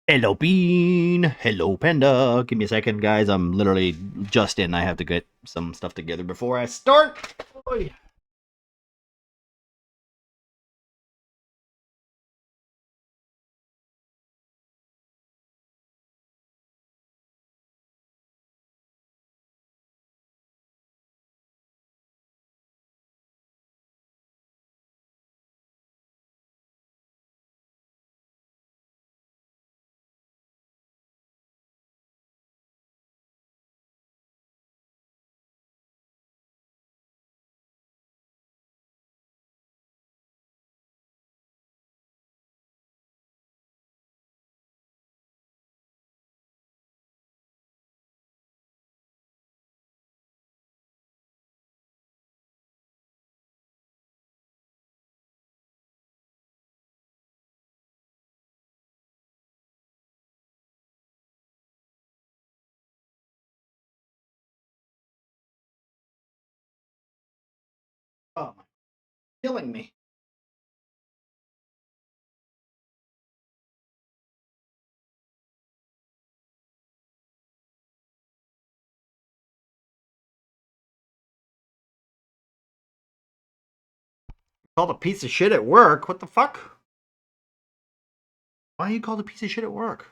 Hello, Bean. Hello, Panda. Give me a second, guys. I'm literally just in. I have to get some stuff together before I start. Oy. Oh, my, killing me. Called a piece of shit at work? What the fuck? Why are you called a piece of shit at work?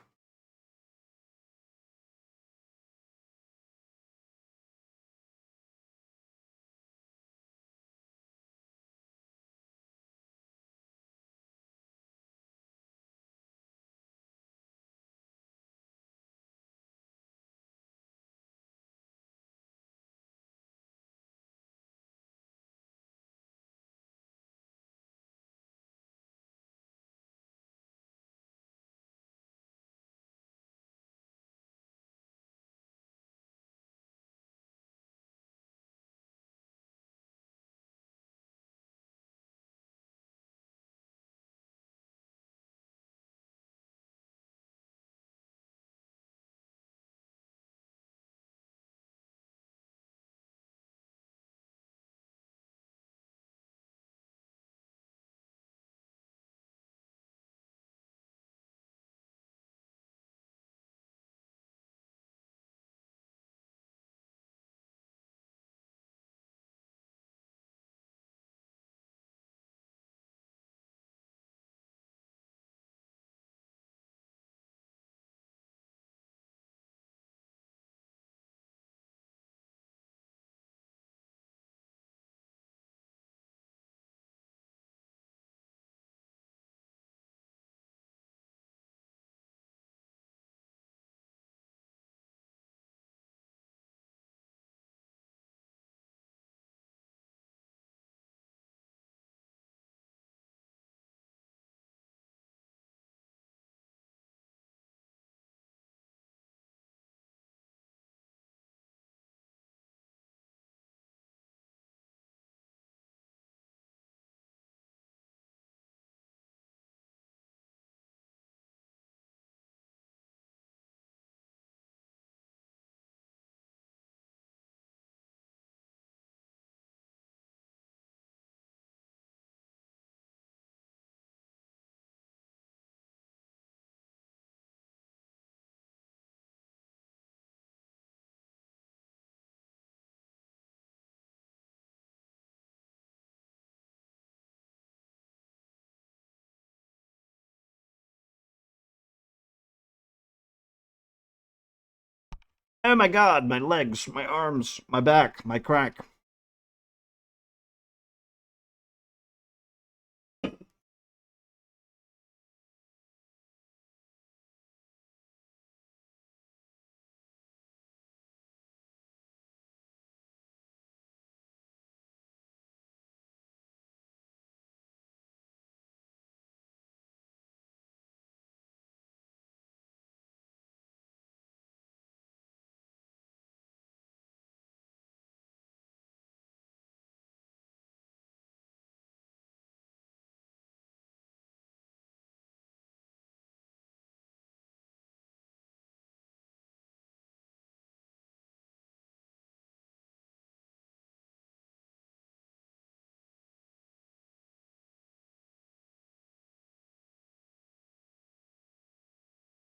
Oh my god, my legs, my arms, my back, my crack.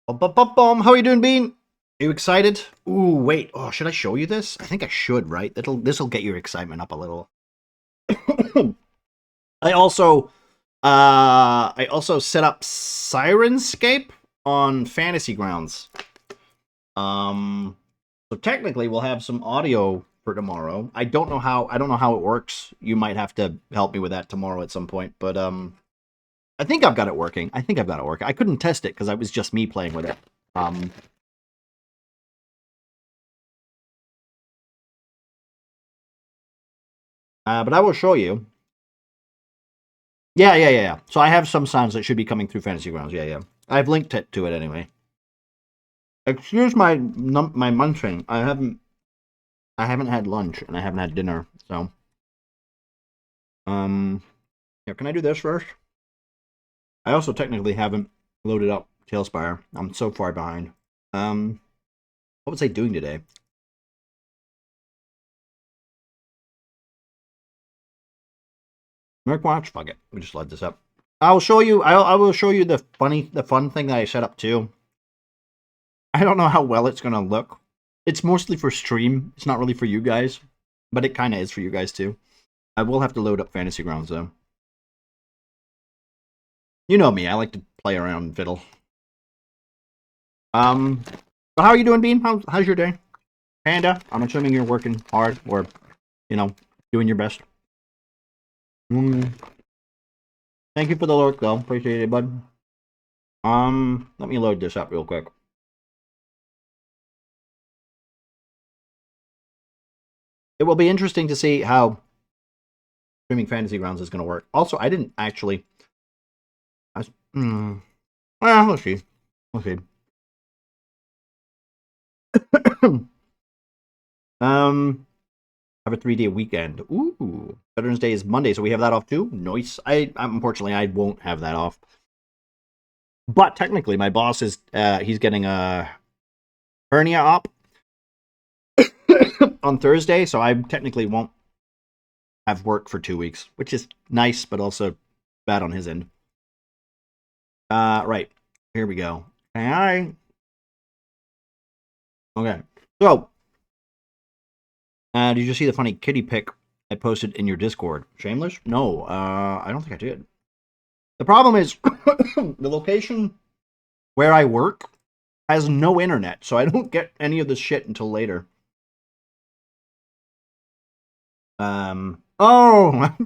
How are you doing, Bean? Are you excited? Ooh, wait. Oh, should I show you this? I think I should, right? This'll get your excitement up a little. I also set up Sirenscape on Fantasy Grounds. So technically we'll have some audio for tomorrow. I don't know how it works. You might have to help me with that tomorrow at some point, but I think I've got it working. I couldn't test it because it was just me playing with it. But I will show you. Yeah. So I have some sounds that should be coming through Fantasy Grounds. Yeah. I've linked it to it anyway. Excuse my munching. I haven't had lunch and I haven't had dinner. So, yeah. Can I do this first? I also technically haven't loaded up Talespire. I'm so far behind. What was I doing today? Merc Watch. Fuck it. We just let this up. I'll show you. I will show you the fun thing that I set up too. I don't know how well it's gonna look. It's mostly for stream. It's not really for you guys, but it kind of is for you guys too. I will have to load up Fantasy Grounds though. You know me. I like to play around and fiddle. But how are you doing, Bean? How's your day? Panda, I'm assuming you're working hard or, doing your best. Thank you for the lurk, though. Appreciate it, bud. Let me load this up real quick. It will be interesting to see how streaming Fantasy Grounds is going to work. Also, I didn't actually... well, let's see. Have a 3-day weekend. Ooh, Veterans Day is Monday, so we have that off too. Nice. Unfortunately I won't have that off. But technically, my boss is he's getting a hernia op on Thursday, so I technically won't have work for 2 weeks, which is nice, but also bad on his end. Right. Here we go. Hi. Okay. So, did you see the funny kitty pic I posted in your Discord? Shameless? No, I don't think I did. The problem is, the location where I work has no internet, so I don't get any of this shit until later. Oh!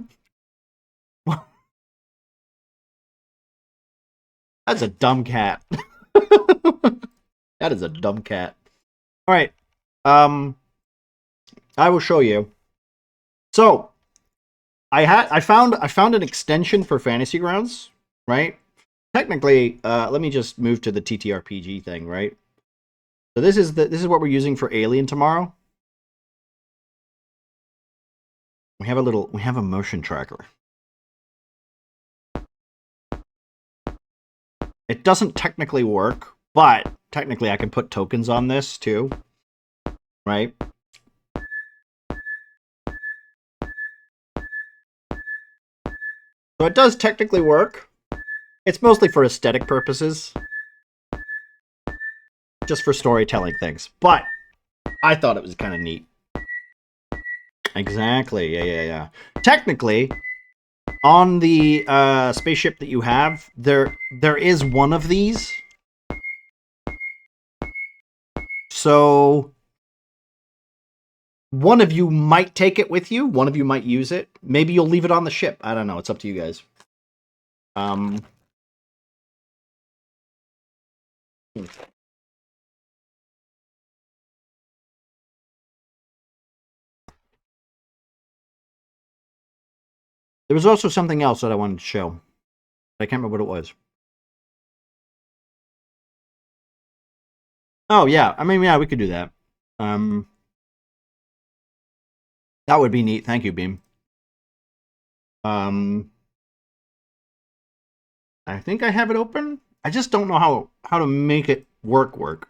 That's a dumb cat. That is a dumb cat. Alright. I will show you. So, I found an extension for Fantasy Grounds, right? Technically, let me just move to the TTRPG thing, right? So this is what we're using for Alien tomorrow. We have a motion tracker. It doesn't technically work, but technically I can put tokens on this too, right? So it does technically work. It's mostly for aesthetic purposes. Just for storytelling things. But I thought it was kind of neat. Exactly. Yeah. Technically, on the spaceship that you have, there is one of these. So one of you might take it with you. One of you might use it. Maybe you'll leave it on the ship. I don't know. It's up to you guys. There was also something else that I wanted to show. I can't remember what it was. Oh, yeah. I mean, yeah, we could do that. That would be neat. Thank you, Beam. I think I have it open. I just don't know how to make it work,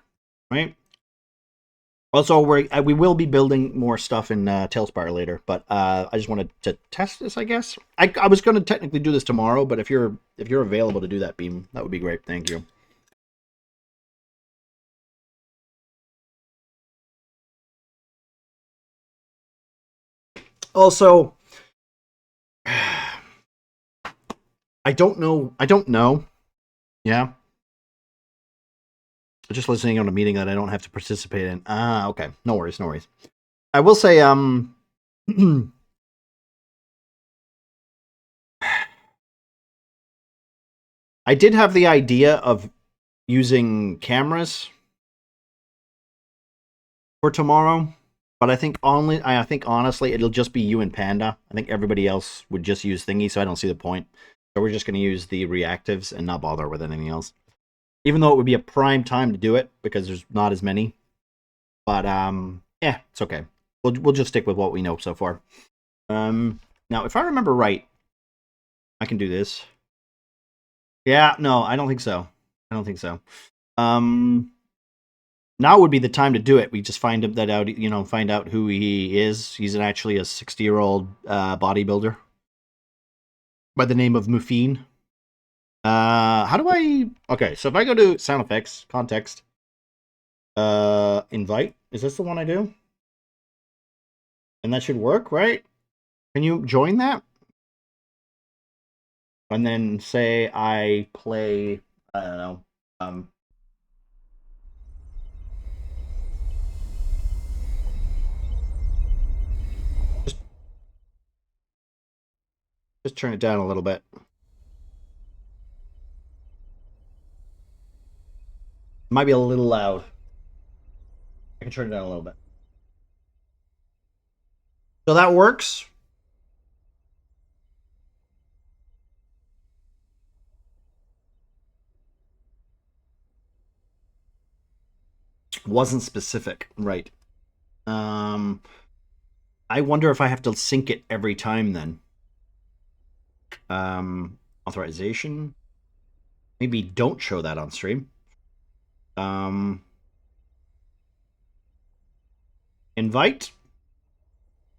right? Also, we will be building more stuff in Talespire later, but I just wanted to test this, I guess. I was going to technically do this tomorrow, but if you're available to do that, Beam, that would be great. Thank you. Also, I don't know. I don't know. Yeah. Just listening on a meeting that I don't have to participate in. Ah, okay. No worries, no worries. I will say, I did have the idea of using cameras for tomorrow, but I think honestly it'll just be you and Panda. I think everybody else would just use Thingy, so I don't see the point. So we're just going to use the reactives and not bother with anything else. Even though it would be a prime time to do it because there's not as many. But yeah, it's okay. We'll just stick with what we know so far. Now if I remember right, I can do this. Yeah, no, I don't think so. I don't think so. Now would be the time to do it. We just find that out, find out who he is. He's actually a 60-year-old bodybuilder by the name of Muffin. How do I? Okay, so if I go to sound effects, context, invite. Is this the one I do? And that should work, right? Can you join that? And then say I play. I don't know. Just just turn it down a little bit. Might be a little loud. I can turn it down a little bit. So that works. Wasn't specific, right? Um, I wonder if I have to sync it every time then. Authorization. Maybe don't show that on stream. Um, invite.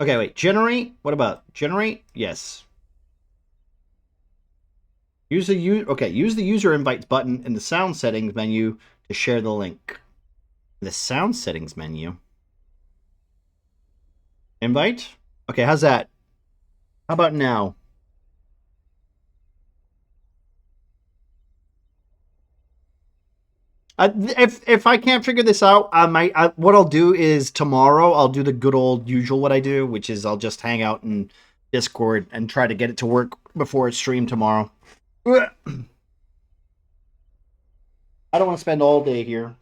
Okay, wait. Generate. What about generate? Yes. Use the user invites button in the sound settings menu to share the link. The sound settings menu. Invite. Okay, how's that? How about now? If I can't figure this out, what I'll do is tomorrow I'll do the good old usual what I do, which is I'll just hang out in Discord and try to get it to work before it's streamed tomorrow. I don't want to spend all day here.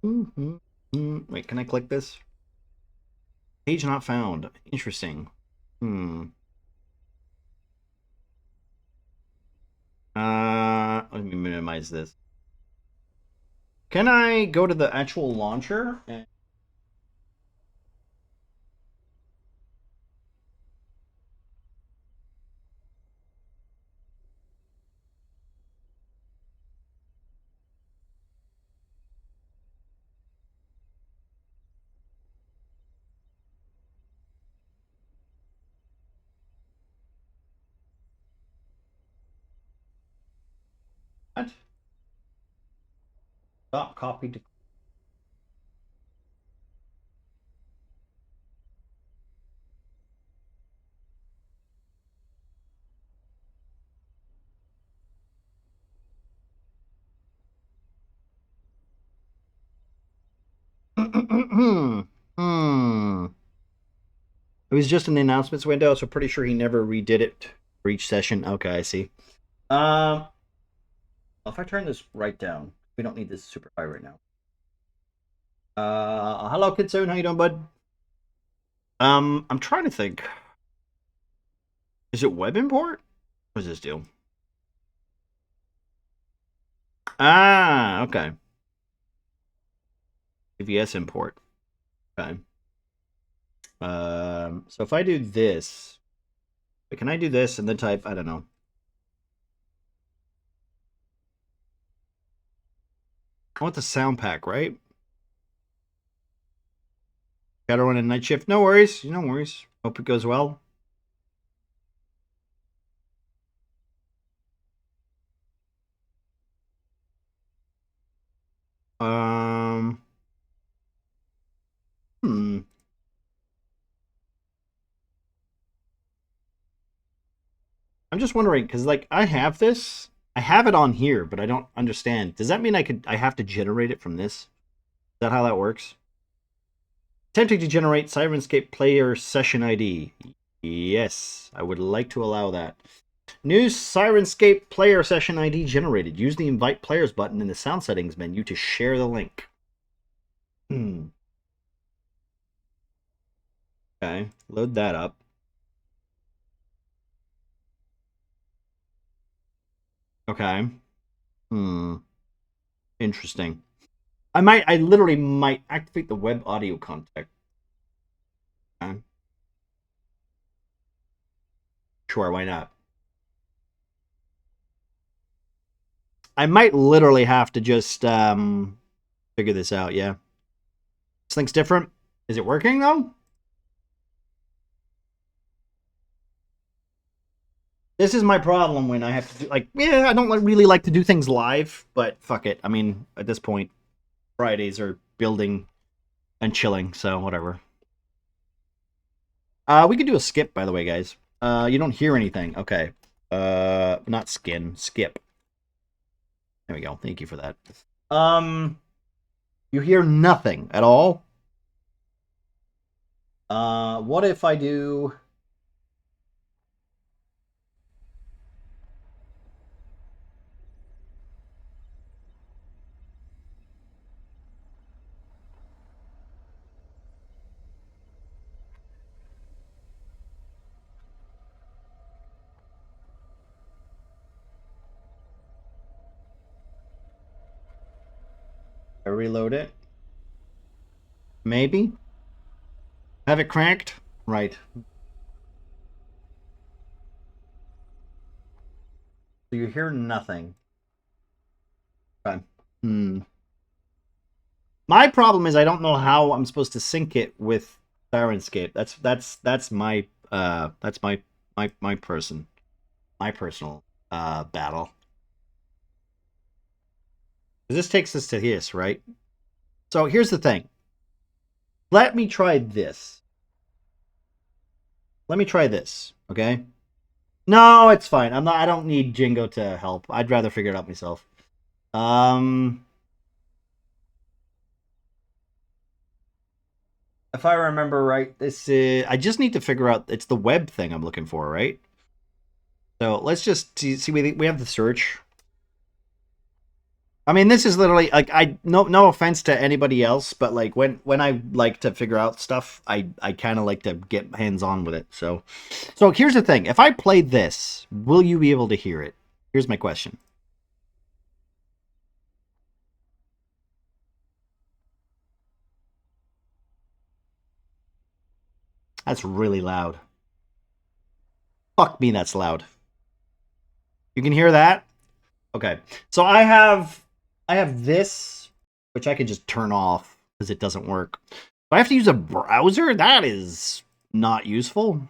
Wait, can I click this? Page not found. Interesting. Let me minimize this. Can I go to the actual launcher? What? Stop copy to. Hmm. It was just in the announcements window, so pretty sure he never redid it for each session. Okay, I see. Um, if I turn this right down, we don't need this super high right now. Hello, Kitsune. How you doing, bud? I'm trying to think. Is it web import? What does this do? Ah, okay. AVS import. Okay. So if I do this, can I do this and then type? I don't know. I want the sound pack, right? Gotta run a night shift. No worries. No worries. Hope it goes well. Um. Hmm. I'm just wondering, because, like, I have this. I have it on here, but I don't understand. Does that mean I have to generate it from this? Is that how that works? Attempting to generate Sirenscape player session ID. Yes, I would like to allow that. New Sirenscape player session ID generated. Use the invite players button in the sound settings menu to share the link. Okay, load that up. Okay. Interesting. I literally might activate the web audio contact. Okay. Sure, why not? I might literally have to just figure this out, yeah. This thing's different. Is it working though? This is my problem when I have to do, like, yeah, I don't really like to do things live, but fuck it. I mean, at this point, Fridays are building and chilling, so whatever. We could do a skip, by the way, guys. You don't hear anything. Okay. Not skin, skip. There we go. Thank you for that. You hear nothing at all. What if I do? I reload it. Maybe. Have it cranked? Right. So you hear nothing. Okay. My problem is I don't know how I'm supposed to sync it with Sirenscape. That's my personal battle. This takes us to this, right? So here's the thing. Let me try this. Let me try this, okay? No, it's fine. I don't need Jingo to help. I'd rather figure it out myself. If I remember right, this is, I just need to figure out, it's the web thing I'm looking for, right? So let's just see we have the search. I mean, this is literally like, I no offense to anybody else, but like when I like to figure out stuff, I kind of like to get hands on with it. So here's the thing: if I play this, will you be able to hear it? Here's my question. That's really loud. Fuck me, that's loud. You can hear that? Okay. So I have this, which I could just turn off because it doesn't work. If I have to use a browser, that is not useful.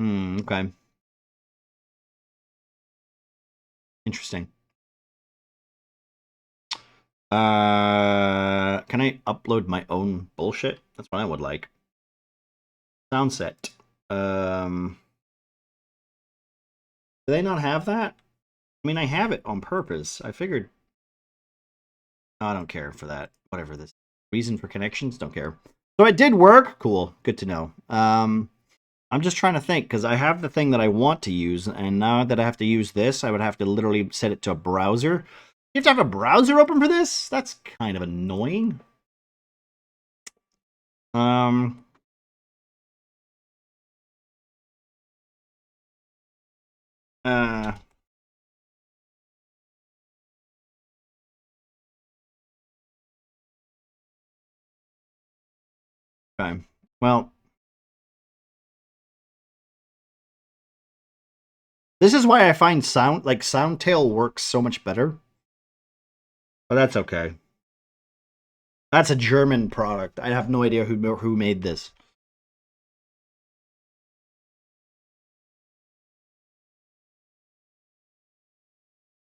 Okay. Interesting. Can I upload my own bullshit? That's what I would like. Sound set. Do they not have that? I mean, I have it on purpose. I figured. No, I don't care for that. Whatever this reason for connections, don't care. So it did work. Cool. Good to know. I'm just trying to think because I have the thing that I want to use, and now that I have to use this, I would have to literally set it to a browser. You have to have a browser open for this? That's kind of annoying. Um. Uh. Okay. Well, this is why I find Soundtail works so much better. But that's okay. That's a German product. I have no idea who made this.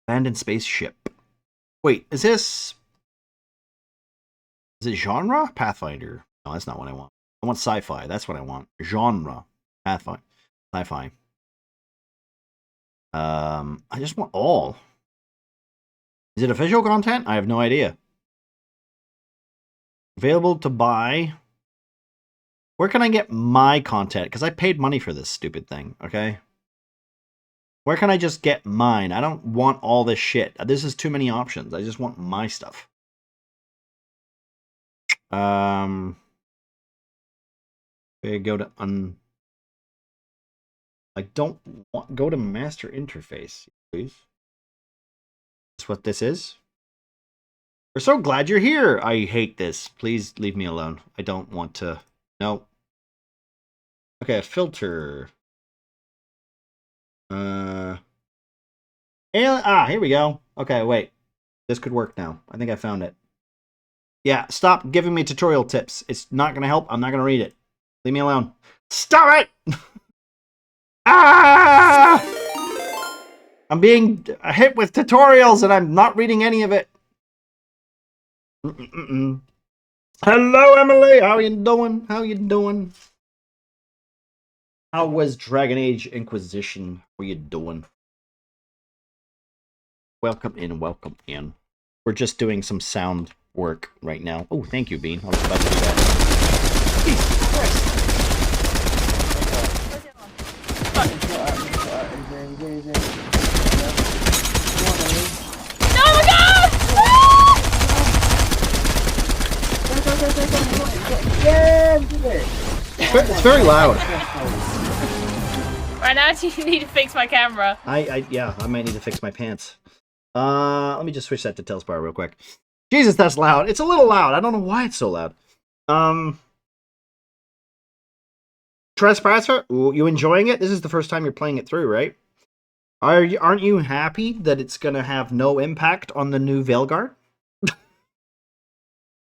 Abandoned spaceship. Wait, is it genre? Pathfinder. No, that's not what I want. I want sci-fi. That's what I want. Genre. Pathfinder. Sci-fi. I just want all. Is it official content? I have no idea. Available to buy. Where can I get my content? Because I paid money for this stupid thing, okay? Where can I just get mine? I don't want all this shit. This is too many options. I just want my stuff. Okay, go to I don't want... Go to master interface, please. That's what this is. We're so glad you're here. I hate this. Please leave me alone. I don't want to... No. Okay, a filter. Here we go. Okay, wait. This could work now. I think I found it. Yeah, stop giving me tutorial tips. It's not going to help. I'm not going to read it. Leave me alone. Stop it! Ah! I'm being hit with tutorials and I'm not reading any of it. Hello, Emily. How you doing? How you doing? How was Dragon Age Inquisition? How are you doing? Welcome in, welcome in. We're just doing some sound work right now. Oh, thank you, Bean. I was about to do that. Jesus Christ. Oh my god! It's very loud. Right now, you need to fix my camera. Yeah, I might need to fix my pants. Let me just switch that to Talespire real quick. Jesus, that's loud. It's a little loud. I don't know why it's so loud. Trespasser, you enjoying it? This is the first time you're playing it through, right? Aren't you happy that it's gonna have no impact on the new Veilguard?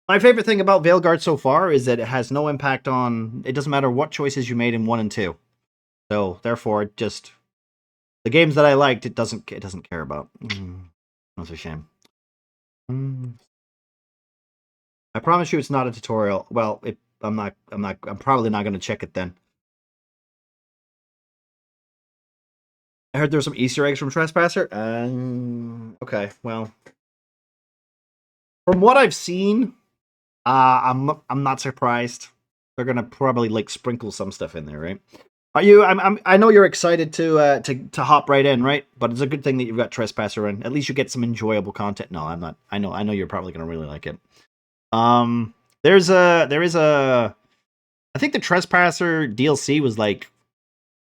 My favorite thing about Veilguard so far is that it has no impact on... It doesn't matter what choices you made in 1 and 2. So, therefore, it just... The games that I liked, it doesn't care about. That's a shame. I promise you it's not a tutorial. Well, I'm probably not going to check it then. I heard there's some Easter eggs from Trespasser. Okay, well... From what I've seen... I'm not surprised. They're gonna probably like sprinkle some stuff in there, right? Are you? I know you're excited to hop right in, right? But it's a good thing that you've got Trespasser in. At least you get some enjoyable content. No, I'm not. I know you're probably gonna really like it. There is a. I think the Trespasser DLC was like.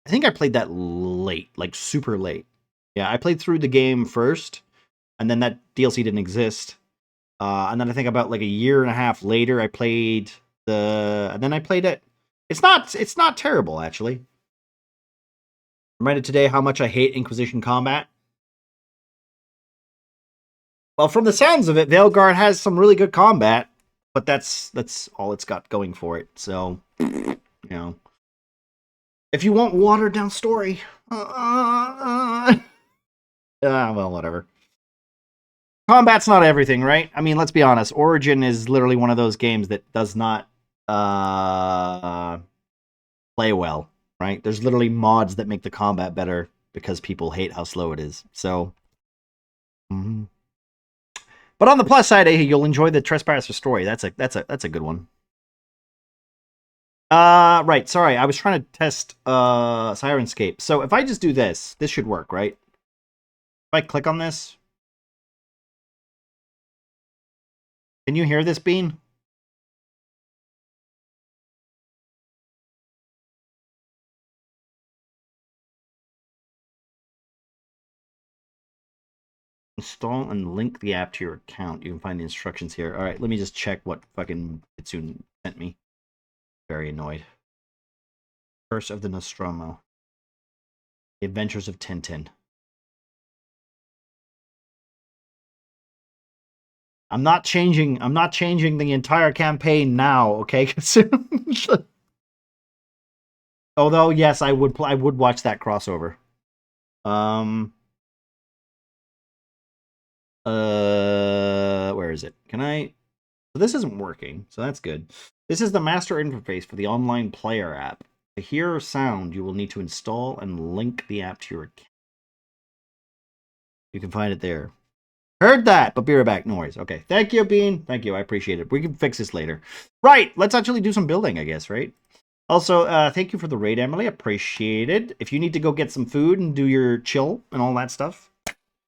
I think I played that late, like super late. Yeah, I played through the game first, and then that DLC didn't exist. And then I think about like a year and a half later, I played and then I played it. It's not terrible, actually. Reminded today how much I hate Inquisition combat. Well, from the sounds of it, Veilguard has some really good combat, but that's all it's got going for it. So, you know, if you want watered down story, well, whatever. Combat's not everything, right? I mean, let's be honest. Origin is literally one of those games that does not play well, right? There's literally mods that make the combat better because people hate how slow it is. So, but on the plus side, you'll enjoy the Trespasser story. That's a good one. Right. Sorry, I was trying to test Sirenscape. So if I just do this should work, right? If I click on this. Can you hear this, Bean? Install and link the app to your account. You can find the instructions here. All right, let me just check what fucking Kitsune sent me. Very annoyed. Curse of the Nostromo. The Adventures of Tintin. I'm not changing the entire campaign now, okay? Although, yes, I would watch that crossover. Where is it? Can I... So this isn't working, so that's good. This is the master interface for the online player app. To hear sound, you will need to install and link the app to your account. You can find it there. Heard that, but be right back. No worries. Okay. Thank you, Bean. Thank you. I appreciate it. We can fix this later. Right. Let's actually do some building, I guess, right? Also, thank you for the raid, Emily. Appreciated. If you need to go get some food and do your chill and all that stuff,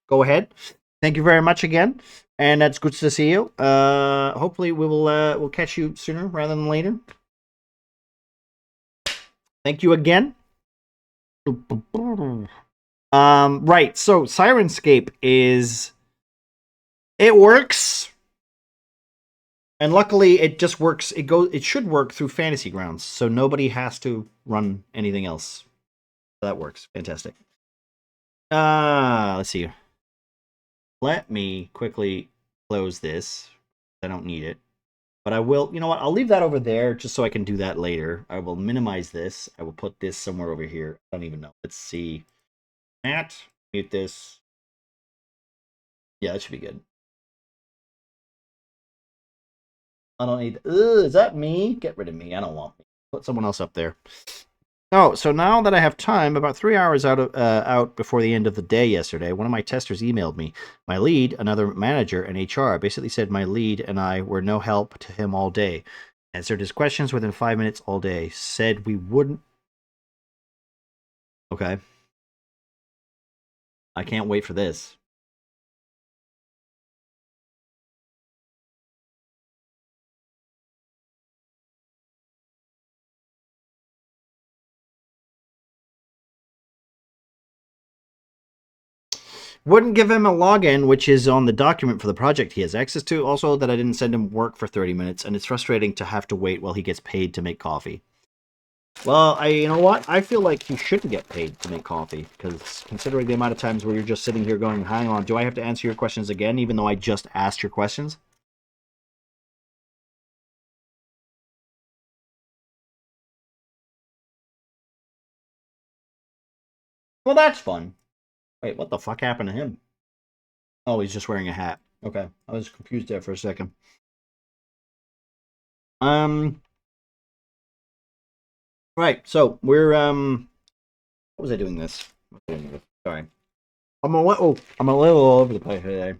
go ahead. Thank you very much again. And that's good to see you. Hopefully we'll catch you sooner rather than later. Thank you again. Right. So Sirenscape it works. And luckily it just works. It should work through Fantasy Grounds, so nobody has to run anything else. So that works. Fantastic. Let's see. Let me quickly close this. I don't need it. But I will, you know what? I'll leave that over there just so I can do that later. I will minimize this. I will put this somewhere over here. I don't even know. Let's see. Matt, mute this. Yeah, that should be good. I don't need. Is that me? Get rid of me. I don't want me. Put someone else up there. Oh, so now that I have time, about 3 hours out before the end of the day yesterday, one of my testers emailed me. My lead, another manager, and HR basically said my lead and I were no help to him all day. Answered his questions within 5 minutes all day. Said we wouldn't. Okay. I can't wait for this. Wouldn't give him a login, which is on the document for the project he has access to. Also, that I didn't send him work for 30 minutes, and it's frustrating to have to wait while he gets paid to make coffee. Well, you know what? I feel like he shouldn't get paid to make coffee, because considering the amount of times where you're just sitting here going, hang on, do I have to answer your questions again, even though I just asked your questions? Well, that's fun. Wait, what the fuck happened to him? Oh, he's just wearing a hat. Okay, I was confused there for a second. Right, so we're, what was I doing this? Sorry. I'm a little all over the place today.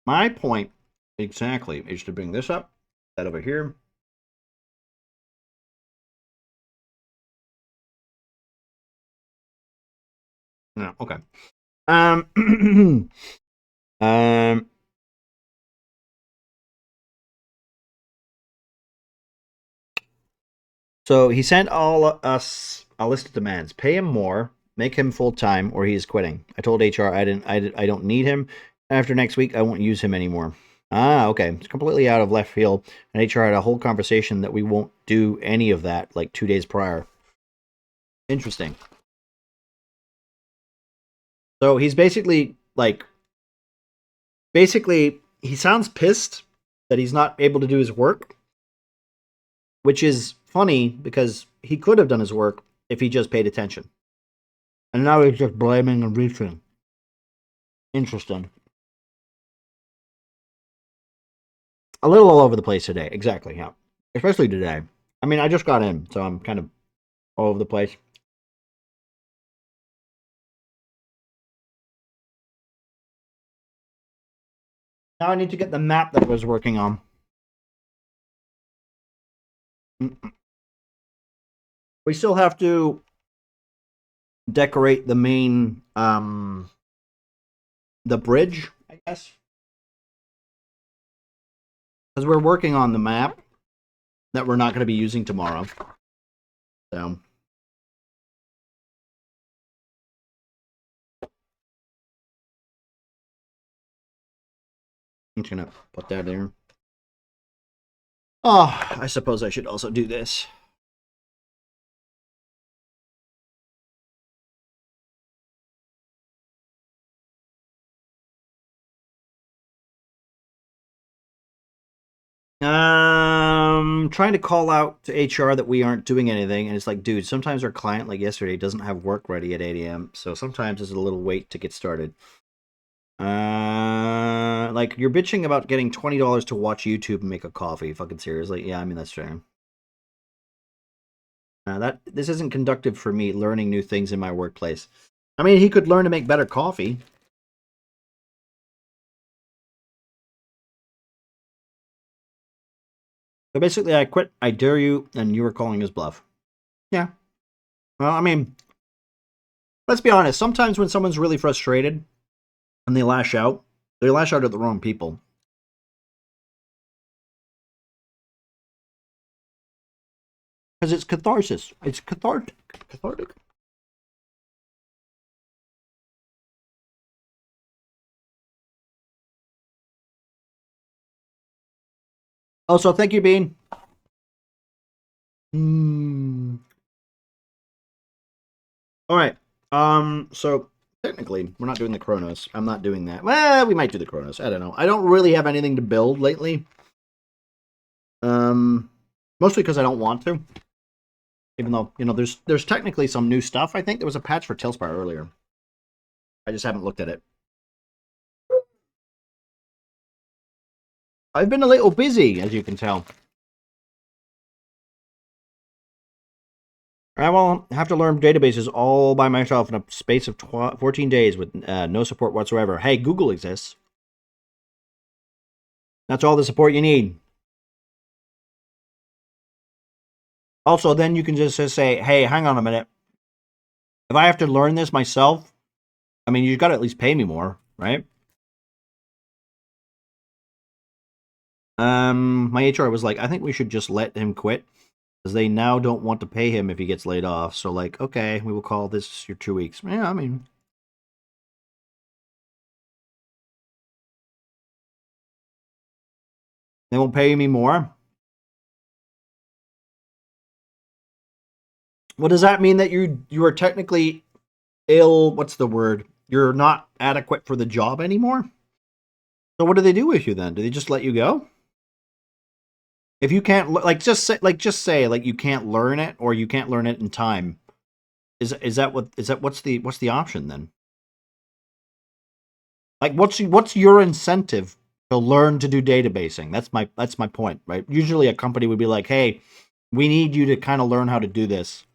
My point exactly is to bring this up, that over here. No, okay. Um, so he sent all us a list of demands. Pay him more, make him full time, or he is quitting. I told HR I don't need him. After next week, I won't use him anymore. Ah, okay. It's completely out of left field. And HR had a whole conversation that we won't do any of that like 2 days prior. Interesting. So he's basically he sounds pissed that he's not able to do his work, which is funny because he could have done his work if he just paid attention. And now he's just blaming and reaching. Interesting. A little all over the place today. Exactly, yeah. Especially today. I mean, I just got in, so I'm kind of all over the place. Now I need to get the map that I was working on. We still have to decorate the main, the bridge, I guess. Because we're working on the map that we're not going to be using tomorrow. So. I'm just going to put that there. Oh, I suppose I should also do this. Trying to call out to HR that we aren't doing anything, and it's like, dude, sometimes our client, like yesterday, doesn't have work ready at 8 a.m., so sometimes there's a little wait to get started. Like, you're bitching about getting $20 to watch YouTube and make a coffee. Fucking seriously? Yeah, I mean, that's true. This isn't conductive for me learning new things in my workplace. I mean, he could learn to make better coffee. So basically, I quit. I dare you, and you were calling his bluff. Yeah. Well, I mean, let's be honest. Sometimes when someone's really frustrated and they lash out at the wrong people. Because it's catharsis. It's cathartic. Cathartic. Also, thank you, Bean. All right. So technically, we're not doing the Chronos. I'm not doing that. Well, we might do the Chronos. I don't know. I don't really have anything to build lately. Mostly because I don't want to. Even though, you know, there's technically some new stuff. I think there was a patch for Talespire earlier. I just haven't looked at it. I've been a little busy, as you can tell. I will have to learn databases all by myself in a space of 14 days with no support whatsoever. Hey, Google exists. That's all the support you need. Also, then you can just say, hey, hang on a minute. If I have to learn this myself, I mean, you've got to at least pay me more, right? My HR was like, I think we should just let him quit because they now don't want to pay him if he gets laid off. So, like, okay, we will call this your 2 weeks. Yeah, I mean, they won't pay me more. Well, does that mean that you are technically ill? What's the word? You're not adequate for the job anymore? So what do they do with you then? Do they just let you go? If you can't just say you can't learn it or you can't learn it in time. What's the option then? Like what's your incentive to learn to do databasing? That's my point, right? Usually a company would be like, "Hey, we need you to kind of learn how to do this."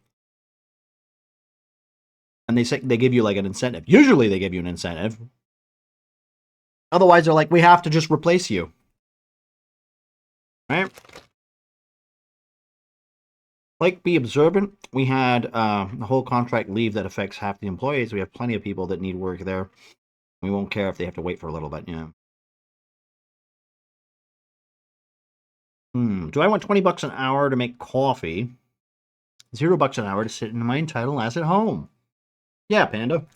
And they give you like an incentive. Usually they give you an incentive. Otherwise they're like, "We have to just replace you." Right? Like, be observant. We had the whole contract leave that affects half the employees. We have plenty of people that need work there. We won't care if they have to wait for a little bit, you know. Do I want 20 bucks an hour to make coffee? $0 an hour to sit in my entitled ass at home. Yeah, Panda.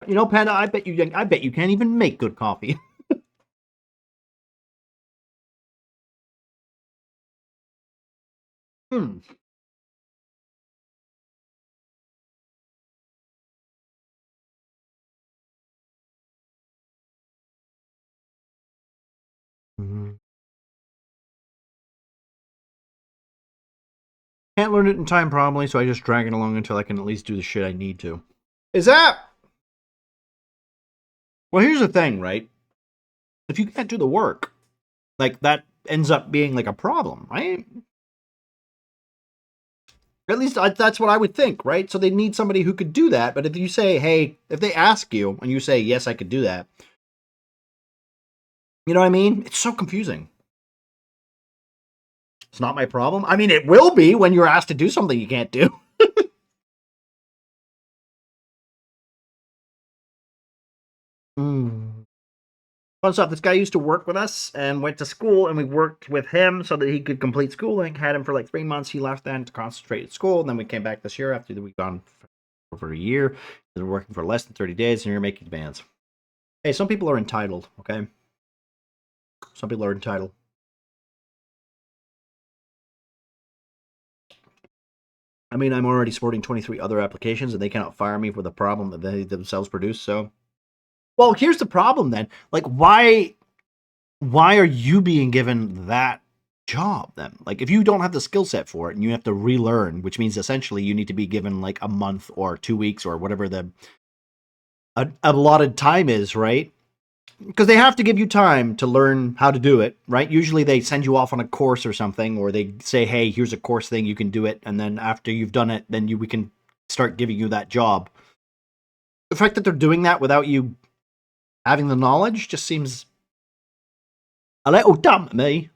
You know, Panda, I bet you can't even make good coffee. Hmm. Can't learn it in time, probably, so I just drag it along until I can at least do the shit I need to. Is that... Well, here's the thing, right? If you can't do the work, like, that ends up being, like, a problem, right? At least that's what I would think, right? So they need somebody who could do that, but if you say, hey, if they ask you, and you say, yes, I could do that, you know what I mean? It's so confusing. It's not my problem. I mean, it will be when you're asked to do something you can't do. Fun stuff. This guy used to work with us and went to school, and we worked with him so that he could complete schooling. Had him for like 3 months. He left then to concentrate at school, and then we came back this year after we'd gone for a year. They're working for less than 30 days, and you're making demands. Hey, some people are entitled, okay? Some people are entitled. I mean, I'm already supporting 23 other applications, and they cannot fire me for the problem that they themselves produce, so... Well, here's the problem then. Like, why are you being given that job then? Like, if you don't have the skill set for it and you have to relearn, which means essentially you need to be given like a month or 2 weeks or whatever the allotted time is, right? because they have to give you time to learn how to do it, right? Usually they send you off on a course or something, or they say, hey, here's a course thing, you can do it. And then after you've done it, then we can start giving you that job. The fact that they're doing that without you having the knowledge just seems a little dumb to me.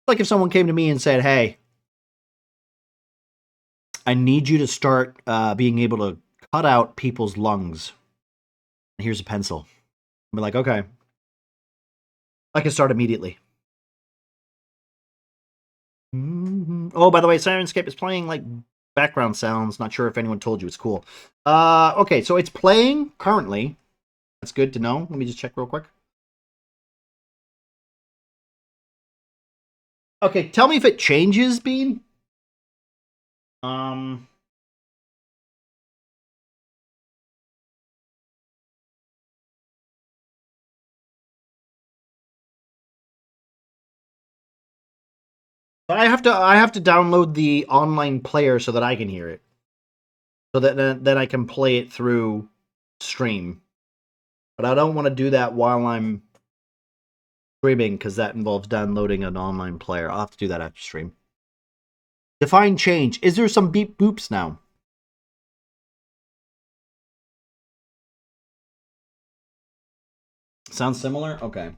Like if someone came to me and said, hey, I need you to start being able to cut out people's lungs. Here's a pencil. I'd be like, okay. I can start immediately. Oh, by the way, Sirenscape is playing like background sounds. Not sure if anyone told you. It's cool. Okay, so it's playing currently. That's good to know. Let me just check real quick. Okay, tell me if it changes, Bean. I have to download the online player so that I can hear it. So that then I can play it through stream. But I don't want to do that while I'm streaming because that involves downloading an online player. I'll have to do that after stream. Define change. Is there some beep boops now? Sounds similar? Okay.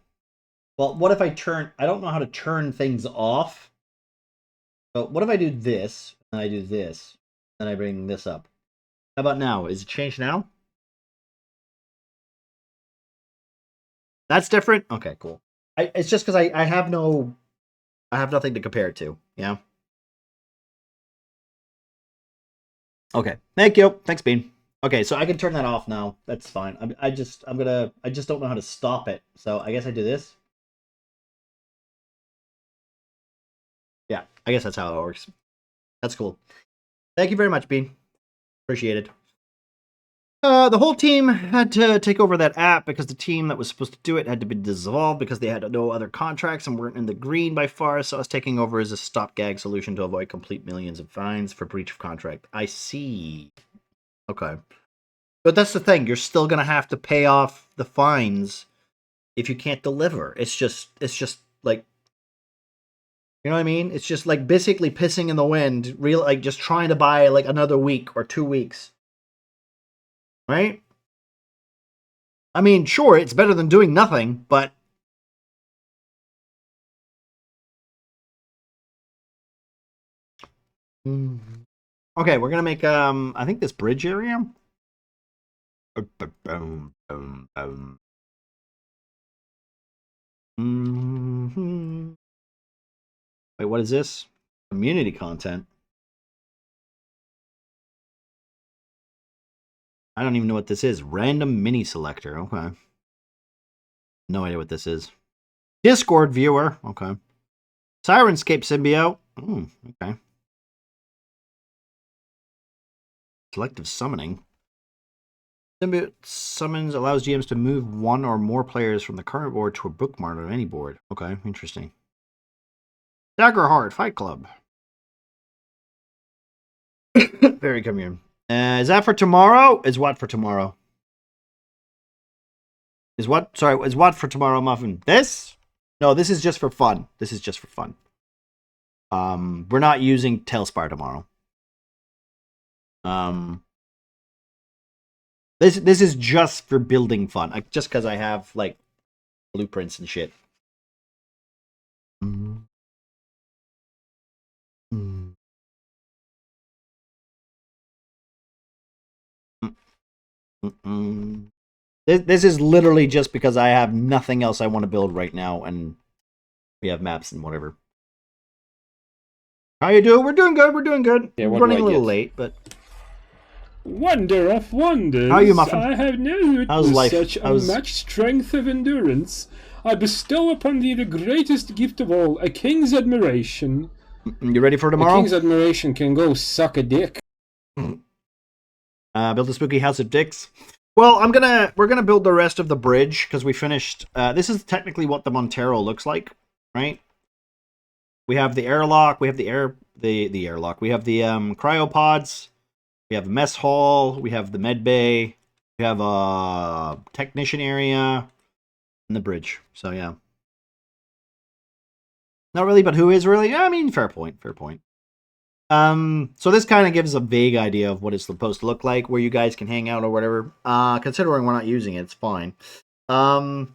Well, what if I don't know how to turn things off. So what if I do this, and I do this, and I bring this up? How about now? Is it changed now? That's different? Okay, cool. It's just because I have nothing to compare it to, yeah? Okay, thank you. Thanks, Bean. Okay, so I can turn that off now. That's fine. I just don't know how to stop it. So I guess I do this. Yeah, I guess that's how it works. That's cool. Thank you very much, Bean. Appreciate it. The whole team had to take over that app because the team that was supposed to do it had to be dissolved because they had no other contracts and weren't in the green by far, so us taking over as a stopgag solution to avoid complete millions of fines for breach of contract. I see. Okay. But that's the thing, you're still gonna have to pay off the fines if you can't deliver. It's just like, you know what I mean? It's just like basically pissing in the wind, like just trying to buy like another week or 2 weeks. Right? I mean, sure, it's better than doing nothing, but okay, we're gonna make I think this bridge area. Wait, what is this? Community content. I don't even know what this is. Random mini selector. Okay. No idea what this is. Discord viewer. Okay. Sirenscape symbiote. Okay. Selective summoning. Symbiote summons allows GMs to move one or more players from the current board to a bookmark on any board. Okay, interesting. Daggerheart Fight Club. Very commune. Is that for tomorrow? Is what for tomorrow? Is what? Sorry, is what for tomorrow, Muffin? This? No, this is just for fun. This is just for fun. We're not using Talespire tomorrow. This is just for building fun. Just because I have like blueprints and shit. This is literally just because I have nothing else I want to build right now, and we have maps and whatever. How you doing? We're doing good. We're doing good. Yeah, we're running a little late, but wonder of wonders. How are you, Muffin? I have known How's with life? such unmatched strength of endurance. I bestow upon thee the greatest gift of all, a king's admiration. You ready for tomorrow? A king's admiration can go suck a dick. Build a spooky house of dicks. Well, we're gonna build the rest of the bridge because we finished. This is technically what the Montero looks like, right? We have the airlock. We have the airlock. We have the cryopods. We have a mess hall. We have the med bay. We have a technician area. in the bridge. So yeah. Not really, but who is really? I mean, fair point, fair point. So this kind of gives a vague idea of what it's supposed to look like, where you guys can hang out or whatever. Considering we're not using it, it's fine. Also,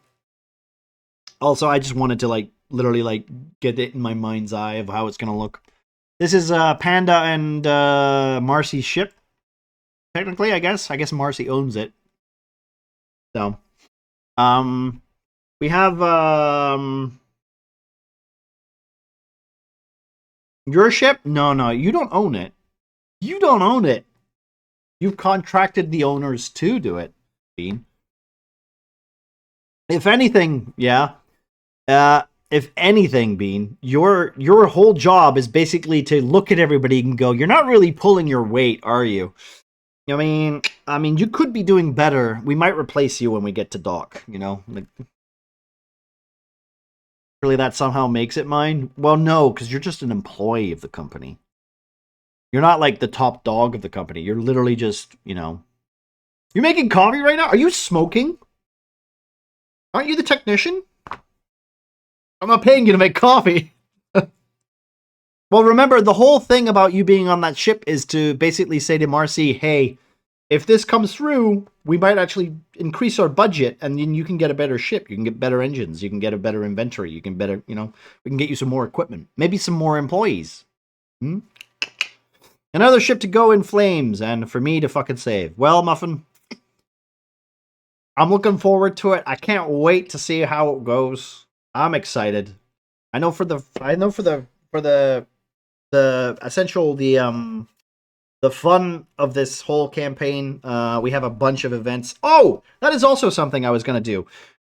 I just wanted to like literally like get it in my mind's eye of how it's gonna look. This is Panda and Marcy's ship. Technically, I guess. I guess Marcy owns it. So, we have your ship? No, you don't own it. You don't own it. You've contracted the owners to do it, Bean. If anything, yeah. If anything, Bean, your whole job is basically to look at everybody and go, "You're not really pulling your weight, are you?" I mean, you could be doing better. We might replace you when we get to dock. You know, like, really, that somehow makes it mine. Well, no, because you're just an employee of the company. You're not like the top dog of the company. You're literally just, you know. You're making coffee right now? Are you smoking? Aren't you the technician? I'm not paying you to make coffee. Well, remember, the whole thing about you being on that ship is to basically say to Marcy, hey, if this comes through, we might actually increase our budget, and then you can get a better ship. You can get better engines. You can get a better inventory. You can better, you know, we can get you some more equipment. Maybe some more employees. Another ship to go in flames, and for me to fucking save. Well, Muffin, I'm looking forward to it. I can't wait to see how it goes. I'm excited. I know for the essential the fun of this whole campaign, we have a bunch of events. Oh, that is also something I was gonna do.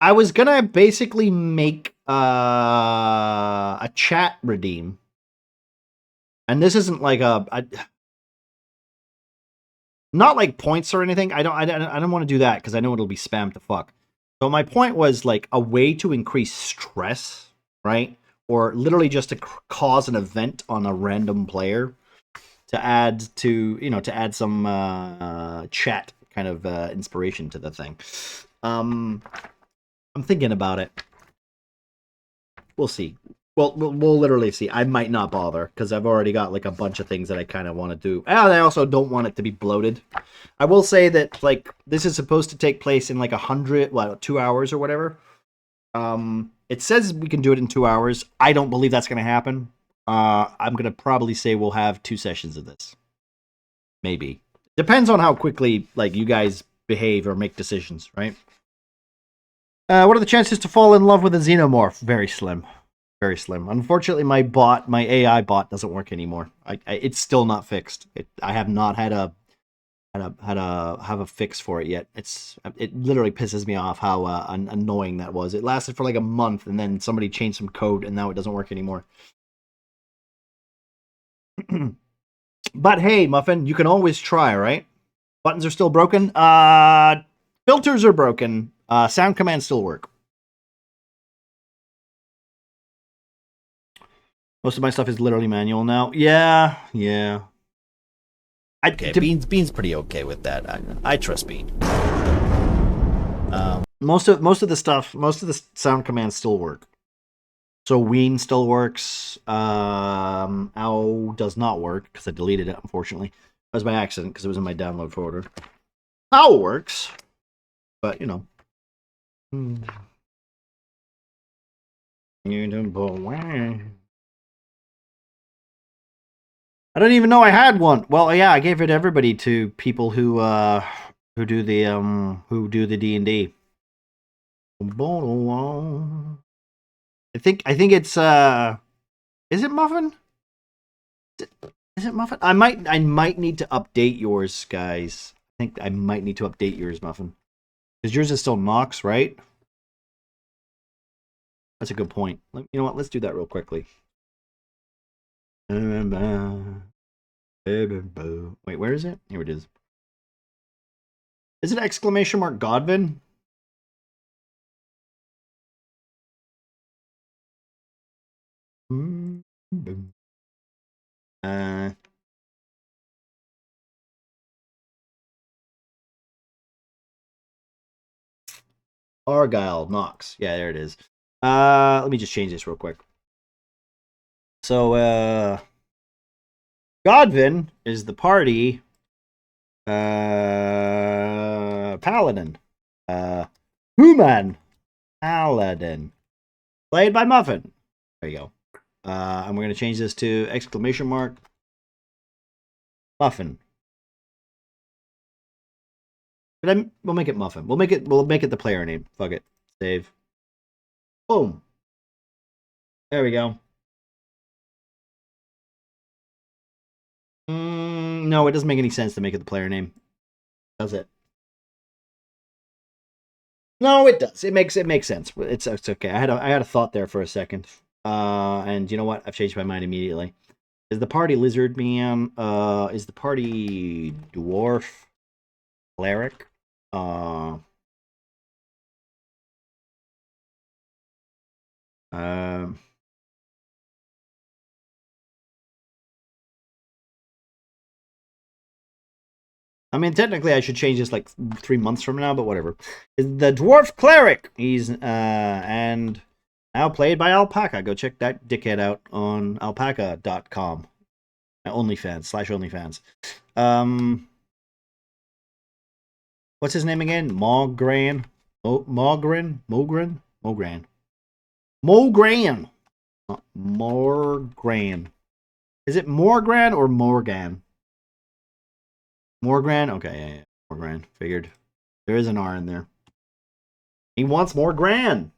I was gonna basically make a chat redeem, and this isn't like not like points or anything. I don't want to do that because I know it'll be spam to fuck. So my point was like a way to increase stress, right? Or literally just to cause an event on a random player to add to, you know, to add some chat kind of inspiration to the thing. I'm thinking about it. We'll see. Well, we'll literally see. I might not bother because I've already got like a bunch of things that I kind of want to do. And I also don't want it to be bloated. I will say that like this is supposed to take place in like 2 hours or whatever. It says we can do it in 2 hours. I don't believe that's going to happen. I'm going to probably say we'll have 2 sessions of this. Maybe. Depends on how quickly like you guys behave or make decisions, right? What are the chances to fall in love with a xenomorph? Very slim. Very slim. Unfortunately, my AI bot doesn't work anymore. It's still not fixed. I have not had a fix for it yet. It literally pisses me off how annoying that was. It lasted for like a month, and then somebody changed some code, and now it doesn't work anymore. But hey, Muffin, you can always try, right? Buttons are still broken. Filters are broken. Sound commands still work. Most of my stuff is literally manual now. Yeah. Okay, Bean's pretty okay with that. I trust Bean. Most of the stuff, most of the sound commands still work. So Ween still works. Ow does not work because I deleted it, unfortunately. That was by accident because it was in my download folder. Ow works, but you know. I don't even know I had one. Well, yeah, I gave it to everybody, to people who do the D&D. I think it's is it Muffin? Is it Muffin? I might need to update yours, guys. I think I might need to update yours, Muffin. Because yours is still Nox, right? That's a good point. You know what? Let's do that real quickly. Wait, where is it? Here it is. Is it exclamation mark Godwin? Argyle, Knox. Yeah, there it is. Let me just change this real quick. So, Godvin is the party. Paladin. Human. Paladin. Played by Muffin. There you go. And we're going to change this to exclamation mark. Muffin. We'll make it Muffin. We'll make it the player name. Fuck it. Save. Boom. There we go. No, it doesn't make any sense to make it the player name. Does it? No, it does. It makes sense. It's okay. I had a thought there for a second. And you know what? I've changed my mind immediately. Is the party lizard man? Is the party dwarf cleric? I mean, technically, I should change this like 3 months from now, but whatever. The dwarf cleric. He's and now played by Alpaca. Go check that dickhead out on alpaca.com. OnlyFans. What's his name again? Mogran. Mogran. Is it Morgran or Morgan? Morgran? Okay, yeah. Morgran. Figured. There is an R in there. He wants Morgran.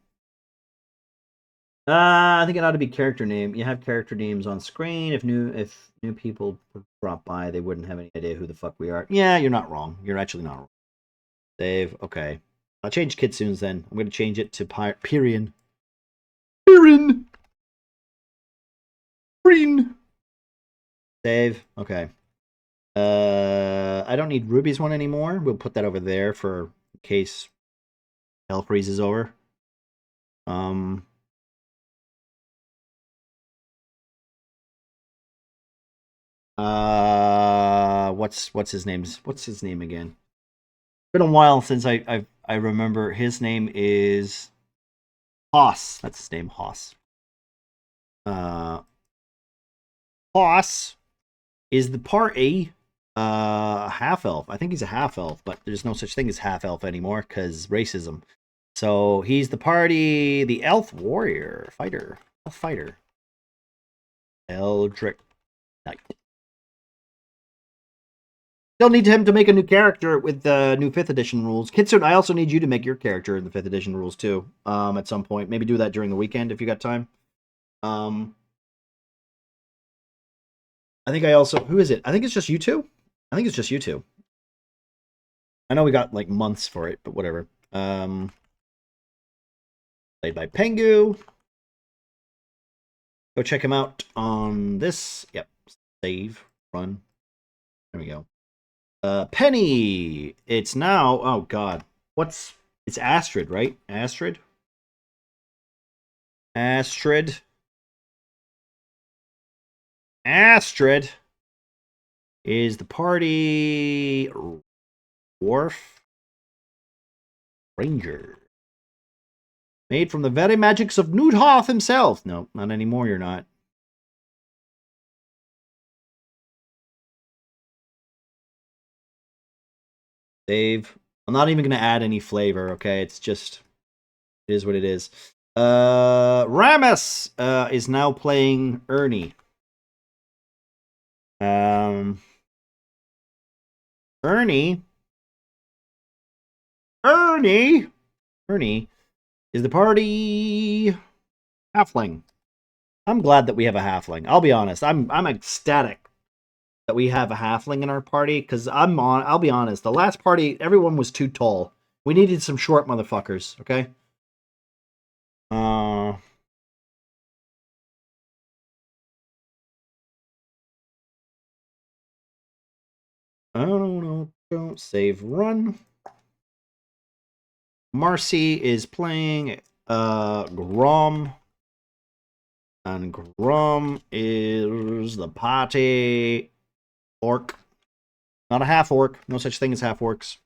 I think it ought to be character name. You have character names on screen. If new people drop by, they wouldn't have any idea who the fuck we are. Yeah, you're not wrong. You're actually not wrong. Save. Okay. I'll change Kitsune's then. I'm going to change it to Pyrian. Pyrian. Save. Okay. I don't need Ruby's one anymore. We'll put that over there for in case hell freezes over. What's his name? What's his name again? It's been a while since I remember. His name is Hoss. That's his name, Hoss. Hoss is the party half elf. I think he's a half elf, but there's no such thing as half elf anymore because racism. So he's the party, the elf warrior fighter, elf fighter, Eldrick Knight. Still need him to make a new character with the new 5th edition rules. Kitsune, I also need you to make your character in the 5th edition rules too. At some point, maybe do that during the weekend if you got time. I think I also, who is it? I think it's just you two. I think it's just you two. I know we got like months for it, but whatever. Played by Pengu. Go check him out on this. Yep. Save. Run. There we go. Penny. It's now. Oh God. It's Astrid, right? Astrid. Is the party Dwarf Ranger. Made from the very magics of Newthoth himself. No, not anymore, you're not. Save. I'm not even going to add any flavor, okay? It's just, it is what it is. Ramus is now playing Ernie. Ernie is the party halfling. I'm glad that we have a halfling. I'll be honest. I'm ecstatic that we have a halfling in our party because I'll be honest. The last party, everyone was too tall. We needed some short motherfuckers. Okay. Don't save. Run. Marcy is playing Grom. And Grom is the party orc. Not a half orc. No such thing as half orcs.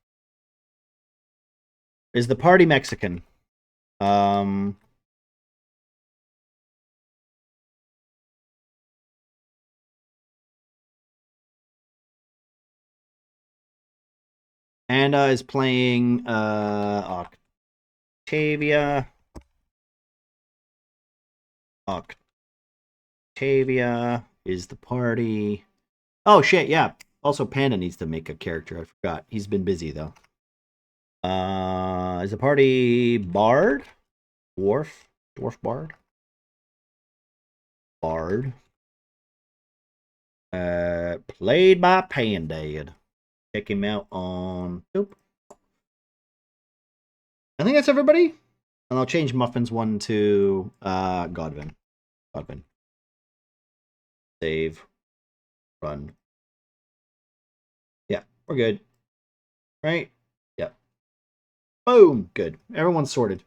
Is the party Mexican. Um, Anna is playing Octavia. Octavia is the party. Oh shit, yeah. Also, Panda needs to make a character. I forgot. He's been busy though. Is the party Bard? Dwarf Bard? Bard. Played by Panda. Check him out on. Nope. I think that's everybody. And I'll change Muffin's one to Godwin. Godwin. Save. Run. Yeah, we're good. Right? Yep. Boom. Good. Everyone's sorted.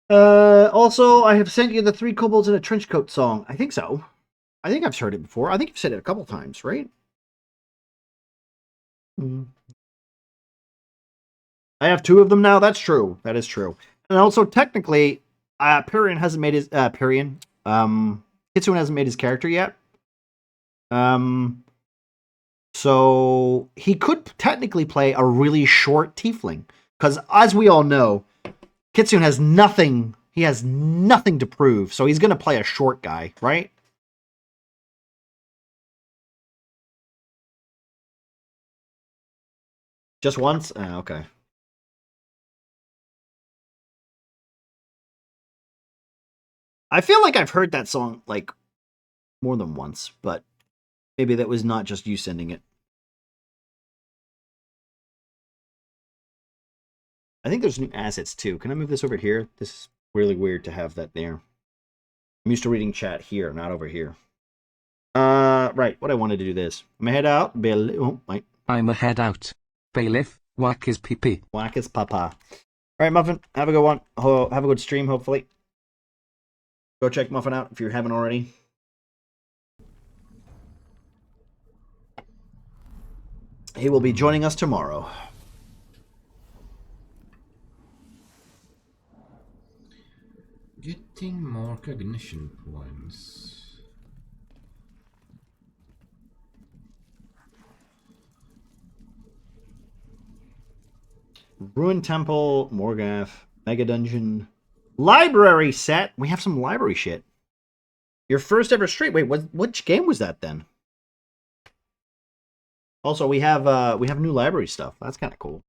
Also, I have sent you the 3 kobolds in a trench coat song. I think so. I think I've heard it before. I think you've said it a couple times, right? I have 2 of them now. That's true. That is true. And also, technically, Pyrian hasn't made his Kitsune hasn't made his character yet. So he could technically play a really short tiefling, because as we all know, Kitsune has nothing. He has nothing to prove, so he's going to play a short guy, right? Just once? Okay. I feel like I've heard that song, like, more than once, but maybe that was not just you sending it. I think there's new assets, too. Can I move this over here? This is really weird to have that there. I'm used to reading chat here, not over here. Right. What I wanted to do this. I'm gonna head out. Oh, wait. I'm a head out. Bailiff, whack his pee-pee. Whack his papa. Alright, Muffin. Have a good one. Have a good stream, hopefully. Go check Muffin out if you haven't already. He will be joining us tomorrow. Getting more cognition points. Ruined Temple, Morgath, Mega Dungeon, Library set. We have some library shit. Your first ever stream. Wait, which game was that then? Also, we have new library stuff. That's kind of cool.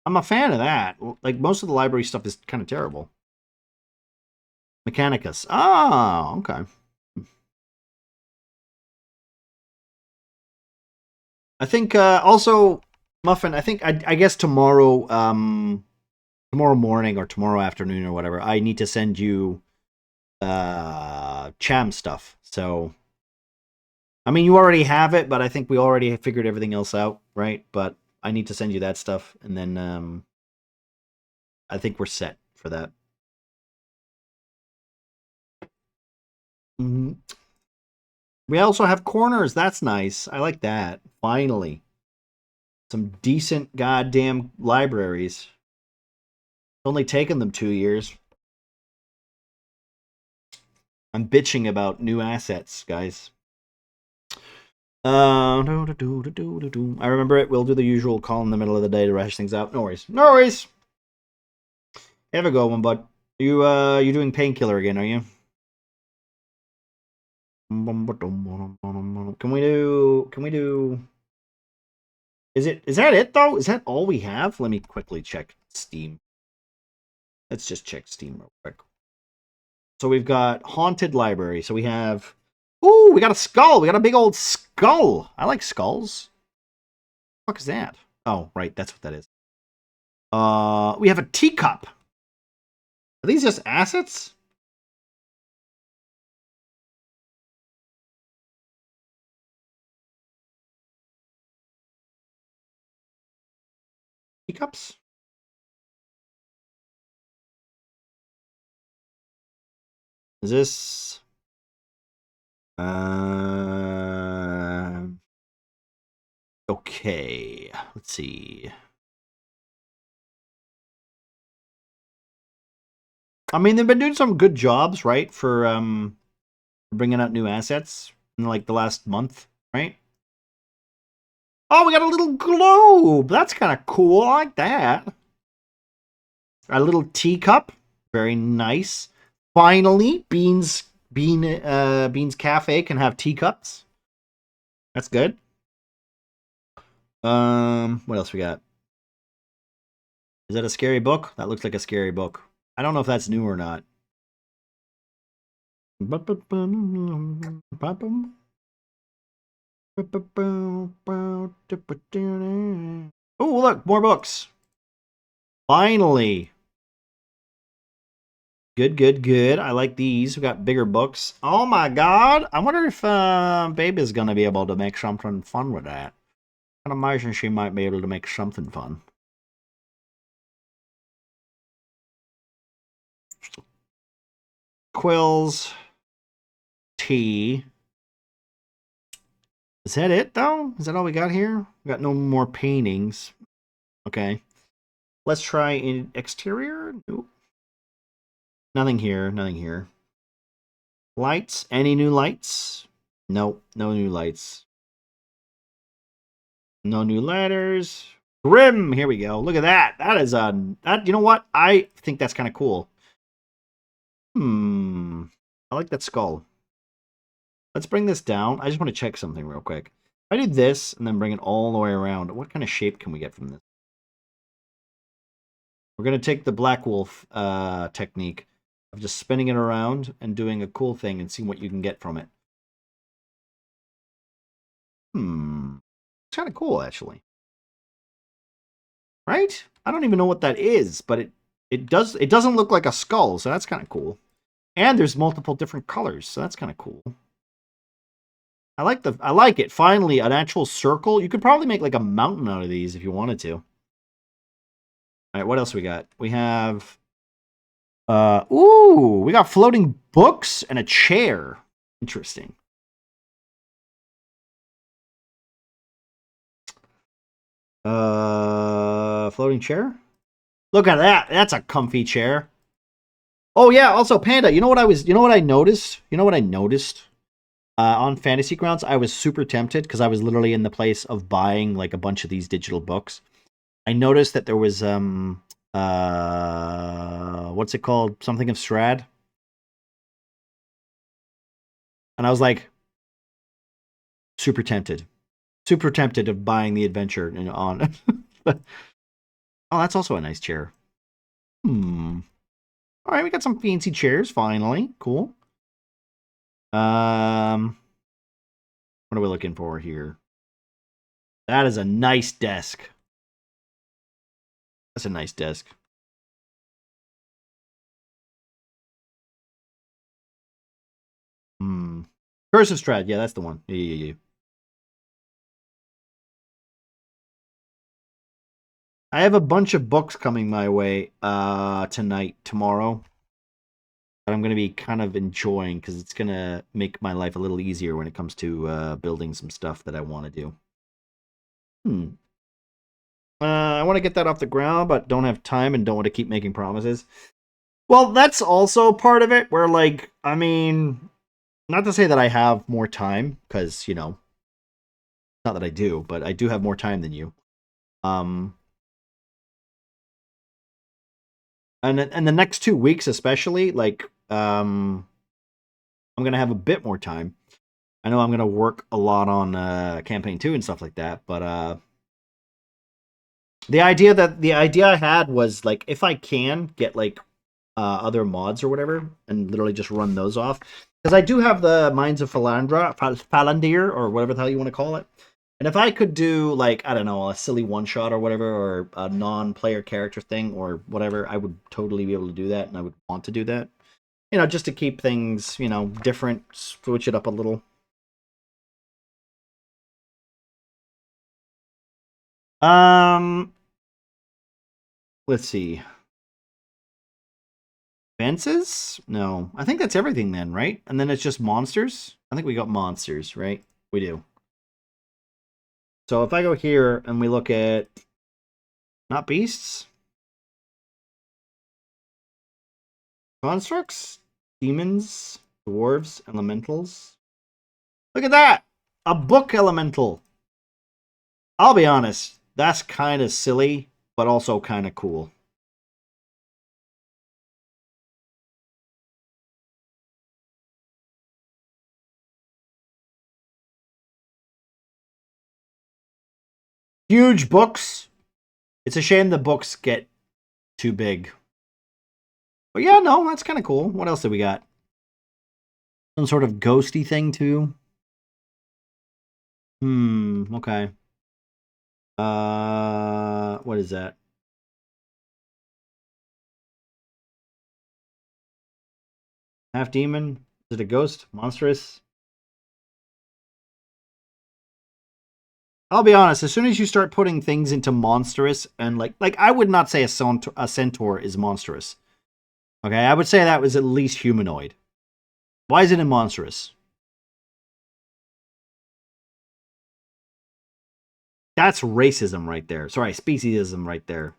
I'm a fan of that. Like, most of the library stuff is kind of terrible. Mechanicus. Oh, okay. I think also, Muffin, I guess tomorrow tomorrow morning or tomorrow afternoon or whatever, I need to send you Cham stuff. So I mean, you already have it, but I think we already figured everything else out, right? But I need to send you that stuff, and then I think we're set for that. Mm-hmm. We also have corners. That's nice. I like that. Finally. Some decent goddamn libraries. It's only taken them 2 years. I'm bitching about new assets, guys. I remember it. We'll do the usual call in the middle of the day to rush things out. No worries. No worries. Have a good one, bud. You doing Painkiller again, are you? Can we do Is that it though? Is that all we have? Let me quickly check Steam. Let's just check Steam real quick. So we've got Haunted Library. So we have ooh, we got a skull. We got a big old skull. I like skulls. What the fuck is that? Oh, right, that's what that is. We have a teacup. Are these just assets? Teacups? Is this? Okay. Let's see. I mean, they've been doing some good jobs, right, for bringing out new assets in like the last month, right? Oh, we got a little globe. That's kind of cool. I like that. A little teacup. Very nice. Finally, Beans Cafe can have teacups. That's good. What else we got? Is that a scary book? That looks like a scary book. I don't know if that's new or not. Oh, look, more books. Finally. Good, good, good. I like these. We got bigger books. Oh my god. I wonder if Baby's going to be able to make something fun with that. I can imagine she might be able to make something fun. Quills. Tea. Is that it, though? Is that all we got here? We got no more paintings. Okay. Let's try in exterior. Nope. Nothing here. Nothing here. Lights. Any new lights? Nope. No new lights. No new letters. Grim. Here we go. Look at that. That is that. You know what? I think that's kind of cool. I like that skull. Let's bring this down. I just want to check something real quick. If I do this and then bring it all the way around, what kind of shape can we get from this? We're going to take the Black Wolf technique of just spinning it around and doing a cool thing and seeing what you can get from it. It's kind of cool, actually. Right? I don't even know what that is, but it doesn't look like a skull, so that's kind of cool. And there's multiple different colors, so that's kind of cool. I like it. Finally, an actual circle. You could probably make like a mountain out of these if you wanted to. All right, what else we got? We have ooh, we got floating books and a chair. Interesting. Floating chair? Look at that. That's a comfy chair. Oh yeah, also Panda, you know what I noticed? You know what I noticed? On Fantasy Grounds, I was super tempted because I was literally in the place of buying like a bunch of these digital books. I noticed that there was what's it called? Something of Strad. And I was like super tempted. Super tempted of buying the adventure on. Oh, that's also a nice chair. All right, we got some fancy chairs finally. Cool. What are we looking for here? That is a nice desk. That's a nice desk. Curse of Strahd. Yeah, that's the one. Yeah. I have a bunch of books coming my way tonight, tomorrow, that I'm going to be kind of enjoying because it's going to make my life a little easier when it comes to building some stuff that I want to do. I want to get that off the ground, but don't have time and don't want to keep making promises. Well, that's also part of it where, like, I mean, not to say that I have more time, because, you know, not that I do, but I do have more time than you. And the next 2 weeks, especially, like, I'm gonna have a bit more time. I know I'm gonna work a lot on campaign 2 and stuff like that, but the idea I had was like if I can get like other mods or whatever, and literally just run those off, because I do have the Mines of Falandir, or whatever the hell you want to call it. And if I could do, like, I don't know, a silly one-shot or whatever, or a non-player character thing or whatever, I would totally be able to do that, and I would want to do that. You know, just to keep things, you know, different, switch it up a little. Let's see. Fences? No. I think that's everything then, right? And then it's just monsters? I think we got monsters, right? We do. So if I go here and we look at... Not beasts? Constructs? Demons? Dwarves? Elementals? Look at that! A book elemental! I'll be honest, that's kind of silly, but also kind of cool. Huge books. It's a shame the books get too big. But yeah, no, that's kind of cool. What else do we got? Some sort of ghosty thing too. Okay. What is that? Half demon? Is it a ghost? Monstrous? I'll be honest, as soon as you start putting things into monstrous and like I would not say a centaur is monstrous. Okay, I would say that was at least humanoid. Why is it in monstrous? That's racism right there. Sorry, speciesism right there.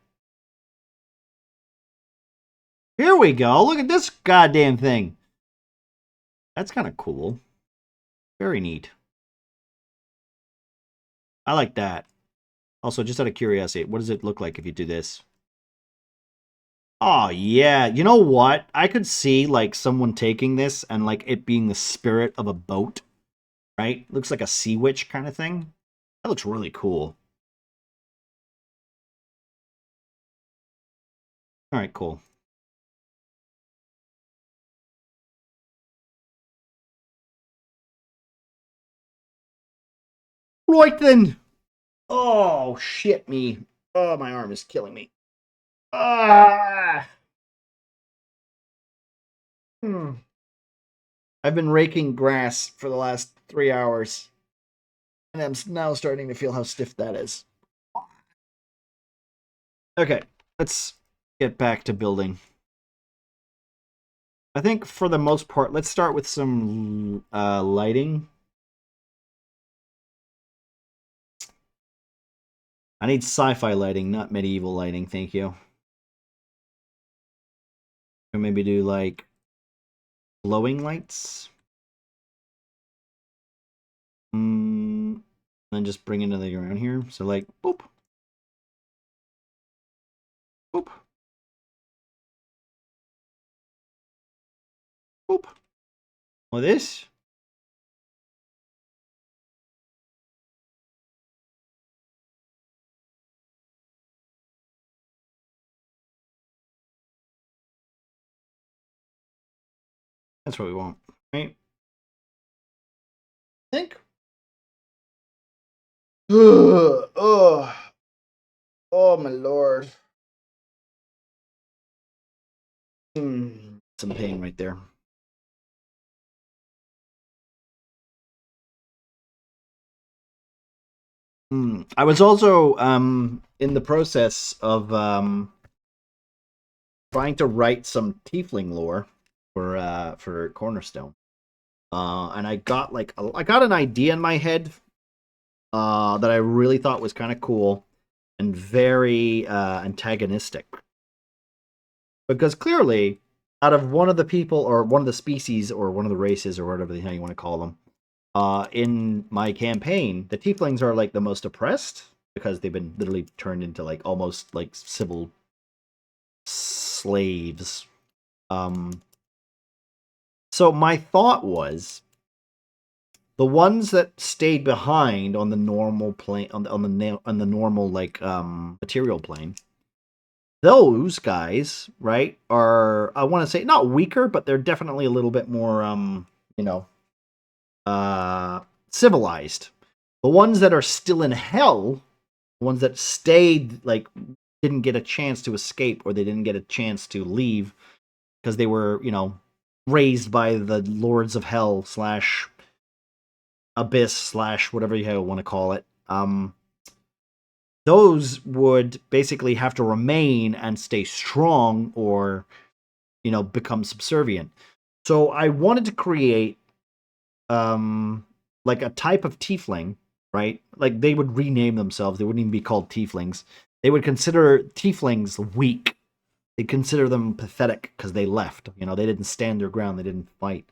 Here we go. Look at this goddamn thing. That's kind of cool. Very neat. I like that. Also, just out of curiosity, what does it look like if you do this? Oh, yeah. You know what? I could see, like, someone taking this and, like, it being the spirit of a boat. Right? Looks like a sea witch kind of thing. That looks really cool. Alright, cool. Right then. Oh, shit me. Oh, my arm is killing me. Ah. I've been raking grass for the last 3 hours. And I'm now starting to feel how stiff that is. Okay, let's get back to building. I think for the most part, let's start with some lighting. I need sci-fi lighting, not medieval lighting, thank you. Or maybe do like glowing lights. Then just bring it to the ground here. So like, boop. Boop. Boop. Or this. That's what we want, right? I think. Oh my lord. Some pain right there. I was also in the process of trying to write some tiefling lore for Cornerstone. And I got an idea in my head that I really thought was kind of cool and very antagonistic. Because clearly, out of one of the people or one of the species or one of the races or whatever the hell you want to call them, in my campaign, the tieflings are like the most oppressed because they've been literally turned into like almost like civil slaves. So my thought was the ones that stayed behind on the normal plane on the normal like material plane, those guys, right, are, I want to say, not weaker, but they're definitely a little bit more civilized. The ones that are still in hell, the ones that stayed, like, didn't get a chance to escape, or they didn't get a chance to leave because they were, raised by the lords of hell slash abyss slash whatever you want to call it. Those would basically have to remain and stay strong, or become subservient. So I wanted to create like a type of tiefling, right? Like they would rename themselves. They wouldn't even be called tieflings. They would consider tieflings weak. They consider them pathetic because they left. They didn't stand their ground. They didn't fight.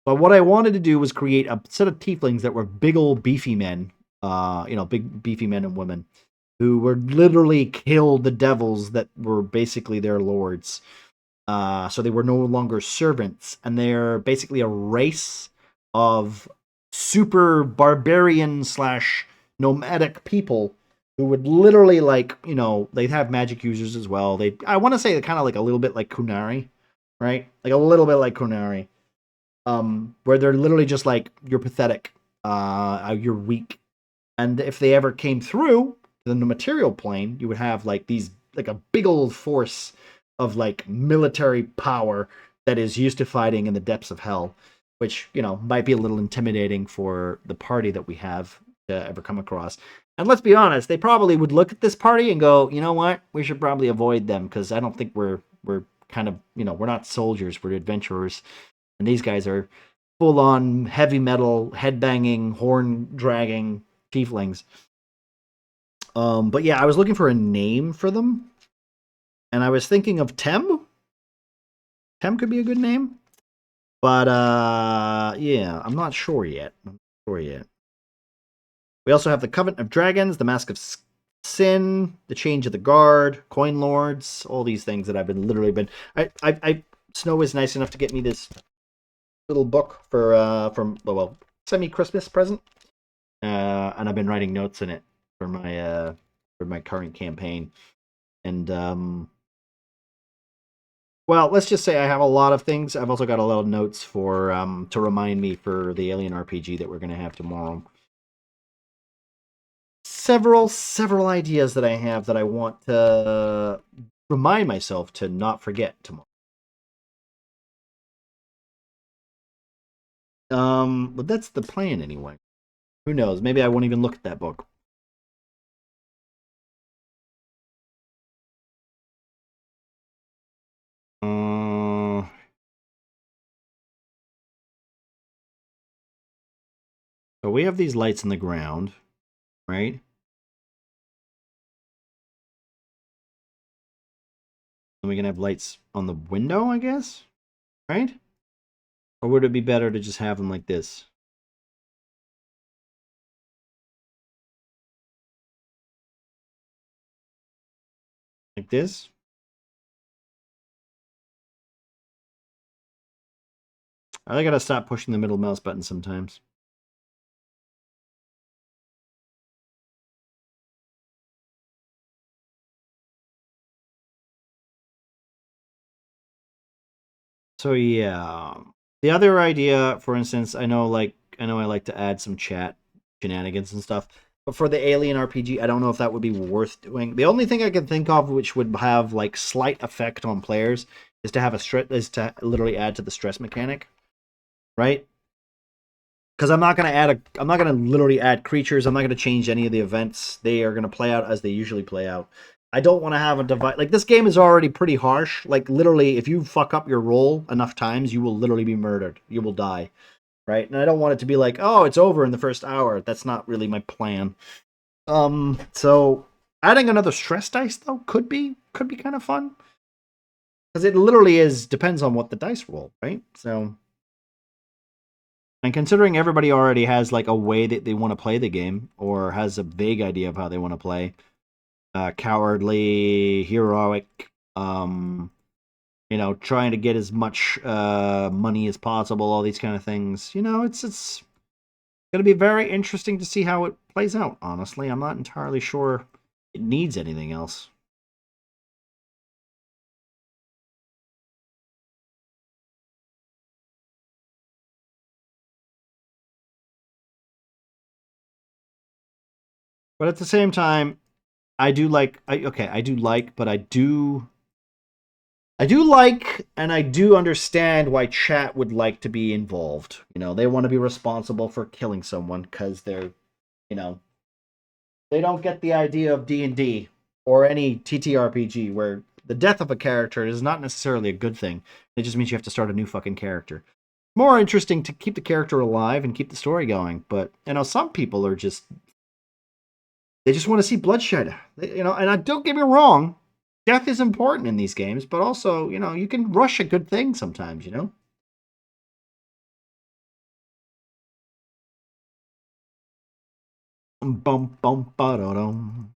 But what I wanted to do was create a set of tieflings that were big old beefy men, big beefy men and women who would literally kill the devils that were basically their lords. So they were no longer servants, and they're basically a race of super barbarian / nomadic people who would literally they'd have magic users as well. I want to say kind of like a little bit like Kunari, right? Like a little bit like Kunari, where they're literally just like, you're pathetic, you're weak, and if they ever came through the material plane, you would have like a big old force of like military power that is used to fighting in the depths of hell, which might be a little intimidating for the party that we have to ever come across. And let's be honest, they probably would look at this party and go, you know what, we should probably avoid them, because I don't think we're kind of, we're not soldiers, we're adventurers, and these guys are full on heavy metal, headbanging, horn dragging tieflings. But yeah, I was looking for a name for them, and I was thinking of Tem. Tem could be a good name, but yeah, I'm not sure yet. We also have the Covenant of Dragons, the Mask of Sin, the Change of the Guard, Coin Lords, all these things that I've been Snow is nice enough to get me this little book from semi-Christmas present, and I've been writing notes in it for my current campaign. And well, let's just say I have a lot of things. I've also got a lot of notes for to remind me for the Alien RPG that we're going to have tomorrow. Several ideas that I have that I want to remind myself to not forget tomorrow. But that's the plan anyway. Who knows? Maybe I won't even look at that book. So we have these lights in the ground, right? And we can have lights on the window, I guess, right? Or would it be better to just have them like this? Like this? I gotta stop pushing the middle mouse button sometimes. So yeah, the other idea, for instance, I know I like to add some chat shenanigans and stuff, but for the Alien RPG, I don't know if that would be worth doing. The only thing I can think of which would have like slight effect on players is to literally add to the stress mechanic, right? Because I'm not gonna literally add creatures. I'm not gonna change any of the events. They are gonna play out as they usually play out. I don't want to have a device. Like, this game is already pretty harsh. Like, literally, if you fuck up your roll enough times, you will literally be murdered. You will die, right? And I don't want it to be like, oh, it's over in the first hour. That's not really my plan. So adding another stress dice though could be kind of fun, because it literally depends on what the dice roll, right? So, and considering everybody already has like a way that they want to play the game, or has a vague idea of how they want to play. Cowardly, heroic, trying to get as much money as possible, all these kind of things. It's going to be very interesting to see how it plays out, honestly. I'm not entirely sure it needs anything else. But at the same time, I do like, but I do like, and I do understand why chat would like to be involved. They want to be responsible for killing someone because they're, they don't get the idea of D&D or any TTRPG where the death of a character is not necessarily a good thing. It just means you have to start a new fucking character. More interesting to keep the character alive and keep the story going. But some people are just they just want to see bloodshed. And I don't get me wrong, death is important in these games, but also you can rush a good thing sometimes. Bum bum ba da dum.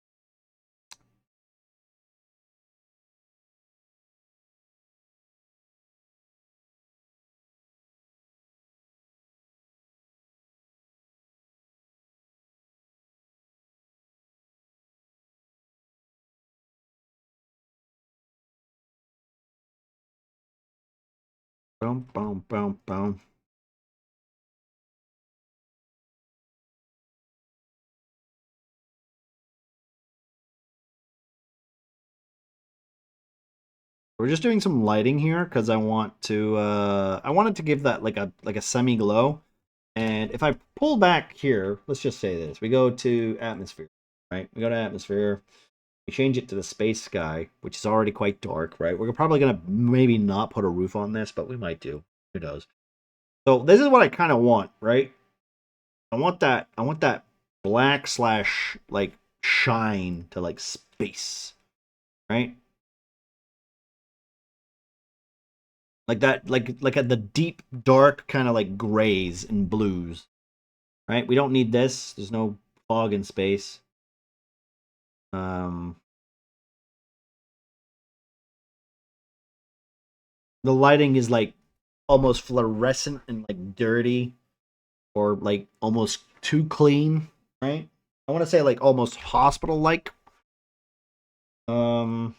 Bum bum bum bum. We're just doing some lighting here because I wanted to give that like a semi glow. And if I pull back here, let's just say this. We go to atmosphere, right? We go to atmosphere. We change it to the space sky, which is already quite dark, right? We're probably going to maybe not put a roof on this, but we might do. Who knows? So this is what I kind of want, right? I want that black slash like shine to like space, right? Like that, like at the deep dark kind of like grays and blues, right? We don't need this. There's no fog in space. The lighting is like almost fluorescent and like dirty, or like almost too clean, right? I want to say like almost hospital like. I don't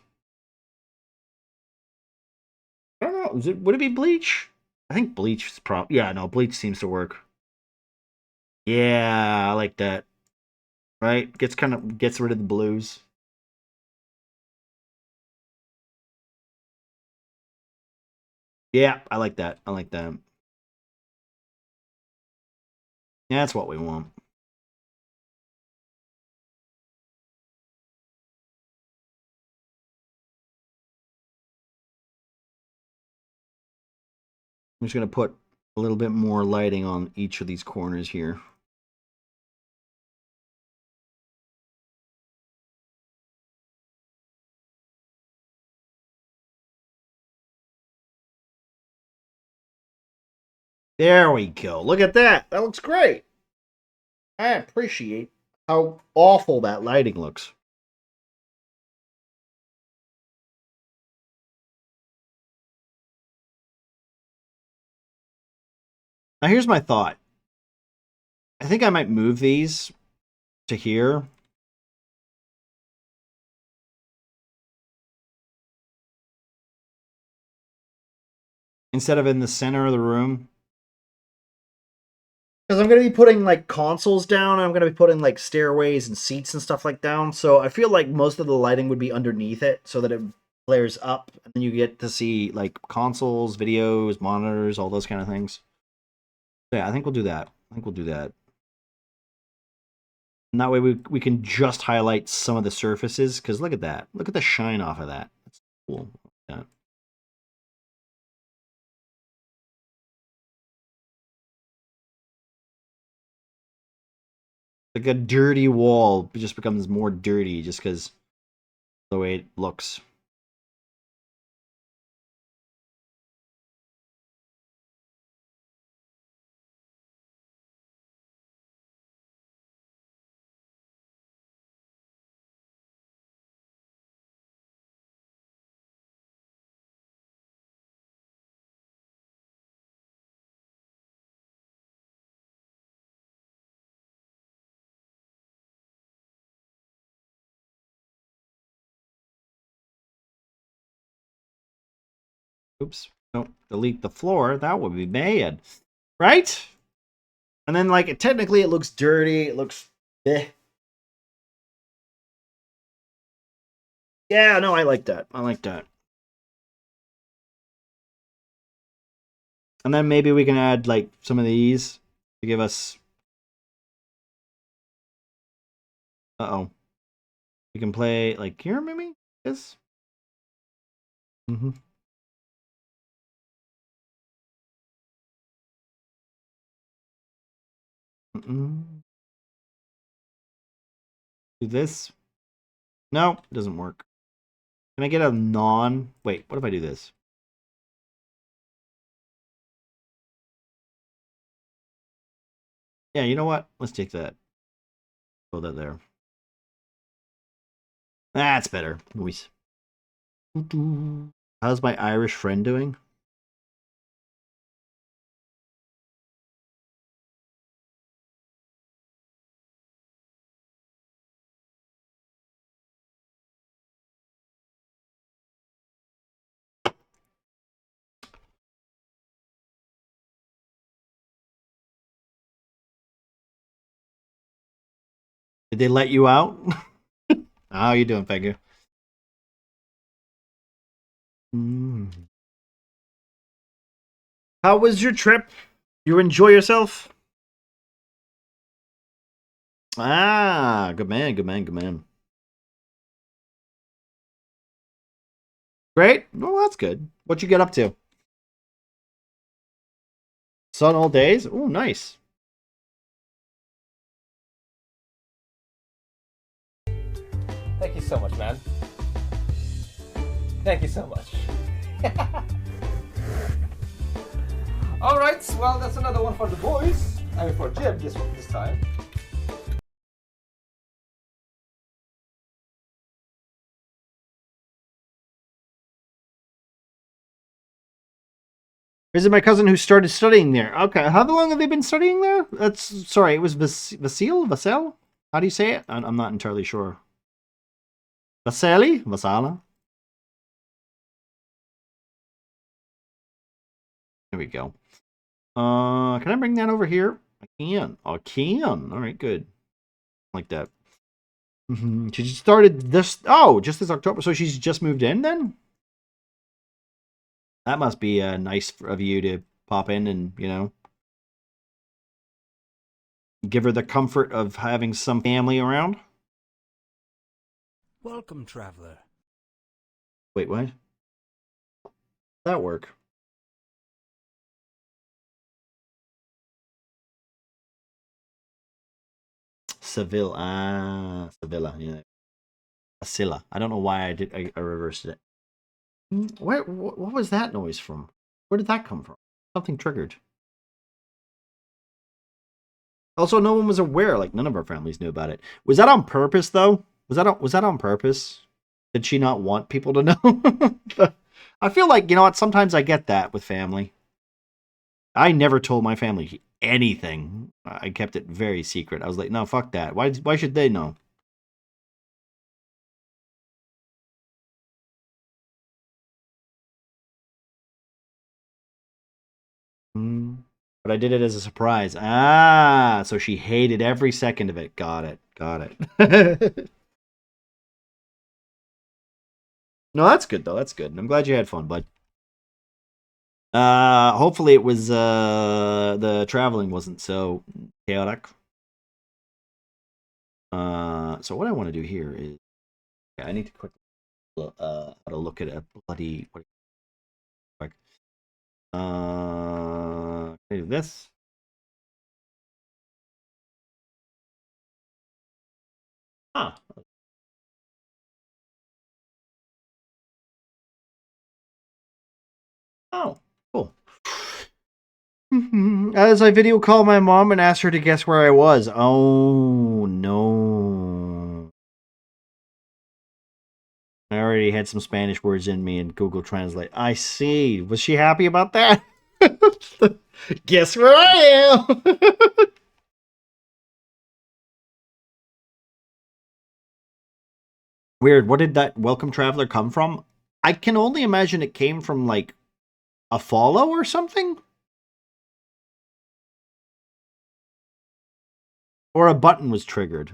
know. Would it be bleach? I think bleach is yeah, no, bleach seems to work. Yeah, I like that. Right? Gets rid of the blues. Yeah, I like that. I like that. Yeah, that's what we want. I'm just going to put a little bit more lighting on each of these corners here. There we go. Look at that. That looks great. I appreciate how awful that lighting looks. Now here's my thought. I think I might move these to here. Instead of in the center of the room. Because I'm going to be putting like consoles down. I'm going to be putting like stairways and seats and stuff like down. So I feel like most of the lighting would be underneath it so that it flares up. And then you get to see like consoles, videos, monitors, all those kind of things. Yeah, I think we'll do that. I think we'll do that. And that way we can just highlight some of the surfaces. Because look at that. Look at the shine off of that. That's cool. Yeah. Like a dirty wall just becomes more dirty just because the way it looks. Oops. Don't delete the floor. That would be bad. Right? And then, like, technically it looks dirty. It looks eh. Yeah, no, I like that. I like that. And then maybe we can add, like, some of these to give us... Uh-oh. We can play, like, here, maybe? This? Mm-hmm. Mm-mm. Do this? No, it doesn't work. Can I get a non... Wait, what if I do this? Yeah, you know what? Let's take that. Put that there. That's better. Noise. How's my Irish friend doing? Did they let you out? How you doing, Peggy? How was your trip? You enjoy yourself? Ah, good man, good man, good man. Great. Well, that's good. What'd you get up to? Sun all days? Oh, nice. Thank you so much, man. Thank you so much. Alright, well, that's another one for the boys. I mean, for Jim this time. Visit my cousin who started studying there. Okay, how long have they been studying there? That's sorry, it was Vasil? How do you say it? I'm not entirely sure. Vasili? Vasala? There we go. Can I bring that over here? I can. I can. All right, good. Like that. She just started this. Oh, just this October. So she's just moved in then? That must be nice of you to pop in and, you know, give her the comfort of having some family around. Welcome, traveler. Wait, what? How'd that work? Seville. Sevilla, yeah. Asilla. I don't know why I reversed it. What was that noise from? Where did that come from? Something triggered. Also, no one was aware. Like, none of our families knew about it. Was that on purpose, though? Was that on purpose? Did she not want people to know? I feel like, you know what, sometimes I get that with family. I never told my family anything. I kept it very secret. I was like, no, fuck that. Why should they know? But I did it as a surprise. Ah, so she hated every second of it. Got it. Got it. No, that's good though. That's good. I'm glad you had fun, bud. Hopefully it was the traveling wasn't so chaotic. So what I want to do here is I need to quickly look at a bloody quick. Do this. Huh. Oh, cool. As I video call my mom and asked her to guess where I was. Oh, no. I already had some Spanish words in me and Google Translate. I see. Was she happy about that? Guess where I am? Weird. What did that welcome traveler come from? I can only imagine it came from, like, a follow or something? Or a button was triggered.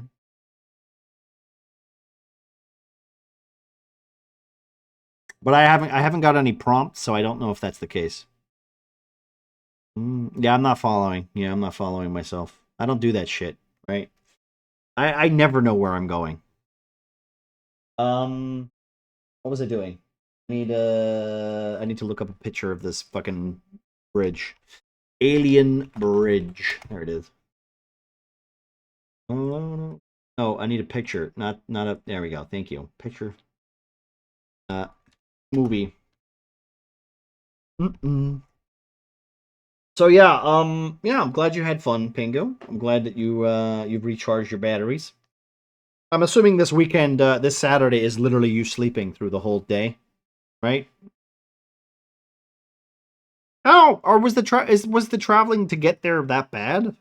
But I haven't got any prompts, so I don't know if that's the case. Yeah, I'm not following. Yeah, I'm not following myself. I don't do that shit, right? I never know where I'm going. What was I doing? I need to look up a picture of this fucking bridge. Alien Bridge. There it is. Oh, I need a picture. Not a. There we go. Thank you. Picture. Movie. So yeah, I'm glad you had fun, Pingo. I'm glad that you've recharged your batteries. I'm assuming this weekend, this Saturday, is literally you sleeping through the whole day, right? Oh, or was the traveling to get there that bad?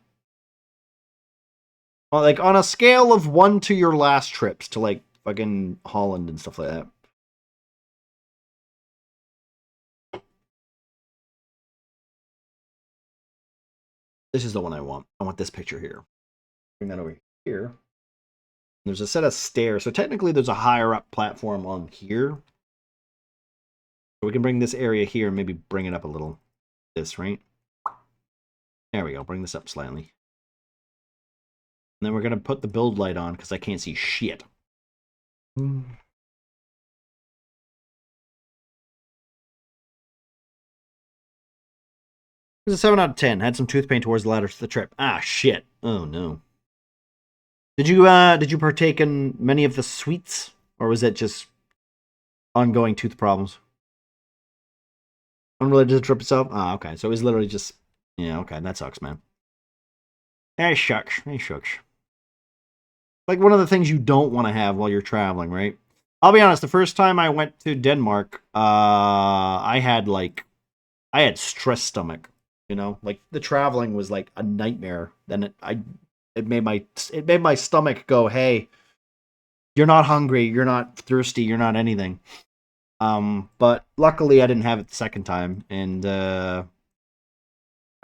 Well, like on a scale of 1 to your last trips to like fucking Holland and stuff like that. This is the one I want. I want this picture here. Bring that over here. There's a set of stairs. So technically there's a higher up platform on here. So we can bring this area here and maybe bring it up a little. This, right? There we go. Bring this up slightly. And then we're going to put the build light on because I can't see shit. It was a 7 out of 10. Had some tooth pain towards the latter of the trip. Ah, shit. Oh, no. Did you partake in many of the sweets? Or was it just ongoing tooth problems? Unrelated to the trip itself? Ah, okay. So it was literally just... Yeah, okay. That sucks, man. Hey, shucks. Hey, shucks. Like one of the things you don't want to have while you're traveling, right? I'll be honest. The first time I went to Denmark, I had stress stomach. You know, like the traveling was like a nightmare. Then it made my stomach go, "Hey, you're not hungry, you're not thirsty, you're not anything." But luckily I didn't have it the second time, and I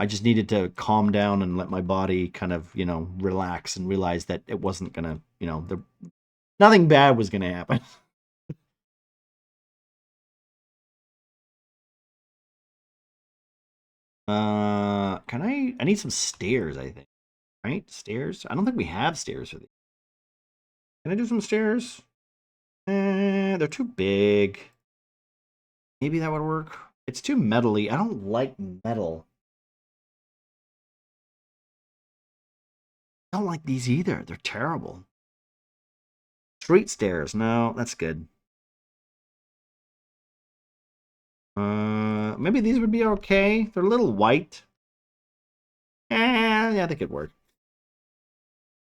just needed to calm down and let my body kind of, relax and realize that it wasn't gonna, nothing bad was gonna happen. I need some stairs, I think. Right? Stairs? I don't think we have stairs for these. Can I do some stairs? They're too big. Maybe that would work. It's too metally. I don't like metal. I don't like these either. They're terrible. Street stairs. No, that's good. Maybe these would be okay. They're a little white. Yeah, they could work.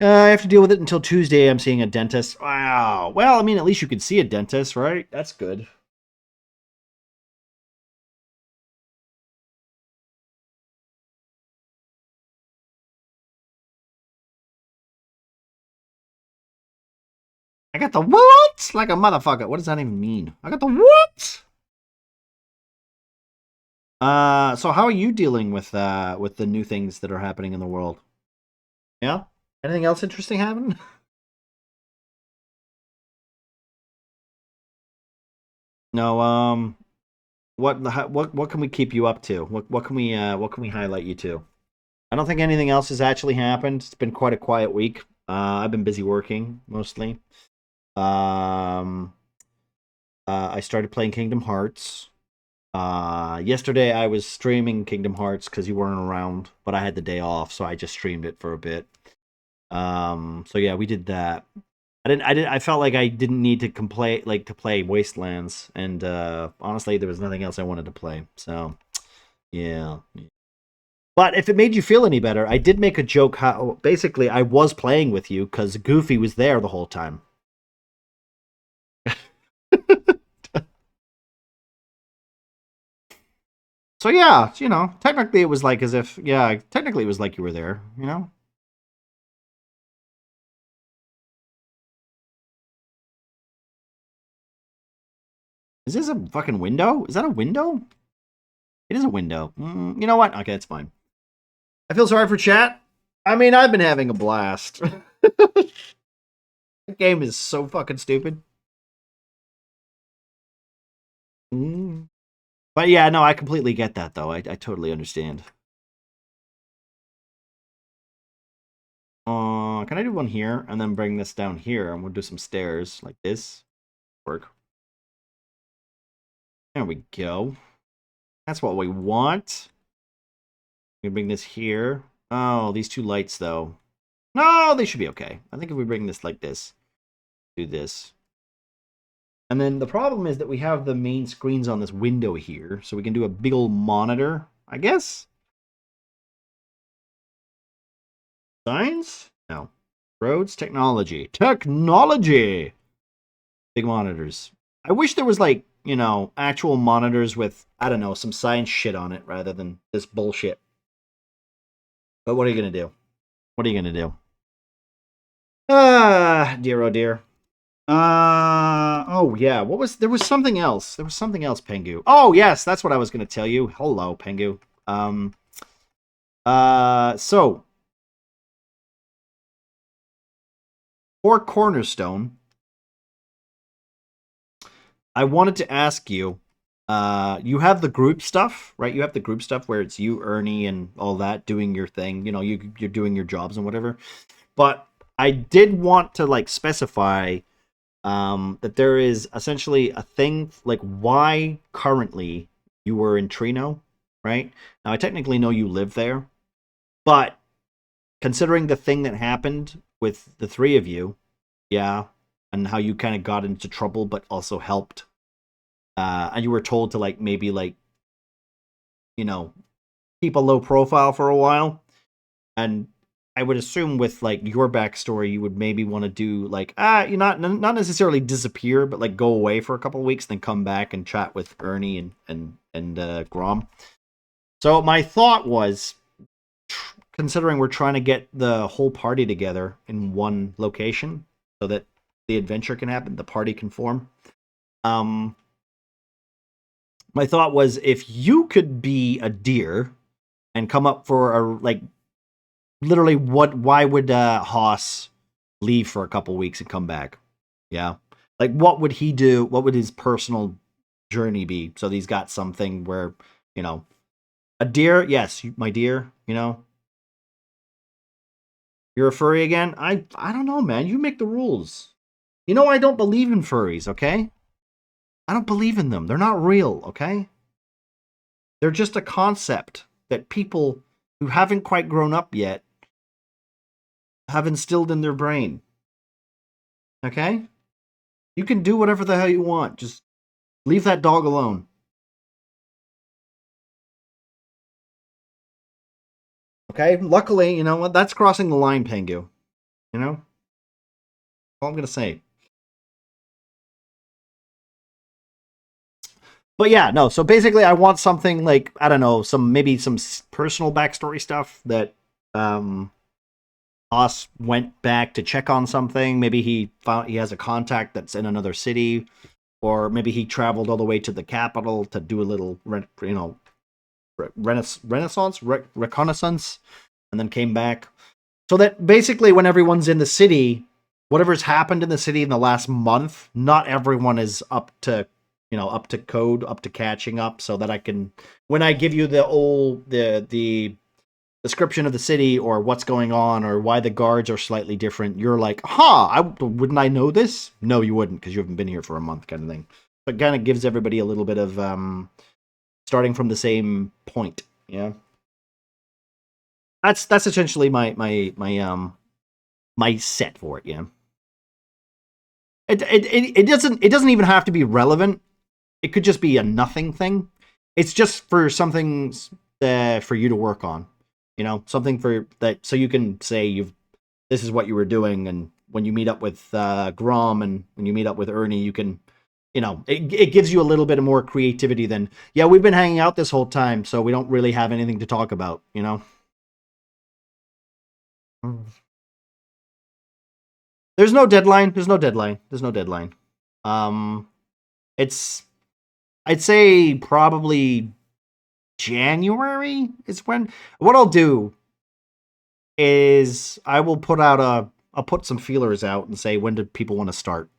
I have to deal with it until Tuesday. I'm seeing a dentist. Wow. Well, I mean, at least you can see a dentist, right? That's good. I got the what? Like a motherfucker. What does that even mean? I got the what? So how are you dealing with the new things that are happening in the world? Yeah? Anything else interesting happen? No, what can we keep you up to? What can we highlight you to? I don't think anything else has actually happened. It's been quite a quiet week. I've been busy working mostly. I started playing Kingdom Hearts. Yesterday I was streaming Kingdom Hearts because you weren't around, but I had the day off, so I just streamed it for a bit. So yeah, we did that. I felt like I didn't need to play Wastelands, and honestly, there was nothing else I wanted to play. So yeah. But if it made you feel any better, I did make a joke how basically I was playing with you because Goofy was there the whole time. So yeah, technically it was like technically it was like you were there, Is this a fucking window? Is that a window? It is a window. You know what? Okay, it's fine. I feel sorry for chat. I mean, I've been having a blast. The game is so fucking stupid. But yeah, no, I completely get that, though. I totally understand. Can I do one here and then bring this down here and we'll do some stairs like this? Work. There we go. That's what we want. We bring this here. Oh, these two lights, though. No, they should be okay. I think if we bring this like this, do this. And then the problem is that we have the main screens on this window here, so we can do a big old monitor, I guess. Science? No. Roads? Technology. Technology! Big monitors. I wish there was, like, you know, actual monitors with, I don't know, some science shit on it rather than this bullshit. But what are you going to do? What are you going to do? Ah, dear, oh dear. Oh yeah, there was something else. There was something else, Pengu. Oh yes, that's what I was going to tell you. Hello, Pengu. So for Cornerstone, I wanted to ask you, you have the group stuff, right? You have the group stuff where it's you, Ernie, and all that doing your thing. You know, you're doing your jobs and whatever. But I did want to like specify that there is essentially a thing like why currently you were in Trino, right? Now I technically know you live there, but considering the thing that happened with the three of you, yeah, and how you kind of got into trouble but also helped, and you were told to like maybe like, you know, keep a low profile for a while, and I would assume with like your backstory, you would maybe want to do like you not necessarily disappear, but like go away for a couple of weeks, then come back and chat with Ernie and Grom. So my thought was, considering we're trying to get the whole party together in one location, so that the adventure can happen, the party can form. My thought was if you could be a deer and come up for a like. Literally, why would Haas leave for a couple weeks and come back? Yeah. Like, what would he do? What would his personal journey be? So he's got something where, you know, a deer, yes, my deer, you know. You're a furry again? I don't know, man. You make the rules. You know, I don't believe in furries, okay? I don't believe in them. They're not real, okay? They're just a concept that people who haven't quite grown up yet have instilled in their brain. Okay? You can do whatever the hell you want. Just leave that dog alone. Okay? Luckily, you know what? That's crossing the line, Pengu. You know? All I'm going to say. But yeah, no. So basically, I want something like, I don't know, maybe some personal backstory stuff that Haas went back to check on something. Maybe he has a contact that's in another city, or maybe he traveled all the way to the capital to do a little, you know, reconnaissance, and then came back. So that basically, when everyone's in the city, whatever's happened in the city in the last month, not everyone is up to, you know, up to code, up to catching up, so that I can, when I give you the description of the city or what's going on or why the guards are slightly different, you're like, wouldn't I know this? No, you wouldn't, because you haven't been here for a month, kind of thing. But kind of gives everybody a little bit of starting from the same point. Yeah, that's essentially my set for it. Yeah, it doesn't even have to be relevant. It could just be a nothing thing. It's just for something for you to work on. You know, something for that, so you can say this is what you were doing, and when you meet up with Grom and when you meet up with Ernie, you can, you know, it gives you a little bit of more creativity than, yeah, we've been hanging out this whole time, so we don't really have anything to talk about, you know? There's no deadline. There's no deadline. There's no deadline. It's, I'd say probably January is when. What I'll do is I will I'll put some feelers out and say, when do people want to start?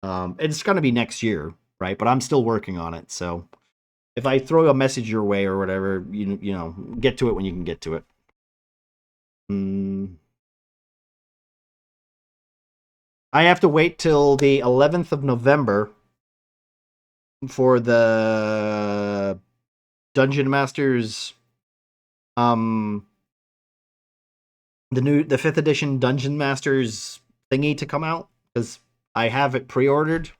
It's going to be next year, right? But I'm still working on it. So if I throw a message your way or whatever, you know, get to it when you can get to it. I have to wait till the 11th of November for the Dungeon Masters, the 5th edition Dungeon Masters thingy to come out, because I have it pre-ordered.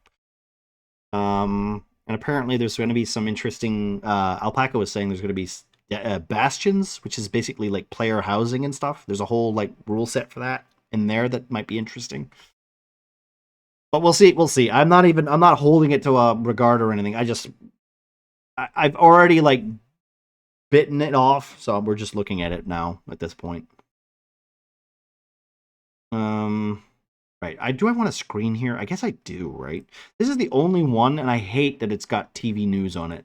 And apparently there's going to be some interesting. Alpaca was saying there's going to be bastions, which is basically like player housing and stuff. There's a whole like rule set for that in there that might be interesting. But we'll see. We'll see. I'm not holding it to a regard or anything. I've already like bitten it off, so we're just looking at it now at this point. Right. I want a screen here? I guess I do, right? This is the only one, and I hate that it's got TV news on it.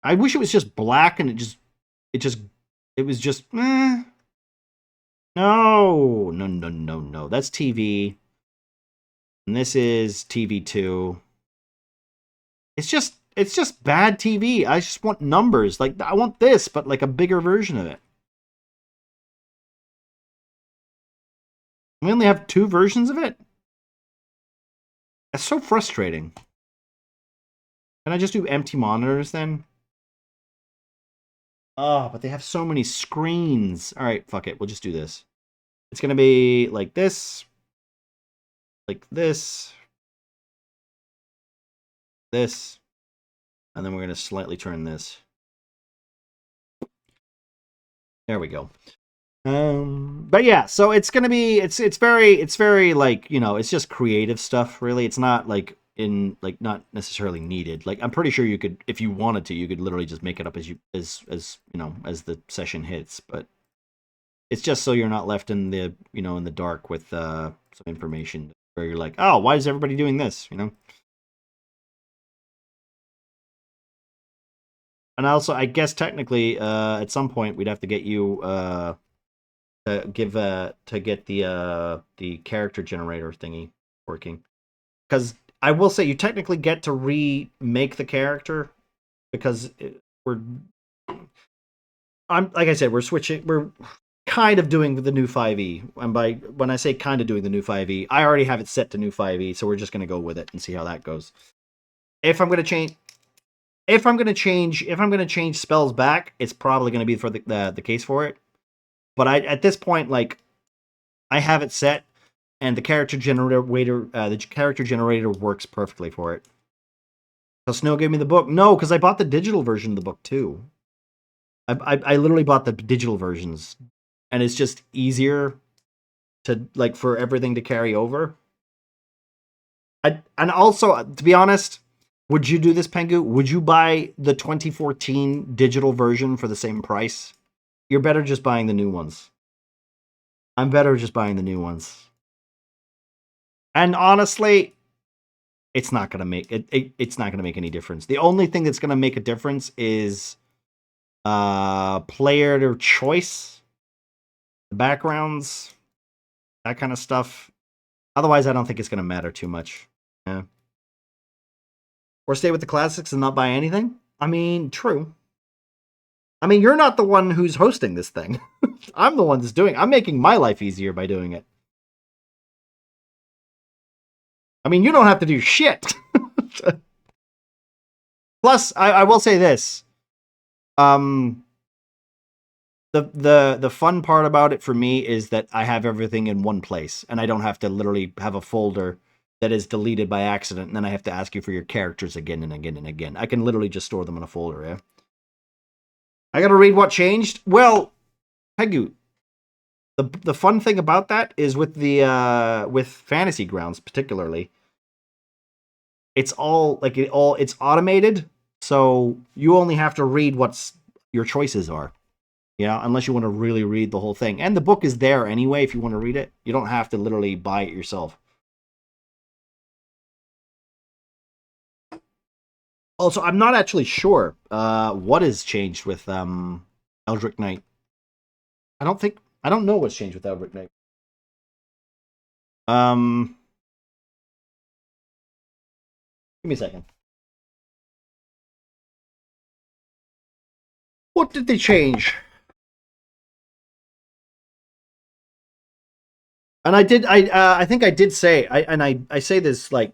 I wish it was just black and it was just No. That's TV. And this is TV2. It's just bad TV. I just want numbers. Like, I want this, but like a bigger version of it. We only have 2 versions of it? That's so frustrating. Can I just do empty monitors then? Oh, but they have so many screens. All right, fuck it. We'll just do this. It's going to be like this. Like this. This. And then we're going to slightly turn this. There we go. But yeah, so it's gonna be it's very like, you know, it's just creative stuff really. It's not like not necessarily needed. Like, I'm pretty sure you could, if you wanted to, you could literally just make it up as the session hits. But it's just so you're not left in the dark with some information where you're like, oh, why is everybody doing this? You know. And also, I guess technically, at some point we'd have to get you to get the character generator thingy working, because I will say you technically get to remake the character, because like I said, we're kind of doing the new 5e, and when I say kind of doing the new 5e, I already have it set to new 5e, so we're just gonna go with it and see how that goes. If I'm gonna change spells back, it's probably gonna be for the case for it. But at this point, like, I have it set, and the character generator works perfectly for it. So Snow gave me the book. No, because I bought the digital version of the book too. I literally bought the digital versions, and it's just easier to, like, for everything to carry over. And also, to be honest, would you do this, Pengu? Would you buy the 2014 digital version for the same price? You're better just buying the new ones. I'm better just buying the new ones. And honestly, it's not gonna make it's not gonna make any difference. The only thing that's gonna make a difference is player choice, the backgrounds, that kind of stuff. Otherwise, I don't think it's gonna matter too much. Yeah. Or stay with the classics and not buy anything? I mean, true. I mean, you're not the one who's hosting this thing. I'm the one that's doing it. I'm making my life easier by doing it. I mean, you don't have to do shit. Plus, I will say this. The fun part about it for me is that I have everything in one place, and I don't have to literally have a folder that is deleted by accident, and then I have to ask you for your characters again and again and again. I can literally just store them in a folder, yeah? I gotta read what changed? Well, Pegu, the fun thing about that is with the with Fantasy Grounds particularly, it's all like it's automated, so you only have to read what's your choices are. Yeah, unless you want to really read the whole thing. And the book is there anyway if you want to read it. You don't have to literally buy it yourself. Also, I'm not actually sure what has changed with Eldritch Knight. I don't know what's changed with Eldritch Knight. Give me a second. What did they change? And I think I did say, I say this like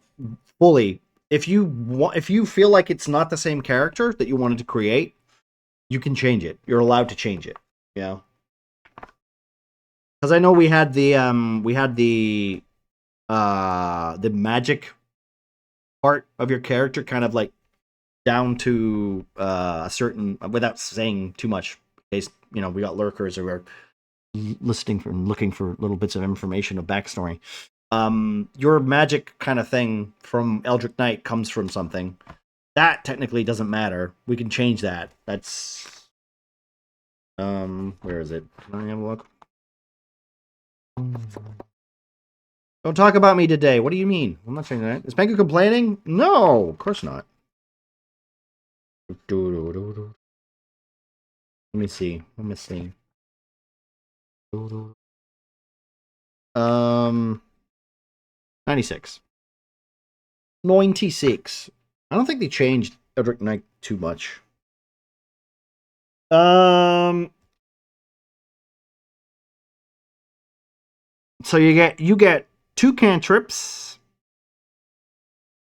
fully if you feel like it's not the same character that you wanted to create, you can change it. You're allowed to change it. You know, because I know we had the magic part of your character kind of like down to a certain, without saying too much, in case we got lurkers who are listening and looking for little bits of information of backstory. Your magic kind of thing from Eldritch Knight comes from something that technically doesn't matter. We can change that. That's where is it? Can I have a look? Don't talk about me today. What do you mean? I'm not saying that. Is Pengu complaining? No, of course not. Let me see. 96. 96. I don't think they changed Eldritch Knight too much. So you get 2 cantrips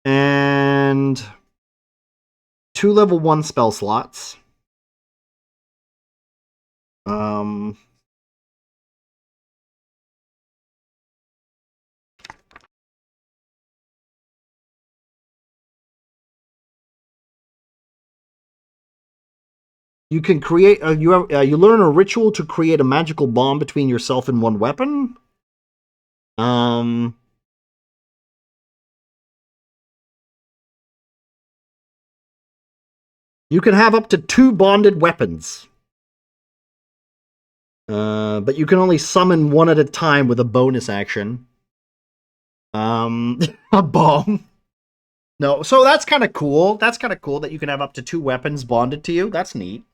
and 2 level 1 spell slots. You can create you learn a ritual to create a magical bond between yourself and one weapon. You can have up to 2 bonded weapons. But you can only summon one at a time with a bonus action. A bomb. No, so that's kind of cool. That's kind of cool that you can have up to 2 weapons bonded to you. That's neat.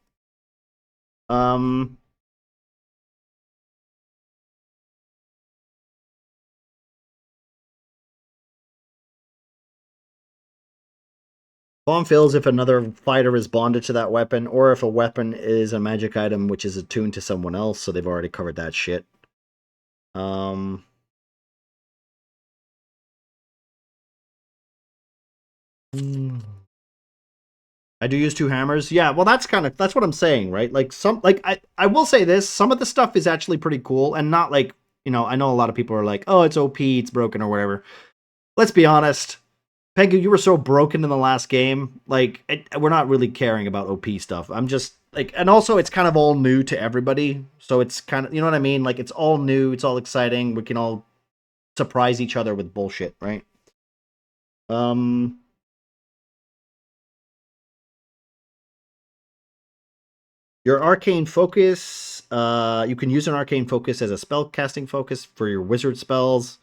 Bomb fails if another fighter is bonded to that weapon, or if a weapon is a magic item which is attuned to someone else, so they've already covered that shit. I do use 2 hammers. Yeah, well that's what I'm saying, right? Like I will say this, some of the stuff is actually pretty cool and not like, I know a lot of people are like, "Oh, it's OP, it's broken or whatever." Let's be honest. Pengu, you were so broken in the last game. Like, we're not really caring about OP stuff. I'm just like, and also it's kind of all new to everybody. So it's kind of, you know what I mean? Like, it's all new. It's all exciting. We can all surprise each other with bullshit, right? Your arcane focus, you can use an arcane focus as a spell casting focus for your wizard spells.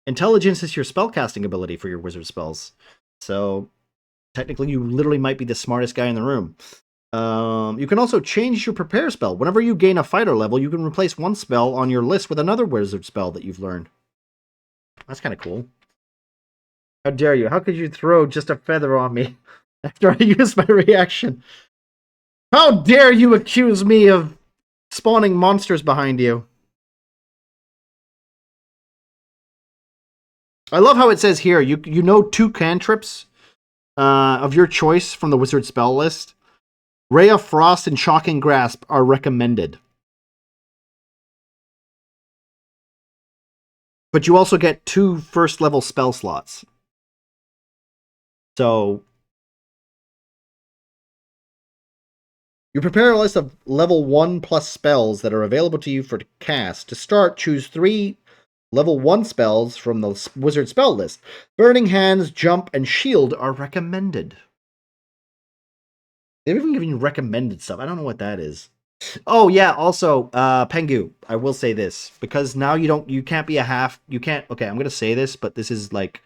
Intelligence is your spellcasting ability for your wizard spells. So technically you literally might be the smartest guy in the room. You can also change your prepare spell. Whenever you gain a fighter level, you can replace one spell on your list with another wizard spell that you've learned. That's kind of cool. How dare you? How could you throw just a feather on me after I used my reaction? How dare you accuse me of spawning monsters behind you? I love how it says here, you know 2 cantrips of your choice from the wizard spell list. Ray of Frost and Shocking Grasp are recommended. But you also get 2 first level spell slots. So you prepare a list of level 1 plus spells that are available to you for cast. To start, choose 3 level 1 spells from the wizard spell list. Burning Hands, Jump, and Shield are recommended. They've even given you recommended stuff. I don't know what that is. Oh yeah, also, Pengu, I will say this. Because now you can't be a half, okay, I'm gonna say this, but this is like,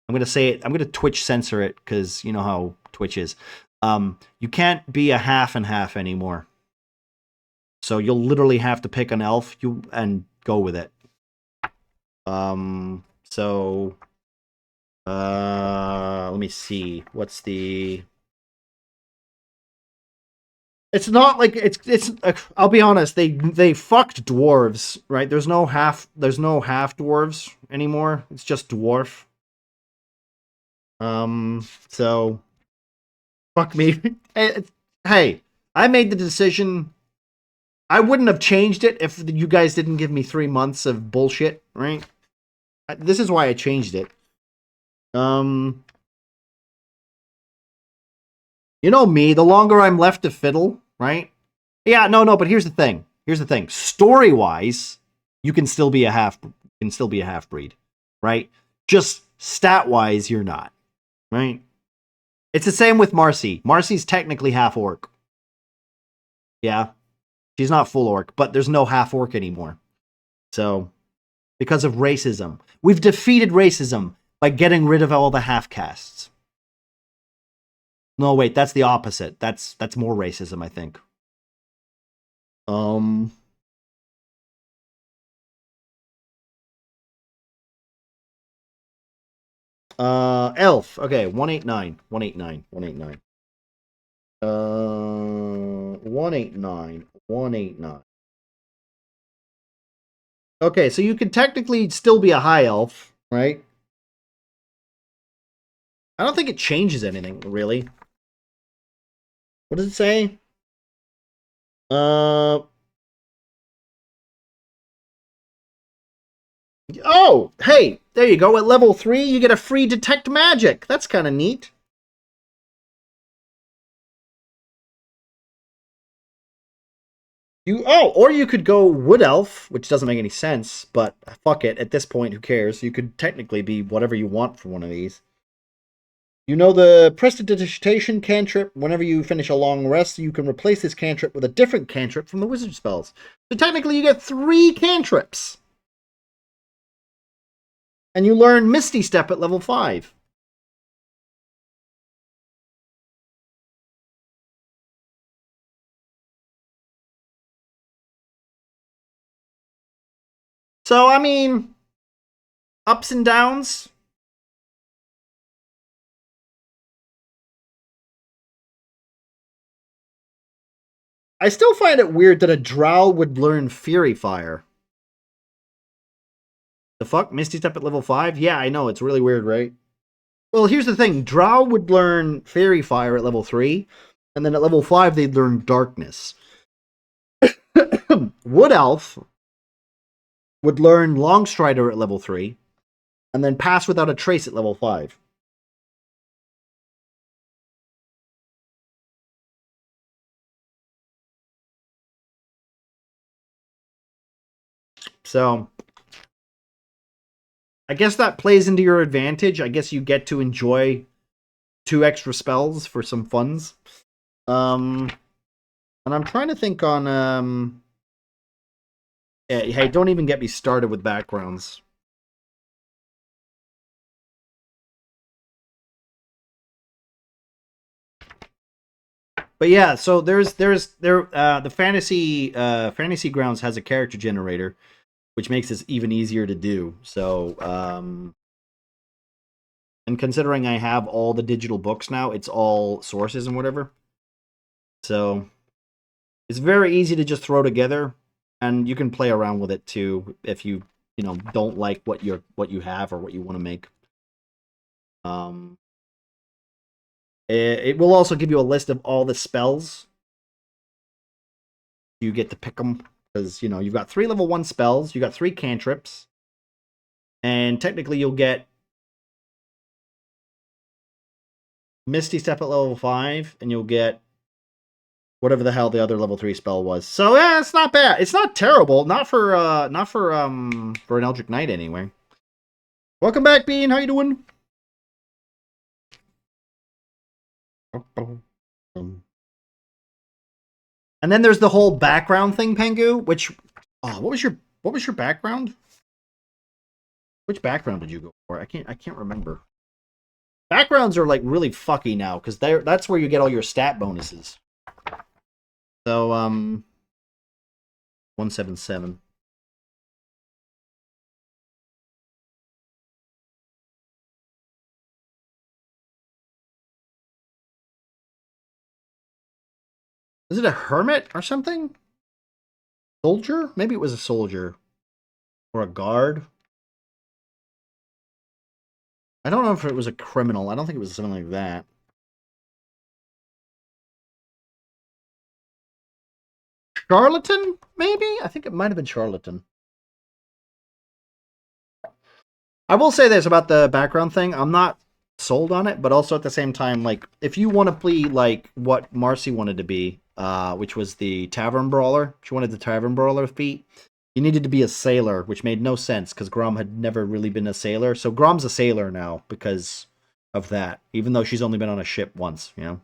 I'm gonna say it, I'm gonna Twitch censor it, because you know how Twitch is. You can't be a half and half anymore. So you'll literally have to pick an elf and go with it. Let me see. What's the... It's not like it's I'll be honest, they fucked dwarves, right? There's no half dwarves anymore. It's just dwarf. So fuck me. Hey, I made the decision. I wouldn't have changed it if you guys didn't give me 3 months of bullshit, right? This is why I changed it. You know me, the longer I'm left to fiddle, right? Yeah, no, but here's the thing. Story-wise, you can still be a half breed, right? Just stat-wise, you're not, right? It's the same with Marcy. Marcy's technically half orc. Yeah. She's not full orc, but there's no half orc anymore. So, because of racism. We've defeated racism by getting rid of all the half castes. No, wait, that's the opposite. That's more racism, I think. Elf. Okay, 189. 189. 189. 189. 189. Okay, so you could technically still be a high elf, right? I don't think it changes anything, really. What does it say? Oh, hey, there you go. At level 3, you get a free detect magic. That's kind of neat. Or you could go wood elf, which doesn't make any sense, but fuck it. At this point, who cares? You could technically be whatever you want for one of these. You know the prestidigitation cantrip. Whenever you finish a long rest, you can replace this cantrip with a different cantrip from the wizard spells. So technically, you get 3 cantrips. And you learn Misty Step at level 5. So, I mean, ups and downs. I still find it weird that a drow would learn Fury Fire. The fuck? Misty Step at level 5? Yeah, I know. It's really weird, right? Well, here's the thing. Drow would learn Fairy Fire at level 3, and then at level 5, they'd learn Darkness. Wood Elf would learn Longstrider at level 3, and then Pass Without a Trace at level 5. So, I guess that plays into your advantage. I guess you get to enjoy 2 extra spells for some funds. And I'm trying to think on, hey, don't even get me started with backgrounds. But yeah, so the fantasy grounds has a character generator, which makes this even easier to do. So, and considering I have all the digital books now, it's all sources and whatever. So, it's very easy to just throw together, and you can play around with it too if you don't like what you have or what you want to make. It will also give you a list of all the spells. You get to pick them because you've got 3 level 1 spells, you got 3 cantrips, and technically you'll get Misty Step at level 5, and you'll get whatever the hell the other level 3 spell was. So yeah, it's not bad. It's not terrible. Not for an Eldritch Knight anyway. Welcome back, Bean. How you doing? And then there's the whole background thing, Pengu. Which, what was your background? Which background did you go for? I can't remember. Backgrounds are like really fucky now because that's where you get all your stat bonuses. So 177. Is it a hermit or something? Soldier? Maybe it was a soldier. Or a guard. I don't know if it was a criminal. I don't think it was something like that. Charlatan, maybe? I think it might have been charlatan. I will say this about the background thing. I'm not sold on it, but also at the same time, like, if you want to play, like, what Marcy wanted to be, which was the Tavern Brawler, she wanted the Tavern Brawler feat, you needed to be a sailor, which made no sense, because Grom had never really been a sailor. So Grom's a sailor now, because of that, even though she's only been on a ship once, you know?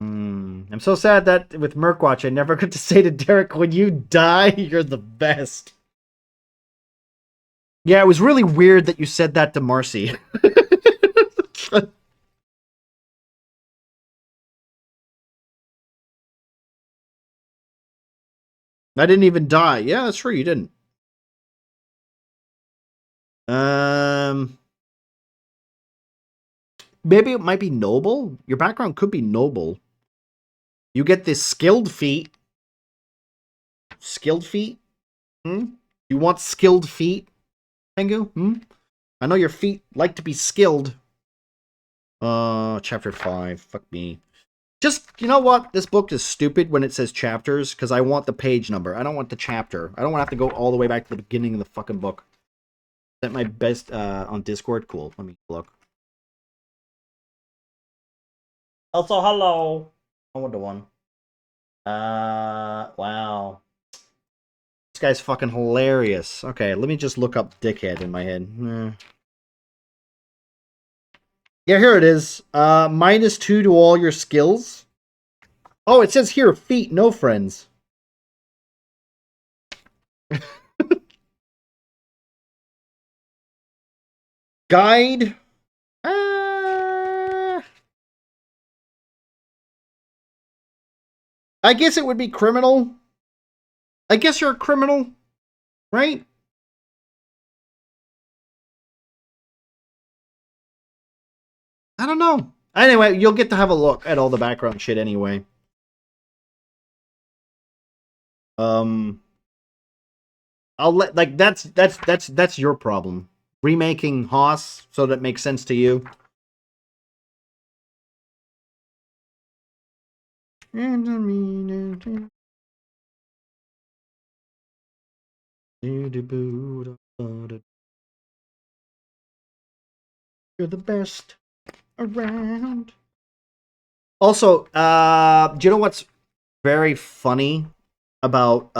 I'm so sad that with Merkwatch, I never got to say to Derek, when you die, you're the best. Yeah, it was really weird that you said that to Marcy. I didn't even die. Yeah, that's true, you didn't. Maybe it might be noble. Your background could be noble. You get this skilled feat. Skilled feat? Hmm? You want skilled feat, Pengu? Hmm? I know your feet like to be skilled. Chapter 5. Fuck me. Just, you know what? This book is stupid when it says chapters, because I want the page number. I don't want the chapter. I don't want to have to go all the way back to the beginning of the fucking book. Sent my best on Discord. Cool. Let me look. Also, hello. I want the one. Wow. This guy's fucking hilarious. Okay, let me just look up dickhead in my head. Yeah, here it is. -2 to all your skills. Oh, it says here, feet, no friends. Guide. I guess it would be criminal. I guess you're a criminal, right? I don't know. Anyway, you'll get to have a look at all the background shit anyway. I'll let, like, that's your problem. Remaking Haas so that makes sense to you. You're the best around. Also, do you know what's very funny about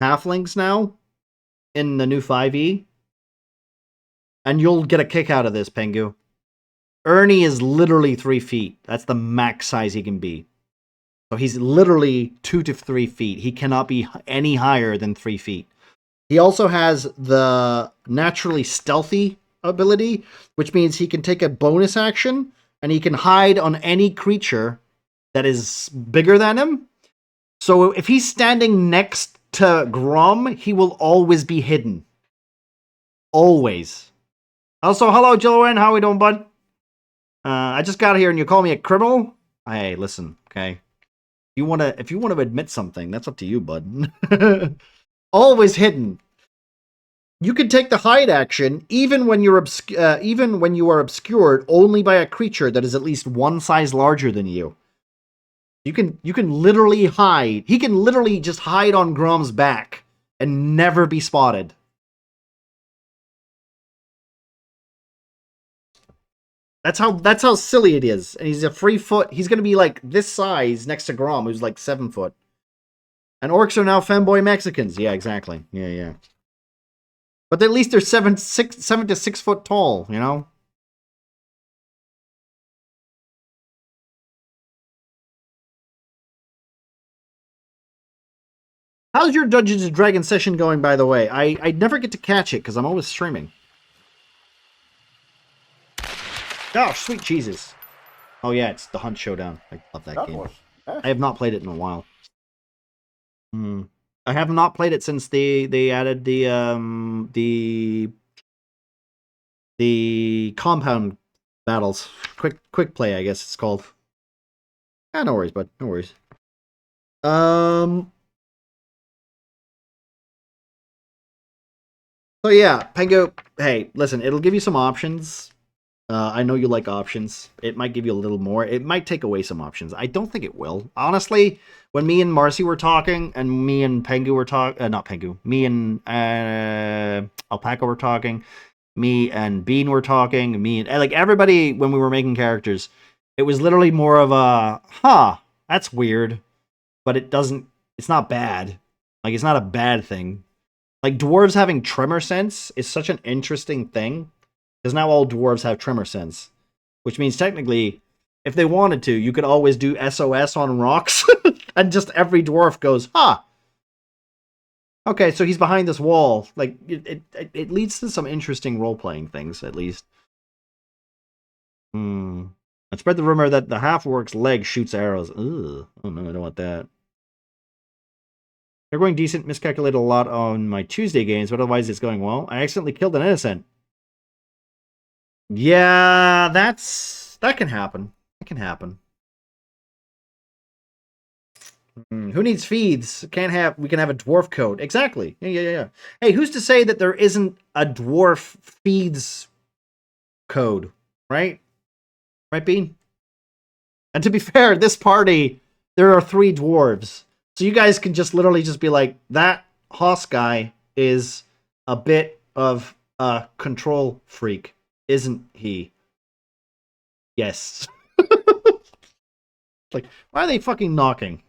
halflings now in the new 5e? And you'll get a kick out of this, Pengu. Ernie is literally 3 feet. That's the max size he can be. So he's literally 2 to 3 feet. He cannot be any higher than 3 feet. He also has the naturally stealthy ability, which means he can take a bonus action and he can hide on any creature that is bigger than him. So if he's standing next to Grom, he will always be hidden. Always. Also, hello, Jillian. How we doing, bud? I just got here and you call me a criminal? Hey, listen, okay? If you want to admit something, that's up to you, bud. Always hidden. You can take the hide action even when you are obscured only by a creature that is at least one size larger than you. You can literally hide. He can literally just hide on Grom's back and never be spotted. That's how silly it is. And he's a 3 foot. He's gonna be like this size next to Grom, who's like 7 foot. And orcs are now femboy Mexicans. Yeah, exactly. Yeah. But at least they're 7 to 6 foot tall, you know? How's your Dungeons and Dragons session going, by the way? I never get to catch it because I'm always streaming. Oh, sweet Jesus. Oh yeah, it's the Hunt Showdown. I love that game. I have not played it in a while. I have not played it since they added the compound battles. Quick play, I guess it's called. Ah, no worries, bud. No worries. So yeah, Pengu, hey, listen, it'll give you some options. I know you like options. It might give you a little more. It might take away some options. I don't think it will. Honestly, when me and Marcy were talking, and me and Pengu were talking, not Pengu, me and Alpaca were talking, me and Bean were talking, me and like everybody when we were making characters, it was literally more of a, that's weird, but it's not bad. Like, it's not a bad thing. Like, dwarves having tremor sense is such an interesting thing. Because now all dwarves have tremor sense. Which means technically, if they wanted to, you could always do SOS on rocks. And just every dwarf goes, okay, so he's behind this wall. Like, it leads to some interesting role-playing things, at least. And spread the rumor that the half-orc's leg shoots arrows. Ugh. Oh no, I don't want that. They're going decent, miscalculated a lot on my Tuesday games, but otherwise it's going well. I accidentally killed an innocent. Yeah, that can happen. It can happen. Who needs feeds? We can have a dwarf code. Exactly. Yeah. Hey, who's to say that there isn't a dwarf feeds code? Right? Right, Bean? And to be fair, this party, there are 3 dwarves. So you guys can just literally just be like, that Hoss guy is a bit of a control freak. Isn't he? Yes. Like, why are they fucking knocking?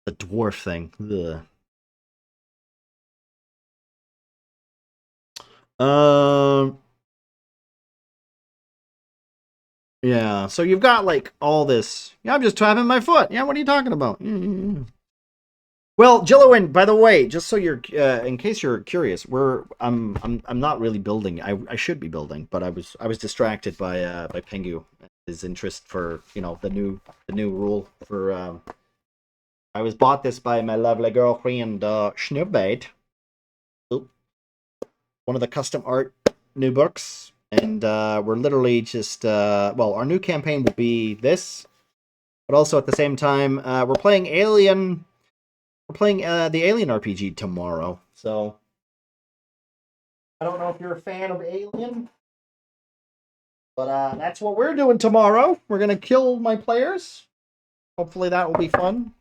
The dwarf thing. Ugh. Yeah, so you've got, like, all this. Yeah, I'm just tapping my foot. Yeah, what are you talking about? Well, Jillowin, by the way, just so you're, in case you're curious, I'm not really building. I should be building, but I was distracted by Pengu, his interest for, you know, the new rule for. I was bought this by my lovely girlfriend, Schneebait. One of the custom art new books, and we're literally just well, our new campaign will be this, but also at the same time, we're playing Alien. We're playing the Alien RPG tomorrow, so I don't know if you're a fan of Alien, but that's what we're doing tomorrow. We're gonna kill my players. Hopefully that will be fun.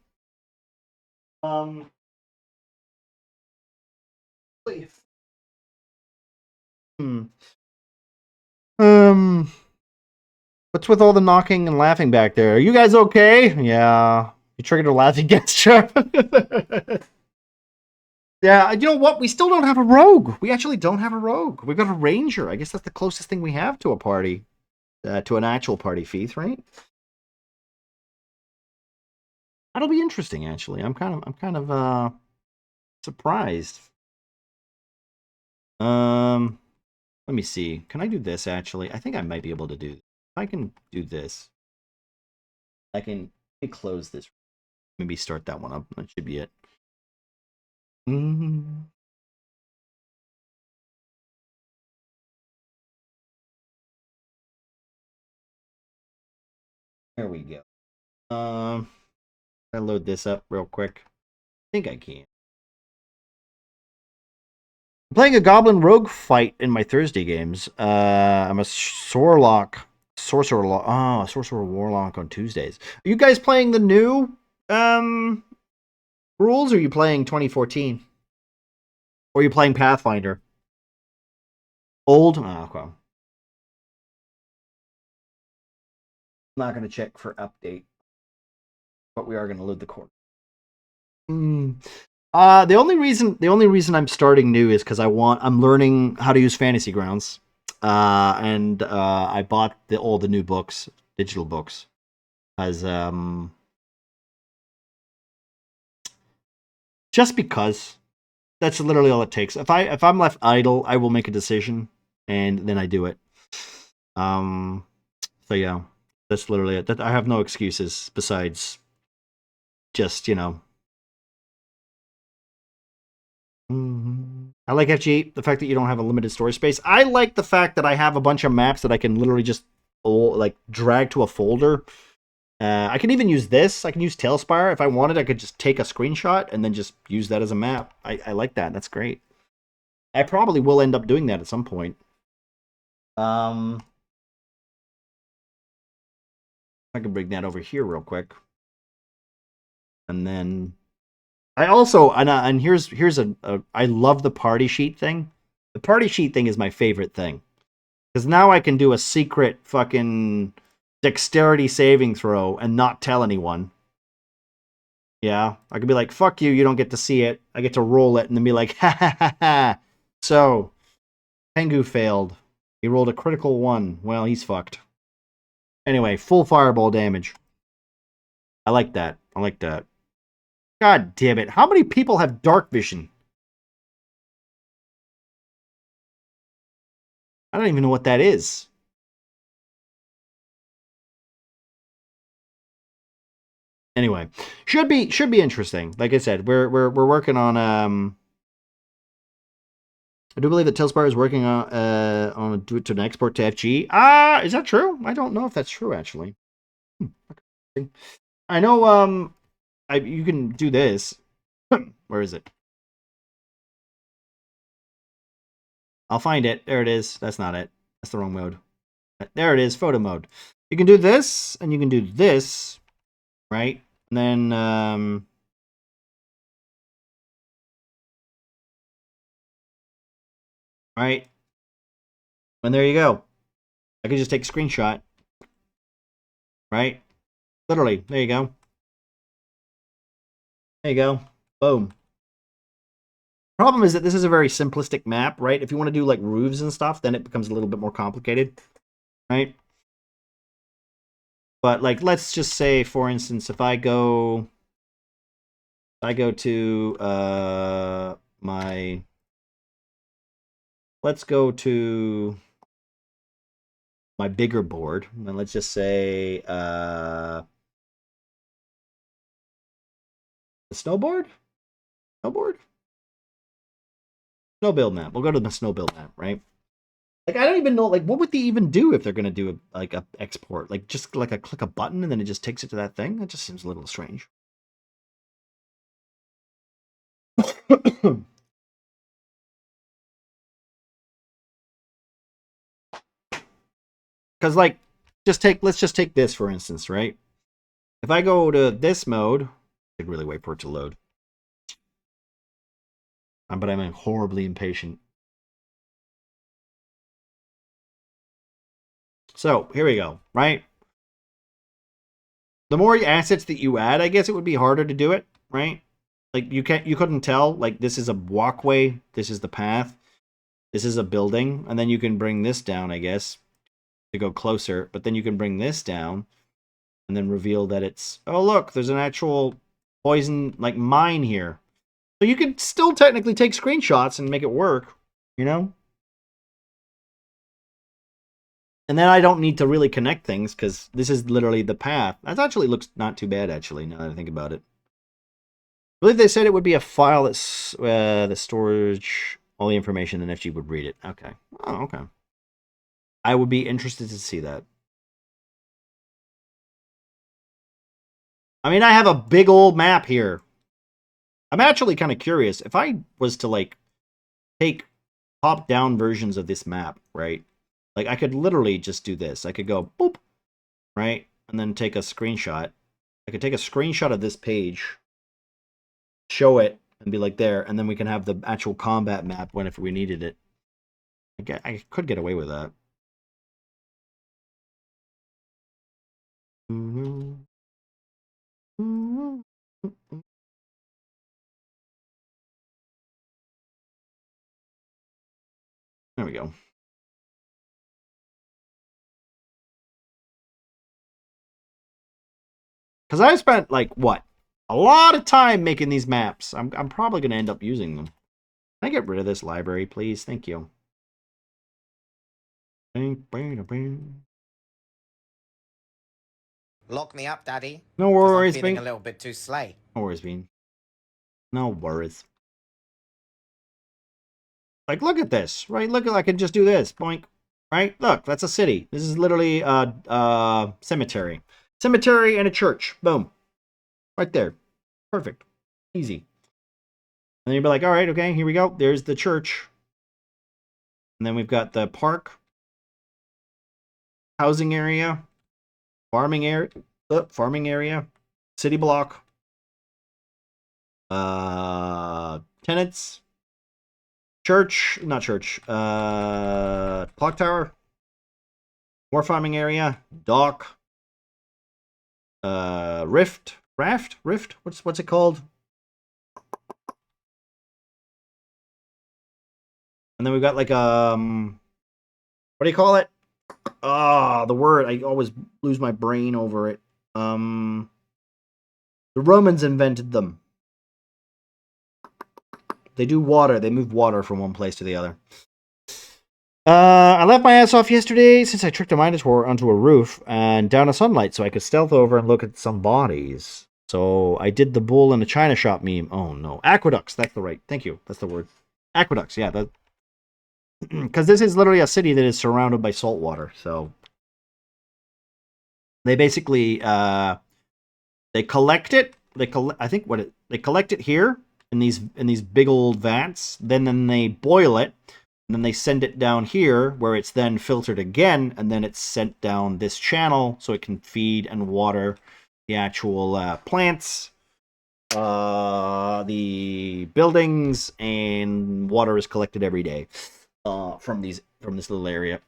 What's with all the knocking and laughing back there? Are you guys okay? Yeah. You triggered a laughing gesture. Yeah, you know what? We still don't have a rogue. We actually don't have a rogue. We've got a ranger. I guess that's the closest thing we have to a party. To an actual party, Feith, right? That'll be interesting, actually. I'm kind of surprised. Let me see. Can I do this, actually? I think I might be able to do this. If I can do this, I can close this. Maybe start that one up. That should be it. There we go. I'll load this up real quick. I think I can. I'm playing a Goblin Rogue fight in my Thursday games. I'm a Sorcerer Warlock on Tuesdays. Are you guys playing the new rules, or are you playing 2014? Or are you playing Pathfinder? Old? Oh, okay. I'm not going to check for update, but we are going to load the core. The only reason I'm starting new is because I'm learning how to use Fantasy Grounds, and I bought all the new books, digital books, as just because. That's literally all it takes. If I'm left idle, I will make a decision, and then I do it. So yeah, that's literally it. I have no excuses besides just, you know. I like FG, the fact that you don't have a limited storage space. I like the fact that I have a bunch of maps that I can literally just like drag to a folder. I can even use this. I can use Talespire. If I wanted, I could just take a screenshot and then just use that as a map. I like that. That's great. I probably will end up doing that at some point. I can bring that over here real quick. And then I also and here's a I love the party sheet thing. The party sheet thing is my favorite thing. Because now I can do a secret fucking dexterity saving throw and not tell anyone. Yeah, I could be like, fuck you, you don't get to see it. I get to roll it and then be like, ha ha ha ha. So, Tengu failed. He rolled a critical 1. Well, he's fucked. Anyway, full fireball damage. I like that. I like that. God damn it. How many people have dark vision? I don't even know what that is. Anyway, should be interesting. Like I said, we're working on I do believe that Talespire is working on a do it to an export to FG. Is that true? I don't know if that's true actually. I know you can do this. Where is it? I'll find it. There it is. That's not it. That's the wrong mode. There it is, photo mode. You can do this, and you can do this, right? And then, right? And there you go. I can just take a screenshot, right? Literally, there you go. There you go. Boom. Problem is that this is a very simplistic map, right? If you want to do like roofs and stuff, then it becomes a little bit more complicated, right? But like, let's just say, for instance, if I go to let's go to my bigger board, and let's just say the snowboard. Snow build map. We'll go to the snow build map, right? Like, I don't even know, like, what would they even do if they're going to do, a export? Like, just, like, click a button and then it just takes it to that thing? That just seems a little strange. Because, like, let's just take this, for instance, right? If I go to this mode, I'd really wait for it to load. But I'm horribly impatient. So, here we go, right? The more assets that you add, I guess it would be harder to do it, right? Like, you couldn't tell, like, this is a walkway, this is the path, this is a building, and then you can bring this down, I guess, to go closer, but then you can bring this down, and then reveal that it's, oh, look, there's an actual poison, like, mine here. So you could still technically take screenshots and make it work, you know? And then I don't need to really connect things, because this is literally the path. That actually looks not too bad, actually, now that I think about it. I believe they said it would be a file that's the storage, all the information, and FG would read it. Okay. Oh, okay. I would be interested to see that. I mean, I have a big old map here. I'm actually kind of curious. If I was to, like, take top-down versions of this map, right? Like, I could literally just do this. I could go, boop, right? And then take a screenshot. I could take a screenshot of this page, show it, and be like, there, and then we can have the actual combat map whenever we needed it. I could get away with that. There we go. Because I spent, like, what? A lot of time making these maps. I'm probably going to end up using them. Can I get rid of this library, please? Thank you. Lock me up, Daddy. No worries, I'm feeling Bean. a little bit too slay. No worries, Bean. No worries. Like, look at this, right? Look, I can just do this. Boink. Right? Look, that's a city. This is literally a cemetery. Cemetery and a church. Boom. Right there. Perfect. Easy. And then you'd be like, all right, okay, here we go. There's the church. And then we've got the park, housing area, farming area, city block, tenants, not church, clock tower, more farming area, dock, rift, what's it called? And then we've got like what do you call it? Ah, the word, I always lose my brain over it. The Romans invented them. They do water. They move water from one place to the other. I left my ass off yesterday since I tricked a Minotaur onto a roof and down a sunlight so I could stealth over and look at some bodies. So I did the bull in a china shop meme. Oh no. Aqueducts, that's the right. Thank you. That's the word. Aqueducts, yeah. Because this is literally a city that is surrounded by salt water. So they basically they collect it. They collect it here in these big old vats. Then they boil it. And then they send it down here, where it's then filtered again, and then it's sent down this channel so it can feed and water the actual plants, the buildings, and water is collected every day from this little area.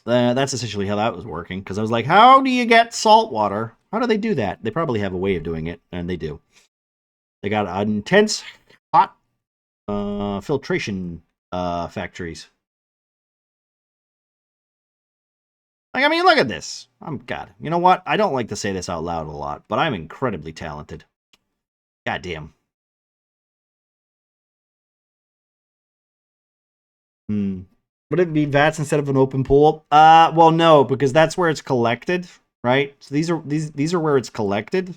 That's essentially how that was working, because I was like, how do you get salt water? How do they do that? They probably have a way of doing it, and they do. They got an intense, hot filtration factories. Like, I mean, look at this. God, you know what? I don't like to say this out loud a lot, but I'm incredibly talented. God damn. Would it be vats instead of an open pool? Well, no, because that's where it's collected, right? So these are where it's collected,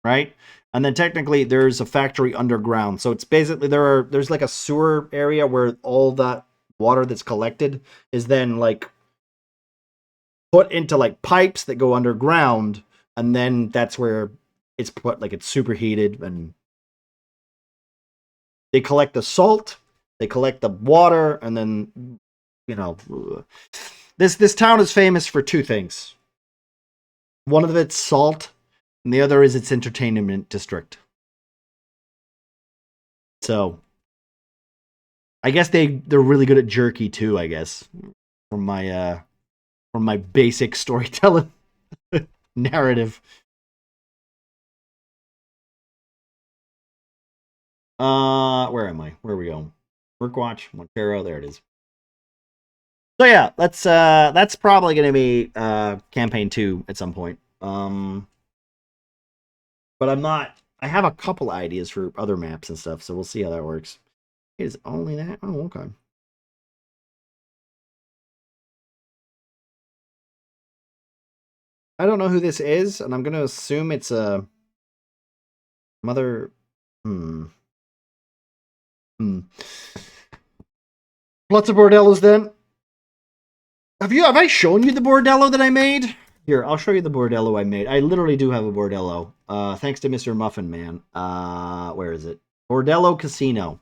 right? And then technically there's a factory underground. So it's basically there's like a sewer area where all that water that's collected is then like put into like pipes that go underground, and then that's where it's put, like it's superheated, and they collect the salt, they collect the water, and then, you know, this town is famous for two things. One of it's salt, and the other is its entertainment district. So I guess they're really good at jerky too, I guess. From my basic storytelling narrative. Where am I? Where are we going? Workwatch, Montero, there it is. So yeah, that's probably gonna be campaign 2 at some point. But I have a couple ideas for other maps and stuff, so we'll see how that works. Is only that? Oh, okay. I don't know who this is, and I'm gonna assume it's a mother. Lots of bordellos then. Have I shown you the bordello that I made? Here, I'll show you the bordello I made. I literally do have a bordello. Thanks to Mr. Muffin Man. Where is it? Bordello Casino.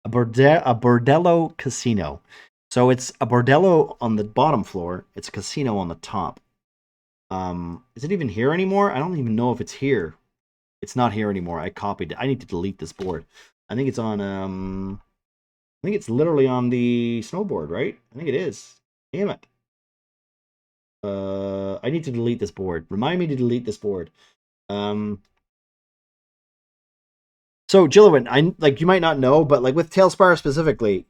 A bordello casino. So it's a bordello on the bottom floor. It's a casino on the top. Is it even here anymore? I don't even know if it's here. It's not here anymore. I copied it. I need to delete this board. I think it's on I think it's literally on the snowboard, right? I think it is. Damn it. I need to delete this board. Remind me to delete this board. So Jillowin, you might not know, but like with Talespire specifically,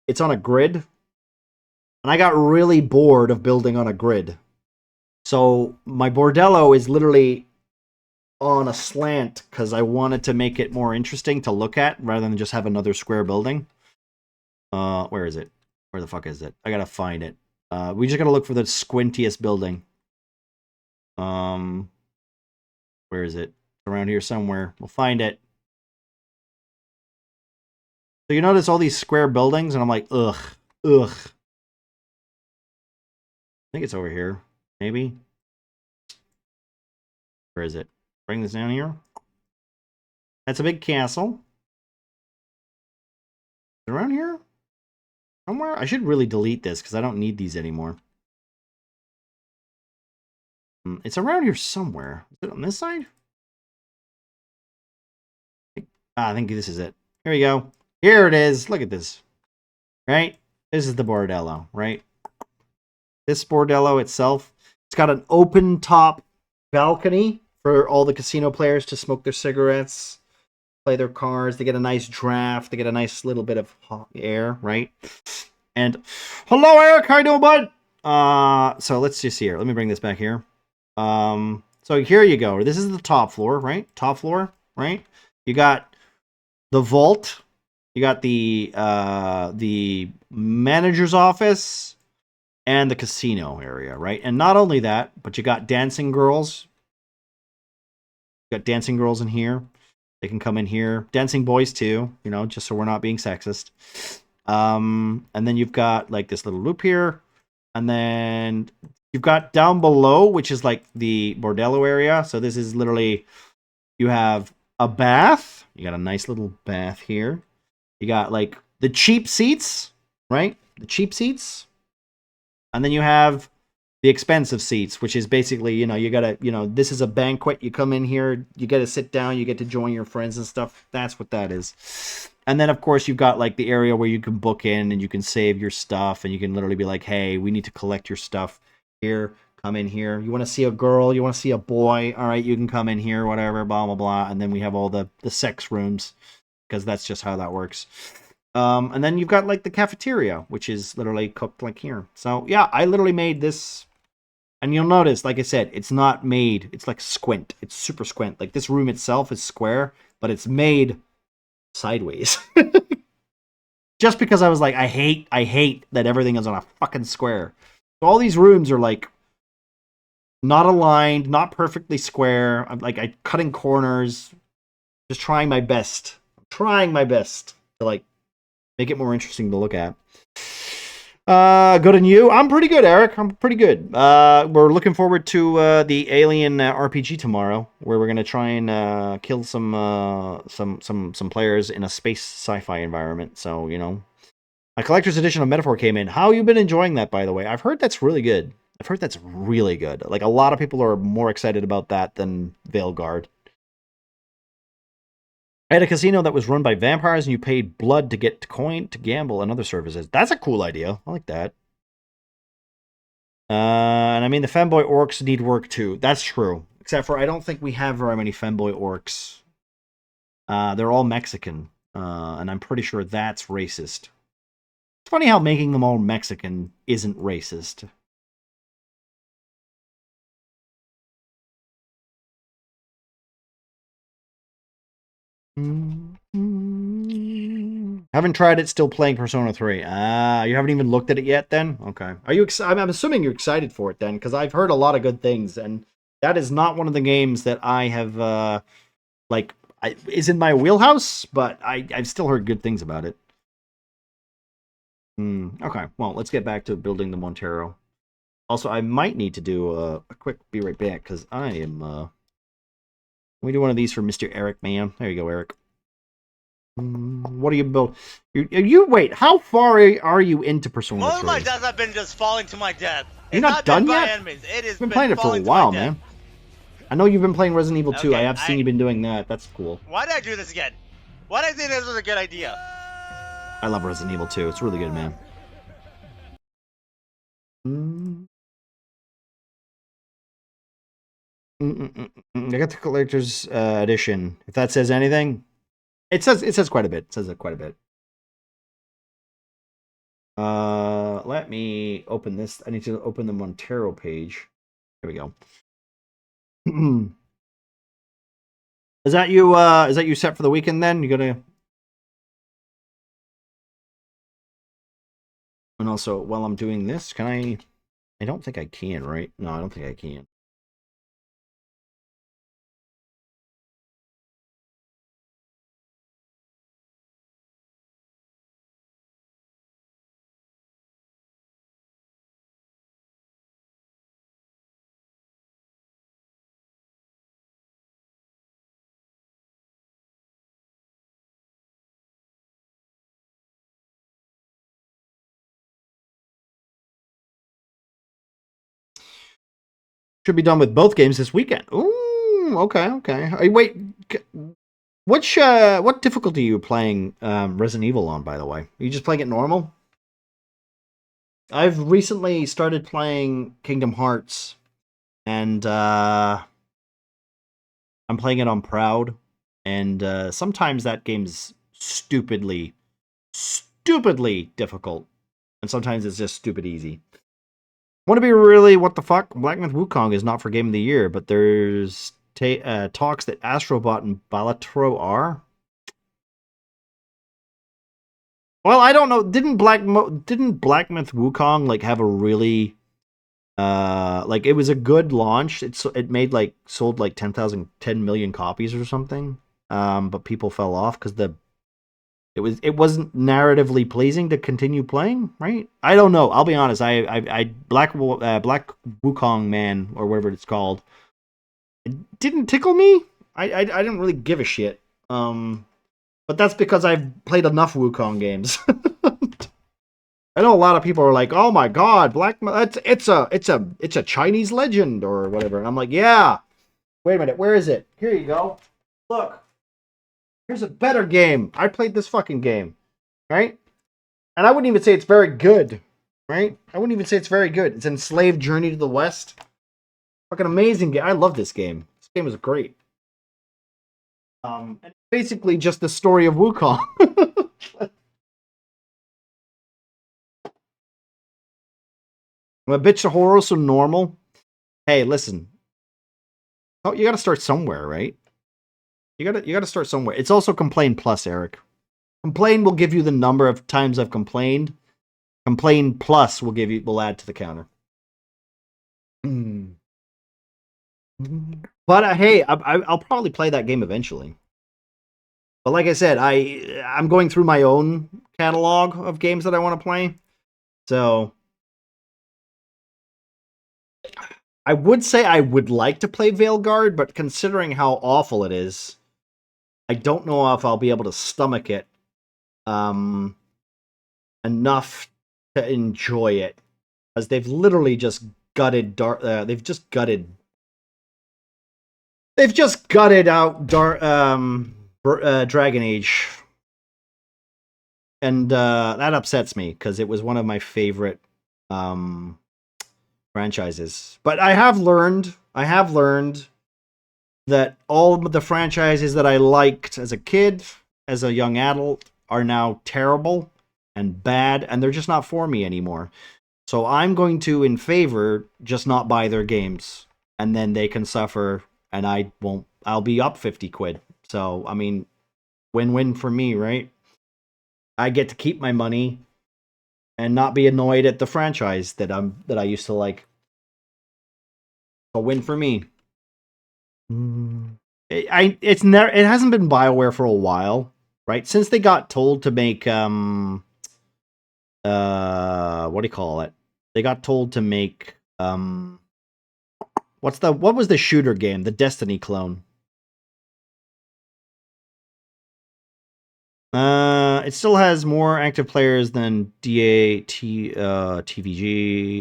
it's on a grid. And I got really bored of building on a grid. So my bordello is literally on a slant because I wanted to make it more interesting to look at rather than just have another square building. Where is it? Where the fuck is it? I gotta find it. We just gotta look for the squintiest building. Where is it? Around here somewhere. We'll find it. So you notice all these square buildings, and I'm like, ugh. I think it's over here. Maybe. Where is it? Bring this down here. That's a big castle. around here? Somewhere? I should really delete this because I don't need these anymore. It's around here somewhere. Is it on this side? I think this is it. Here we go. Here it is. Look at this. Right? This is the bordello, right? This bordello itself, it's got an open top balcony for all the casino players to smoke their cigarettes, play their cards. They get a nice draft. They get a nice little bit of hot air, right? And hello, Eric. How you doing, bud? So let's just see here. Let me bring this back here. So here you go. This is the top floor, right? Top floor, right? You got the vault. You got the manager's office and the casino area, right? And not only that, but you got dancing girls. You got dancing girls in here. They can come in here. Dancing boys too, you know, just so we're not being sexist. And then you've got like this little loop here. And then you've got down below, which is like the bordello area. So this is literally, you have a bath. You got a nice little bath here. You got like the cheap seats, right? The cheap seats. And then you have the expensive seats, which is basically, you know, you gotta, you know, this is a banquet. You come in here, you get to sit down, you get to join your friends and stuff. That's what that is. And then, of course, you've got like the area where you can book in and you can save your stuff and you can literally be like, hey, we need to collect your stuff here. Come in here. You want to see a girl? You want to see a boy? All right, you can come in here, whatever, blah, blah, blah. And then we have all the sex rooms because that's just how that works. And then you've got like the cafeteria, which is literally cooked like here. So yeah, I literally made this. And you'll notice, like I said, it's not made. It's like squint. It's super squint. Like this room itself is square, but it's made sideways. Just because I was like, I hate that everything is on a fucking square. So all these rooms are like not aligned, not perfectly square. I'm like, I cutting corners, just trying my best. Trying my best to like make it more interesting to look at. Good on you. I'm pretty good, Eric. I'm pretty good. We're looking forward to the Alien RPG tomorrow, where we're gonna try and kill some players in a space sci-fi environment. So you know, a collector's edition of Metaphor came in. How you been enjoying that, by the way? I've heard that's really good. I've heard that's really good. Like a lot of people are more excited about that than Veilguard. I had a casino that was run by vampires and you paid blood to get coin to gamble and other services. That's a cool idea. I like that. And I mean, the femboy orcs need work too. That's true. Except for I don't think we have very many femboy orcs. They're all Mexican. And I'm pretty sure that's racist. It's funny how making them all Mexican isn't racist. Haven't tried it, still playing Persona 3. You haven't even looked at it yet then? Okay. Are you I'm assuming you're excited for it then, because I've heard a lot of good things, and that is not one of the games that I have, is in my wheelhouse, but I've still heard good things about it. Okay, well, let's get back to building the Montero. Also, I might need to do a quick be right back, because I am, Let me do one of these for Mr. Eric, man. There you go, Eric. What do you build? You wait. How far are you into Persona 3? Most of my deaths have been just falling to my death. You're not done yet? Enemies. It has You've been playing it for a while, man. I know you've been playing Resident Evil 2. Okay, I have seen you been doing that. That's cool. Why did I do this again? Why did I think this was a good idea? I love Resident Evil 2. It's really good, man. I got the collector's edition. If that says anything, it says quite a bit. It says it quite a bit. Let me open this. I need to open the Montero page. Here we go. Is that you? Is that you set for the weekend? Then you gonna. And also, while I'm doing this, can I? I don't think I can. Right? No, I don't think I can. Should be done with both games this weekend. Ooh, okay. Wait, what difficulty are you playing Resident Evil on, by the way? Are you just playing it normal? I've recently started playing Kingdom Hearts, and I'm playing it on Proud, and sometimes that game's stupidly difficult, and sometimes it's just stupid easy. Want to be really what the fuck? Black Myth Wukong is not for Game of the Year, but there's talks that Astrobot and Balatro are. Well, I don't know. Didn't Black Myth Wukong like have a really like it was a good launch. It made like sold like 10 million copies or something. But people fell off because it wasn't narratively pleasing to continue playing, right? I don't know. I'll be honest. I Black Wukong Man or whatever it's called. It didn't tickle me. I didn't really give a shit. But that's because I've played enough Wukong games. I know a lot of people are like, "Oh my god, it's a Chinese legend or whatever." And I'm like, "Yeah. Wait a minute, where is it? Here you go. Look. Here's a better game. I played this fucking game, right? And I wouldn't even say it's very good, right? I wouldn't even say it's very good. It's Enslaved Journey to the West. Fucking amazing game. I love this game. This game is great. And basically just the story of Wukong. I'm a bitch to horror, so normal. Hey, listen. Oh, you gotta start somewhere, right? You gotta start somewhere. It's also Complain Plus, Eric. Complain will give you the number of times I've complained. Complain Plus will add to the counter. But hey, I'll probably play that game eventually. But like I said, I'm going through my own catalog of games that I want to play. So I would say I would like to play Veilguard, but considering how awful it is, I don't know if I'll be able to stomach it enough to enjoy it, because they've literally just gutted they've just gutted out Dragon Age, and that upsets me because it was one of my favorite franchises. But I have learned that all of the franchises that I liked as a kid, as a young adult, are now terrible and bad, and they're just not for me anymore. So I'm going to, in favor, just not buy their games, and then they can suffer, and I'll be up 50 quid. So, I mean, win-win for me, right? I get to keep my money and not be annoyed at the franchise that I used to like. A win for me. It hasn't been BioWare for a while, right? Since they got told to make what do you call it? They got told to make what was the shooter game? The Destiny clone. It still has more active players than TVG.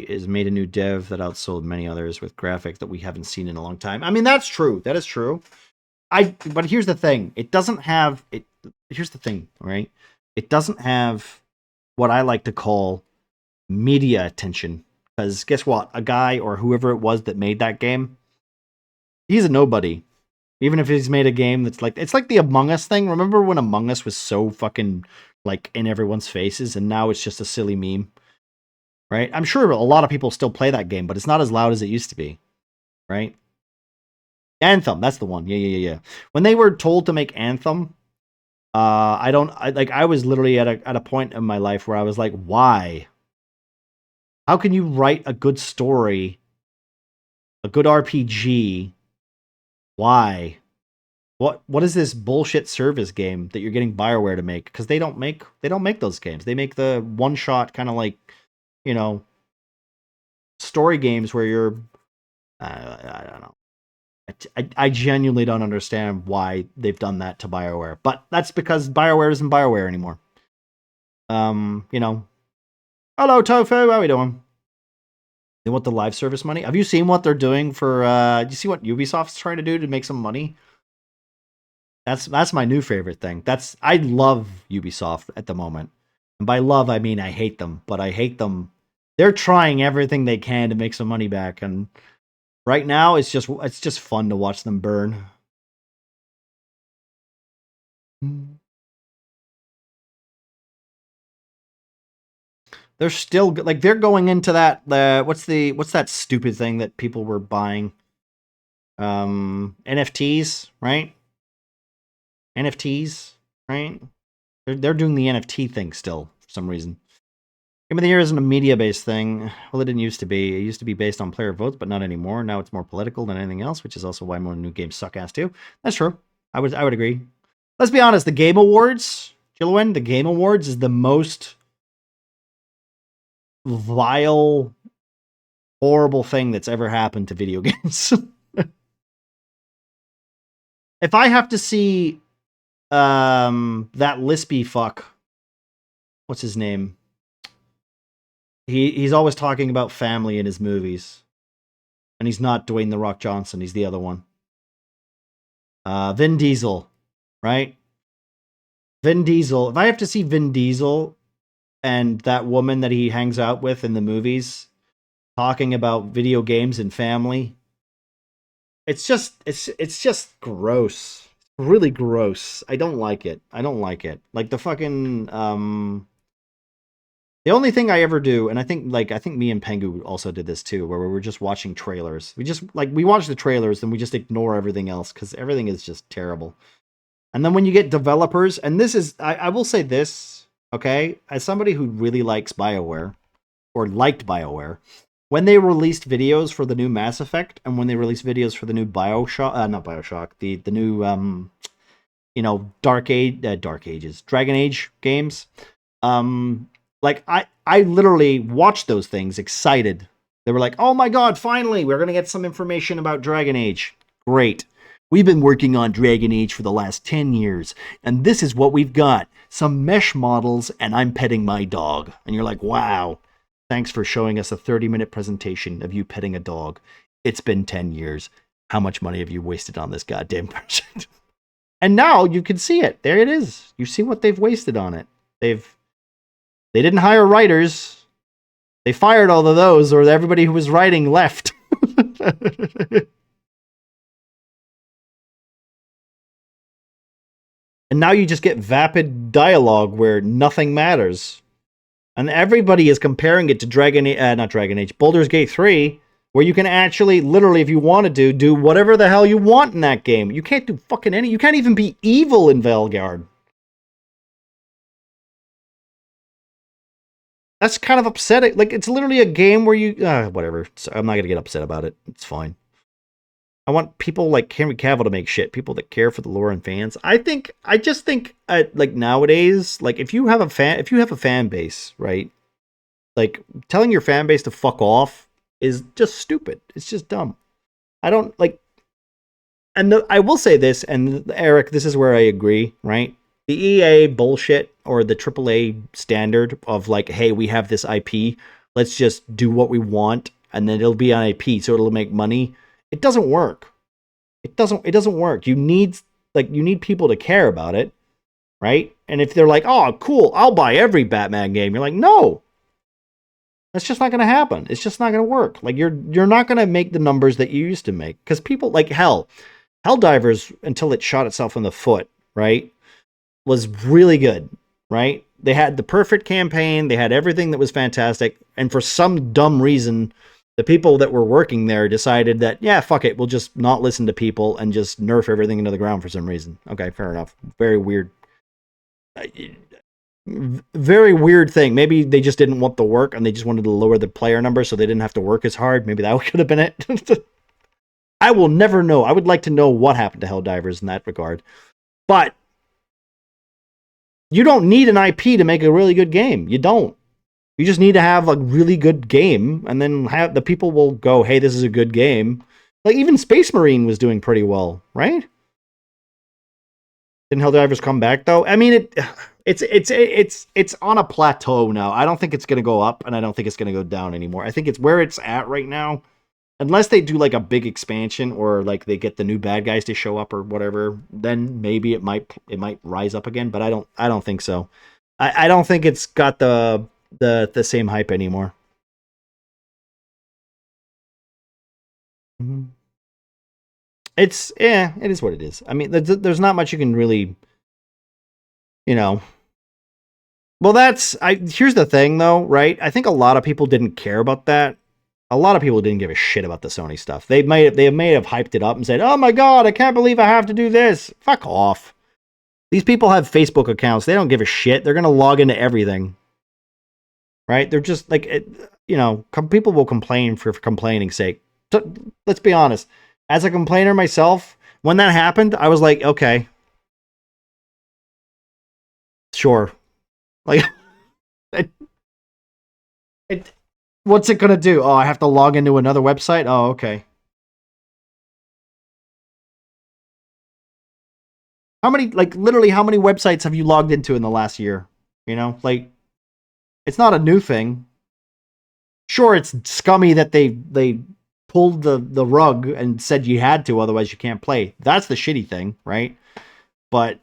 Is made a new dev that outsold many others with graphics that we haven't seen in a long time. I mean, that's true. That is true. But here's the thing. It doesn't have it. Here's the thing, right? It doesn't have what I like to call media attention. Because guess what? A guy or whoever it was that made that game, he's a nobody. Even if he's made a game that's like, it's like the Among Us thing. Remember when Among Us was so fucking like in everyone's faces, and now it's just a silly meme, right? I'm sure a lot of people still play that game, but it's not as loud as it used to be, right? Anthem, that's the one. Yeah. When they were told to make Anthem, I was literally at a point in my life where I was like, why? How can you write a good story, a good RPG? Why? What is this bullshit service game that you're getting BioWare to make? Because they don't make those games. They make the one shot kind of like, story games where you're I don't know. I genuinely don't understand why they've done that to BioWare. But that's because BioWare isn't BioWare anymore. Hello Tofu, how are we doing? They want the live service money. Have you seen what they're doing for? Do you see what Ubisoft's trying to do to make some money? That's my new favorite thing. I love Ubisoft at the moment, and by love I mean I hate them. But I hate them. They're trying everything they can to make some money back, and right now it's just fun to watch them burn. They're still like they're going into that. What's that stupid thing that people were buying? NFTs, right? NFTs, right? They're doing the NFT thing still for some reason. Game of the Year isn't a media-based thing. Well, it didn't used to be. It used to be based on player votes, but not anymore. Now it's more political than anything else, which is also why more new games suck ass too. That's true. I would agree. Let's be honest. The Game Awards, Jillian, the Game Awards is the most vile, horrible thing that's ever happened to video games. If I have to see that lispy fuck, what's his name? He's always talking about family in his movies. And he's not Dwayne The Rock Johnson, he's the other one. Vin Diesel, right? Vin Diesel. If I have to see Vin Diesel and that woman that he hangs out with in the movies talking about video games and family, it's just gross. Really gross. I don't like it. Like the fucking the only thing I ever do, and I think me and Pengu also did this too, where we were just watching trailers. We watch the trailers and we just ignore everything else because everything is just terrible. And then when you get developers, and this is I will say this, okay, as somebody who really likes BioWare or liked BioWare, when they released videos for the new Mass Effect and when they released videos for the new not Bioshock, the new Dragon Age games, like I literally watched those things excited. They were like, "Oh my god, finally, we're going to get some information about Dragon Age." Great. We've been working on Dragon Age for the last 10 years, and this is what we've got. Some mesh models, and I'm petting my dog. And you're like, "Wow. Thanks for showing us a 30-minute presentation of you petting a dog. It's been 10 years. How much money have you wasted on this goddamn project?" And now you can see it. There it is. You see what they've wasted on it. They didn't hire writers. They fired all of those, or everybody who was writing left. And now you just get vapid dialogue where nothing matters. And everybody is comparing it to Baldur's Gate 3, where you can actually, literally, if you wanted to, do whatever the hell you want in that game. You can't do fucking you can't even be evil in Valgard. That's kind of upsetting. Like, it's literally a game where you... whatever. I'm not going to get upset about it. It's fine. I want people like Henry Cavill to make shit. People that care for the lore and fans. I just think, like, nowadays, like, if you have a fan base, right? Like, telling your fan base to fuck off is just stupid. It's just dumb. I don't, like... And I will say this, and Eric, this is where I agree, right? The EA bullshit, or the AAA standard of like, hey, we have this IP, let's just do what we want, and then it'll be on IP, so it'll make money. It doesn't work. It doesn't work. You need people to care about it, right? And if they're like, oh, cool, I'll buy every Batman game, you're like, no. That's just not going to happen. It's just not going to work. Like, you're not going to make the numbers that you used to make. Because people, like, Helldivers, until it shot itself in the foot, right, was really good, right? They had the perfect campaign. They had everything that was fantastic. And for some dumb reason, the people that were working there decided that, yeah, fuck it, we'll just not listen to people and just nerf everything into the ground for some reason. Okay, fair enough. Very weird. Very weird thing. Maybe they just didn't want the work and they just wanted to lower the player number so they didn't have to work as hard. Maybe that could have been it. I will never know. I would like to know what happened to Helldivers in that regard. But you don't need an IP to make a really good game. You don't. You just need to have a really good game, and then have the people will go, hey, this is a good game. Like, even Space Marine was doing pretty well, right? Didn't Helldivers come back though? I mean, it's on a plateau now. I don't think it's gonna go up, and I don't think it's gonna go down anymore. I think it's where it's at right now. Unless they do like a big expansion or like they get the new bad guys to show up or whatever, then maybe it might rise up again. But I don't think so. I don't think it's got the same hype anymore. It is what it is. I mean, there's not much you can really, Well, here's the thing though, right? I think a lot of people didn't care about that. A lot of people didn't give a shit about the Sony stuff. They may have hyped it up and said, "Oh my god, I can't believe I have to do this." Fuck off. These people have Facebook accounts. They don't give a shit. They're gonna log into everything, right? They're just like, people will complain for complaining's sake. So, let's be honest. As a complainer myself, when that happened, I was like, okay, sure. Like, what's it gonna do? Oh, I have to log into another website? Oh, okay. How many, literally, how many websites have you logged into in the last year? It's not a new thing. Sure, it's scummy that they pulled the rug and said you had to, otherwise you can't play. That's the shitty thing, right? But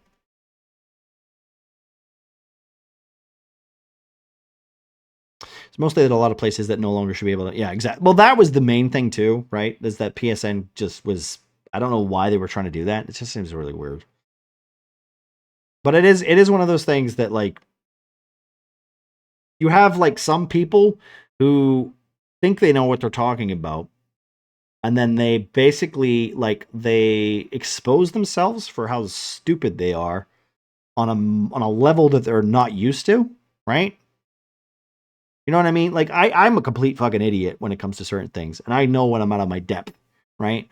it's mostly that a lot of places that no longer should be able to. Yeah, exactly. Well, that was the main thing too, right? Is that PSN just was. I don't know why they were trying to do that. It just seems really weird. But it is one of those things that you have some people who think they know what they're talking about, and then they basically they expose themselves for how stupid they are on a level that they're not used to, right? You know what I mean? I'm a complete fucking idiot when it comes to certain things, and I know when I'm out of my depth, right?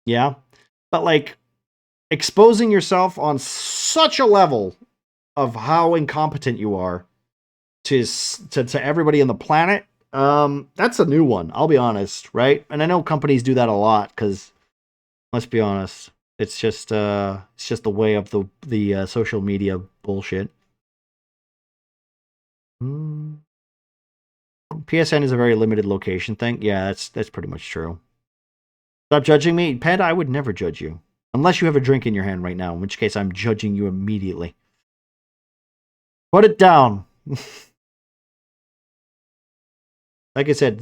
Yeah, but exposing yourself on such a level of how incompetent you are to everybody on the planet, that's a new one. I'll be honest, right? And I know companies do that a lot because, let's be honest, it's just the way of the social media bullshit. PSN is a very limited location thing. Yeah, that's pretty much true. Stop judging me, Panda. I would never judge you unless you have a drink in your hand right now, in which case I'm judging you immediately. Put it down. Like I said,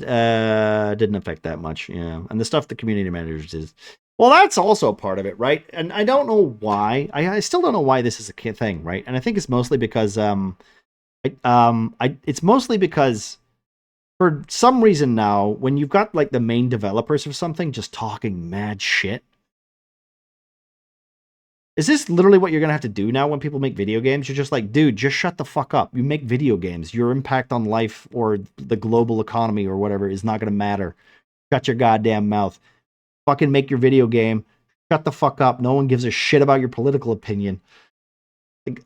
didn't affect that much. Yeah, and the stuff the community managers is. Well, that's also part of it, right? And I don't know why. I still don't know why this is a thing, right? And I think it's mostly because it's mostly because for some reason now, when you've got the main developers of something just talking mad shit. Is this literally what you're going to have to do now when people make video games? You're just like, dude, just shut the fuck up. You make video games. Your impact on life or the global economy or whatever is not going to matter. Shut your goddamn mouth. Fucking make your video game. Shut the fuck up. No one gives a shit about your political opinion.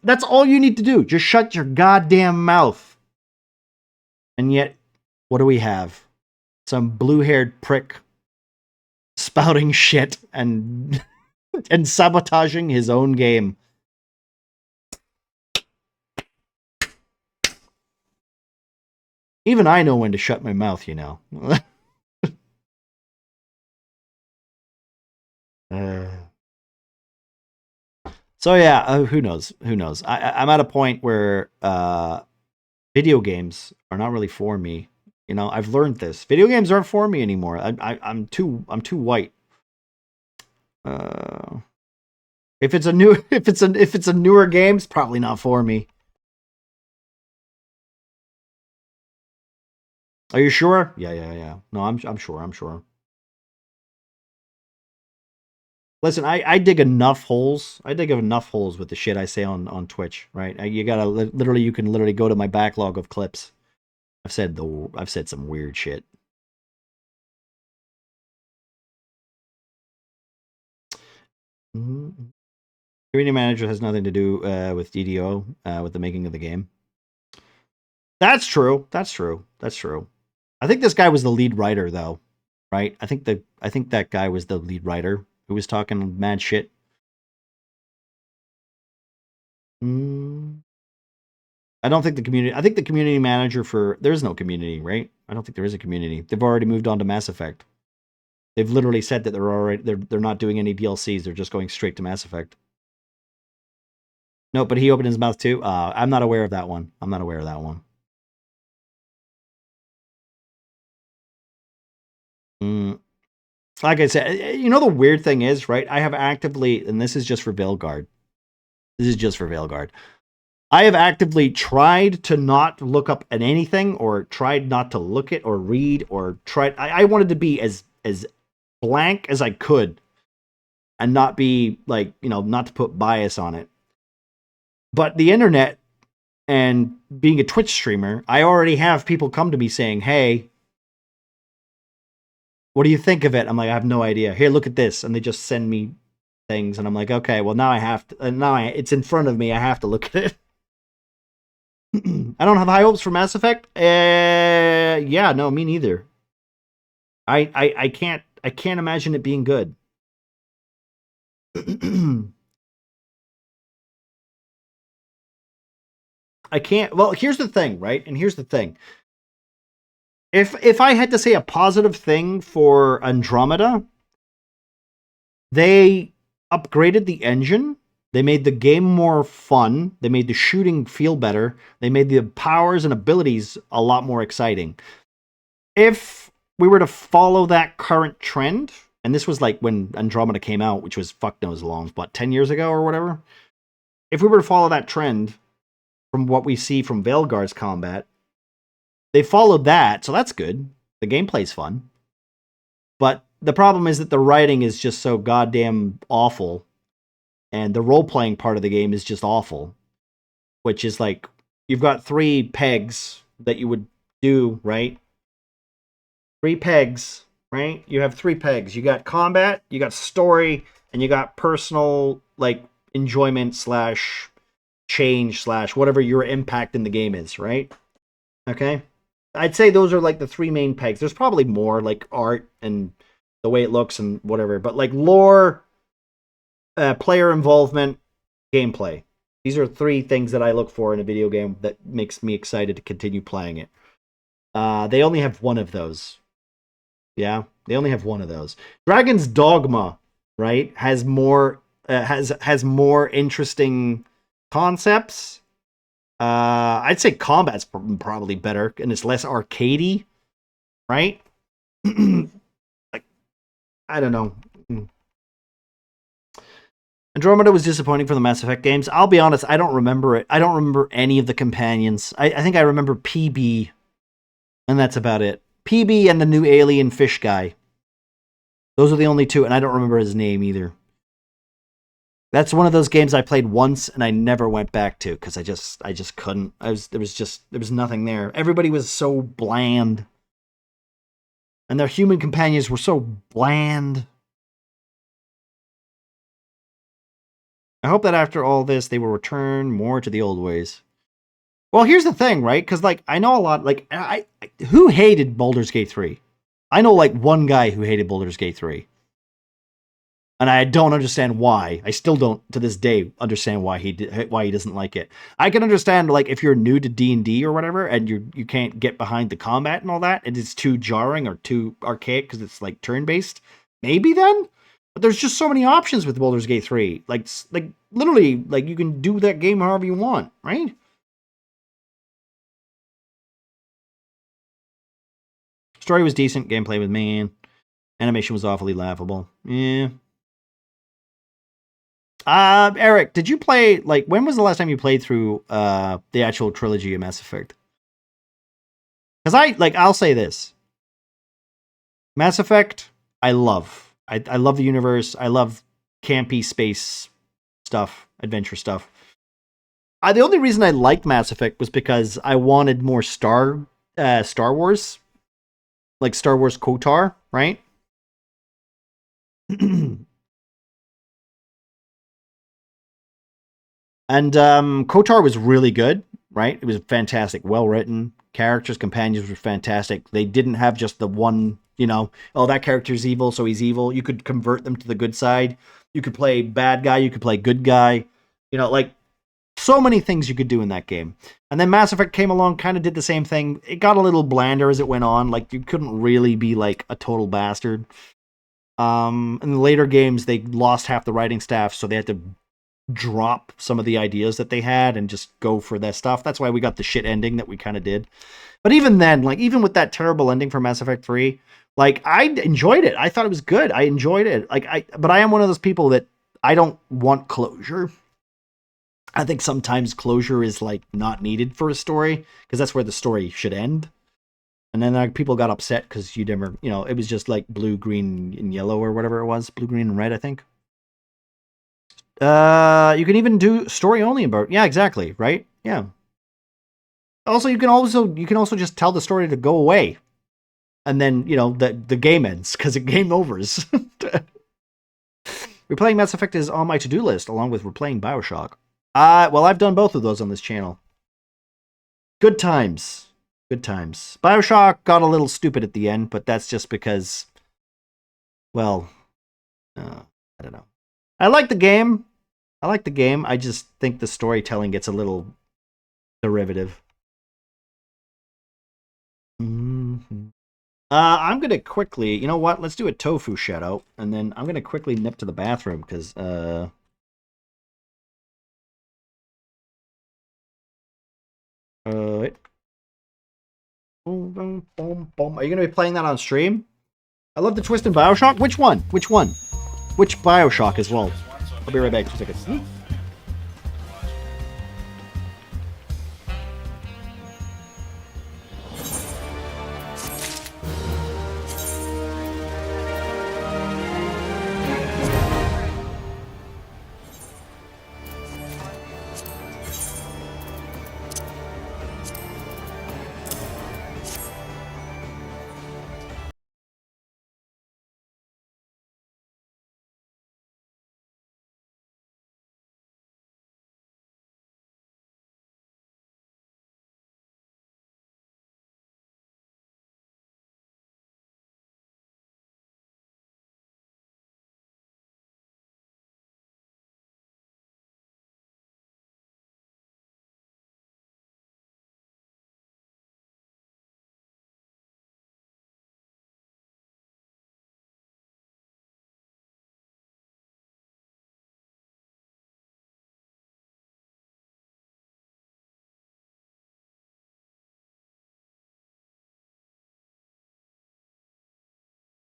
That's all you need to do. Just shut your goddamn mouth. And yet, what do we have? Some blue-haired prick spouting shit and sabotaging his own game. Even I know when to shut my mouth, So yeah, who knows? Who knows? I'm at a point where video games are not really for me. I've learned this. Video games aren't for me anymore. I'm too white. If it's a newer game, it's probably not for me. Are you sure? Yeah. No, I'm sure. Listen, I dig enough holes. I dig enough holes with the shit I say on Twitch, right? You gotta you can literally go to my backlog of clips. I've said some weird shit. Community manager has nothing to do with DDO, with the making of the game. That's true. I think this guy was the lead writer, though, right? I think that guy was the lead writer who was talking mad shit. Mm. I don't think the community. I think the community manager for there's no community, right? I don't think there is a community. They've already moved on to Mass Effect. They've literally said that they're not doing any DLCs. They're just going straight to Mass Effect. No, but he opened his mouth too. I'm not aware of that one. I'm not aware of that one. Like I said, you know the weird thing is, right? I have actively, and this is just for Veilguard. This is just for Veilguard. I have actively tried to not look up at anything, or tried not to look at or read, or tried. I wanted to be as blank as I could, and not be like, you know, not to put bias on it. But the internet and being a Twitch streamer, I already have people come to me saying, "Hey, what do you think of it?" I'm like, "I have no idea. Here, look at this," and they just send me things, and I'm like, "Okay, well now I have to. It's in front of me. I have to look at it." I don't have high hopes for Mass Effect. Yeah, no, me neither. I can't imagine it being good. I can't. Well, here's the thing, right? And here's the thing. If I had to say a positive thing for Andromeda, they upgraded the engine. They made the game more fun. They made the shooting feel better. They made the powers and abilities a lot more exciting. If we were to follow that current trend, and this was like when Andromeda came out, which was fuck knows long, what, 10 years ago or whatever? If we were to follow that trend from what we see from Veilguard's combat, they followed that, so that's good. The gameplay's fun. But the problem is that the writing is just so goddamn awful. And the role-playing part of the game is just awful. Which is like, you've got 3 pegs that you would do, right? 3 pegs, right? You have 3 pegs. You got combat, you got story, and you got personal, like, enjoyment slash change slash whatever your impact in the game is, right? Okay? I'd say those are like the 3 main pegs. There's probably more, like art and the way it looks and whatever. But like lore, player involvement, gameplay. These are 3 things that I look for in a video game that makes me excited to continue playing it. They only have 1 of those. Yeah, they only have 1 of those. Dragon's Dogma, right, has more has more interesting concepts. I'd say combat's probably better and it's less arcadey, right? Like, I don't know. Andromeda was disappointing for the Mass Effect games. I'll be honest, I don't remember it. I don't remember any of the companions. I think I remember PB, and that's about it. PB and the new alien fish guy. Those are the only 2, and I don't remember his name either. That's one of those games I played once and I never went back to because I just couldn't. There was nothing there. Everybody was so bland. And their human companions were so bland. I hope that after all this, they will return more to the old ways. Well, here's the thing, right? Because, like, I know a lot, like, who hated Baldur's Gate 3? I know, like, one guy who hated Baldur's Gate 3. And I don't understand why. I still don't, to this day, understand why he doesn't like it. I can understand, like, if you're new to D&D or whatever, and you can't get behind the combat and all that, and it's too jarring or too archaic because it's, like, turn-based, maybe then? But there's just so many options with Baldur's Gate 3. Like literally, like, you can do that game however you want, right? Story was decent, gameplay was man. Animation was awfully laughable. Yeah. Eric, did you play, like, when was the last time you played through the actual trilogy of Mass Effect? Because I'll say this. Mass Effect, I love. I love the universe. I love campy space stuff, adventure stuff. The only reason I liked Mass Effect was because I wanted more Star Wars. Like Star Wars KOTOR, right? And KOTOR was really good, right? It was fantastic, well written. Characters, companions were fantastic. They didn't have just the one, you know, oh, that character's evil, so he's evil. You could convert them to the good side. You could play bad guy. You could play good guy. You know, like so many things you could do in that game. And then Mass Effect came along, kind of did the same thing. It got a little blander as it went on. Like, you couldn't really be like a total bastard. In the later games, they lost half the writing staff, so they had to drop some of the ideas that they had and just go for that stuff. That's why we got the shit ending that we kind of did. But even then, like, even with that terrible ending for Mass Effect 3, like, I enjoyed it. I thought it was good. I enjoyed it. But I am one of those people that I don't want closure. I think sometimes closure is, like, not needed for a story, because that's where the story should end. And then like, people got upset because you never, it was just like blue, green, and yellow or whatever it was. Blue, green, and red, I think. You can even do story only about. Yeah, exactly. Right. Yeah. Also, you can also just tell the story to go away, and then the game ends because the game overs. Replaying Mass Effect is on my to-do list along with replaying BioShock. Well, I've done both of those on this channel. Good times. Good times. BioShock got a little stupid at the end, but that's just because, well, I don't know. I like the game. I just think the storytelling gets a little derivative. Mm-hmm. I'm going to quickly, you know what? Let's do a tofu shout-out, and then I'm going to quickly nip to the bathroom, because, wait. Boom, boom, boom, boom. Are you going to be playing that on stream? I love the twist in BioShock. Which one? Which one? Which BioShock as well? I'll be right back. 2 seconds.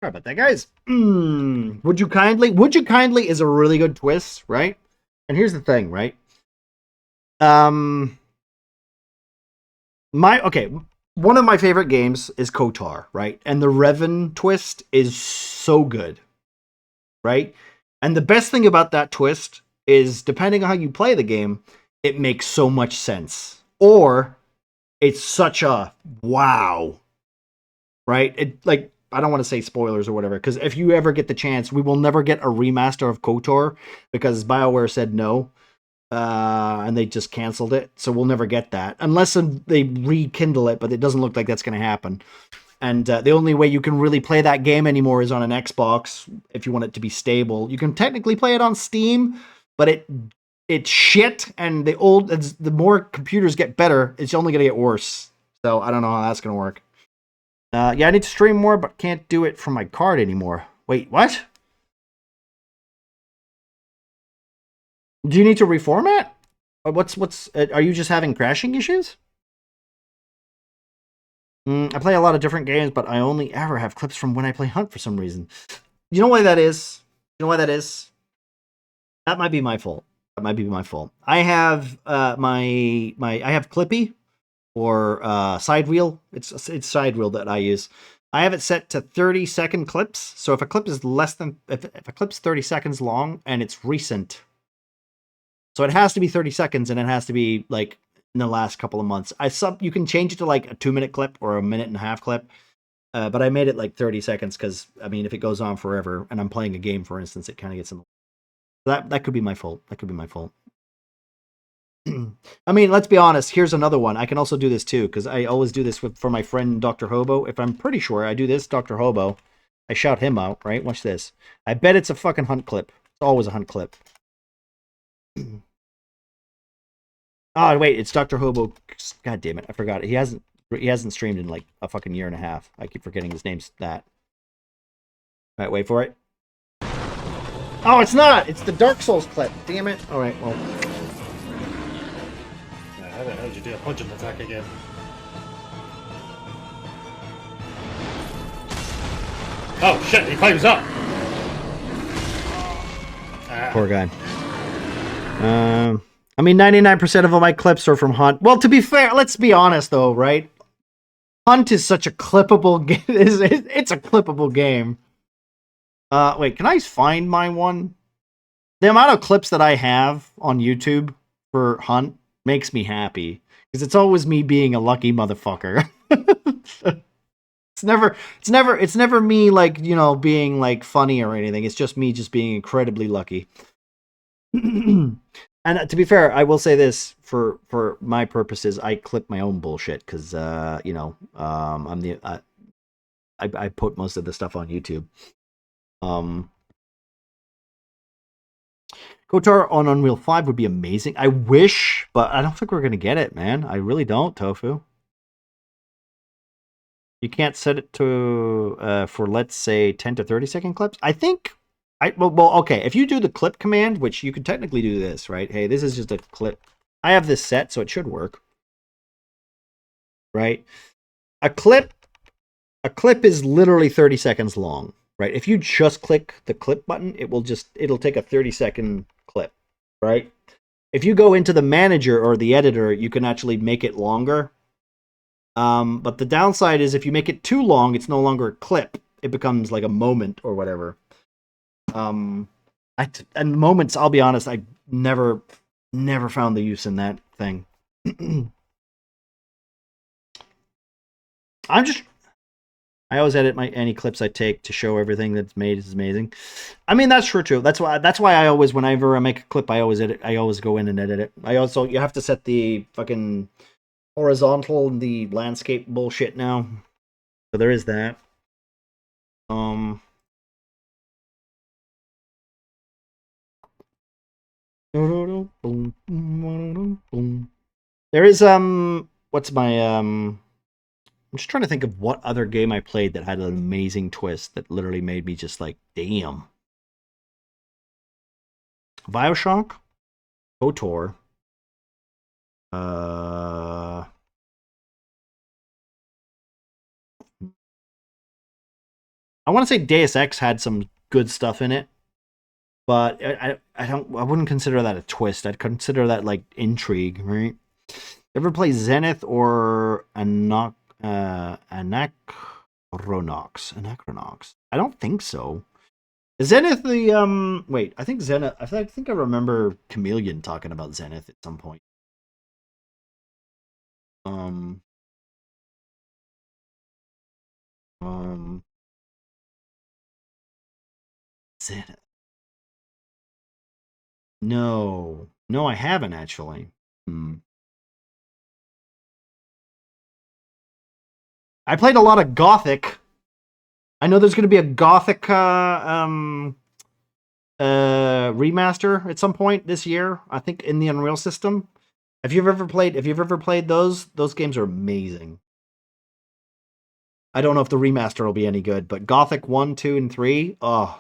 Sorry about that, guys. Would you kindly is a really good twist, right? And here's the thing, right? One of my favorite games is KOTOR, right? And the Revan twist is so good, right? And the best thing about that twist is, depending on how you play the game, it makes so much sense. Or it's such a wow, right? I don't want to say spoilers or whatever, because if you ever get the chance, we will never get a remaster of KOTOR because BioWare said no, and they just canceled it. So we'll never get that unless they rekindle it, but it doesn't look like that's going to happen. And the only way you can really play that game anymore is on an Xbox if you want it to be stable. You can technically play it on Steam, but it's shit, and the more computers get better, it's only going to get worse. So I don't know how that's going to work. Yeah, I need to stream more, but can't do it from my card anymore. Wait, what? Do you need to reformat? Are you just having crashing issues? I play a lot of different games, but I only ever have clips from when I play Hunt for some reason. You know why that is? You know why that is? That might be my fault. I have I have Clippy, or side wheel. It's side wheel that I use. I have it set to 30-second clips. So if a clip is if a clip's 30 seconds long and it's recent, so it has to be 30 seconds and it has to be like in the last couple of months. You can change it to like a 2-minute clip or a 1.5-minute clip. But I made it like 30 seconds because, I mean, if it goes on forever and I'm playing a game, for instance, it kind of gets in the... That could be my fault. I mean, let's be honest. Here's another one. I can also do this too, because I always do this for my friend Dr. Hobo. If I'm pretty sure I do this, Dr. Hobo, I shout him out, right? Watch this. I bet it's a fucking Hunt clip. It's always a Hunt clip. Oh wait, it's Dr. Hobo. God damn it, I forgot it. He hasn't streamed in like a fucking year and a half. I keep forgetting his name's that. All right, wait for it. Oh, it's not. It's the Dark Souls clip. Damn it. All right, well. How the hell did you do a punch and attack again? Oh shit! He climbs up. Poor guy. I mean, 99% of all my clips are from Hunt. Well, to be fair, let's be honest though, right? Hunt is such a clippable game. It's a clippable game. Wait, can I find my one? The amount of clips that I have on YouTube for Hunt makes me happy because it's always me being a lucky motherfucker. It's never me like, you know, being like funny or anything. It's just me just being incredibly lucky. And to be fair, I will say this for my purposes, I clip my own bullshit because you know, I put most of the stuff on YouTube. KOTOR on Unreal 5 would be amazing. I wish, but I don't think we're gonna get it, man. I really don't, Tofu. You can't set it to for, let's say, 10 to 30 second clips. I think well, okay. If you do the clip command, which you could technically do this, right? Hey, this is just a clip. I have this set, so it should work, right? A clip is literally 30 seconds long, right? If you just click the clip button, it'll take a 30-second clip, right? If you go into the manager or the editor, you can actually make it longer. But the downside is if you make it too long, it's no longer a clip. It becomes like a moment or whatever. And moments, I'll be honest, I never found the use in that thing. I always edit any clips I take to show everything that's made is amazing. I mean, that's true. That's why I always, whenever I make a clip, I always go in and edit it. You have to set the fucking horizontal and the landscape bullshit now. So there is that. There is what's my I'm just trying to think of what other game I played that had an amazing twist that literally made me just like, damn. BioShock, KOTOR, I want to say Deus Ex had some good stuff in it, but I wouldn't consider that a twist. I'd consider that like intrigue, right? Ever play Zenith or Anachronox? I don't think so. Zenith, the wait, I think Zenith. I think I remember Chameleon talking about Zenith at some point. Zenith. No, I haven't actually. I played a lot of Gothic. I know there's going to be a Gothic remaster at some point this year. I think in the Unreal system. If you've ever played those games are amazing. I don't know if the remaster will be any good, but Gothic 1, 2, and 3, oh,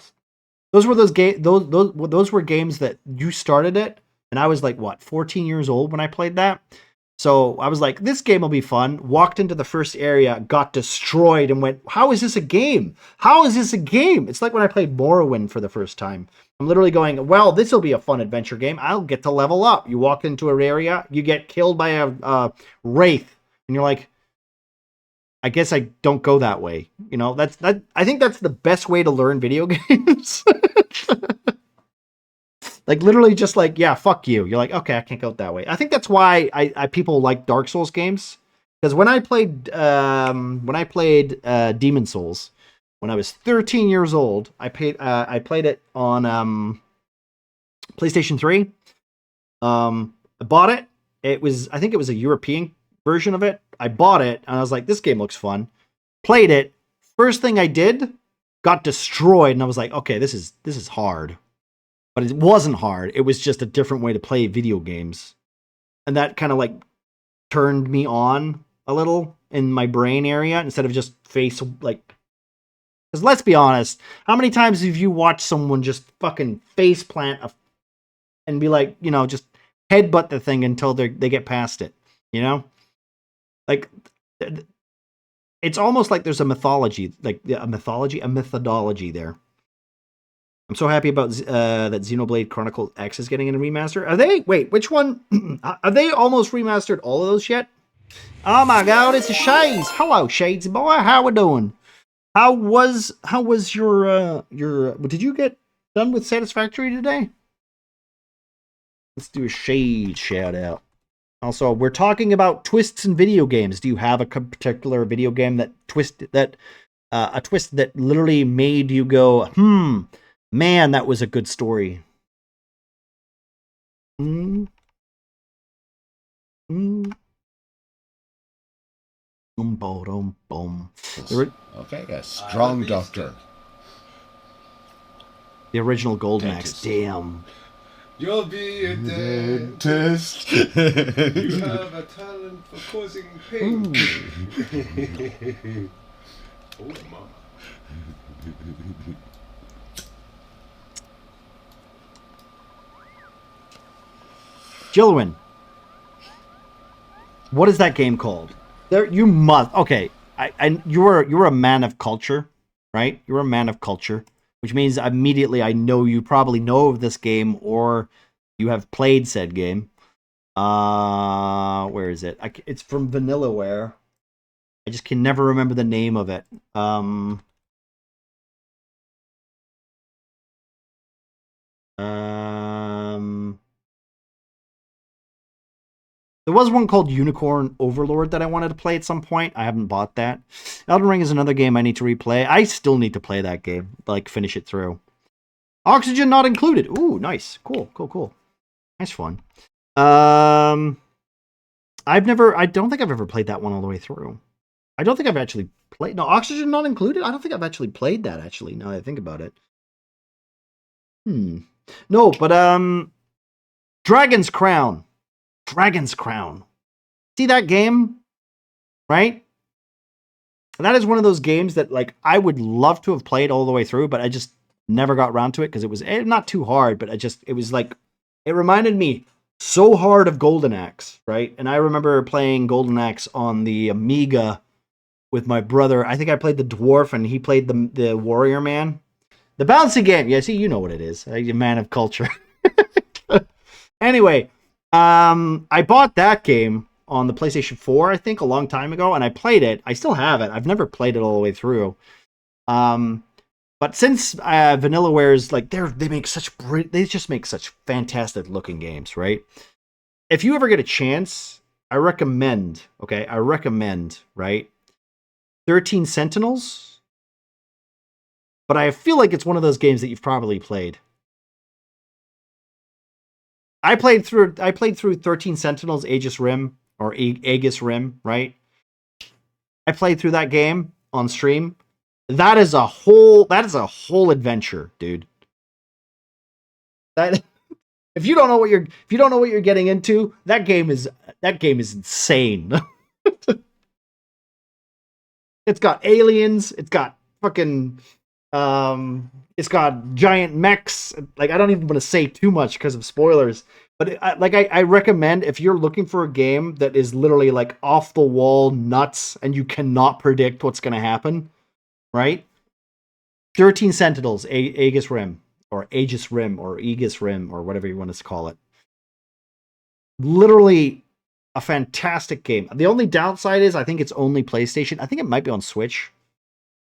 those were those were games that you started it, and I was like, what, 14 years old when I played that. So I was like, this game will be fun. Walked into the first area, got destroyed, and went, how is this a game? How is this a game? It's like when I played Morrowind for the first time. I'm literally going, well, this will be a fun adventure game. I'll get to level up. You walk into an area, you get killed by a wraith, and you're like, I guess I don't go that way. You know, I think that's the best way to learn video games. Like literally just like, yeah, fuck you. You're like, okay, I can't go that way. I think that's why I people like Dark Souls games. Because when I played Demon Souls when I was 13 years old, I played it on PlayStation 3. I bought it. I think it was a European version of it. I bought it and I was like, this game looks fun. Played it. First thing I did, got destroyed, and I was like, okay, this is hard. But it wasn't hard. It was just a different way to play video games. and that kind of like turned me on a little in my brain area instead of just face like. Because let's be honest, how many times have you watched someone just fucking face plant and be like, you know, just headbutt the thing until they get past it, you know? Like, it's almost like there's a mythology, a methodology there. I'm so happy about that Xenoblade Chronicle X is getting a remaster. Are they? Wait, which one? Are they almost remastered all of those yet? Oh my god, it's a Shades. Hello, Shades boy. How we doing? How was your did you get done with Satisfactory today? Let's do a Shade shout out. Also, we're talking about twists in video games. Do you have a particular video game that a twist that literally made you go, man, that was a good story? Okay, a strong doctor. The original Golden Axe. Damn. You'll be a dentist. You have a talent for causing pain. Oh, mama. Jilwyn, what is that game called? You must. Okay, you're a man of culture, right? You're a man of culture, which means immediately I know you probably know of this game or you have played said game. Where is it? It's from Vanillaware. I just can never remember the name of it. There was one called Unicorn Overlord that I wanted to play at some point. I haven't bought that. Elden Ring is another game I need to replay. I still need to play that game, like finish it through. Oxygen not included. Ooh, nice. Cool. Nice fun. I don't think I've ever played that one all the way through. I don't think I've actually played. No, Oxygen not included? I don't think I've actually played that, actually, now that I think about it. No, but, Dragon's Crown. Dragon's Crown. See that game? Right? That is one of those games that, like, I would love to have played all the way through, but I just never got around to it because it was not too hard, but it was like, it reminded me so hard of Golden Axe, right? And I remember playing Golden Axe on the Amiga with my brother. I think I played the dwarf and he played the warrior man. The bouncy game. Yeah, see, you know what it is. A man of culture. Anyway, I bought that game on the PlayStation 4, I think, a long time ago, and I played it. I still have it. I've never played it all the way through. But since Vanillaware's like they just make such fantastic looking games, right? If you ever get a chance, I recommend, right? 13 Sentinels. But I feel like it's one of those games that you've probably played. I played through 13 Sentinels, Aegis Rim, or Aegis Rim, right? I played through that game on stream. That is a whole adventure, dude. That if you don't know what you're getting into, that game is insane. It's got aliens, it's got fucking it's got giant mechs. Like, I don't even want to say too much because of spoilers. But I recommend, if you're looking for a game that is literally like off the wall nuts and you cannot predict what's going to happen, right? 13 Sentinels, Aegis Rim, or Aegis Rim, or Aegis Rim, or whatever you want to call it. Literally a fantastic game. The only downside is I think it's only PlayStation. I think it might be on Switch.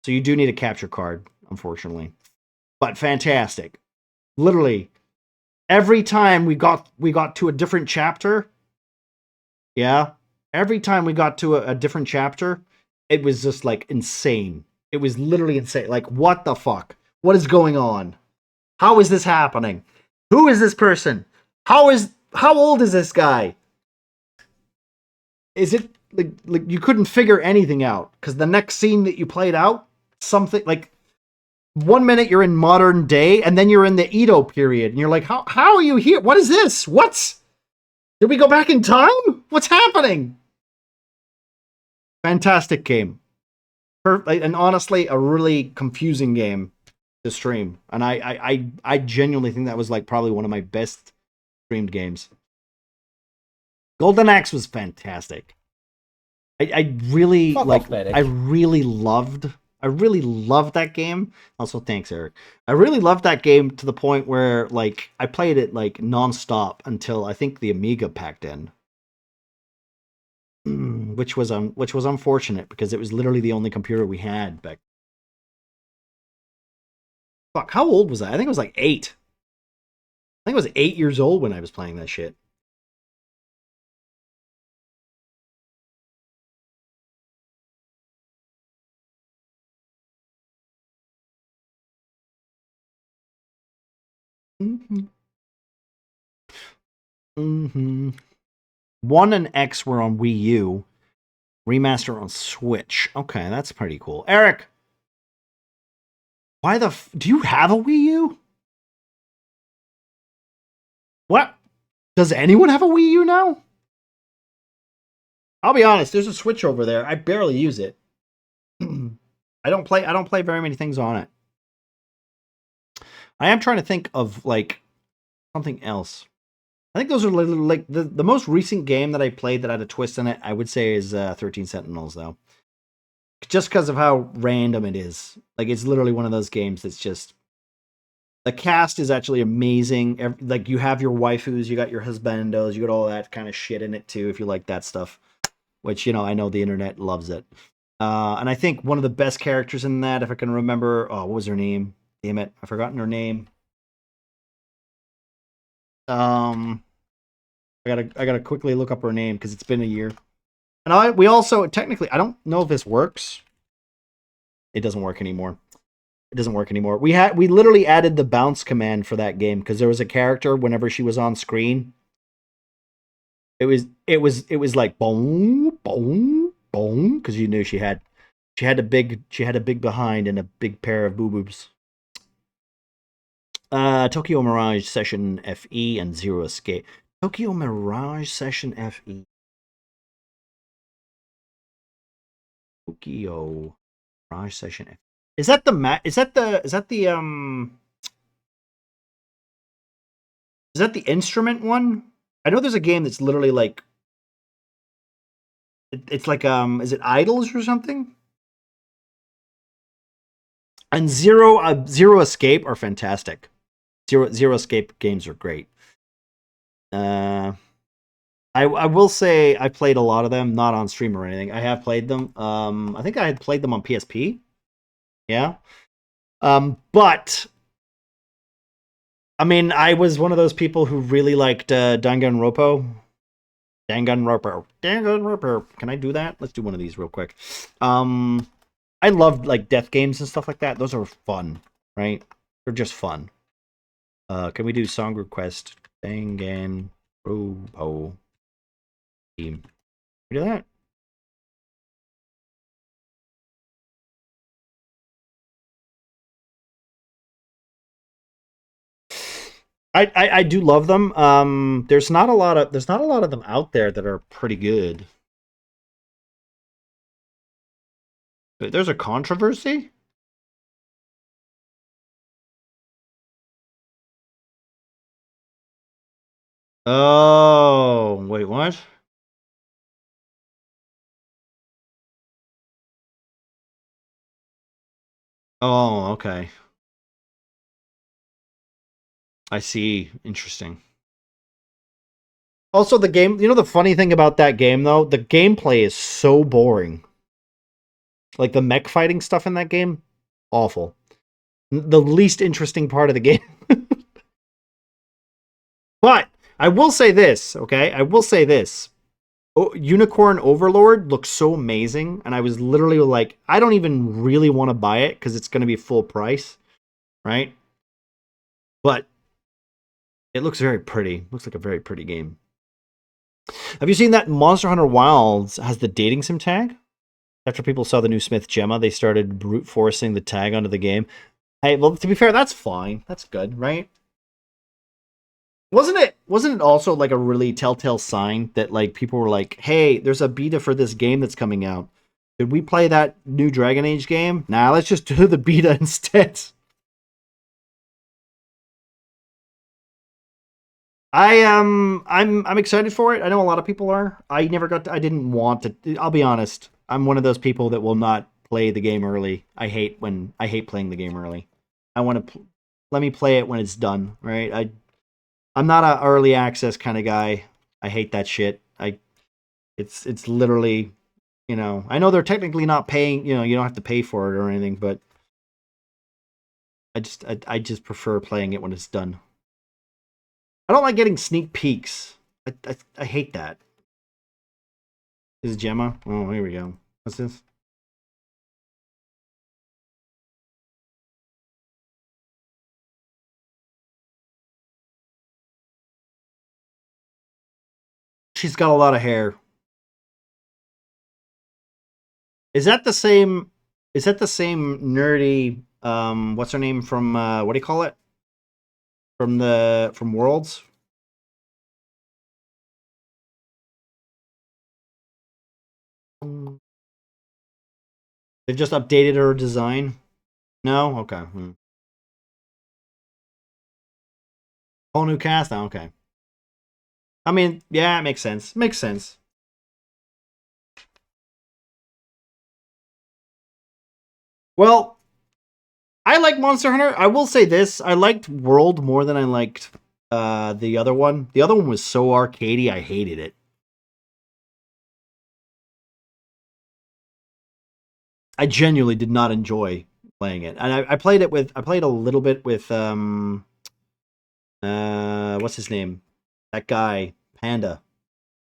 So you do need a capture card, unfortunately. But fantastic. Literally, every time we got to a different chapter, every time we got to a different chapter, it was just like insane. It was literally insane. Like, what the fuck? What is going on? How is this happening? Who is this person? How old is this guy? Is it like you couldn't figure anything out? Because the next scene that you played out, something like 1 minute you're in modern day and then you're in the Edo period and you're like, how are you here? What is this? What? Did we go back in time? What's happening? Fantastic game. And honestly, a really confusing game to stream. And I genuinely think that was like probably one of my best streamed games. Golden Axe was fantastic. I really I really loved that game. Also, thanks, Eric. I really loved that game to the point where like I played it like nonstop until I think the Amiga packed in. Which was unfortunate because it was literally the only computer we had back. Fuck, how old was I? I think I was like 8. I think I was 8 years old when I was playing that shit. Mm-hmm. 1 and X were on Wii U. Remaster on Switch. Okay, that's pretty cool. Eric! Why the do you have a Wii U? What? Does anyone have a Wii U now? I'll be honest, there's a Switch over there. I barely use it. I don't play very many things on it. I am trying to think of like something else. I think those are like the most recent game that I played that had a twist in it, I would say is 13 Sentinels though. Just because of how random it is. Like it's literally one of those games that's just the cast is actually amazing. Like you have your waifus, you got your husbandos, you got all that kind of shit in it too if you like that stuff. Which, you know, I know the internet loves it. And I think one of the best characters in that, if I can remember, what was her name? Damn it, I've forgotten her name. I gotta quickly look up her name because it's been a year. And we also technically, I don't know if this works. It doesn't work anymore. It doesn't work anymore. We literally added the bounce command for that game because there was a character whenever she was on screen. It was like boom, boom, boom, because you knew she had a big behind and a big pair of boobs. Tokyo Mirage Session FE and Zero Escape. Tokyo Mirage Session FE. Tokyo Mirage Session FE. Is that the instrument one? I know there's a game that's literally like it's like is it Idols or something? And Zero Escape are fantastic. Zero Escape games are great. I will say I played a lot of them, not on stream or anything. I have played them. I think I had played them on PSP. Yeah. But I mean, I was one of those people who really liked Danganronpa. Danganronpa. Can I do that? Let's do one of these real quick. I loved like death games and stuff like that. Those are fun, right? They're just fun. Can we do song request? Danganronpa team. Can we do that? I do love them. There's not a lot of them out there that are pretty good. But there's a controversy? Oh, wait, what? Oh, okay. I see. Interesting. Also, the game, you know the funny thing about that game, though? The gameplay is so boring. Like, the mech fighting stuff in that game, awful. The least interesting part of the game. But, I will say this, okay? I will say this. Unicorn Overlord looks so amazing, and I was literally like, I don't even really want to buy it, because it's going to be full price, right? But, it looks very pretty. Looks like a very pretty game. Have you seen that Monster Hunter Wilds has the dating sim tag? After people saw the new Smith Gemma, they started brute forcing the tag onto the game. Hey, well, to be fair, that's fine. That's good, right? Wasn't it it also like a really telltale sign that like people were like, hey, there's a beta for this game that's coming out. Should we play that new Dragon Age game? Nah, let's just do the beta instead. I'm excited for it. I know a lot of people are. I didn't want to. I'll be honest. I'm one of those people that will not play the game early. I hate playing the game early. I want to let me play it when it's done, right? I'm not a early access kind of guy. I hate that shit. It's literally, I know they're technically not paying, you don't have to pay for it or anything, but I just prefer playing it when it's done. I don't like getting sneak peeks. I hate that. Is it Gemma? Oh, here we go. What's this? She's got a lot of hair. Is that the same nerdy what's her name from what do you call it? From Worlds? They've just updated her design? No? Okay. Whole new cast? Oh, okay. I mean, yeah, it makes sense. Makes sense. Well, I like Monster Hunter. I will say this. I liked World more than I liked the other one. The other one was so arcadey, I hated it. I genuinely did not enjoy playing it. And I played a little bit with what's his name? That guy, Panda.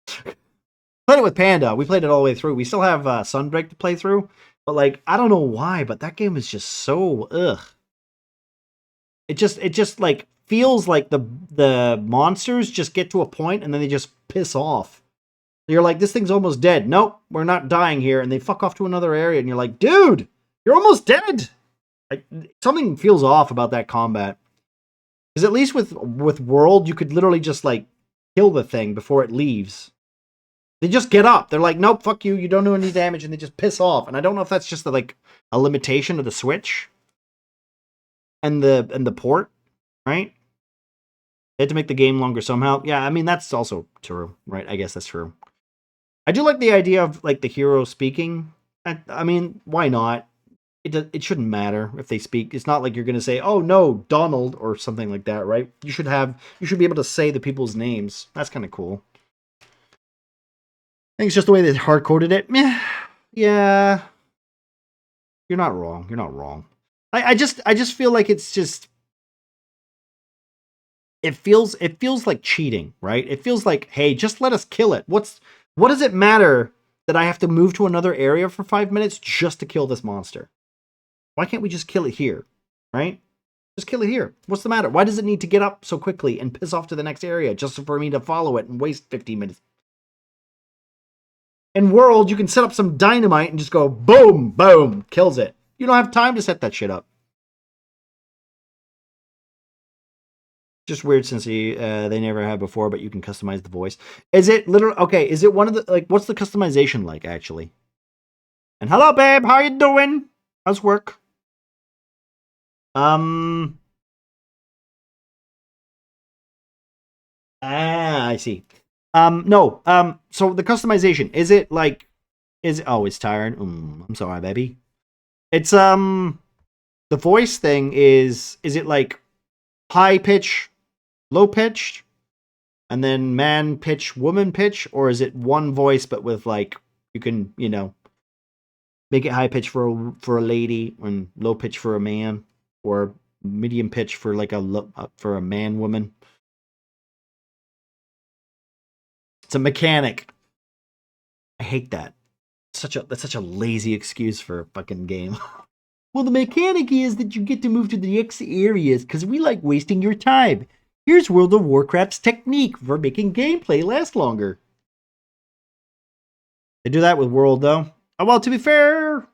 Played it with Panda. We played it all the way through. We still have Sunbreak to play through. But like, I don't know why, but that game is just so ugh. It just like feels like the monsters just get to a point and then they just piss off. You're like, this thing's almost dead. Nope, we're not dying here, and they fuck off to another area, and you're like, dude, you're almost dead. Something feels off about that combat. Because at least with World, you could literally just like kill the thing before it leaves. They just get up. They're like, nope, fuck you. You don't do any damage, and they just piss off. And I don't know if that's just like a limitation of the Switch and the port, right? They had to make the game longer somehow. Yeah, I mean that's also true, right? I guess that's true. I do like the idea of like the hero speaking. I mean, why not? It shouldn't matter if they speak. It's not like you're gonna say, "Oh no, Donald" or something like that, right? You should be able to say the people's names. That's kind of cool. I think it's just the way they hard coded it. Yeah, you're not wrong. You're not wrong. I just feel like it's just. It feels like cheating, right? It feels like, hey, just let us kill it. What does it matter that I have to move to another area for 5 minutes just to kill this monster? Why can't we just kill it here, right? Just kill it here. What's the matter? Why does it need to get up so quickly and piss off to the next area just for me to follow it and waste 15 minutes? In World, you can set up some dynamite and just go boom, boom, kills it. You don't have time to set that shit up. Just weird since they never had before, but you can customize the voice. Is it literally okay? Is it one of the like? What's the customization like actually? And hello, babe. How you doing? How's work? I see. No. So the customization is it like? Oh, it's tired. I'm sorry, baby. It's the voice thing is it like high pitch? Low pitch, and then man pitch, woman pitch, or is it one voice but with like you can make it high pitch for a lady and low pitch for a man, or medium pitch for like for a man woman? It's a mechanic. I hate that. That's such a lazy excuse for a fucking game. Well, the mechanic is that you get to move to the next areas because we like wasting your time. Here's World of Warcraft's technique for making gameplay last longer. They do that with World, though. Oh, well, to be fair,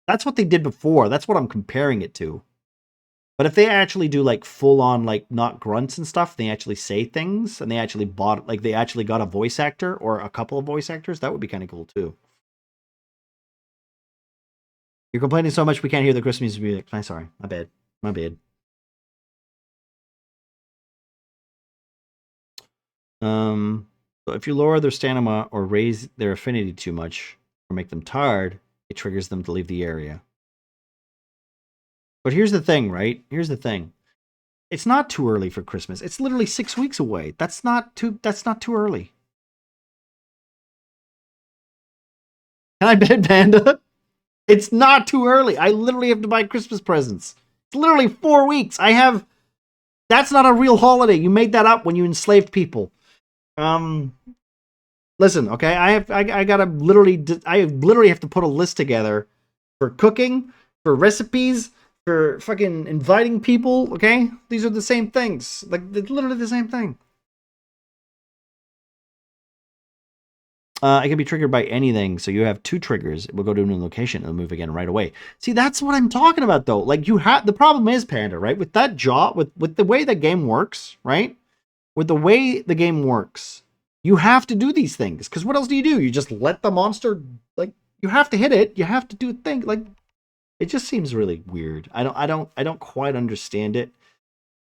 that's what they did before. That's what I'm comparing it to. But if they actually do like full on like not grunts and stuff, they actually say things and they actually they actually got a voice actor or a couple of voice actors, that would be kind of cool too. You're complaining so much we can't hear the Christmas music. I'm sorry. My bad. My bad. So if you lower their stamina or raise their affinity too much or make them tired, it triggers them to leave the area. But here's the thing, right? Here's the thing. It's not too early for Christmas. It's literally 6 weeks away. That's not too early. Can I bet, Panda? It's not too early. I literally have to buy Christmas presents. It's literally 4 weeks. That's not a real holiday. You made that up when you enslaved people. Listen, okay? I literally have to put a list together for cooking, for recipes, for fucking inviting people, okay? These are the same things. Like, they're literally the same thing. It can be triggered by anything, so you have 2 triggers. It will go to a new location and it'll move again right away. See, that's what I'm talking about, though. Like, the problem is, Panda, right? With that job, with the way the game works, right? With the way the game works, you have to do these things. Because what else do? You just let the monster, like, you have to hit it. You have to do a thing. Like, it just seems really weird. I don't quite understand it.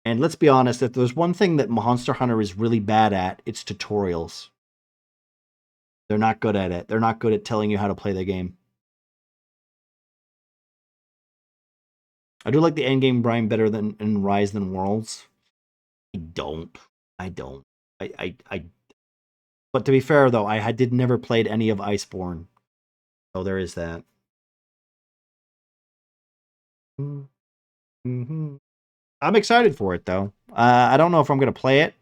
And let's be honest, if there's one thing that Monster Hunter is really bad at, it's tutorials. They're not good at it. They're not good at telling you how to play the game. I do like the endgame Brian better than in Rise than Worlds. I don't. But to be fair, though, I did never played any of Iceborne. So there is that. Mm-hmm. I'm excited for it, though. I don't know if I'm going to play it.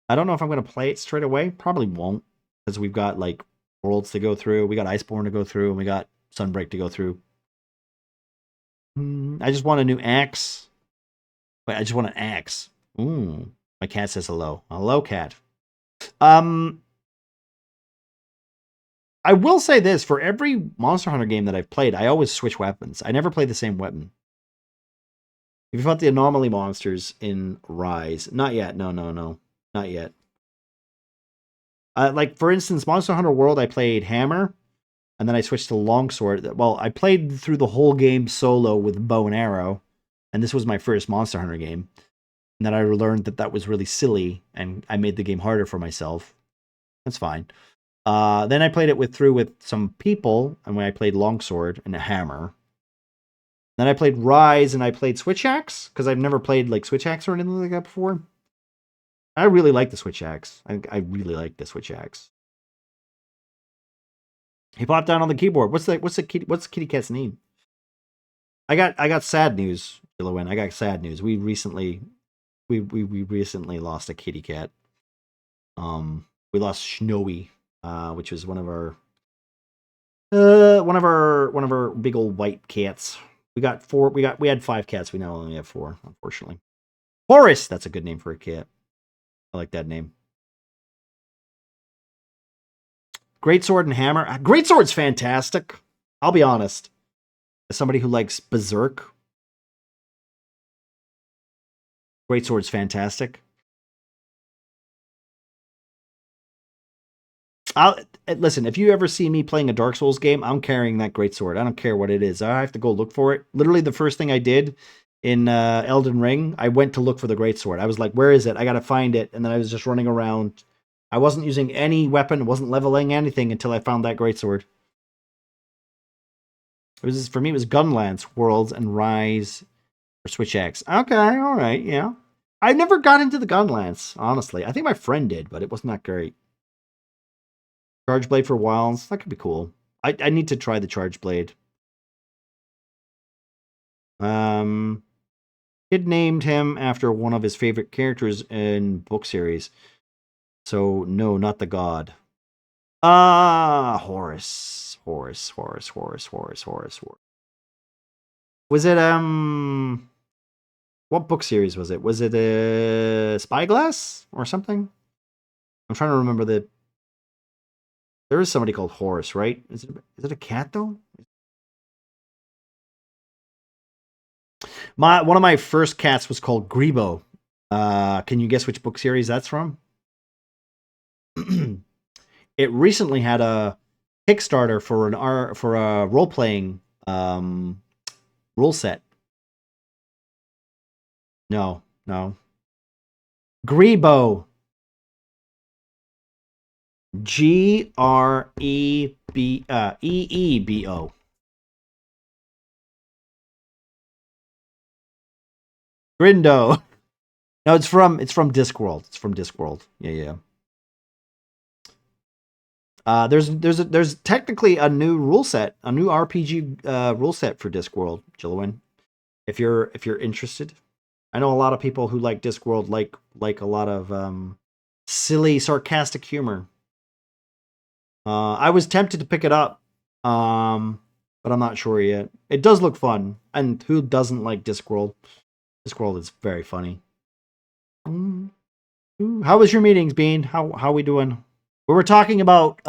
I don't know if I'm going to play it straight away. Probably won't. Because we've got, like, Worlds to go through. We got Iceborne to go through. And we got Sunbreak to go through. I just want a new axe. Wait, I just want an axe. Ooh. My cat says hello. Hello, cat. I will say this. For every Monster Hunter game that I've played, I always switch weapons. I never play the same weapon. If you fought the anomaly monsters in Rise. Not yet. No. Not yet. Like, for instance, Monster Hunter World, I played Hammer. And then I switched to Longsword. Well, I played through the whole game solo with bow and arrow. And this was my first Monster Hunter game. And then I learned that was really silly. And I made the game harder for myself. That's fine. Then I played it through with some people. And when I played Longsword and a Hammer. Then I played Rise and I played Switch Axe. Because I've never played like Switch Axe or anything like that before. I really like the Switch Axe. I really like the Switch Axe. He popped down on the keyboard. What's the kitty cat's name? I got sad news, Jillowin. I got sad news. We recently lost a kitty cat. We lost Snowy, which was one of our big old white cats. We had 5 cats. We now only have 4, unfortunately. Horace, that's a good name for a cat. I like that name. Greatsword and Hammer. Greatsword's fantastic. I'll be honest. As somebody who likes Berserk, Greatsword's fantastic. Listen, if you ever see me playing a Dark Souls game, I'm carrying that Greatsword. I don't care what it is. I have to go look for it. Literally, the first thing I did in Elden Ring, I went to look for the Greatsword. I was like, where is it? I gotta find it. And then I was just running around. I wasn't using any weapon, wasn't leveling anything until I found that Greatsword. For me, it was Gunlance, Worlds, and Rise for Switch Axe. Okay, alright, yeah. I never got into the Gunlance, honestly. I think my friend did, but it wasn't that great. Charge Blade for Wilds, that could be cool. I need to try the Charge Blade. Kid named him after one of his favorite characters in book series. So, no, not the god. Horus. Was it, what book series was it? Was it, Spyglass? Or something? I'm trying to remember there is somebody called Horus, right? Is it a cat, though? One of my first cats was called Grebo. Can you guess which book series that's from? It recently had a Kickstarter for a role playing rule set. No. Grebo. Grebo. Grindo. No, it's from Discworld. It's from Discworld. Yeah. There's technically a new rule set, a new RPG rule set for Discworld, Jillowin. If you're interested. I know a lot of people who like Discworld like a lot of silly, sarcastic humor. I was tempted to pick it up, but I'm not sure yet. It does look fun, and who doesn't like Discworld? Discworld is very funny. How was your meetings, Bean? How we doing? We were talking about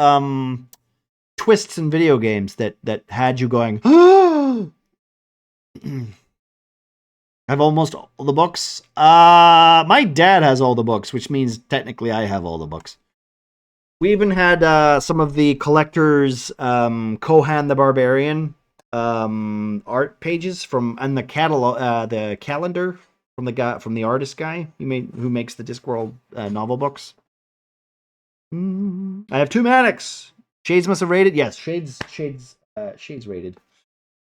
twists in video games that had you going. I have almost all the books. My dad has all the books, which means technically I have all the books. We even had some of the collectors, Kohan the Barbarian art pages and the catalog, the calendar from the artist guy who makes the Discworld novel books. I have 2 Maddox. Shades must have rated. Yes, Shades rated.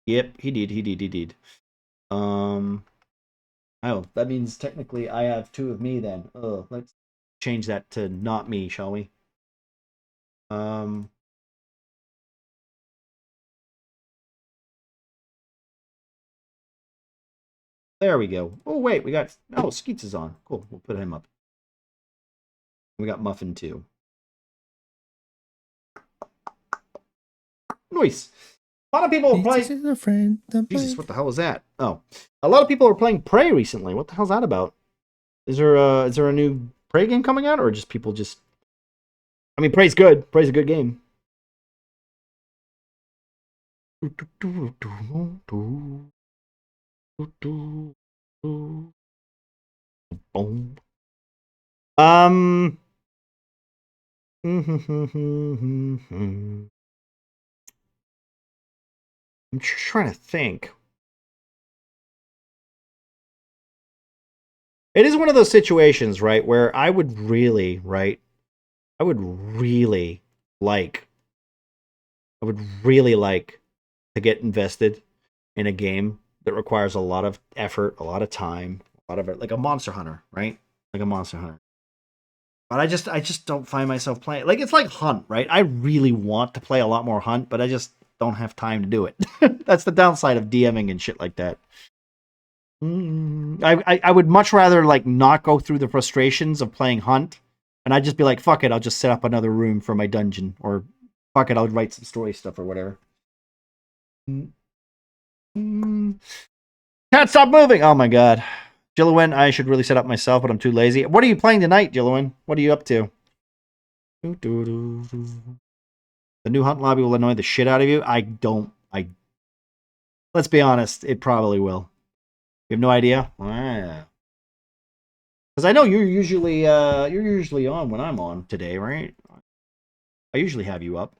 Yep, he did. Oh, that means technically I have 2 of me then. Oh, let's change that to not me, shall we? There we go. Oh, wait, we got... Oh, Skeets is on. Cool, we'll put him up. We got Muffin, too. Nice. A lot of people are playing... Jesus, what the hell is that? Oh. A lot of people are playing Prey recently. What the hell's that about? Is there a new Prey game coming out, or just people just... I mean, Prey's good. Prey's a good game. I'm just trying to think. It is one of those situations, right, where I would really like to get invested in a game that requires a lot of effort, a lot of time, a lot of it, like a Monster Hunter, right? Like a Monster Hunter. But I just don't find myself playing. Like, it's like Hunt, right? I really want to play a lot more Hunt, but I just don't have time to do it. That's the downside of DMing and shit like that. I would much rather like not go through the frustrations of playing Hunt, and I'd just be like, fuck it, I'll just set up another room for my dungeon, or fuck it, I'll write some story stuff or whatever. Can't stop moving! Oh my god. Jillowin, I should really set up myself, but I'm too lazy. What are you playing tonight, Jillowin? What are you up to? The new Hunt lobby will annoy the shit out of you. Let's be honest, it probably will. You have no idea? Because I know you're usually on when I'm on today, right? I usually have you up.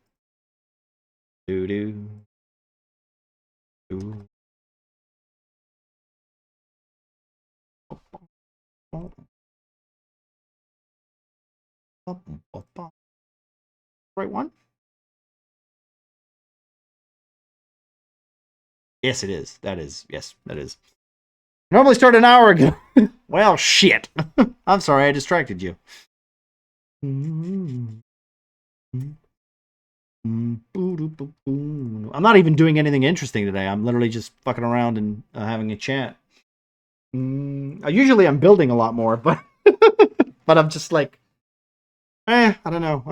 Doo. Right one? Yes, it is. That is. Yes, that is. Normally start an hour ago. Well, shit. I'm sorry, I distracted you. I'm not even doing anything interesting today. I'm literally just fucking around and having a chat. Usually I'm building a lot more, but but I'm just like, I don't know.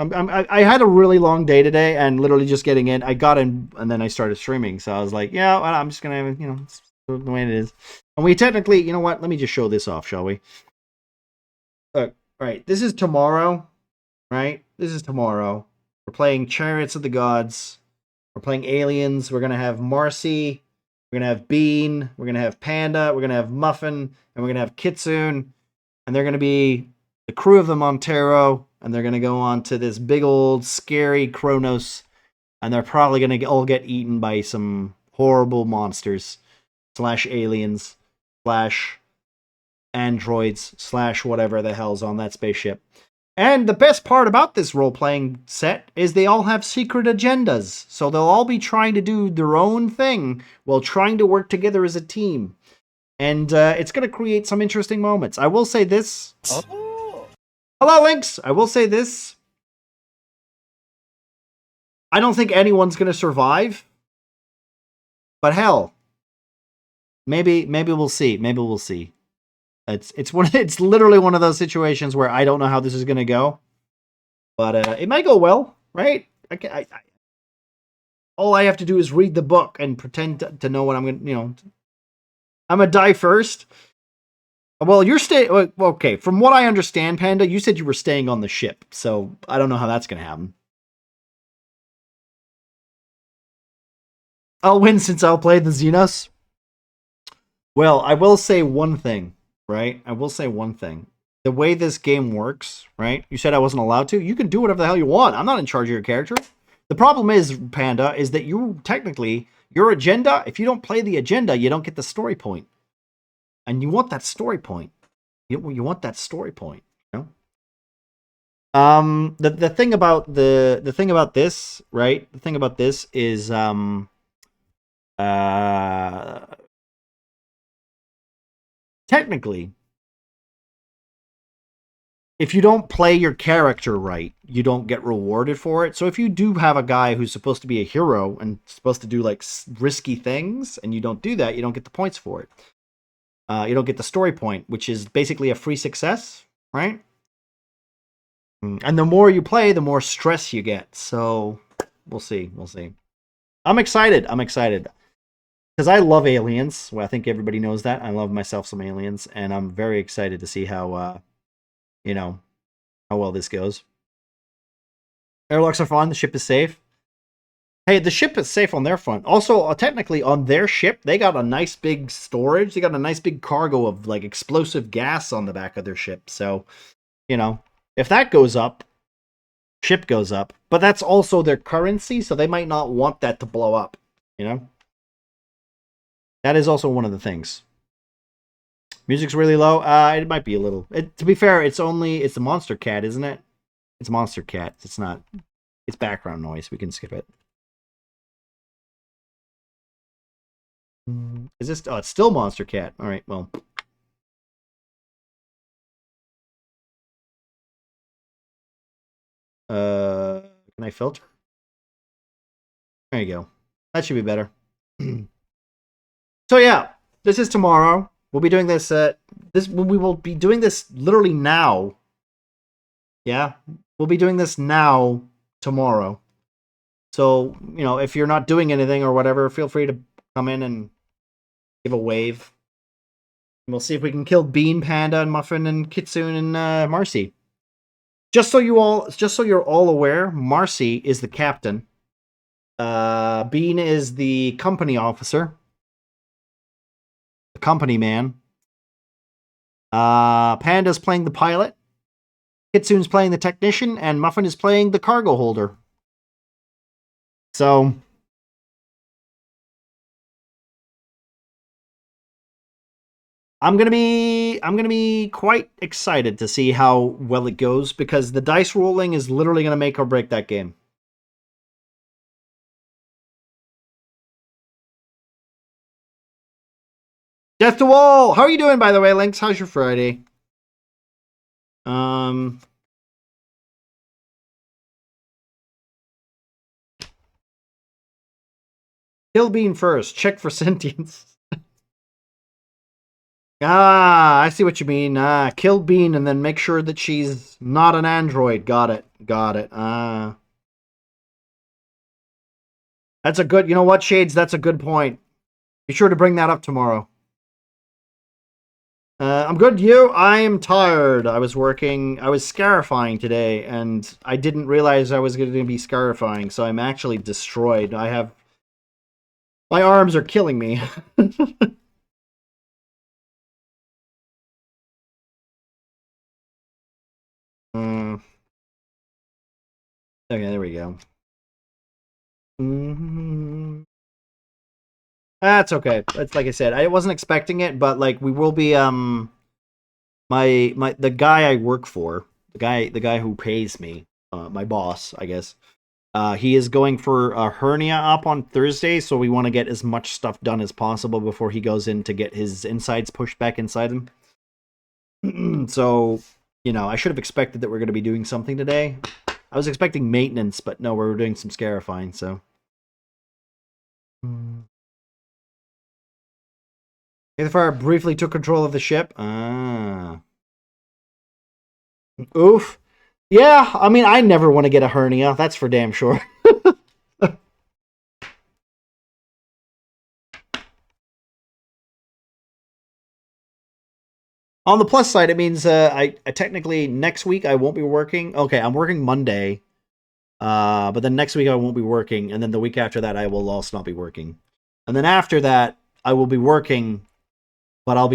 I had a really long day today, and literally just getting in. I got in, and then I started streaming. So I was like, yeah, I'm just gonna, it's the way it is. And we technically, you know what? Let me just show this off, shall we? Look, right. This is tomorrow, right? This is tomorrow. We're playing Chariots of the Gods. We're playing Aliens. We're gonna have Marcy We're going to have Bean. We're going to have Panda. We're going to have Muffin. And we're going to have Kitsune. And they're going to be the crew of the Montero. And they're going to go on to this big old scary Kronos. And they're probably going to all get eaten by some horrible monsters. / aliens. / androids. / whatever the hell's on that spaceship. And the best part about this role-playing set is they all have secret agendas. So they'll all be trying to do their own thing while trying to work together as a team. And it's going to create some interesting moments. I will say this. Oh. Hello, Lynx! I will say this. I don't think anyone's going to survive. But hell. Maybe we'll see. Maybe we'll see. It's literally one of those situations where I don't know how this is going to go, but it might go well, right? All I have to do is read the book and pretend to know what I'm going to, I'm going to die first. Well, you're staying, okay, from what I understand, Panda, you said you were staying on the ship, so I don't know how that's going to happen. I'll win since I'll play the Xenos. Well, I will say one thing. Right? I will say one thing. The way this game works, right? You said I wasn't allowed to. You can do whatever the hell you want. I'm not in charge of your character. The problem is, Panda, is that you technically, your agenda, if you don't play the agenda, you don't get the story point. And you want that story point. You want that story point, you know? The thing about the thing about this, right? The thing about this is technically, if you don't play your character right, you don't get rewarded for it. So if you do have a guy who's supposed to be a hero and supposed to do like risky things, and you don't do that, you don't get the points for it. You don't get the story point, which is basically a free success, right? And the more you play, the more stress you get. So we'll see. We'll see. I'm excited. I'm excited. Because I love aliens. Well, I think everybody knows that. I love myself some aliens. And I'm very excited to see how, how well this goes. Airlocks are fine. The ship is safe. Hey, the ship is safe on their front. Also, technically, on their ship, they got a nice big storage. They got a nice big cargo of, like, explosive gas on the back of their ship. So, if that goes up, ship goes up. But that's also their currency, so they might not want that to blow up, That is also one of the things. Music's really low. It might be a little. To be fair, it's the Monster Cat, isn't it? It's Monster Cat. It's not. It's background noise. We can skip it. Is this? Oh, it's still Monster Cat. All right. Well. Can I filter? There you go. That should be better. So yeah, this is tomorrow. We'll be doing this. We will be doing this literally now. Yeah, we'll be doing this now tomorrow. So if you're not doing anything or whatever, feel free to come in and give a wave. And we'll see if we can kill Bean, Panda, and Muffin, and Kitsune, and Marcy. Just so you're all aware, Marcy is the captain. Bean is the company officer. The company man. Panda's playing the pilot. Kitsune's playing the technician, and Muffin is playing the cargo holder. So I'm gonna be quite excited to see how well it goes, because the dice rolling is literally gonna make or break that game. Death to Wall! How are you doing, by the way, Lynx? How's your Friday? Kill Bean first. Check for sentience. I see what you mean. Kill Bean and then make sure that she's not an android. Got it. That's a good... You know what, Shades? That's a good point. Be sure to bring that up tomorrow. I'm good, you? I am tired. I was scarifying today, and I didn't realize I was going to be scarifying, so I'm actually destroyed. I have My arms are killing me. Okay, there we go. That's okay. That's like I said, I wasn't expecting it, but like we will be the guy I work for, the guy who pays me, my boss, I guess. He is going for a hernia op on Thursday, so we want to get as much stuff done as possible before he goes in to get his insides pushed back inside him. So, you know, I should have expected that we're going to be doing something today. I was expecting maintenance, but no, we're doing some scarifying, so. The fire briefly took control of the ship. Oof. Yeah, I mean, I never want to get a hernia. That's for damn sure. On the plus side, it means I technically next week I won't be working. Okay, I'm working Monday. But then next week I won't be working, and then the week after that I will also not be working. And then after that I will be working, but I'll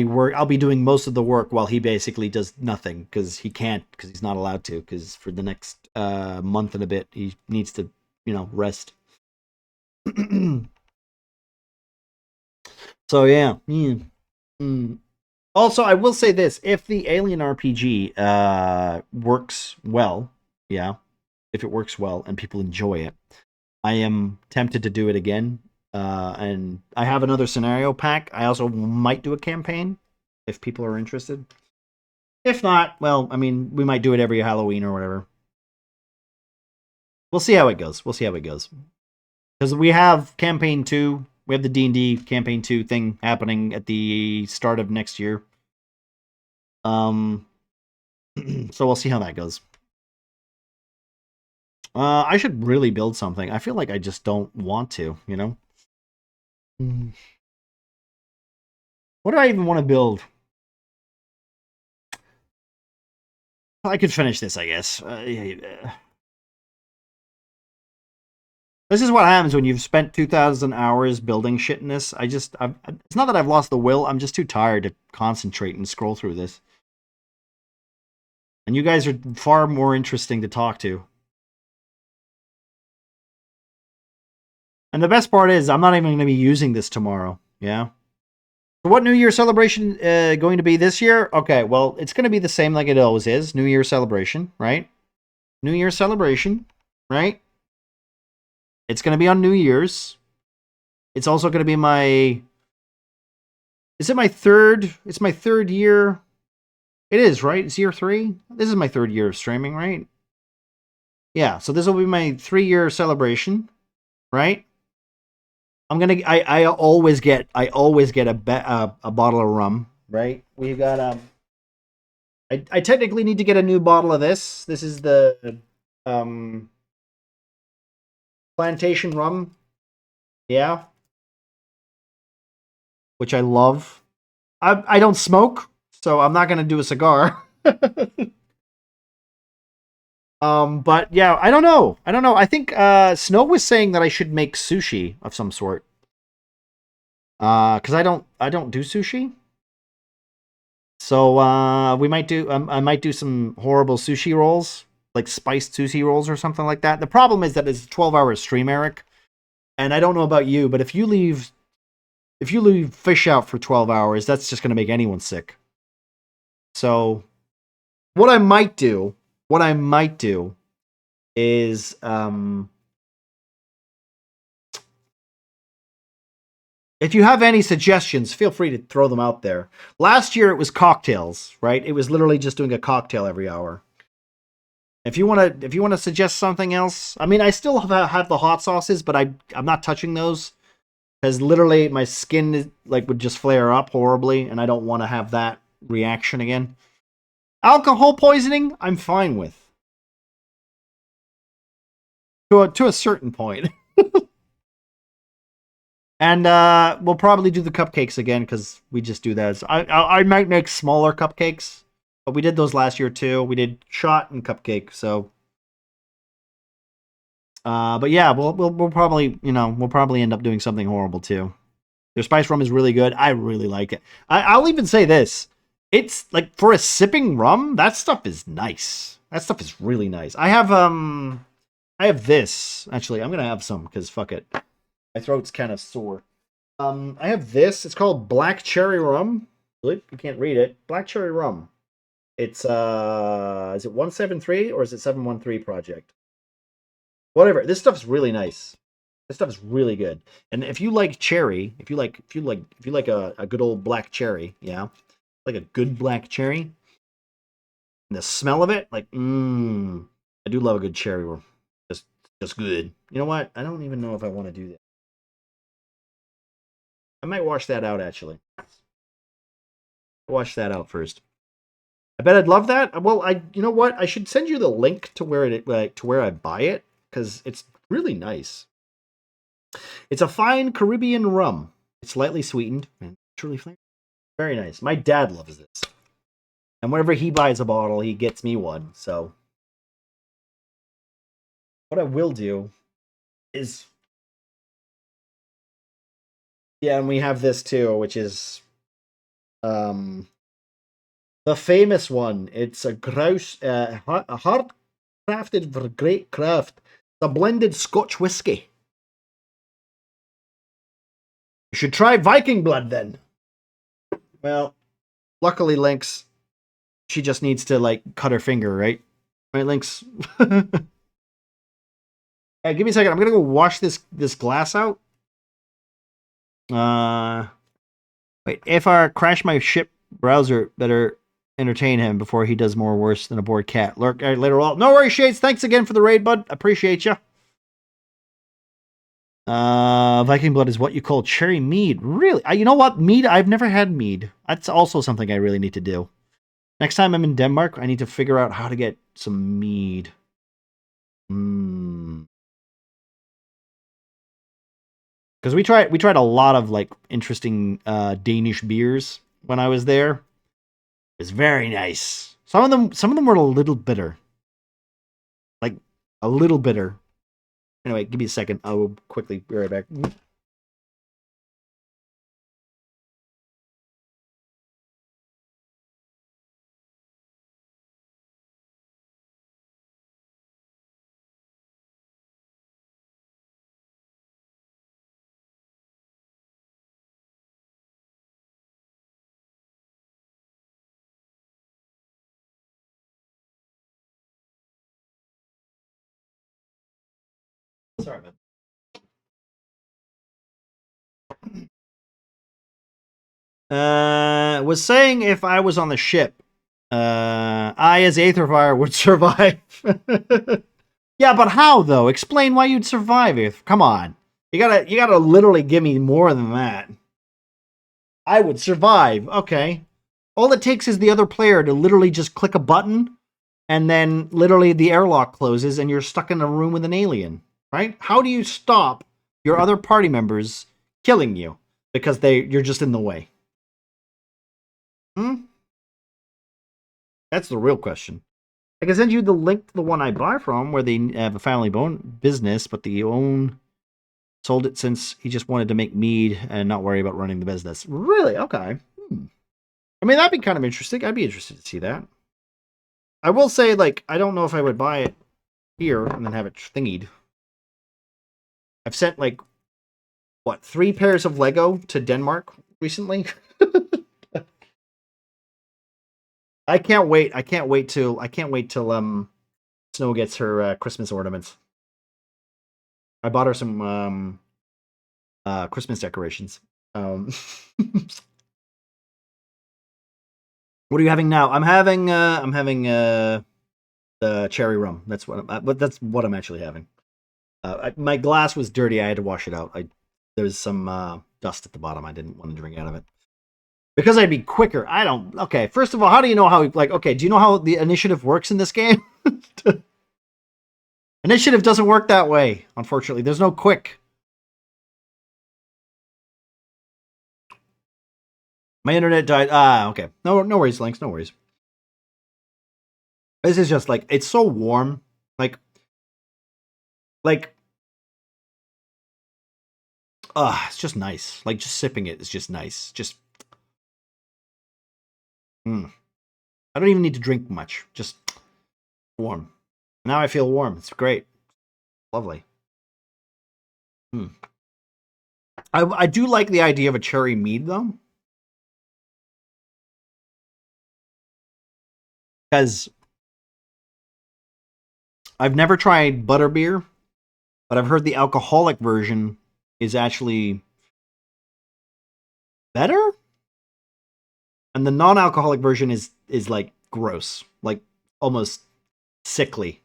be doing most of the work while he basically does nothing because he can't, because he's not allowed to, because for the next month and a bit he needs to, you know, rest. So yeah. Also, I will say this: if the Alien RPG works well, yeah, if it works well and people enjoy it, I am tempted to do it again. And I have another scenario pack. I also might do a campaign if people are interested. If not, well, I mean, we might do it every Halloween or whatever. We'll see how it goes. We'll see how it goes. Because we have campaign 2. We have the D&D campaign 2 thing happening at the start of next year. So we'll see how that goes. I should really build something. I feel like I just don't want to, you know? What do I even want to build? I could finish this, I guess. This is what happens when you've spent 2,000 hours building shit in this. It's not that I've lost the will. I'm just too tired to concentrate and scroll through this. And you guys are far more interesting to talk to. And the best part is, I'm not even going to be using this tomorrow. Yeah. So what New Year celebration going to be this year? Okay, well, it's going to be the same like it always is. New Year celebration, right? New Year celebration, right? It's going to be on New Year's. It's also going to be my... Is it my third? It's my third year. It is, right? It's year 3. This is my third year of streaming, right? Yeah, so this will be my 3-year celebration, right? I always get a bottle of rum, right? We've got I technically need to get a new bottle of this. This is the plantation rum. Yeah. Which I love. I don't smoke, so I'm not gonna do a cigar. But yeah, I don't know. I think Snow was saying that I should make sushi of some sort. Because I don't do sushi. So we might do I might do some horrible sushi rolls, like spiced sushi rolls or something like that. The problem is that it's a 12-hour stream, Eric. And I don't know about you, but if you leave fish out for 12 hours, that's just going to make anyone sick. So what I might do is if you have any suggestions, feel free to throw them out there. Last year it was cocktails, right? It was literally just doing a cocktail every hour. If you want to suggest something else, I mean, I still have the hot sauces, but I'm not touching those because literally my skin would just flare up horribly, and I don't want to have that reaction again. Alcohol poisoning, I'm fine with. To a certain point. And we'll probably do the cupcakes again because we just do that. I might make smaller cupcakes, but we did those last year too. We did shot and cupcake, so But yeah, we'll probably, we'll probably end up doing something horrible too. Their spice rum is really good. I really like it. I'll even say this. It's like for a sipping rum, that stuff is nice. That stuff is really nice. I have this. Actually, I'm gonna have some because fuck it. My throat's kind of sore. I have this. It's called Black Cherry Rum. You can't read it. Black Cherry Rum. It's is it 173 or is it 713 Project? Whatever. This stuff's really nice. This stuff is really good. And if you like cherry, if you like a good old black cherry, yeah, like a good black cherry, and the smell of it, like, I do love a good cherry rum. Just good. You know what? I don't even know if I want to do that. I might wash that out actually. Wash that out first. I bet I'd love that. Well, you know what? I should send you the link to where I buy it because it's really nice. It's a fine Caribbean rum. It's lightly sweetened and truly flavored. Very nice. My dad loves this. And whenever he buys a bottle, he gets me one. So what I will do is, yeah, and we have this too, which is the famous one. It's a grouse, a hard crafted for great craft. The blended Scotch whiskey. You should try Viking blood then. Well, luckily, Lynx, she just needs to like cut her finger, right? Right, Lynx. Hey, give me a second. I'm gonna go wash this glass out. Wait. If I crash my ship browser, better entertain him before he does more worse than a bored cat. Lurk later on. No worries, Shades. Thanks again for the raid, bud. Appreciate you. Viking blood is what you call cherry mead. Really? You know what? Mead? I've never had mead. That's also something I really need to do. Next time I'm in Denmark, I need to figure out how to get some mead. Because we tried a lot of like interesting Danish beers when I was there. It's very nice. Some of them were a little bitter. Like a little bitter. Anyway, give me a second. I will quickly be right back. Sorry, man. Was saying if I was on the ship, I as Aetherfire would survive. Yeah, but how though? Explain why you'd survive. Come on, you gotta literally give me more than that. I would survive. Okay, all it takes is the other player to literally just click a button, and then literally the airlock closes, and you're stuck in a room with an alien. Right? How do you stop your other party members killing you because you're just in the way? That's the real question. I can send you the link to the one I buy from where they have a family business, but the own sold it since he just wanted to make mead and not worry about running the business. Really? Okay. I mean, that'd be kind of interesting. I'd be interested to see that. I will say, like, I don't know if I would buy it here and then have it thingied. I've sent, like, 3 pairs of Lego to Denmark recently? I can't wait. I can't wait till Snow gets her Christmas ornaments. I bought her some Christmas decorations. What are you having now? I'm having the cherry rum. That's what I'm actually having. My glass was dirty. I had to wash it out. There was some dust at the bottom. I didn't want to drink out of it. Because I'd be quicker. I don't... Okay, first of all, how do you know how... Like, okay, do you know how the initiative works in this game? Initiative doesn't work that way, unfortunately. There's no quick. My internet died. Okay. No worries, Lynx. No worries. This is just, like... It's so warm. Like... Like, it's just nice. Like, just sipping it is just nice. Just, I don't even need to drink much. Just warm. Now I feel warm. It's great. Lovely. I do like the idea of a cherry mead, though. Because I've never tried butterbeer, but I've heard the alcoholic version is actually better. And the non-alcoholic version is like gross, like almost sickly.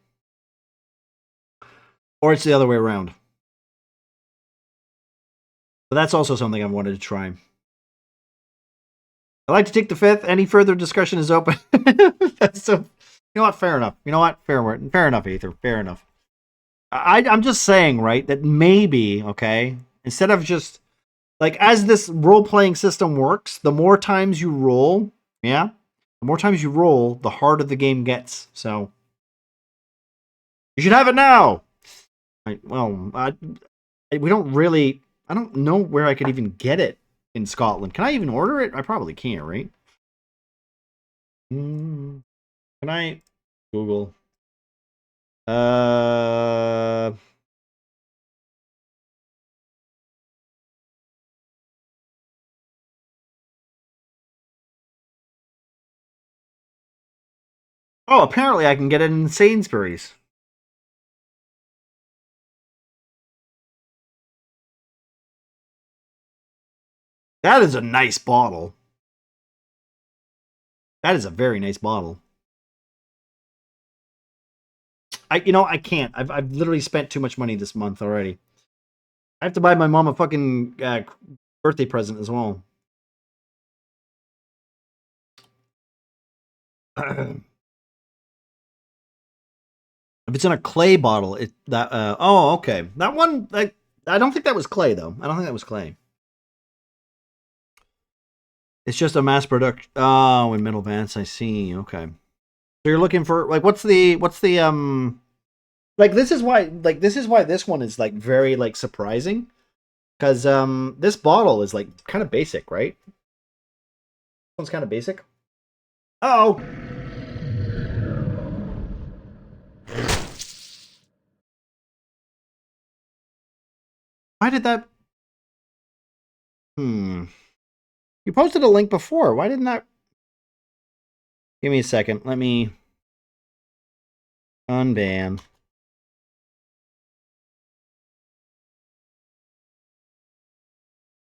Or it's the other way around. But that's also something I've wanted to try. I'd like to take the fifth. Any further discussion is open. That's so. You know what? Fair enough. You know what? Fair enough, Ether. Fair enough. I'm just saying, right, that maybe, okay, instead of just, like, as this role-playing system works, the more times you roll, the more times you roll, the harder the game gets. So, you should have it now! We don't really, I don't know where I could even get it in Scotland. Can I even order it? I probably can't, right? Can I Google? Oh, apparently I can get it in Sainsbury's. That is a nice bottle. That is a very nice bottle. I can't. I've literally spent too much money this month already. I have to buy my mom a fucking birthday present as well. If it's in a clay bottle, oh, okay. That one, I don't think that was clay though. I don't think that was clay. It's just a mass production. Oh, in Middle Vance, I see. Okay. So you're looking for, like, what's the like, this is why this one is, like, very, like, surprising. Because this bottle is, like, kind of basic, right? This one's kind of basic. Uh-oh. Why did that... You posted a link before. Why didn't that... Give me a second. Let me... Unban.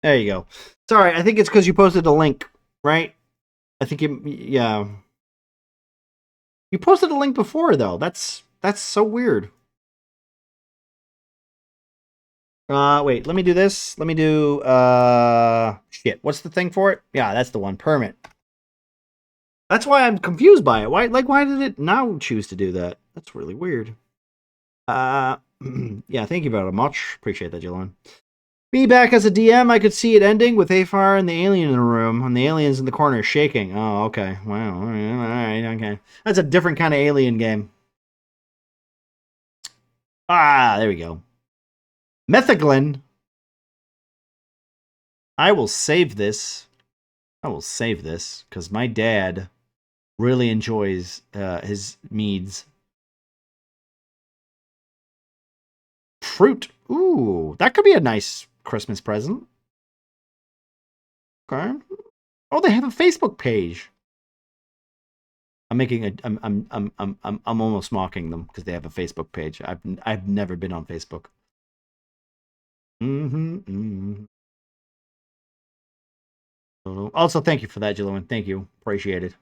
There you go. Sorry, I think it's because you posted a link, right? I think yeah. You posted a link before, though. That's so weird. Wait, let me do this. Let me do, shit. What's the thing for it? Yeah, that's the one. Permit. That's why I'm confused by it. Why did it now choose to do that? That's really weird. Yeah, thank you very much. Appreciate that, Jalen. Me back as a DM, I could see it ending with Afar and the alien in the room, and the aliens in the corner shaking. Oh, okay. Wow. All right, okay. That's a different kind of alien game. Ah, there we go. Metheglin. I will save this. Because my dad really enjoys his meads. Fruit. Ooh, that could be a nice Christmas present. Okay. Oh, they have a Facebook page. I'm almost mocking them because they have a Facebook page. I've never been on Facebook. Also, thank you for that, Jillian. Thank you. Appreciate it.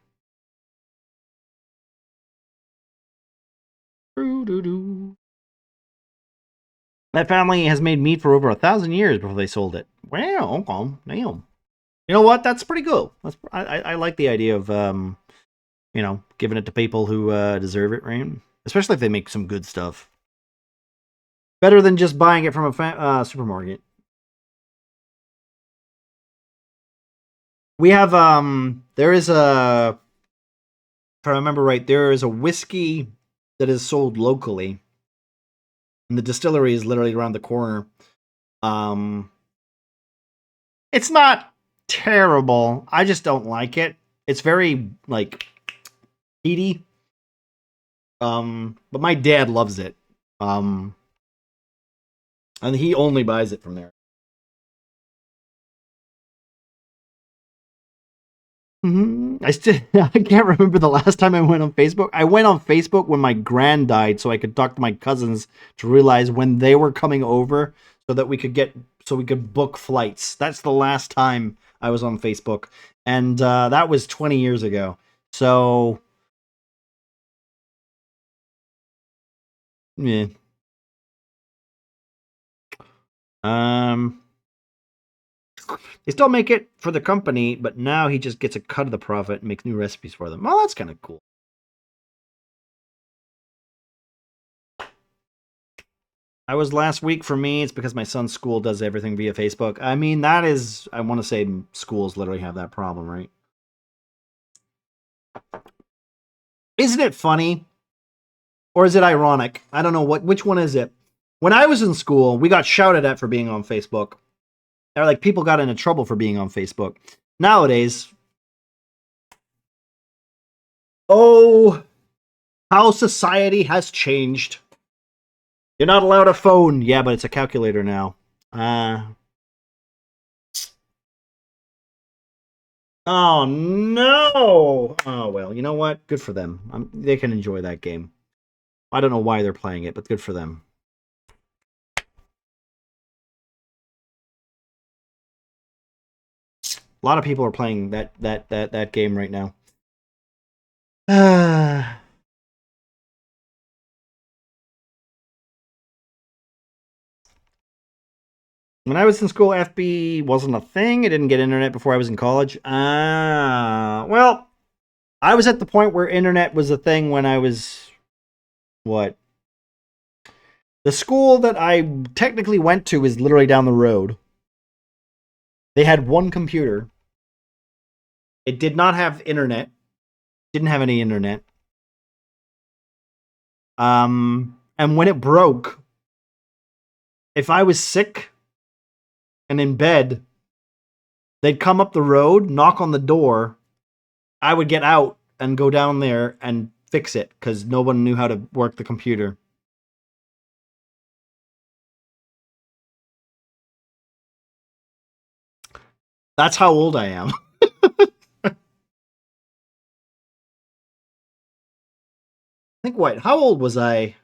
That family has made meat for over 1,000 years before they sold it. Wow, okay, damn. You know what? That's pretty cool. I like the idea of giving it to people who deserve it, right? Especially if they make some good stuff. Better than just buying it from a supermarket. We have there is a, if I remember right, there is a whiskey that is sold locally And the distillery is literally around the corner. It's not terrible. I just don't like it. It's very, like, heaty. But my dad loves it. And he only buys it from there. I can't remember the last time I went on Facebook. I went on Facebook when my gran died, so I could talk to my cousins to realize when they were coming over, so that we could book flights. That's the last time I was on Facebook, and that was 20 years ago. So, yeah. They still make it for the company, but now he just gets a cut of the profit and makes new recipes for them. Well, that's kind of cool. I was last week for me. It's because my son's school does everything via Facebook. I mean, that is, I want to say schools literally have that problem, right? Isn't it funny? Or is it ironic? I don't know which one is it. When I was in school, we got shouted at for being on Facebook. Or like people got into trouble for being on Facebook. Nowadays, oh, how society has changed. You're not allowed a phone. Yeah, but it's a calculator now. Oh, no. Oh, well, you know what? Good for them. They can enjoy that game. I don't know why they're playing it, but good for them. A lot of people are playing that game right now. When I was in school, FB wasn't a thing. I didn't get internet before I was in college. Well, I was at the point where internet was a thing when I was, what? The school that I technically went to is literally down the road. They had one computer. It did not have internet. Didn't have any internet. And when it broke, if I was sick and in bed, they'd come up the road, knock on the door. I would get out and go down there and fix it because no one knew how to work the computer. That's how old I am. I think what? How old was I?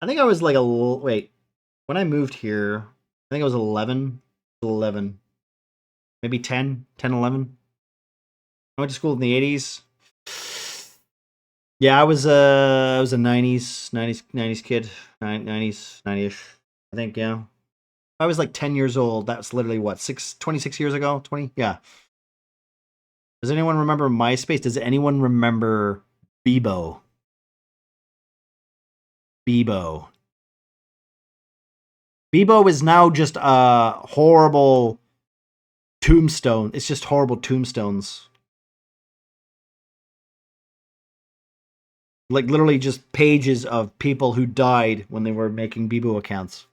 I think I was like wait. When I moved here, I think I was 11. 11. Maybe 10, 11. I went to school in the 80s. Yeah, I was a 90s kid. 90-ish. I think, yeah. I was like 10 years old. That's literally what, 26 years ago? 20? Yeah. Does anyone remember MySpace? Does anyone remember Bebo? Bebo is now just a horrible tombstone. It's just horrible tombstones. Like literally just pages of people who died when they were making Bebo accounts.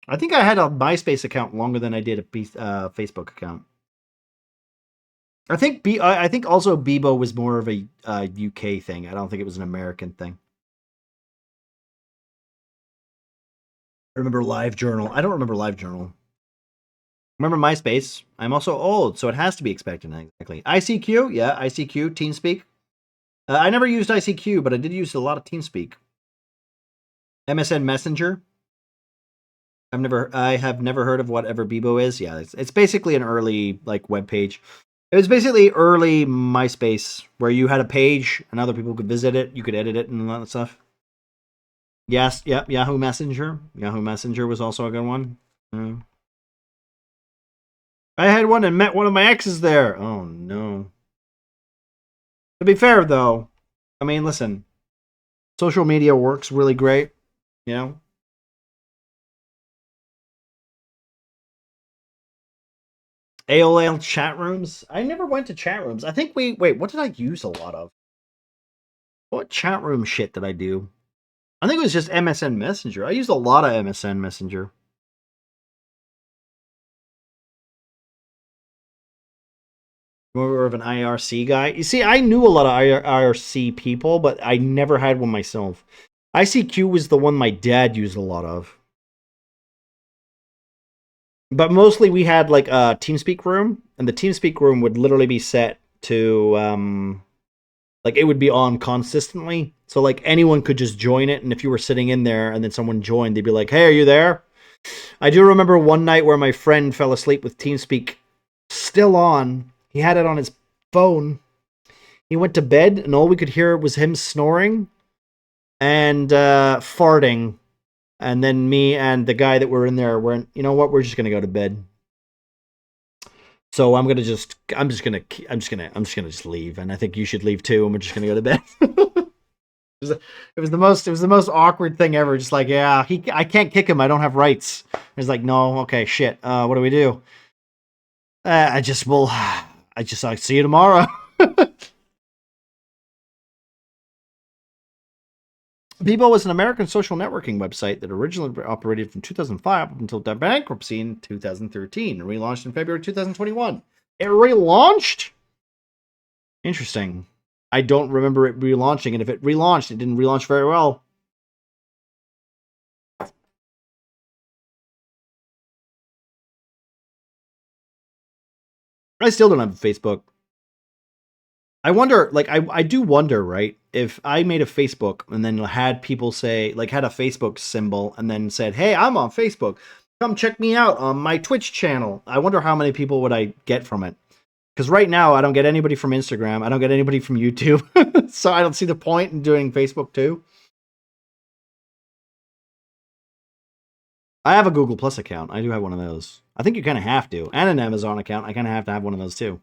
I think I had a MySpace account longer than I did a Facebook account. I think also Bebo was more of a UK thing. I don't think it was an American thing. I remember LiveJournal. I don't remember LiveJournal. Remember MySpace? I'm also old, so it has to be expected. Exactly. ICQ? Yeah, ICQ, TeamSpeak. I never used ICQ, but I did use a lot of TeamSpeak. MSN Messenger. I have never heard of whatever Bebo is. Yeah, it's basically an early like web page. It was basically early MySpace where you had a page and other people could visit it. You could edit it and all that stuff. Yes, yep, Yahoo Messenger. Yahoo Messenger was also a good one. I had one and met one of my exes there. Oh, no. To be fair, though, I mean, listen. Social media works really great, you know? AOL chat rooms? I never went to chat rooms. I think wait, what did I use a lot of? What chat room shit did I do? I think it was just MSN Messenger. I used a lot of MSN Messenger. More of an IRC guy. You see, I knew a lot of IRC people, but I never had one myself. ICQ was the one my dad used a lot of. But mostly we had like a TeamSpeak room, and the TeamSpeak room would literally be set to like it would be on consistently. So like anyone could just join it, and if you were sitting in there and then someone joined, they'd be like, "Hey, are you there?" I do remember one night where my friend fell asleep with TeamSpeak still on. He had it on his phone. He went to bed, and all we could hear was him snoring and farting. And then me and the guy that were in there went, you know what? We're just gonna go to bed. So I'm just gonna leave, and I think you should leave too. And we're just gonna go to bed. It was the most awkward thing ever. Just like, yeah, I can't kick him. I don't have rights. He's like, no, okay, shit. What do we do? I'll see you tomorrow. Bebo was an American social networking website that originally operated from 2005 up until bankruptcy in 2013 and relaunched in February 2021. It relaunched? Interesting. I don't remember it relaunching, and if it relaunched, it didn't relaunch very well. I still don't have a Facebook. I wonder, like, I do wonder, right, if I made a Facebook and then had people say, like, had a Facebook symbol and then said, hey, I'm on Facebook. Come check me out on my Twitch channel. I wonder how many people would I get from it. Because right now, I don't get anybody from Instagram. I don't get anybody from YouTube. So I don't see the point in doing Facebook too. I have a Google Plus account. I do have one of those. I think you kind of have to. And an Amazon account. I kind of have to have one of those too.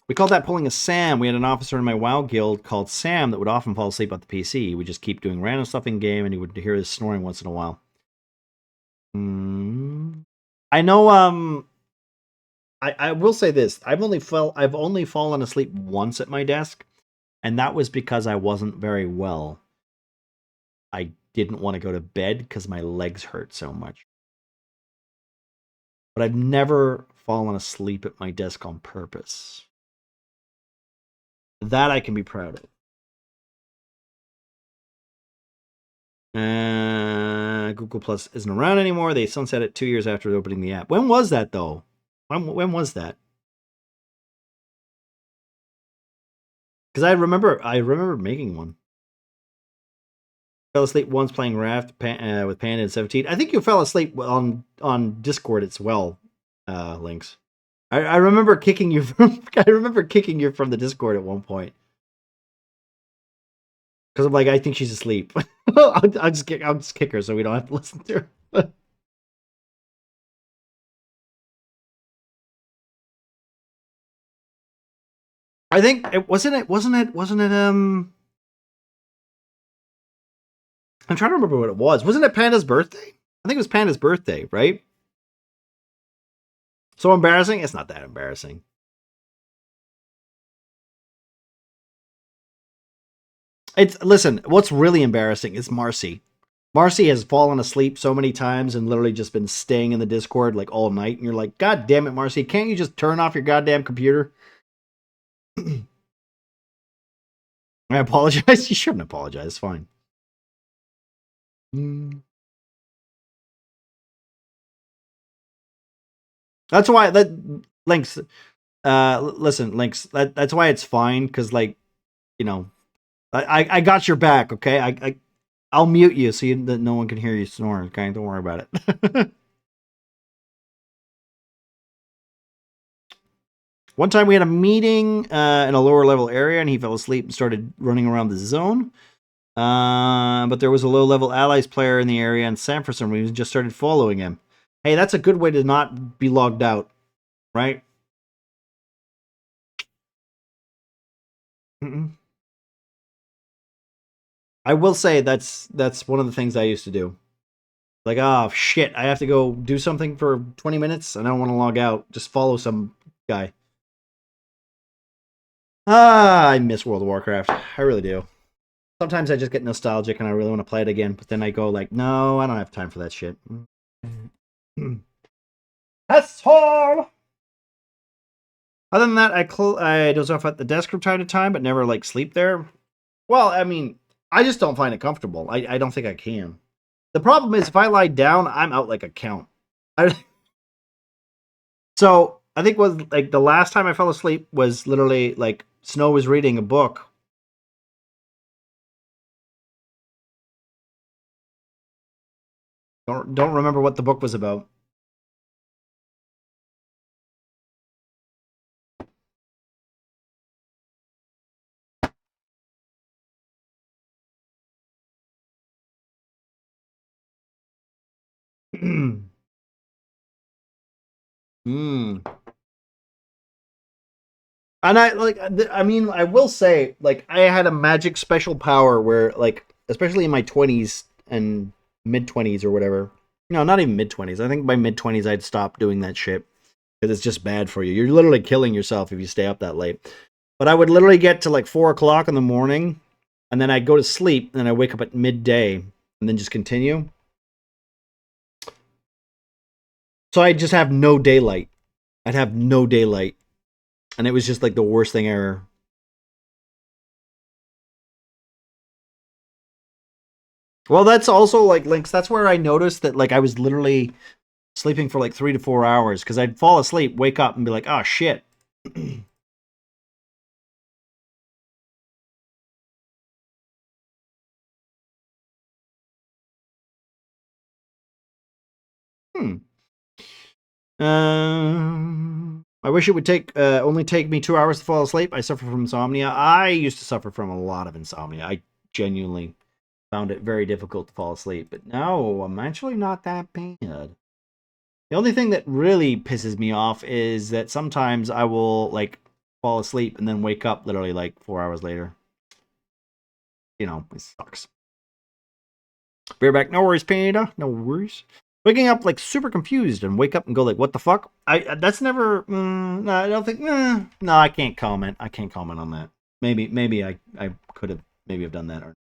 We called that pulling a Sam. We had an officer in my WoW guild called Sam that would often fall asleep at the PC. He would just keep doing random stuff in game, and he would hear his snoring once in a while. I know. I will say this: I've only fallen asleep once at my desk, and that was because I wasn't very well. I didn't want to go to bed because my legs hurt so much. But I've never fallen asleep at my desk on purpose. That I can be proud of. Google Plus isn't around anymore. They sunset it 2 years after opening the app. When was that, though? When was that? Because I remember making one. Fell asleep once playing Raft with Panda in 17. I think you fell asleep on Discord as well, Lynx. I remember kicking you from from the Discord at one point. Because I'm like, I think she's asleep. I'll just kick her so we don't have to listen to her. I think wasn't it I'm trying to remember what it was. Wasn't it Panda's birthday? I think it was Panda's birthday, right? So embarrassing? It's not that embarrassing. Listen, what's really embarrassing is Marcy. Marcy has fallen asleep so many times and literally just been staying in the Discord like all night, and you're like, God damn it, Marcy, can't you just turn off your goddamn computer? I apologize. You shouldn't apologize. It's fine. That's why Lynx. Listen, Lynx. That's why it's fine, because, like, you know, I got your back. Okay, I'll mute you so that no one can hear you snore. Okay, don't worry about it. One time we had a meeting in a lower level area, and he fell asleep and started running around the zone. But there was a low level allies player in the area, and Sam for some reason just started following him. Hey, that's a good way to not be logged out, right? I will say that's one of the things I used to do. Like, oh shit, I have to go do something for 20 minutes and I don't want to log out. Just follow some guy. I miss World of Warcraft. I really do. Sometimes I just get nostalgic and I really want to play it again, but then I go like, no, I don't have time for that shit. That's all. Other than that, I doze off at the desk from time to time, but never like sleep there. Well, I mean, I just don't find it comfortable. I don't think I can. The problem is if I lie down, I'm out like a count. So I think was like the last time I fell asleep was literally like Snow was reading a book. Don't remember what the book was about. And I mean, I will say, like, I had a magic special power where, like, especially in my 20s and mid 20s or whatever. No, not even mid 20s. I think by mid 20s I'd stop doing that shit because it's just bad for you. You're literally killing yourself if you stay up that late. But I would literally get to like 4 o'clock in the morning, and then I'd go to sleep, and then I wake up at midday, and then just continue. So I'd just have no daylight. I'd have no daylight. And it was just like the worst thing ever. Well, that's also like Lynx. That's where I noticed that like I was literally sleeping for like 3 to 4 hours because I'd fall asleep, wake up, and be like, "Oh shit." I wish it would only take me 2 hours to fall asleep. I suffer from insomnia. I used to suffer from a lot of insomnia. I genuinely found it very difficult to fall asleep. But no, I'm actually not that bad. The only thing that really pisses me off is that sometimes I will like fall asleep and then wake up literally like 4 hours later. You know, it sucks. Beer back, no worries, Peter. No worries. Waking up like super confused and wake up and go like, what the fuck? That's never. No, I don't think. No, I can't comment. I can't comment on that. Maybe I could have maybe have done that. Or...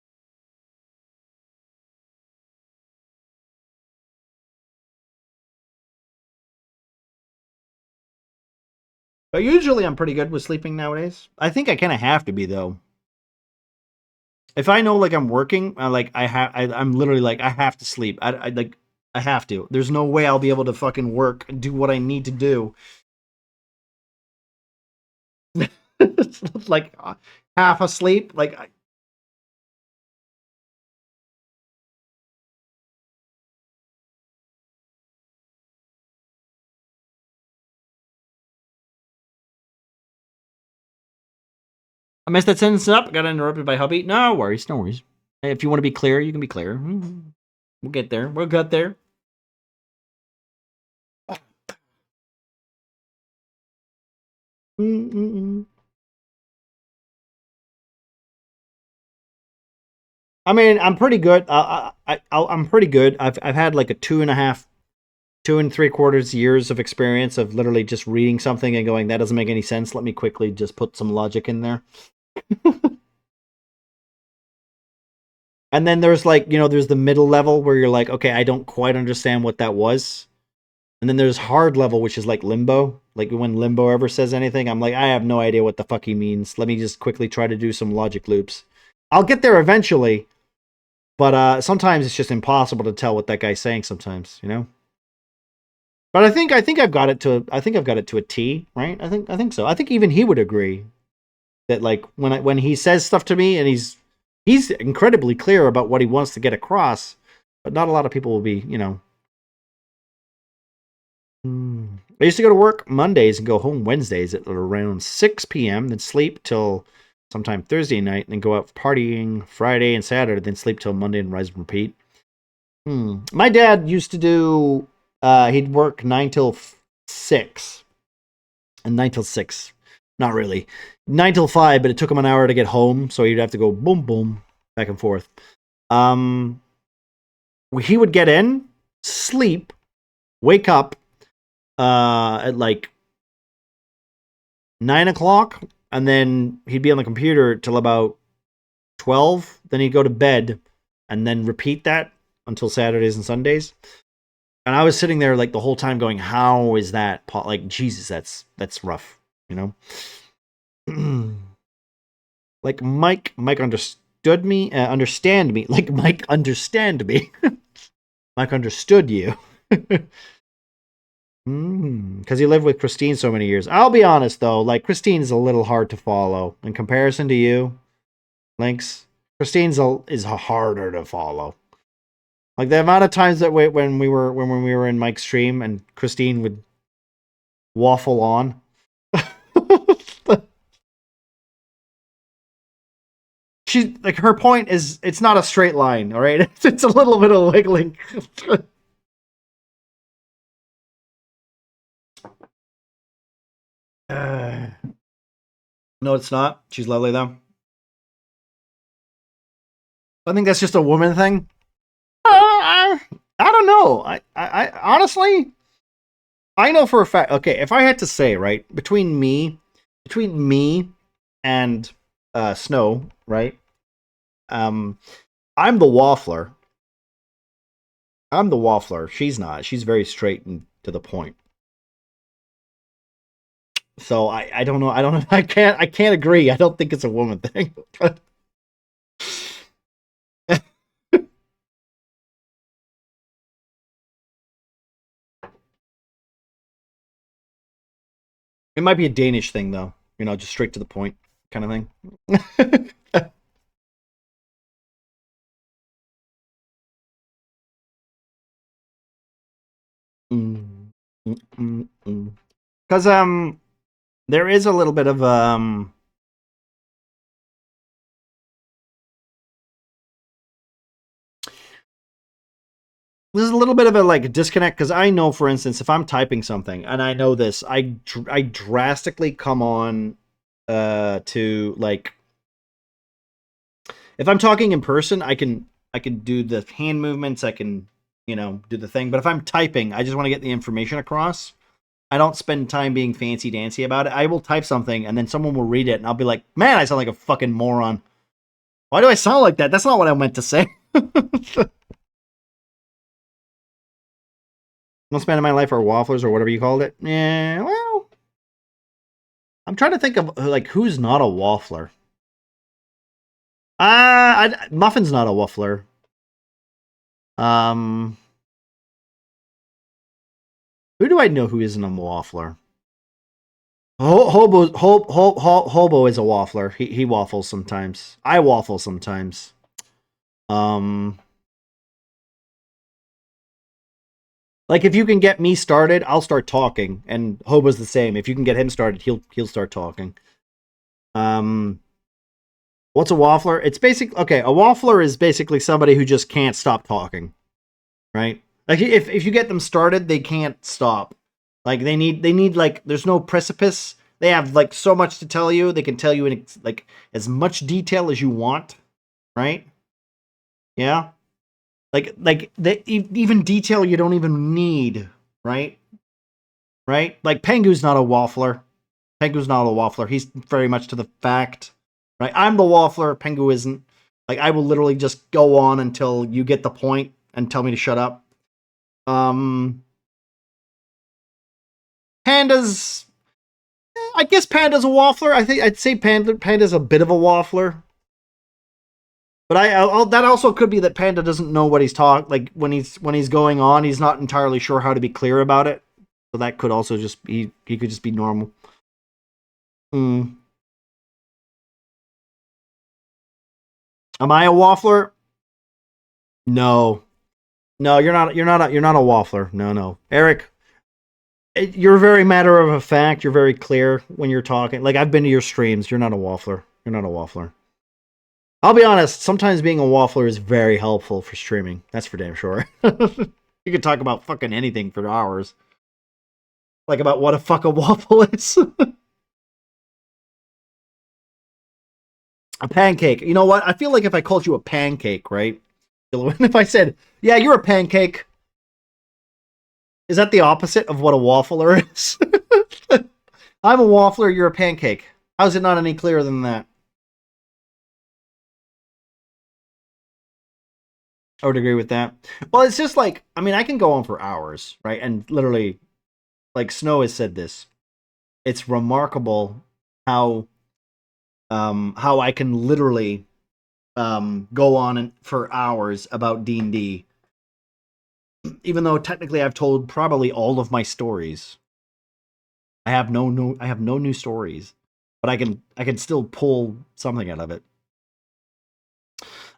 But usually I'm pretty good with sleeping nowadays. I think I kind of have to be though. If I know like I'm working, I'm literally like I have to sleep. I have to. There's no way I'll be able to fucking work and do what I need to do. Like half asleep. Like I messed that sentence up. Got interrupted by hubby. No worries. No worries. If you want to be clear, you can be clear. We'll get there. We'll get there. I mean, I'm pretty good. I'm pretty good. I've had like a 2.5 years of experience of literally just reading something and going, that doesn't make any sense. Let me quickly just put some logic in there. And then there's like, there's the middle level where you're like, okay, I don't quite understand what that was. And then there's hard level, which is like limbo. Like when limbo ever says anything, I'm like, I have no idea what the fuck he means. Let me just quickly try to do some logic loops. I'll get there eventually. But sometimes it's just impossible to tell what that guy's saying sometimes, But I think I've got it to a T, right? I think so. I think even he would agree that like when he says stuff to me and he's incredibly clear about what he wants to get across, but not a lot of people will be, I used to go to work Mondays and go home Wednesdays at around 6 p.m., then sleep till sometime Thursday night, and then go out partying Friday and Saturday, then sleep till Monday and rise and repeat. My dad used to do, he'd work 9 till 6. And 9 till 6. Not really. 9 till 5, but it took him an hour to get home, so he'd have to go boom, boom, back and forth. He would get in, sleep, wake up at like 9 o'clock, and then he'd be on the computer till about 12. Then he'd go to bed, and then repeat that until Saturdays and Sundays. And I was sitting there like the whole time going, how is that? Like, Jesus, that's rough, you know? Like Mike understood me, understand me. Like Mike understand me. Mike understood you. Because you lived with Christine so many years. I'll be honest, though. Like, Christine's a little hard to follow. In comparison to you, Lynx, Christine's is harder to follow. Like, the amount of times that when we were in Mike's stream and Christine would waffle on. She's like, her point is, it's not a straight line, all right? It's a little bit of wiggling. No, it's not. She's lovely, though. I think that's just a woman thing. I don't know. I honestly, I know for a fact. Okay, if I had to say, right, between me and Snow, right? I'm the waffler. I'm the waffler. She's not. She's very straight and to the point. So I don't know. I don't know. I can't agree. I don't think it's a woman thing. It might be a Danish thing, though. You know, just straight to the point kind of thing. Because there is a little bit of there's a little bit of a like disconnect, because I know, for instance, if I'm typing something and I know this, I drastically come on to like, if I'm talking in person, I can do the hand movements, I can, you know, do the thing. But if I'm typing, I just want to get the information across. I don't spend time being fancy dancy about it. I will type something and then someone will read it and I'll be like, man, I sound like a fucking moron. Why do I sound like that? That's not what I meant to say. Most men in my life are wafflers, or whatever you called it. Yeah, well, I'm trying to think of like who's not a waffler. Muffin's not a waffler. Who do I know who isn't a waffler? Hobo is a waffler. He waffles sometimes. I waffle sometimes. Like, if you can get me started, I'll start talking, and Hobo's the same. If you can get him started, he'll start talking. What's a waffler? It's basic. Okay, a waffler is basically somebody who just can't stop talking, right? Like, if you get them started, they can't stop. Like, they need like, there's no precipice. They have like so much to tell you. They can tell you in like as much detail as you want, right? Yeah. Like they even detail you don't even need, right? Right? Like, Pengu's not a waffler. Pengu's not a waffler. He's very much to the fact, right? I'm the waffler. Pengu isn't. Like, I will literally just go on until you get the point and tell me to shut up. Panda's, I guess Panda's a waffler. I'd say Panda's a bit of a waffler. But that also could be that Panda doesn't know what he's talking. Like, when he's going on, he's not entirely sure how to be clear about it. So that could also just be, he could just be normal. Am I a waffler? No, you're not a waffler. No, Eric, you're very matter of fact. You're very clear when you're talking. Like, I've been to your streams. You're not a waffler. You're not a waffler. I'll be honest, sometimes being a waffler is very helpful for streaming. That's for damn sure. You can talk about fucking anything for hours. Like, about what a fucking waffle is. A pancake. You know what? I feel like if I called you a pancake, right? If I said, yeah, you're a pancake. Is that the opposite of what a waffler is? I'm a waffler, you're a pancake. How's it not any clearer than that? I would agree with that. Well, it's just like, I mean, I can go on for hours, right? And literally, like Snow has said this. It's remarkable how I can literally go on for hours about D&D, even though technically I've told probably all of my stories. I have no new stories, but I can still pull something out of it.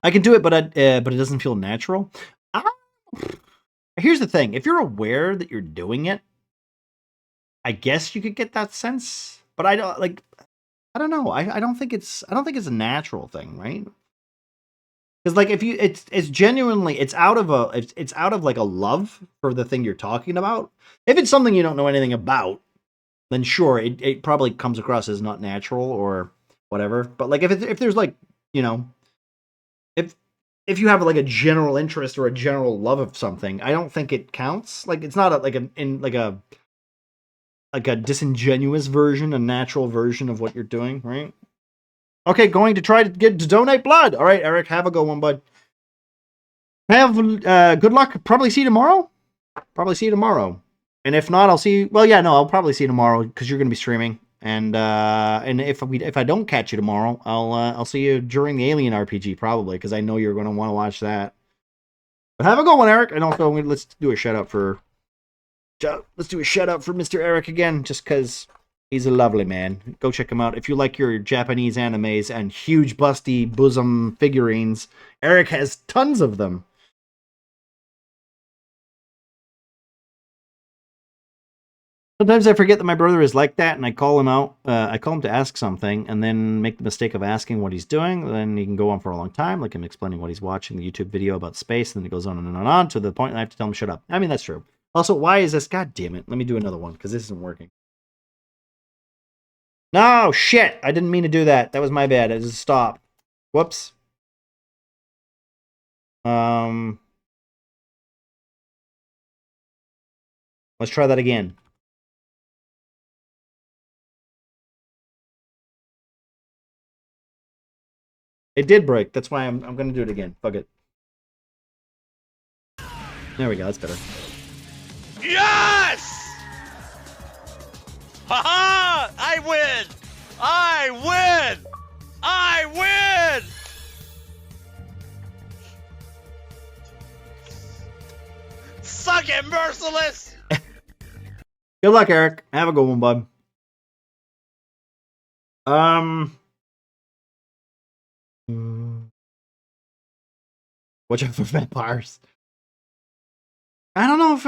I can do it, but it doesn't feel natural. Here's the thing: if you're aware that you're doing it, I guess you could get that sense. But I don't like. I don't know. I don't think it's a natural thing, right? Because like if you, it's genuinely it's out of like a love for the thing you're talking about. If it's something you don't know anything about, then sure, it probably comes across as not natural or whatever. But like if there's like, you know, if you have like a general interest or a general love of something, I don't think it counts. Like it's not like a disingenuous version, a natural version of what you're doing, right? Okay, going to try to get to donate blood. All right, Eric, have a good one, bud. Have good luck. Probably see you tomorrow. And if not, I'll see you. Well, yeah, no, I'll probably see you tomorrow because you're going to be streaming. And if I don't catch you tomorrow, I'll see you during the Alien RPG probably because I know you're going to want to watch that. But have a good one, Eric. And also let's do a shout out for Mr. Eric again, just because he's a lovely man. Go check him out if you like your Japanese animes and huge busty bosom figurines. Eric has tons of them. Sometimes I forget that my brother is like that, and I call him out. I call him to ask something, and then make the mistake of asking what he's doing. Then he can go on for a long time, like him explaining what he's watching, the YouTube video about space, and then it goes on and on to the point I have to tell him shut up. I mean, that's true. Also, why is this? God damn it. Let me do another one, because this isn't working. No, shit! I didn't mean to do that. That was my bad. I just stopped. Whoops. Let's try that again. It did break. That's why I'm going to do it again. Fuck it. There we go. That's better. Yes! Haha! I win! I win! I win! Suck it, merciless! Good luck, Eric. Have a good one, bud. Watch out for vampires. I don't know if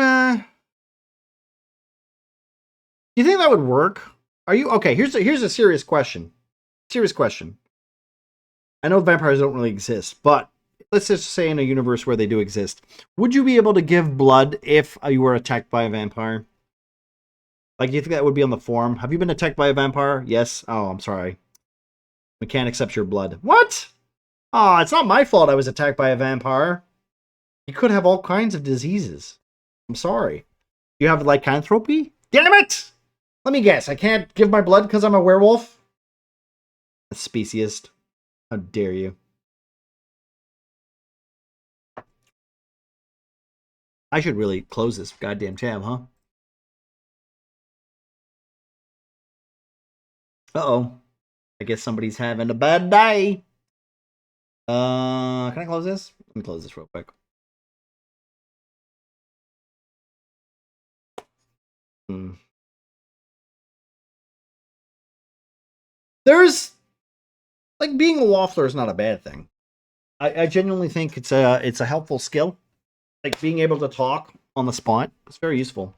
you think that would work? Are you okay? Here's a serious question. I know vampires don't really exist, but let's just say in a universe where they do exist, would you be able to give blood if you were attacked by a vampire? Like, do you think that would be on the forum? Have you been attacked by a vampire? Yes. Oh, I'm sorry. We can't accept your blood. What? Oh, it's not my fault I was attacked by a vampire. You could have all kinds of diseases. I'm sorry. You have lycanthropy? Damn it! Let me guess. I can't give my blood because I'm a werewolf? A speciesist. How dare you? I should really close this goddamn tab, huh? Uh-oh. I guess somebody's having a bad day. Can I close this? Let me close this real quick. There's like being a waffler is not a bad thing. I genuinely think it's a helpful skill. Like being able to talk on the spot. It's very useful.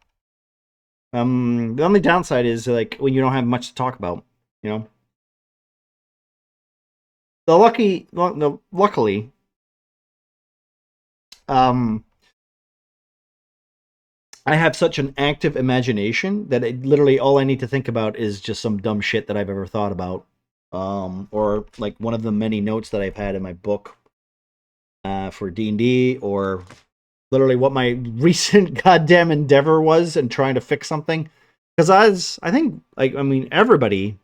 The only downside is like when you don't have much to talk about, you know. Luckily, I have such an active imagination that literally all I need to think about is just some dumb shit that I've ever thought about. Or like one of the many notes that I've had in my book for D&D or literally what my recent goddamn endeavor was in trying to fix something. Because I think, like, I mean, everybody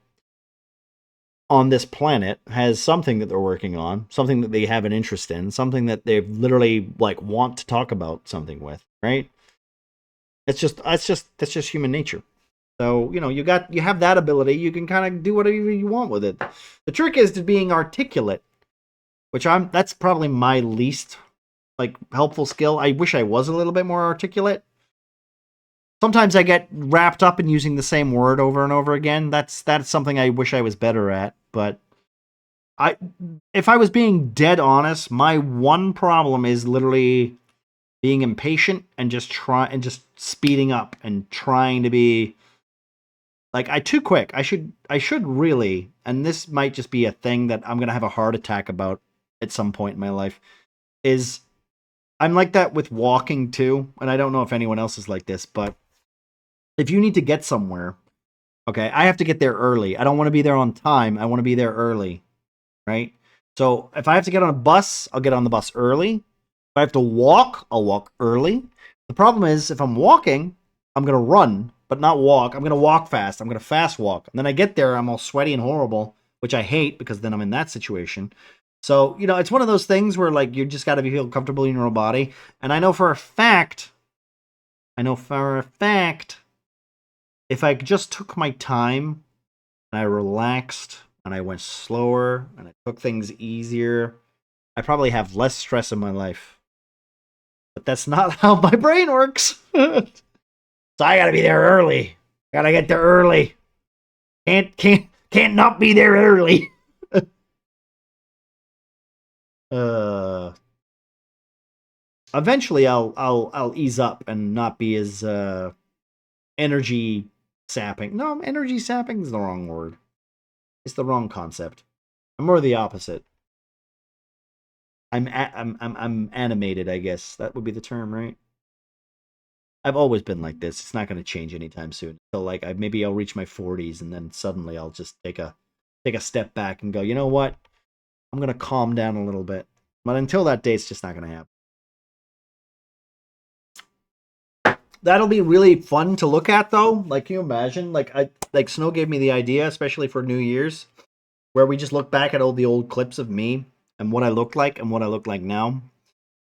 on this planet has something that they're working on, something that they have an interest in, something that they literally like want to talk about something with, right? That's just human nature. So, you know, you have that ability, you can kind of do whatever you want with it. The trick is to being articulate, which that's probably my least like helpful skill. I wish I was a little bit more articulate. Sometimes I get wrapped up in using the same word over and over again. That's something I wish I was better at, but if I was being dead honest, my one problem is literally being impatient and just speeding up and trying to be like I too quick. I should really, and this might just be a thing that I'm going to have a heart attack about at some point in my life, is I'm like that with walking too, and I don't know if anyone else is like this, but if you need to get somewhere, okay, I have to get there early. I don't want to be there on time. I want to be there early, right? So if I have to get on a bus, I'll get on the bus early. If I have to walk, I'll walk early. The problem is if I'm walking, I'm going to run, but not walk. I'm going to walk fast. I'm going to fast walk. And then I get there, I'm all sweaty and horrible, which I hate because then I'm in that situation. So, you know, it's one of those things where, like, you just got to feel comfortable in your own body. And I know for a fact, if I just took my time and I relaxed and I went slower and I took things easier, I probably have less stress in my life. But that's not how my brain works. So I gotta be there early. Gotta get there early. Can't not be there early. Eventually I'll ease up and not be as energy sapping. No, energy sapping is the wrong word. It's the wrong concept. I'm more the opposite. I'm animated, I guess. That would be the term, right? I've always been like this. It's not going to change anytime soon. So like maybe I'll reach my 40s and then suddenly I'll just take a step back and go, "You know what? I'm going to calm down a little bit." But until that day, it's just not going to happen. That'll be really fun to look at, though. Like, can you imagine? Like Snow gave me the idea, especially for New Year's, where we just look back at all the old clips of me and what I looked like and what I look like now.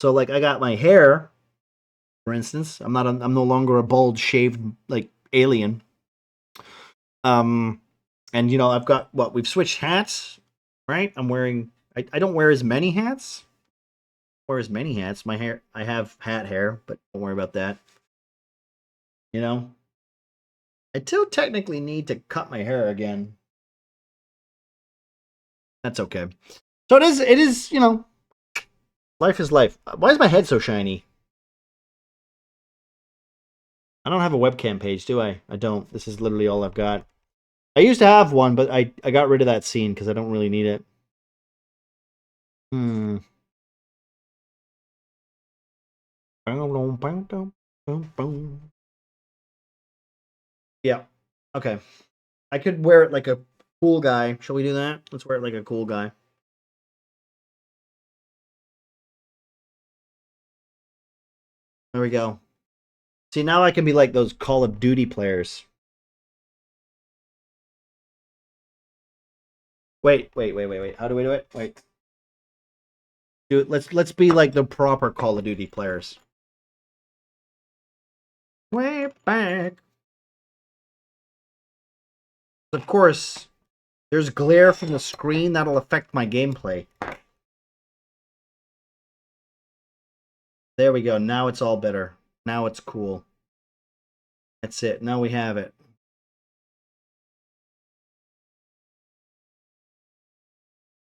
So, like, I got my hair, for instance. I'm no longer a bald, shaved like alien. And you know, I've got we've switched hats, right? I'm wearing. I don't wear as many hats. My hair. I have hat hair, but don't worry about that. You know, I do technically need to cut my hair again. That's okay. So it is, you know, life is life. Why is my head so shiny? I don't have a webcam page, do I? I don't. This is literally all I've got. I used to have one, but I got rid of that scene because I don't really need it. Yeah. Okay. I could wear it like a cool guy. Shall we do that? Let's wear it like a cool guy. There we go. See, now I can be like those Call of Duty players. Wait. How do we do it? Wait. Dude, let's be like the proper Call of Duty players. Way back. Of course, there's glare from the screen that'll affect my gameplay. There we go. Now it's all better. Now it's cool. That's it. Now we have it.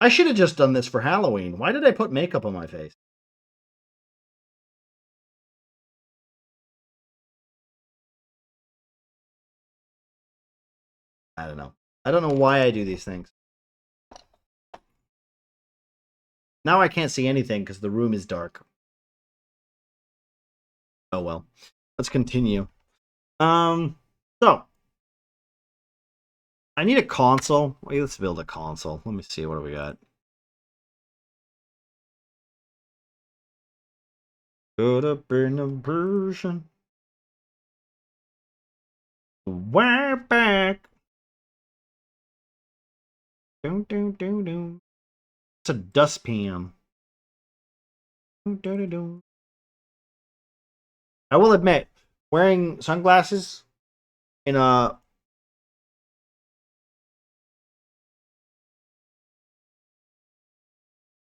I should have just done this for Halloween. Why did I put makeup on my face? I don't know. I don't know why I do these things. Now I can't see anything because the room is dark. Oh well. Let's continue. So I need a console. Wait, let's build a console. Let me see, what do we got? Put up in a version. Way back. It's a dustpan. I will admit, wearing sunglasses in a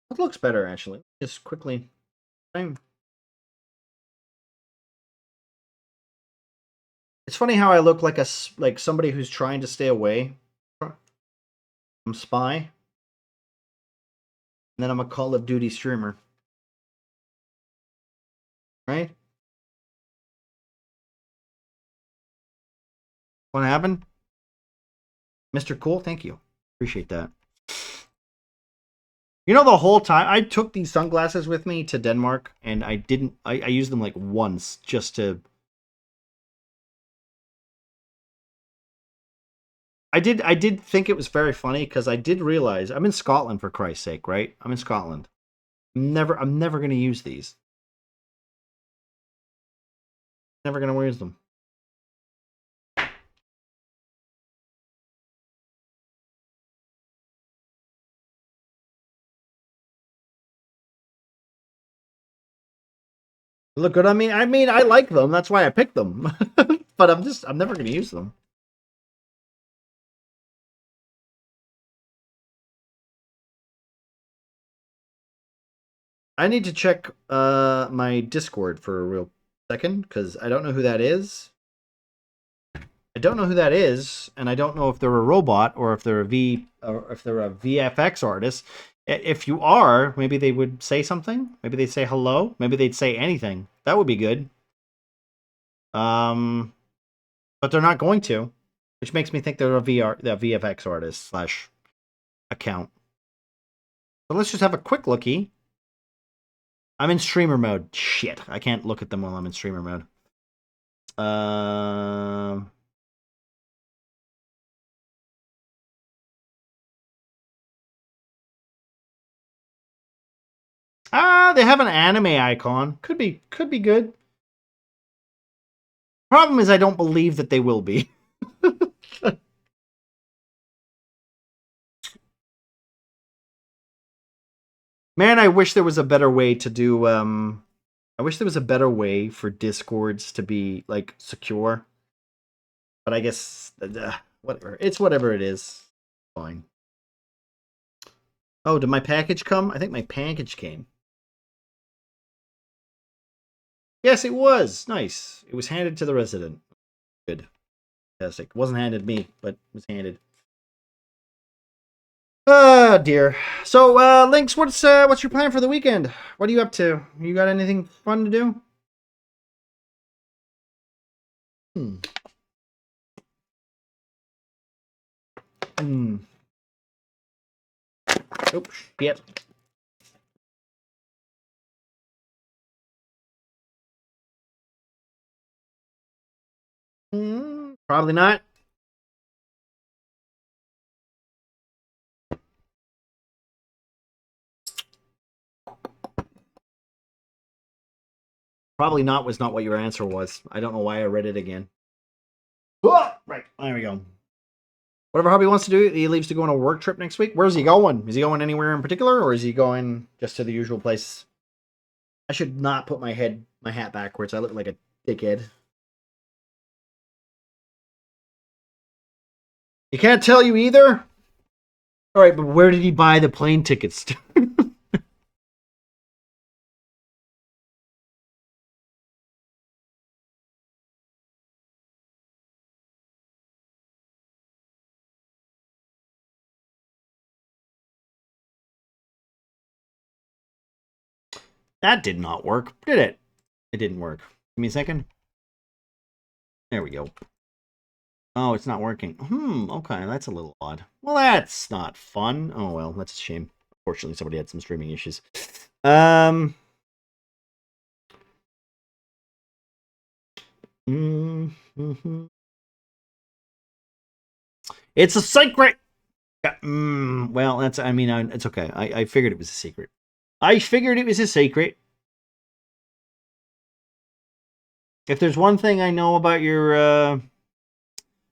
it looks better actually. Just quickly. It's funny how I look like somebody who's trying to stay away from spy, and then I'm a Call of Duty streamer, right? What happened, Mr. Cool? Thank you, appreciate that. You know, the whole time I took these sunglasses with me to Denmark, and I used them like once just to. I did think it was very funny because I did realize I'm in Scotland, for Christ's sake, right? I'm in Scotland. I'm never gonna use these. Never gonna use them. Look good on me. I mean, I like them. That's why I picked them. But I'm never gonna use them. I need to check my Discord for a real second because I don't know who that is. I don't know who that is, and I don't know if they're a robot or if they're a VFX artist. If you are, maybe they would say something. Maybe they'd say hello. Maybe they'd say anything. That would be good. But they're not going to, which makes me think they're a VFX artist / account. So let's just have a quick lookie. I'm in streamer mode. Shit, I can't look at them while I'm in streamer mode. They have an anime icon. Could be good. Problem is, I don't believe that they will be. Man, I wish there was a better way to do. I wish there was a better way for Discords to be like secure. But I guess whatever. It's whatever it is. Fine. Oh, did my package come? I think my package came. Yes, it was. Nice. It was handed to the resident. Good. Fantastic. It wasn't handed me, but it was handed. Oh, dear. So, Lynx, what's your plan for the weekend? What are you up to? You got anything fun to do? Oh, shit. Probably not. Probably not was not what your answer was. I don't know why I read it again. Oh, right, there we go. Whatever hobby wants to do, he leaves to go on a work trip next week. Where's he going? Is he going anywhere in particular, or is he going just to the usual place? I should not put my hat backwards. I look like a dickhead. He can't tell you either? Alright, but where did he buy the plane tickets to? That did not work, did it? It didn't work. Give me a second. There we go. Oh, it's not working. Okay, that's a little odd. Well, that's not fun. Oh, well, that's a shame. Fortunately, somebody had some streaming issues. It's a secret! Well, that's, I mean, it's okay. I figured it was a secret. I figured it was a secret. If there's one thing I know about your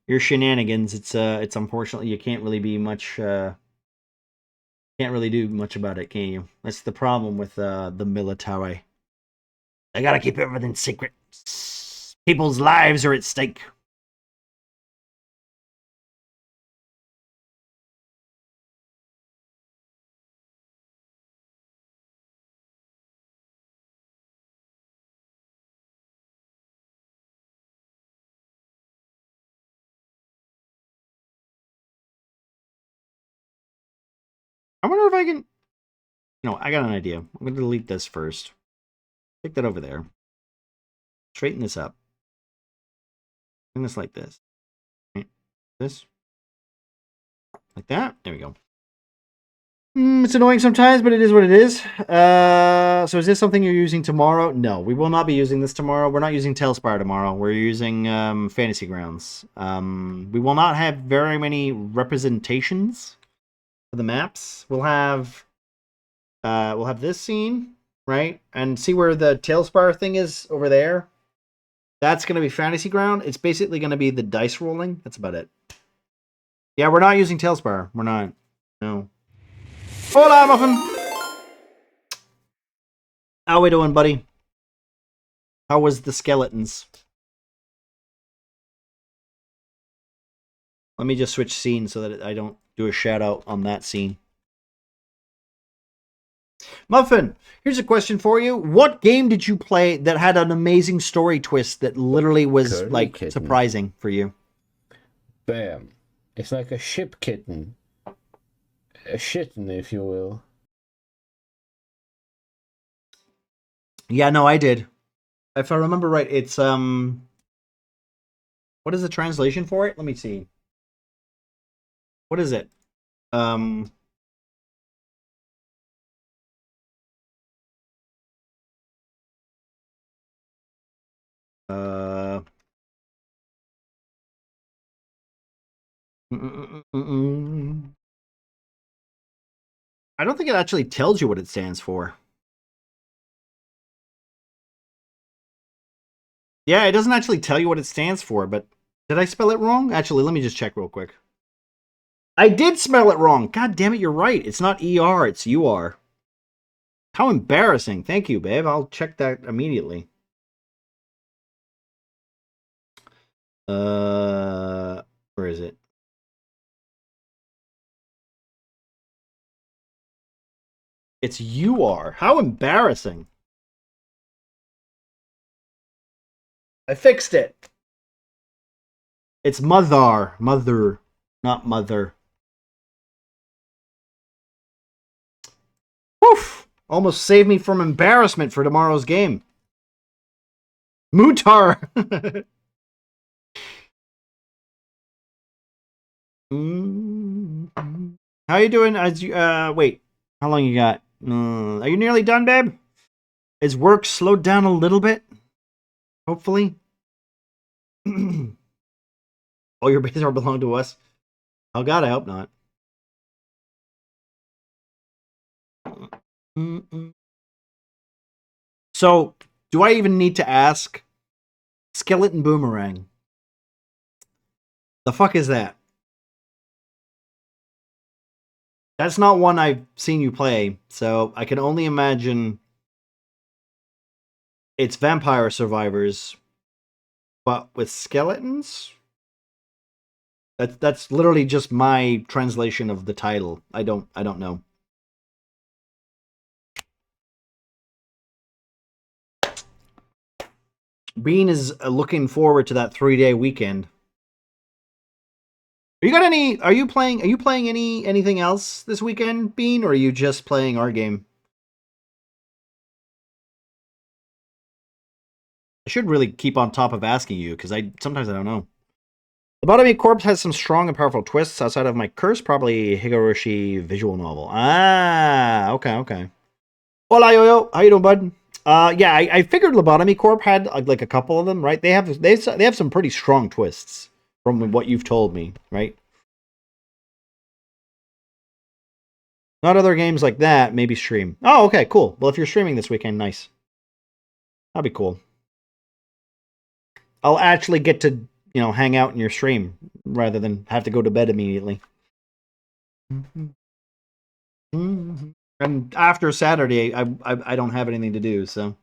shenanigans, it's unfortunately you can't really be much can't really do much about it, can you? That's the problem with the military. They gotta keep everything secret. People's lives are at stake. I wonder if I can... No, I got an idea. I'm going to delete this first. Take that over there. Straighten this up. Bring this like this. This. Like that. There we go. It's annoying sometimes, but it is what it is. So is this something you're using tomorrow? No, we will not be using this tomorrow. We're not using Talespire tomorrow. We're using Fantasy Grounds. We will not have very many representations for the maps. We'll have this scene, right? And see where the Talespire thing is over there? That's going to be Fantasy Ground. It's basically going to be the dice rolling. That's about it. Yeah, we're not using Talespire. We're not. No. Hola, Muffin! How we doing, buddy? How was the skeletons? Let me just switch scenes so that I don't do a shout out on that scene. Muffin, here's a question for you. What game did you play that had an amazing story twist that literally was like surprising for you? Bam. It's like a ship kitten. A shitten, if you will. Yeah, no, I did. If I remember right, it's what is the translation for it? Let me see. What is it? I don't think it actually tells you what it stands for. Yeah, it doesn't actually tell you what it stands for, but did I spell it wrong? Actually, let me just check real quick. I did spell it wrong. God damn it, you're right. It's not ER, it's UR. How embarrassing. Thank you, babe. I'll check that immediately. Where is it? It's UR. How embarrassing. I fixed it. It's mother. Mother, not mother. Woof! Almost saved me from embarrassment for tomorrow's game. Mutar! How you doing? As you wait, how long you got? Are you nearly done, babe? Is work slowed down a little bit? Hopefully. All your bases are belong to us. Oh God, I hope not. So, do I even need to ask? Skeleton Boomerang. The fuck is that? That's not one I've seen you play, so I can only imagine it's Vampire Survivors, but with skeletons? That's literally just my translation of the title. I don't know. Bean is looking forward to that 3-day weekend. Are you playing anything else this weekend, Bean, or are you just playing our game? I should really keep on top of asking you, because sometimes I don't know. The Lobotomy Corpse has some strong and powerful twists outside of my curse, probably Higoroshi visual novel. Ah, okay. Hola, Yo-Yo. How you doing, bud? Yeah, I figured Lobotomy Corp had like a couple of them, right? They have some pretty strong twists from what you've told me, right? Not other games like that, maybe stream. Oh, okay, cool. Well, if you're streaming this weekend, nice. That'd be cool. I'll actually get to, hang out in your stream rather than have to go to bed immediately. And after Saturday, I don't have anything to do, so.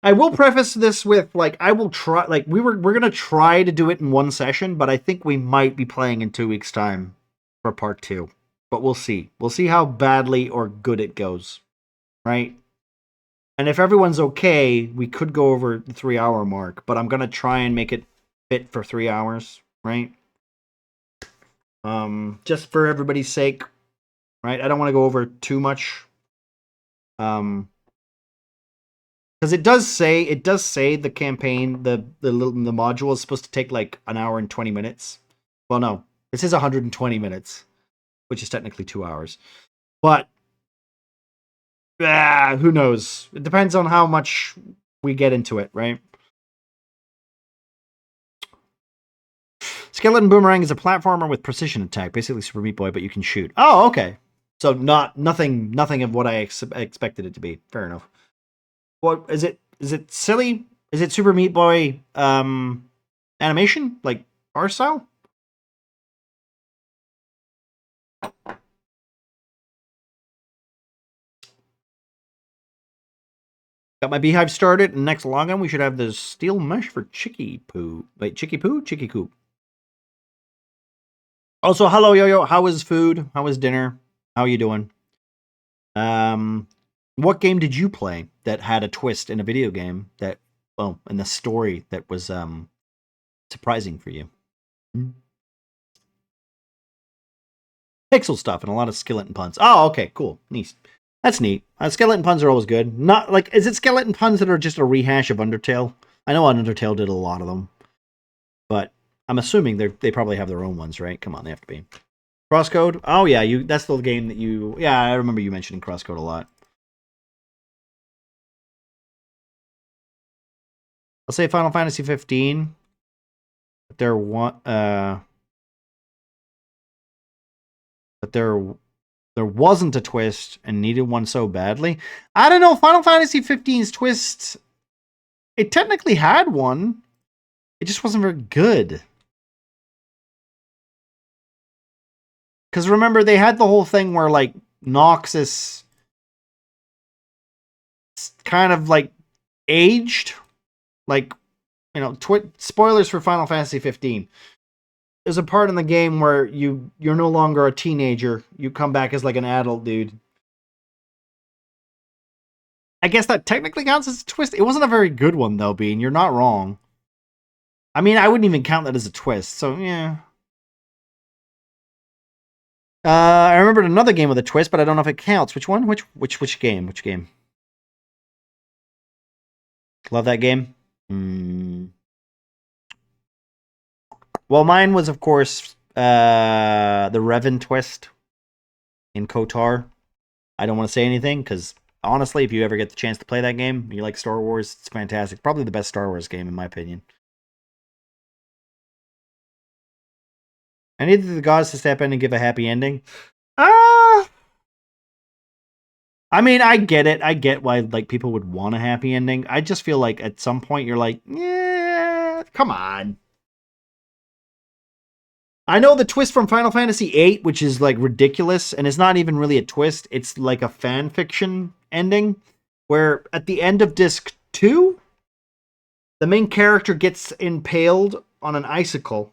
I will preface this with, like, I will try, like, we're gonna try to do it in one session, but I think we might be playing in 2 weeks' time for part 2. But we'll see. We'll see how badly or good it goes, right? And if everyone's okay, we could go over the 3-hour mark, but I'm gonna try and make it fit for 3 hours, right? Just for everybody's sake, right? I don't want to go over too much. Because it does say the campaign, the module is supposed to take like an hour and 20 minutes. Well, no, this is 120 minutes, which is technically 2 hours. But who knows? It depends on how much we get into it, right? Skeleton Boomerang is a platformer with precision attack, basically Super Meat Boy, but you can shoot. Oh, okay. So nothing of what I expected it to be. Fair enough. What is it? Is it silly? Is it Super Meat Boy animation, like art style? Got my beehive started, and next login we should have the steel mesh for Chicky Poo. Wait, Chicky Poo? Chicky Coop. Also, hello, Yo-Yo. How is food? How is dinner? How are you doing? What game did you play that had a twist in a video game that, well, in the story that was surprising for you? Pixel stuff and a lot of skeleton puns. Oh, okay, cool, neat. That's neat. Skeleton puns are always good. Not like, is it skeleton puns that are just a rehash of Undertale? I know Undertale did a lot of them, but I'm assuming they probably have their own ones, right? Come on, they have to be. Crosscode? Oh yeah, that's the game that you... Yeah, I remember you mentioning Crosscode a lot. I'll say Final Fantasy 15. But there wasn't a twist and needed one so badly. I don't know, Final Fantasy 15's twist, it technically had one. It just wasn't very good. Because remember, they had the whole thing where, like, Nox is kind of, like, aged. Like, spoilers for Final Fantasy 15. There's a part in the game where you're no longer a teenager. You come back as, like, an adult dude. I guess that technically counts as a twist. It wasn't a very good one, though, Bean. You're not wrong. I mean, I wouldn't even count that as a twist, so, yeah. I remembered another game with a twist, but I don't know if it counts. Which one? Which game? Which game? Love that game. Well, mine was, of course, the Revan twist in KOTOR. I don't want to say anything, because, honestly, if you ever get the chance to play that game, you like Star Wars, it's fantastic. Probably the best Star Wars game, in my opinion. I needed the gods to step in and give a happy ending. I mean, I get it. I get why, like, people would want a happy ending. I just feel like at some point you're like, yeah, come on. I know the twist from Final Fantasy VIII, which is, like, ridiculous, and it's not even really a twist. It's like a fan fiction ending, where at the end of Disc 2, the main character gets impaled on an icicle.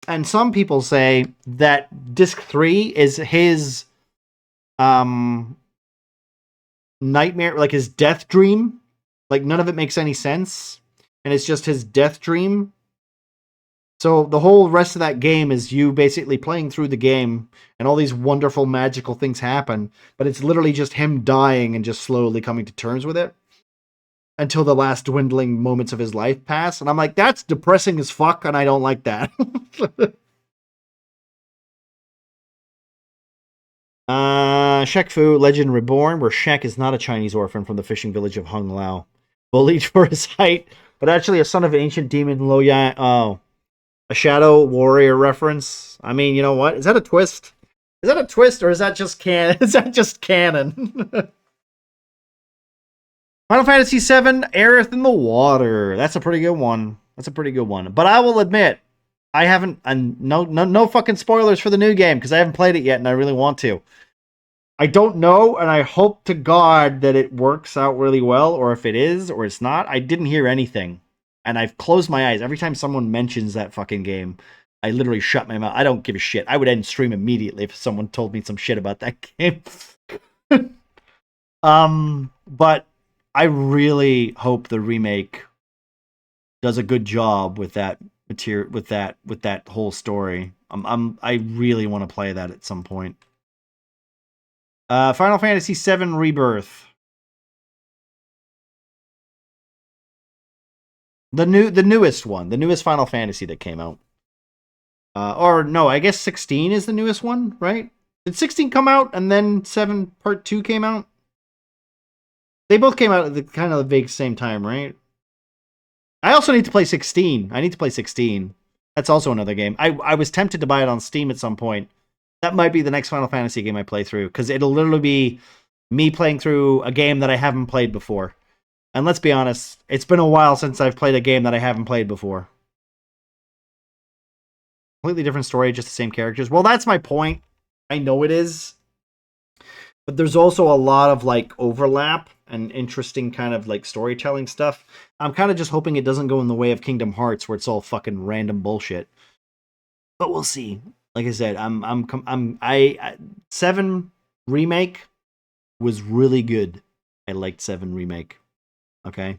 And some people say that Disc 3 is his nightmare, like his death dream. Like, none of it makes any sense. And it's just his death dream. So the whole rest of that game is you basically playing through the game, and all these wonderful, magical things happen. But it's literally just him dying and just slowly coming to terms with it. Until the last dwindling moments of his life pass. And I'm like, that's depressing as fuck, and I don't like that. Shek Fu, Legend Reborn, where Shek is not a Chinese orphan from the fishing village of Hung Lao. Bullied for his height, but actually a son of an ancient demon, Lo Yang. Oh. A Shadow Warrior reference. I mean, you know what? Is that a twist? Is that a twist, or is that just canon? Is that just canon? Final Fantasy VII, Aerith in the Water. That's a pretty good one. That's a pretty good one. But I will admit, I haven't, and no fucking spoilers for the new game, because I haven't played it yet, and I really want to. I don't know, and I hope to God that it works out really well, or if it is, or it's not. I didn't hear anything, and I've closed my eyes. Every time someone mentions that fucking game, I literally shut my mouth. I don't give a shit. I would end stream immediately if someone told me some shit about that game. But I really hope the remake does a good job with that material, with that whole story. I really want to play that at some point. Final Fantasy VII Rebirth. The newest one, the newest Final Fantasy that came out. Or no, I guess 16 is the newest one, right? Did 16 come out and then 7 Part 2 came out? They both came out at the kind of the big same time, right? I also need to play 16. I need to play 16. That's also another game. I was tempted to buy it on Steam at some point. That might be the next Final Fantasy game I play through, because it'll literally be me playing through a game that I haven't played before. And let's be honest, it's been a while since I've played a game that I haven't played before. Completely different story, just the same characters. Well, that's my point. I know it is. But there's also a lot of like overlap and interesting kind of like storytelling stuff. I'm kind of just hoping it doesn't go in the way of Kingdom Hearts, where it's all fucking random bullshit. But we'll see. Like I said, 7 Remake was really good. I liked 7 Remake. Okay.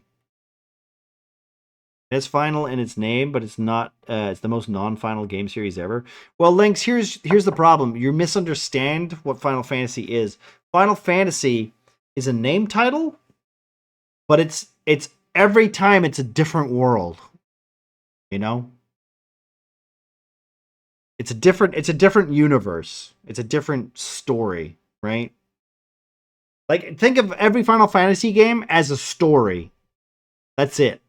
It's final in its name, but it's not. It's the most non-final game series ever. Well, Lynx, here's the problem. You misunderstand what Final Fantasy is. Final Fantasy is a name title, but it's every time it's a different world. You know? It's a different universe. It's a different story, right? Like, think of every Final Fantasy game as a story. That's it.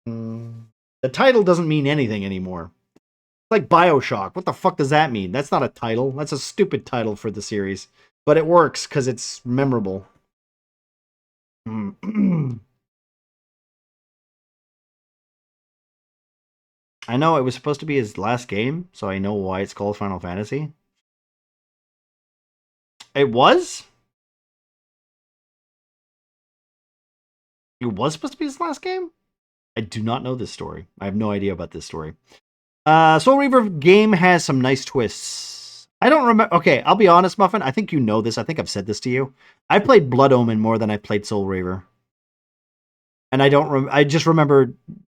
The title doesn't mean anything anymore. It's like BioShock. What the fuck does that mean? That's not a title. That's a stupid title for the series. But it works because it's memorable. I know it was supposed to be his last game, so I know why it's called Final Fantasy. It was? It was supposed to be his last game? I do not know this story. I have no idea about this story. Soul Reaver game has some nice twists. I don't remember. Okay, I'll be honest, Muffin. I think you know this. I think I've said this to you. I played Blood Omen more than I played Soul Reaver. And I just remember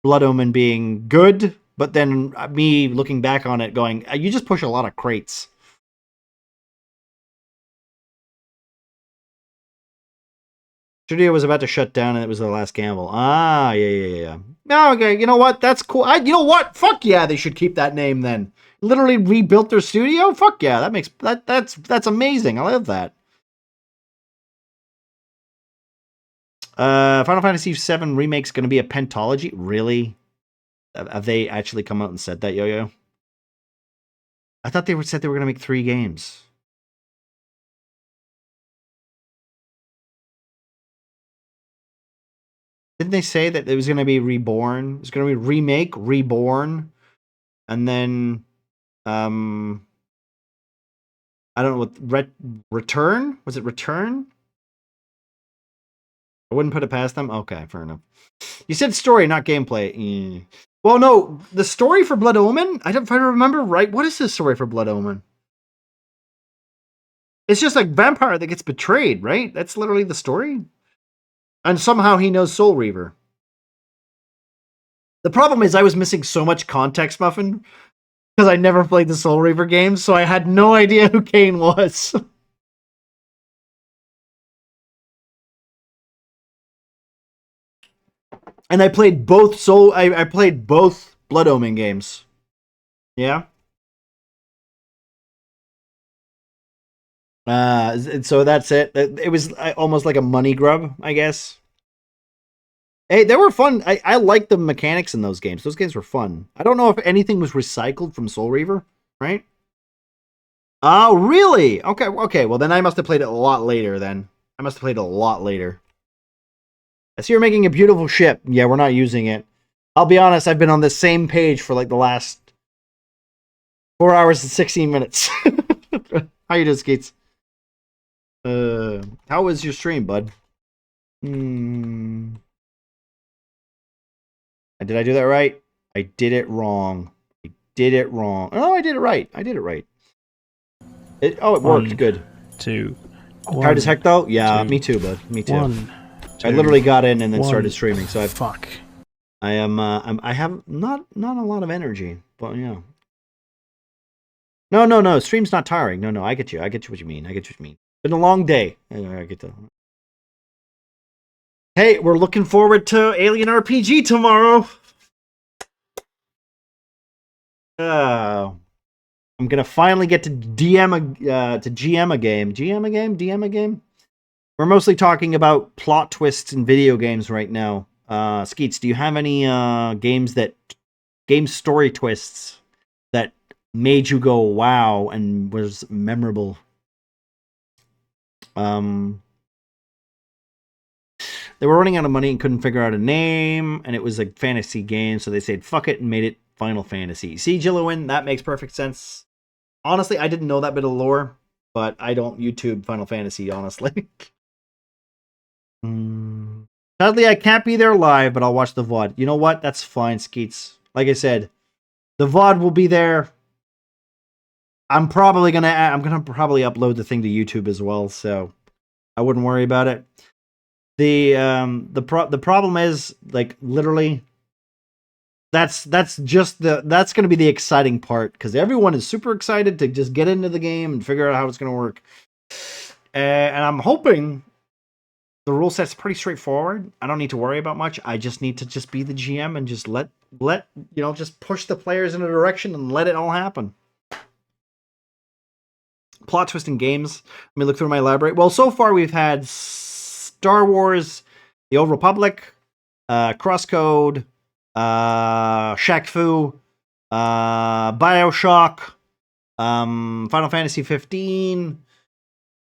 Blood Omen being good, but then me looking back on it going, you just push a lot of crates. Studio was about to shut down and it was their last gamble. Ah, yeah. No, okay, you know what? That's cool. You know what? Fuck yeah, they should keep that name then. Literally rebuilt their studio? Fuck yeah, that's amazing. I love that. Final Fantasy VII Remake's going to be a pentology? Really? Have they actually come out and said that, Yo-Yo? I thought they said they were going to make 3 games. Didn't they say that it was going to be reborn? It was going to be remake, reborn, and then, I don't know what, return? Was it return? I wouldn't put it past them? Okay, fair enough. You said story, not gameplay. Well, no, the story for Blood Omen, if I remember right, what is the story for Blood Omen? It's just like vampire that gets betrayed, right? That's literally the story. And somehow he knows Soul Reaver. The problem is I was missing so much context, Muffin, because I never played the Soul Reaver games, so I had no idea who Kane was. And I played both I played both Blood Omen games. Yeah. So that's it. It was almost like a money grub, I guess. Hey, they were fun. I liked the mechanics in those games. Those games were fun. I don't know if anything was recycled from Soul Reaver, right? Oh, really? Okay. Well, then I must have played it a lot later then. I must have played it a lot later. I see you're making a beautiful ship. Yeah, we're not using it. I'll be honest, I've been on the same page for like the last 4 hours and 16 minutes. How you doing, Skates? How was your stream, bud? Did I do that right? I did it wrong. I did it wrong. Oh, I did it right. I did it right. It worked. Good. 2. Hard as heck, though? Yeah, me too, bud. Me too. 1, 2, I literally got in and then 1. started streaming, so Fuck. I have not a lot of energy, but yeah. No. Stream's not tiring. No. I get you. I get you what you mean. Been a long day. I get to. Hey, we're looking forward to Alien RPG tomorrow. I'm gonna finally get to GM a game. DM a game. We're mostly talking about plot twists in video games right now. Skeets, do you have any game story twists that made you go wow and was memorable? They were running out of money and couldn't figure out a name, and it was a fantasy game, so they said fuck it and made it Final Fantasy. See, Jillowin, that makes perfect sense. Honestly, I didn't know that bit of lore, but I don't YouTube Final Fantasy, honestly. Sadly, I can't be there live, but I'll watch the VOD. You know what? That's fine, Skeets. Like I said, the VOD will be there. I'm gonna upload the thing to YouTube as well, so I wouldn't worry about it. The problem is, like, literally, that's gonna be the exciting part, because everyone is super excited to just get into the game and figure out how it's gonna work. And I'm hoping the rule set's pretty straightforward. I don't need to worry about much. I just need to just be the GM and just let just push the players in a direction and let it all happen. Plot twist in games. Let me look through my library. Well, so far we've had Star Wars, The Old Republic, Crosscode, Shaq Fu, Bioshock, Final Fantasy 15,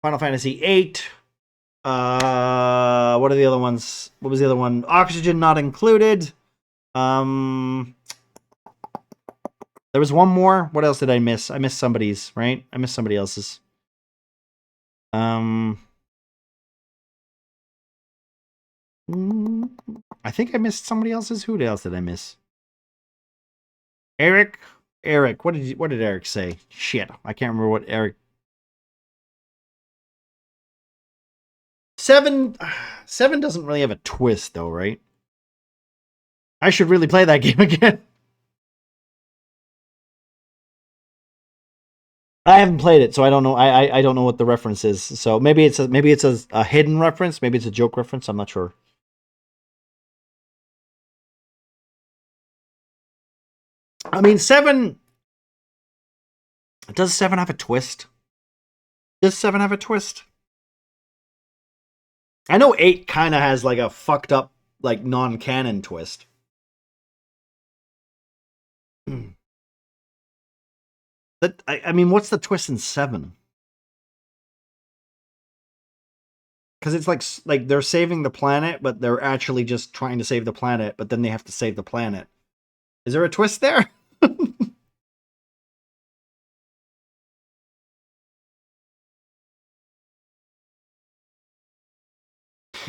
Final Fantasy 8. What are the other ones? What was the other one? Oxygen Not Included. There was one more. What else did I miss? I missed somebody's, right? I missed somebody else's. I think I missed somebody else's. Who else did I miss? Eric, what did Eric say? Shit, I can't remember what Eric. 7 doesn't really have a twist though, right? I should really play that game again. I haven't played it, so I don't know. I don't know what the reference is. So maybe it's a hidden reference. Maybe it's a joke reference. I'm not sure. I mean, 7. Does 7 have a twist? Does 7 have a twist? I know 8 kind of has like a fucked up, like, non-canon twist. But I mean, what's the twist in 7? Because it's like they're saving the planet, but they're actually just trying to save the planet, but then they have to save the planet. Is there a twist there?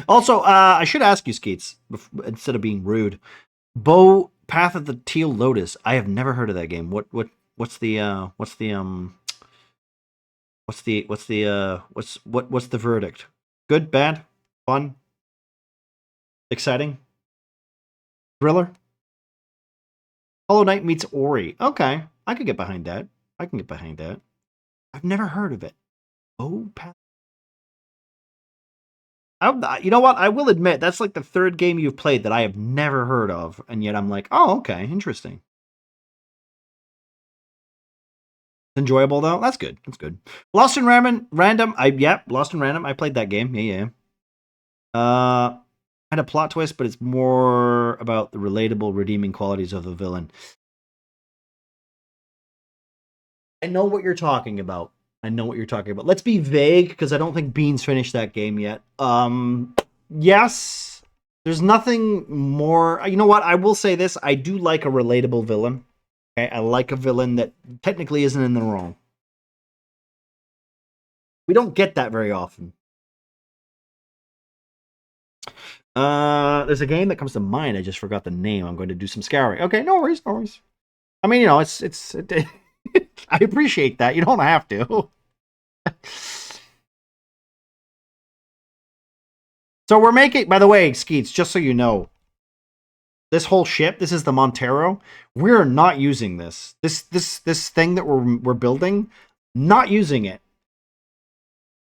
Also, I should ask you, Skeets, instead of being rude. Path of the Teal Lotus. I have never heard of that game. What's the verdict? Good, bad, fun, exciting, thriller? Hollow Knight meets Ori. Okay, I could get behind that. I've never heard of it. Path. You know what? I will admit, that's like the third game you've played that I have never heard of, and yet I'm like, oh, okay, interesting. Enjoyable though. That's good. Lost in Random. Lost in Random. I played that game. Yeah. Had a plot twist, but it's more about the relatable, redeeming qualities of the villain. I know what you're talking about. Let's be vague, because I don't think Beans finished that game yet. Yes. There's nothing more. You know what? I will say this. I do like a relatable villain. Okay, I like a villain that technically isn't in the wrong. We don't get that very often. There's a game that comes to mind. I just forgot the name. I'm going to do some scouring. Okay, no worries, no worries. I mean, you know, I appreciate that. You don't have to. So we're making, by the way, Skeets, just so you know, this whole ship, this is the Montero. We're not using this. This thing that we're building, not using it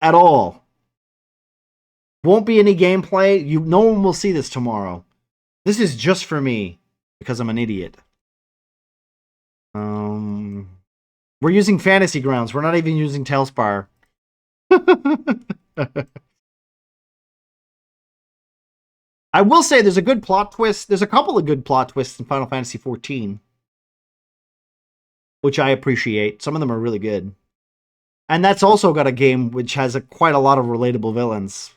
at all. Won't be any gameplay. No one will see this tomorrow. This is just for me because I'm an idiot. We're using Fantasy Grounds. We're not even using Talespire. I will say there's a good plot twist. There's a couple of good plot twists in Final Fantasy XIV, which I appreciate. Some of them are really good. And that's also got a game which has quite a lot of relatable villains.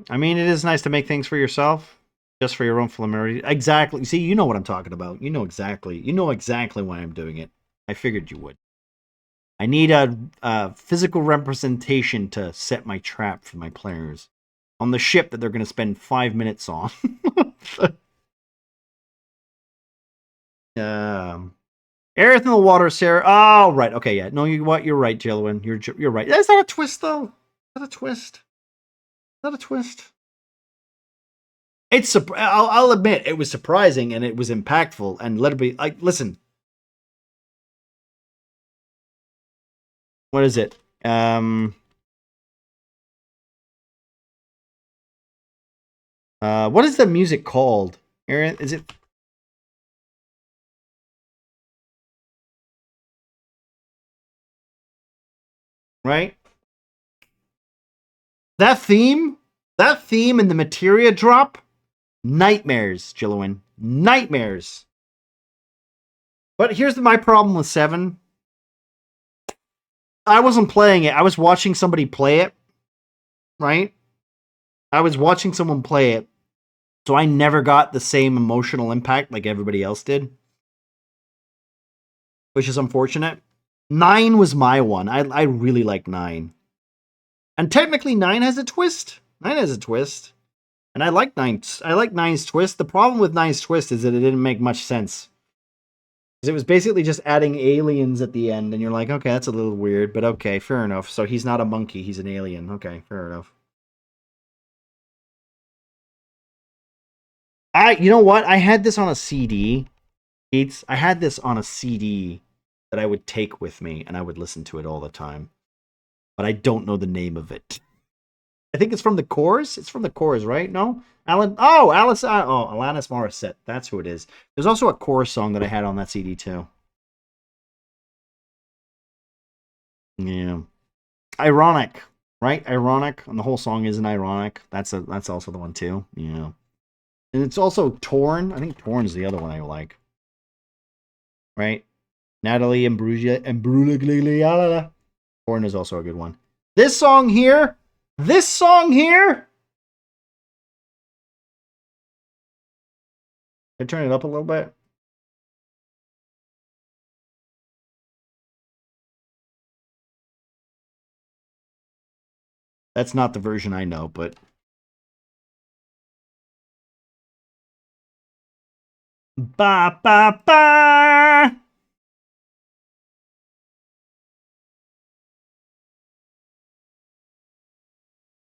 I mean, it is nice to make things for yourself, just for your own familiarity. Exactly. See, you know what I'm talking about. You know exactly why I'm doing it. I figured you would. I need a physical representation to set my trap for my players on the ship that they're going to spend 5 minutes on. Aerith in the water, Sarah. Oh, right. Okay, yeah. No, you're right, Jellywin. You're right. Is that a twist, though? Is that a twist? Not a twist. I'll admit it was surprising and it was impactful. And let it be like, listen. What is it? What is the music called? Aaron, is it? Right? That theme in the materia drop. Nightmares, Jillowin. Nightmares. But here's my problem with 7. I wasn't playing it. I was watching somebody play it. Right? I was watching someone play it. So I never got the same emotional impact like everybody else did. Which is unfortunate. 9 was my one. I really like 9. And technically 9 has a twist. 9 has a twist. And I like 9's twist. The problem with 9's twist is that it didn't make much sense. Because it was basically just adding aliens at the end, and you're like, okay, that's a little weird, but okay, fair enough. So he's not a monkey, he's an alien. Okay, fair enough. You know what? I had this on a CD. I had this on a CD that I would take with me, and I would listen to it all the time. But I don't know the name of it. I think it's from the Chorus. It's from the Chorus, right? No? Alanis Morissette. That's who it is. There's also a Chorus song that I had on that CD too. Yeah. Ironic, right? Ironic. And the whole song isn't ironic. That's also the one too. Yeah. And it's also Torn. I think Torn is the other one I like. Right? Natalie Imbruglia. Torn is also a good one. This song here. Can I turn it up a little bit? That's not the version I know, but ba ba ba.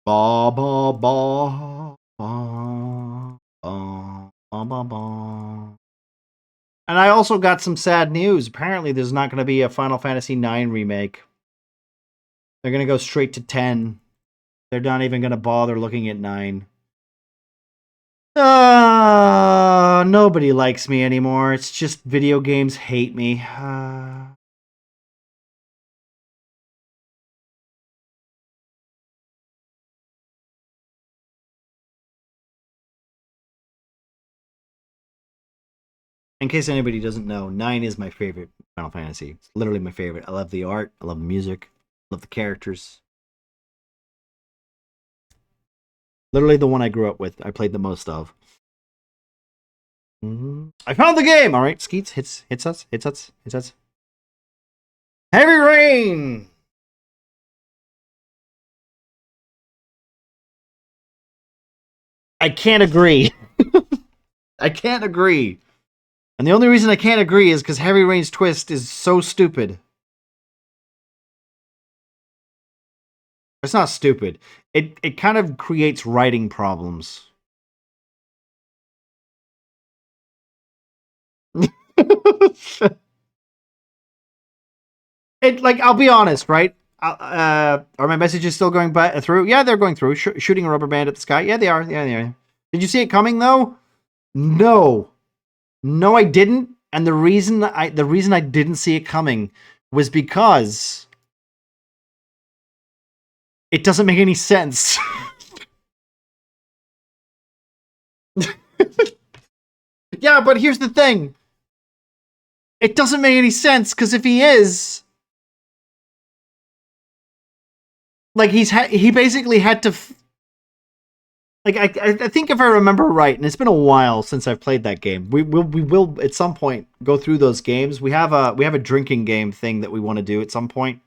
Ba ba ba ba ba ba ba. And I also got some sad news. Apparently, there's not going to be a Final Fantasy IX remake. They're going to go straight to 10. They're not even going to bother looking at 9. Nobody likes me anymore. It's just video games hate me. In case anybody doesn't know, 9 is my favorite Final Fantasy. It's literally my favorite. I love the art. I love the music. I love the characters. Literally the one I grew up with. I played the most of. I found the game! Alright, Skeets, hits us. Heavy Rain! I can't agree. I can't agree. And the only reason I can't agree is because Heavy Rain's twist is so stupid. It's not stupid. It kind of creates writing problems. I'll be honest, right? Are my messages still going through? Yeah, they're going through. Shooting a rubber band at the sky. Yeah, they are. Yeah, they are. Did you see it coming though? No, I didn't. And the reason I didn't see it coming was because it doesn't make any sense. Yeah, but here's the thing. It doesn't make any sense, because if he is... Like, he basically had to... I think if I remember right, and it's been a while since I've played that game, we will at some point go through those games. We have a drinking game thing that we want to do at some point.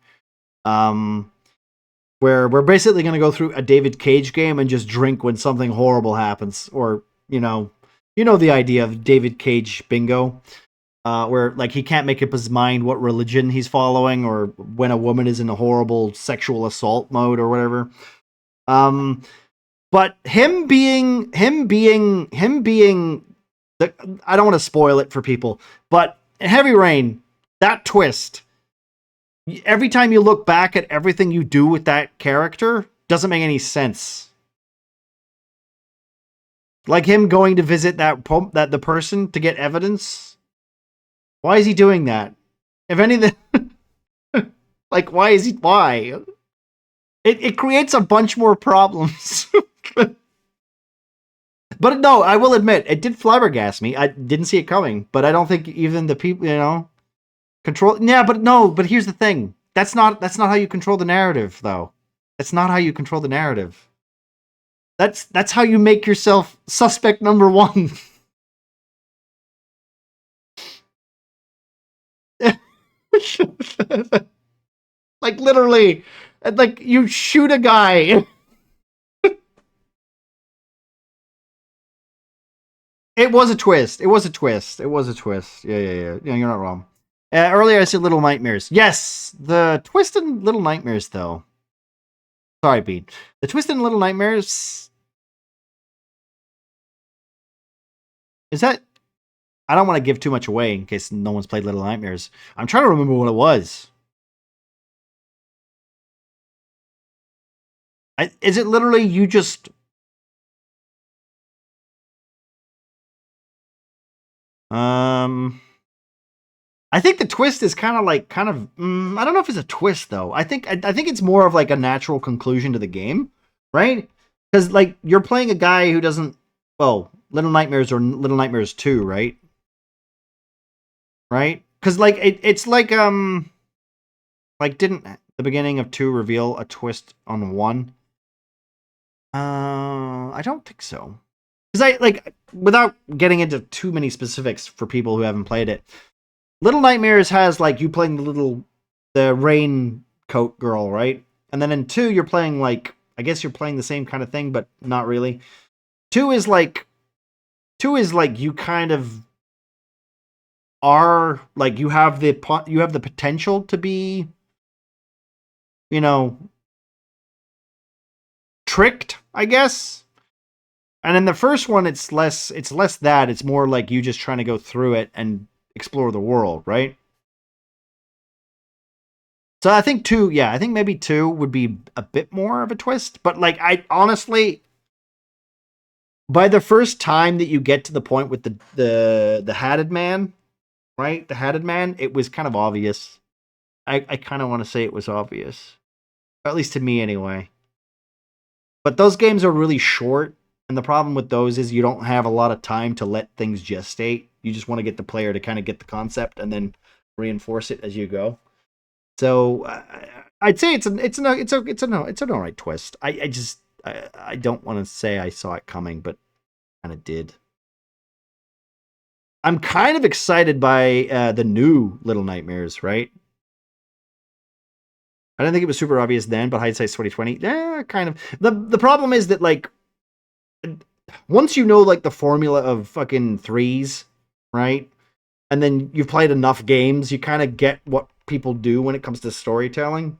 Where we're basically going to go through a David Cage game and just drink when something horrible happens. Or, you know the idea of David Cage bingo. Where, like, he can't make up his mind what religion he's following, or when a woman is in a horrible sexual assault mode or whatever. But him being the, I don't want to spoil it for people, but Heavy Rain, that twist, every time you look back at everything you do with that character, doesn't make any sense. Like him going to visit the person to get evidence. Why is he doing that? If anything, like, why? It creates a bunch more problems. But no, I will admit, it did flabbergast me. I didn't see it coming, but I don't think even the people, control. Yeah, but here's the thing. That's not how you control the narrative, though. That's not how you control the narrative. That's how you make yourself suspect number one. Like, literally, like, you shoot a guy. It was a twist. Yeah. You're not wrong. Earlier I said Little Nightmares. Yes, the twist in Little Nightmares, though. Sorry, Bean. The twist in Little Nightmares... Is that... I don't want to give too much away in case no one's played Little Nightmares. I'm trying to remember what it was. Is it literally you just... I think the twist is kind of... I don't know if it's a twist, though. I think it's more of like a natural conclusion to the game, right? Because, like, you're playing a guy who doesn't... Well, Little Nightmares or Little Nightmares 2, right? Right? Because, like, it's like, like, didn't the beginning of 2 reveal a twist on 1? I don't think so. Because without getting into too many specifics for people who haven't played it, Little Nightmares has, like, you playing the raincoat girl, right? And then in 2, you're playing, like, I guess you're playing the same kind of thing, but not really. 2 is like you kind of are, like, you have the potential to be, tricked, I guess. And in the first one, it's less that. It's more like you just trying to go through it and explore the world, right? So I think 2, I think maybe 2 would be a bit more of a twist. But, like, I honestly, by the first time that you get to the point with the hatted man, right? The hatted man, it was kind of obvious. I kind of want to say it was obvious. Or at least to me, anyway. But those games are really short. And the problem with those is you don't have a lot of time to let things gestate. You just want to get the player to kind of get the concept and then reinforce it as you go. So I'd say it's an alright twist. I don't want to say I saw it coming, but kind of did. I'm kind of excited by the new Little Nightmares, right? I didn't think it was super obvious then, but hindsight's 2020. Yeah, kind of. The problem is that, like, once you know, like, the formula of fucking threes, right? And then you've played enough games, you kind of get what people do when it comes to storytelling.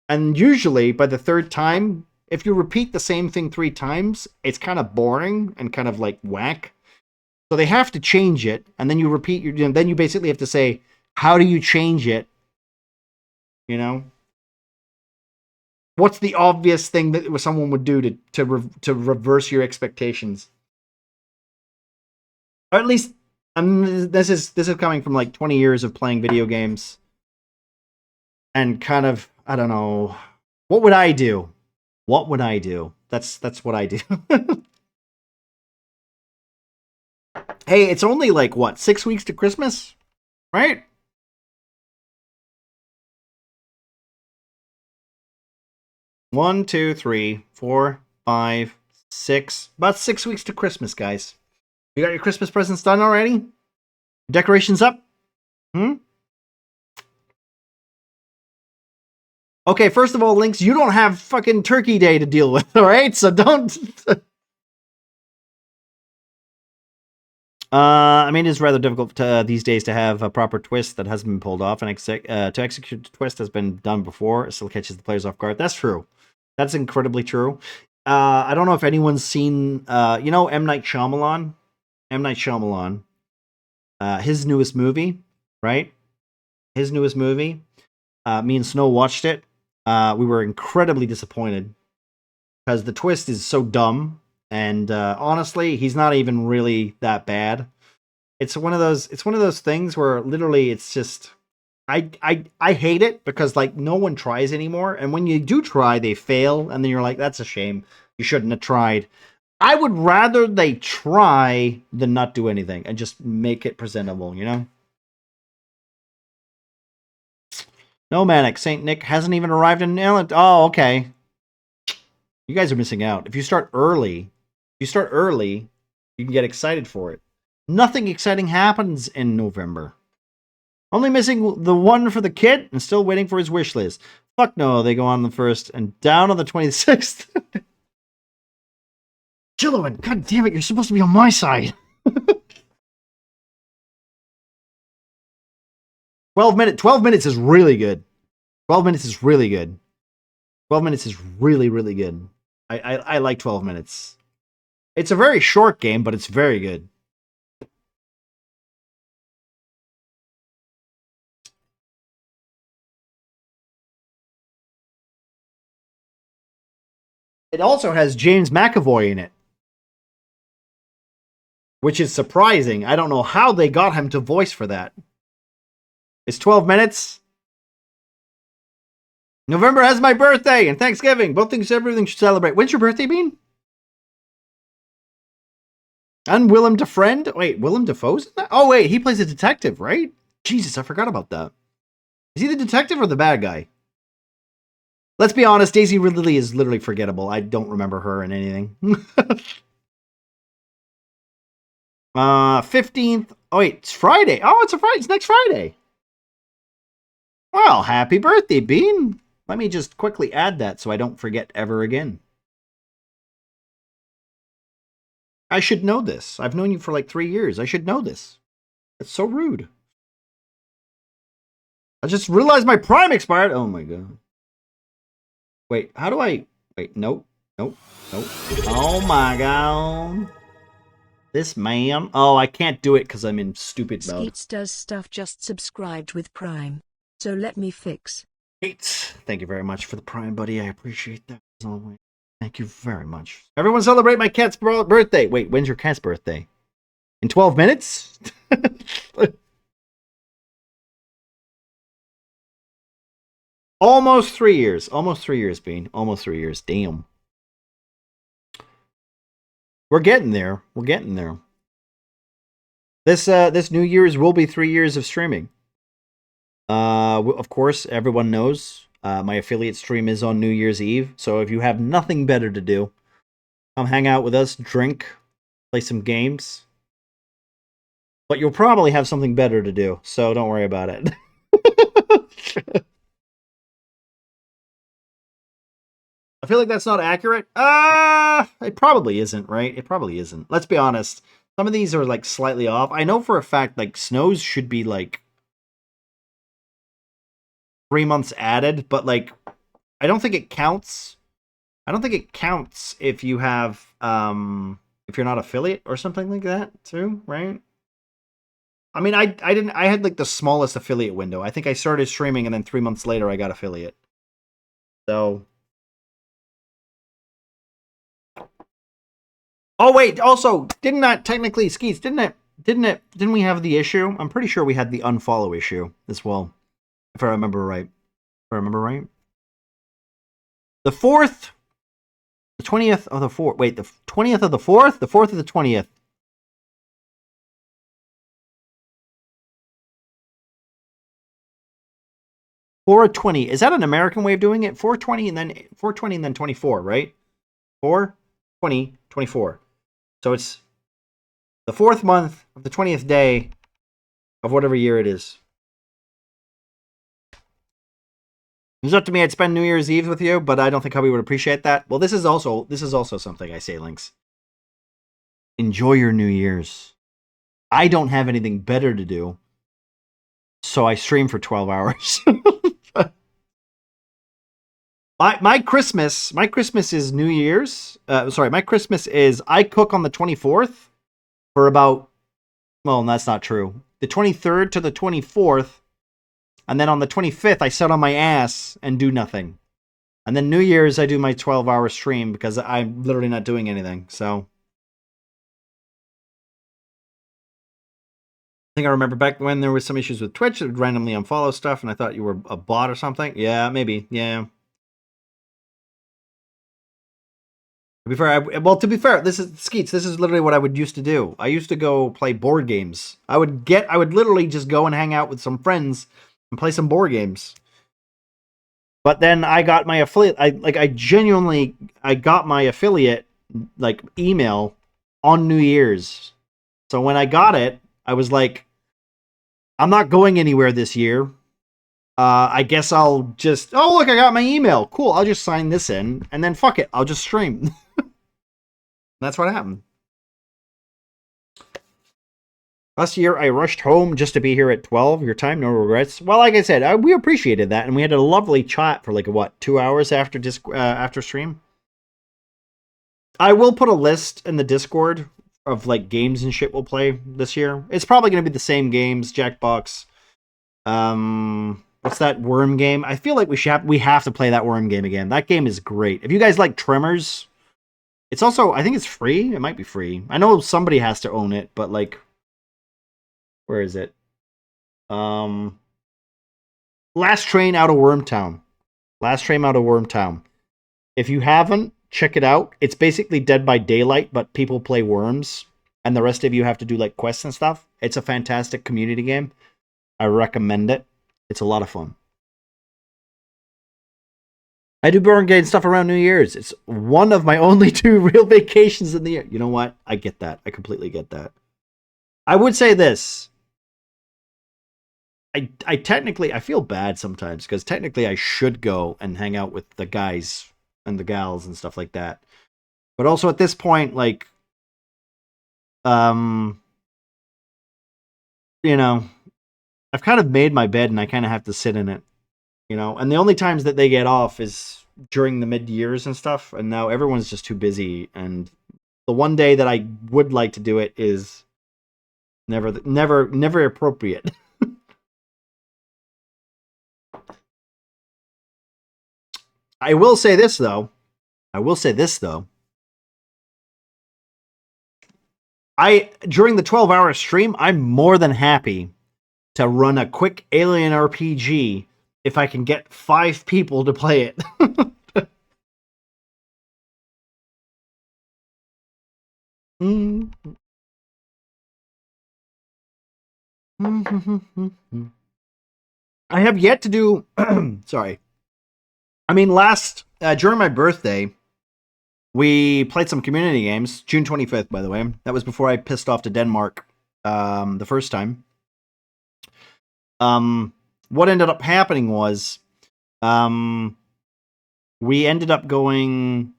And usually, by the third time, if you repeat the same thing 3 times, it's kind of boring and kind of, like, whack. So they have to change it, and then you repeat then you basically have to say, how do you change it? You know, what's the obvious thing that someone would do to reverse your expectations? Or at least, this is coming from like 20 years of playing video games, and kind of, I don't know, what would I do? What would I do? That's what I do. Hey, it's only like what, 6 weeks to Christmas, right? One, 2, 3, 4, 5, 6. About 6 weeks to Christmas, guys. You got your Christmas presents done already? Decorations up? Okay, first of all, Lynx, you don't have fucking Turkey Day to deal with, alright? So don't... I mean, it's rather difficult these days to have a proper twist that hasn't been pulled off, and to execute the twist has been done before. It still catches the players off guard. That's true. That's incredibly true. I don't know if anyone's seen, you know, M. Night Shyamalan? M. Night Shyamalan. His newest movie, right? His newest movie. Me and Snow watched it. We were incredibly disappointed because the twist is so dumb. And honestly, he's not even really that bad. It's one of those things where literally it's just I hate it because like no one tries anymore, and when you do try, they fail, and then you're like, that's a shame. You shouldn't have tried. I would rather they try than not do anything and just make it presentable, you know? No, Manic. St. Nick hasn't even arrived in Ireland. Oh, okay. You guys are missing out. If you start early, you can get excited for it. Nothing exciting happens in November. Only missing the one for the kid and still waiting for his wish list. Fuck no, they go on the 1st and down on the 26th. Jilloin, god damn it, you're supposed to be on my side. 12 minutes is really good. 12 minutes is really good. 12 minutes is really, really good. I like 12 minutes. It's a very short game, but it's very good. It also has James McAvoy in it, which is surprising. I don't know how they got him to voice for that. It's 12 minutes. November has my birthday and Thanksgiving. Both things, everything should celebrate. When's your birthday, Bean? And Willem Dafoe? Wait, Willem Dafoe's in that? Oh, wait, he plays a detective, right? Jesus, I forgot about that. Is he the detective or the bad guy? Let's be honest, Daisy Ridley is literally forgettable. I don't remember her in anything. 15th. Oh, wait, it's Friday. Oh, it's a Friday. It's next Friday. Well, happy birthday, Bean. Let me just quickly add that so I don't forget ever again. I should know this. I've known you for like 3 years. I should know this. That's so rude. I just realized my Prime expired. Oh my god. Wait, how do I... Wait, nope. Nope. Nope. Oh my god. This man... Oh, I can't do it because I'm in stupid mode. Skeets does stuff just subscribed with Prime. So let me fix. Skeets, thank you very much for the Prime, buddy. I appreciate that as always. Thank you very much. Everyone celebrate my cat's birthday. Wait, when's your cat's birthday? In 12 minutes? Almost 3 years. Almost 3 years, Bean. Almost 3 years. Damn. We're getting there. We're getting there. This New Year's will be 3 years of streaming. Of course, everyone knows my affiliate stream is on New Year's Eve. So if you have nothing better to do, come hang out with us, drink, play some games. But you'll probably have something better to do, so don't worry about it. I feel like that's not accurate. It probably isn't, right? It probably isn't. Let's be honest. Some of these are like slightly off. I know for a fact like Snows should be like 3 months added, but like I don't think it counts. I don't think it counts if you have if you're not affiliate or something like that too, right? I mean, I had like the smallest affiliate window. I think I started streaming and then 3 months later I got affiliate. So oh wait, also, didn't that technically Skeets, didn't we have the issue? I'm pretty sure we had the unfollow issue as well. If I remember right. The 4th, the 20th of the 4th. Wait, the 20th of the 4th? The 4th of the 20th. 420. Is that an American way of doing it? 420 and then 24, right? 420, 24. So it's the 4th month of the 20th day of whatever year it is. It was up to me. I'd spend New Year's Eve with you, but I don't think Hubby would appreciate that. Well, this is also something I say, Lynx. Enjoy your New Year's. I don't have anything better to do, so I stream for 12 hours. My Christmas is New Year's. My Christmas is I cook on the 24th for about, well, that's not true. The 23rd to the 24th, and then on the 25th I sit on my ass and do nothing. And then New Year's I do my 12-hour stream because I'm literally not doing anything. So I think I remember back when there was some issues with Twitch, it would randomly unfollow stuff, and I thought you were a bot or something. Yeah, maybe. Yeah. To be fair, this is Skeets. This is literally what I would used to do. I used to go play board games. I would literally just go and hang out with some friends and play some board games. But then I got my affiliate. I got my affiliate like email on New Year's. So when I got it, I was like, I'm not going anywhere this year. I guess I'll just, oh look, I got my email. Cool, I'll just sign this in, and then fuck it, I'll just stream. That's what happened. Last year, I rushed home just to be here at 12. Your time, no regrets. Well, like I said, we appreciated that, and we had a lovely chat for like, what, 2 hours after stream? I will put a list in the Discord of like games and shit we'll play this year. It's probably going to be the same games, Jackbox. What's that worm game? I feel like we have to play that worm game again. That game is great. If you guys like Tremors, it's also, I think it's free. It might be free. I know somebody has to own it, but like, where is it? Last Train Out of Wormtown. Last Train Out of Wormtown. If you haven't, check it out. It's basically Dead by Daylight, but people play worms, and the rest of you have to do like quests and stuff. It's a fantastic community game. I recommend it. It's a lot of fun. I do board game stuff around New Year's. It's one of my only 2 real vacations in the year. You know what? I get that. I completely get that. I would say this. I technically, I feel bad sometimes because technically I should go and hang out with the guys and the gals and stuff like that. But also at this point, like, you know, I've kind of made my bed and I kind of have to sit in it, you know, and the only times that they get off is during the mid-years and stuff. And now everyone's just too busy. And the one day that I would like to do it is never appropriate. I will say this though. During the 12-hour stream, I'm more than happy to run a quick alien RPG if I can get 5 people to play it. I have yet to do. Sorry. I mean, during my birthday, we played some community games. June 25th, by the way. That was before I pissed off to Denmark the first time. What ended up happening was we ended up going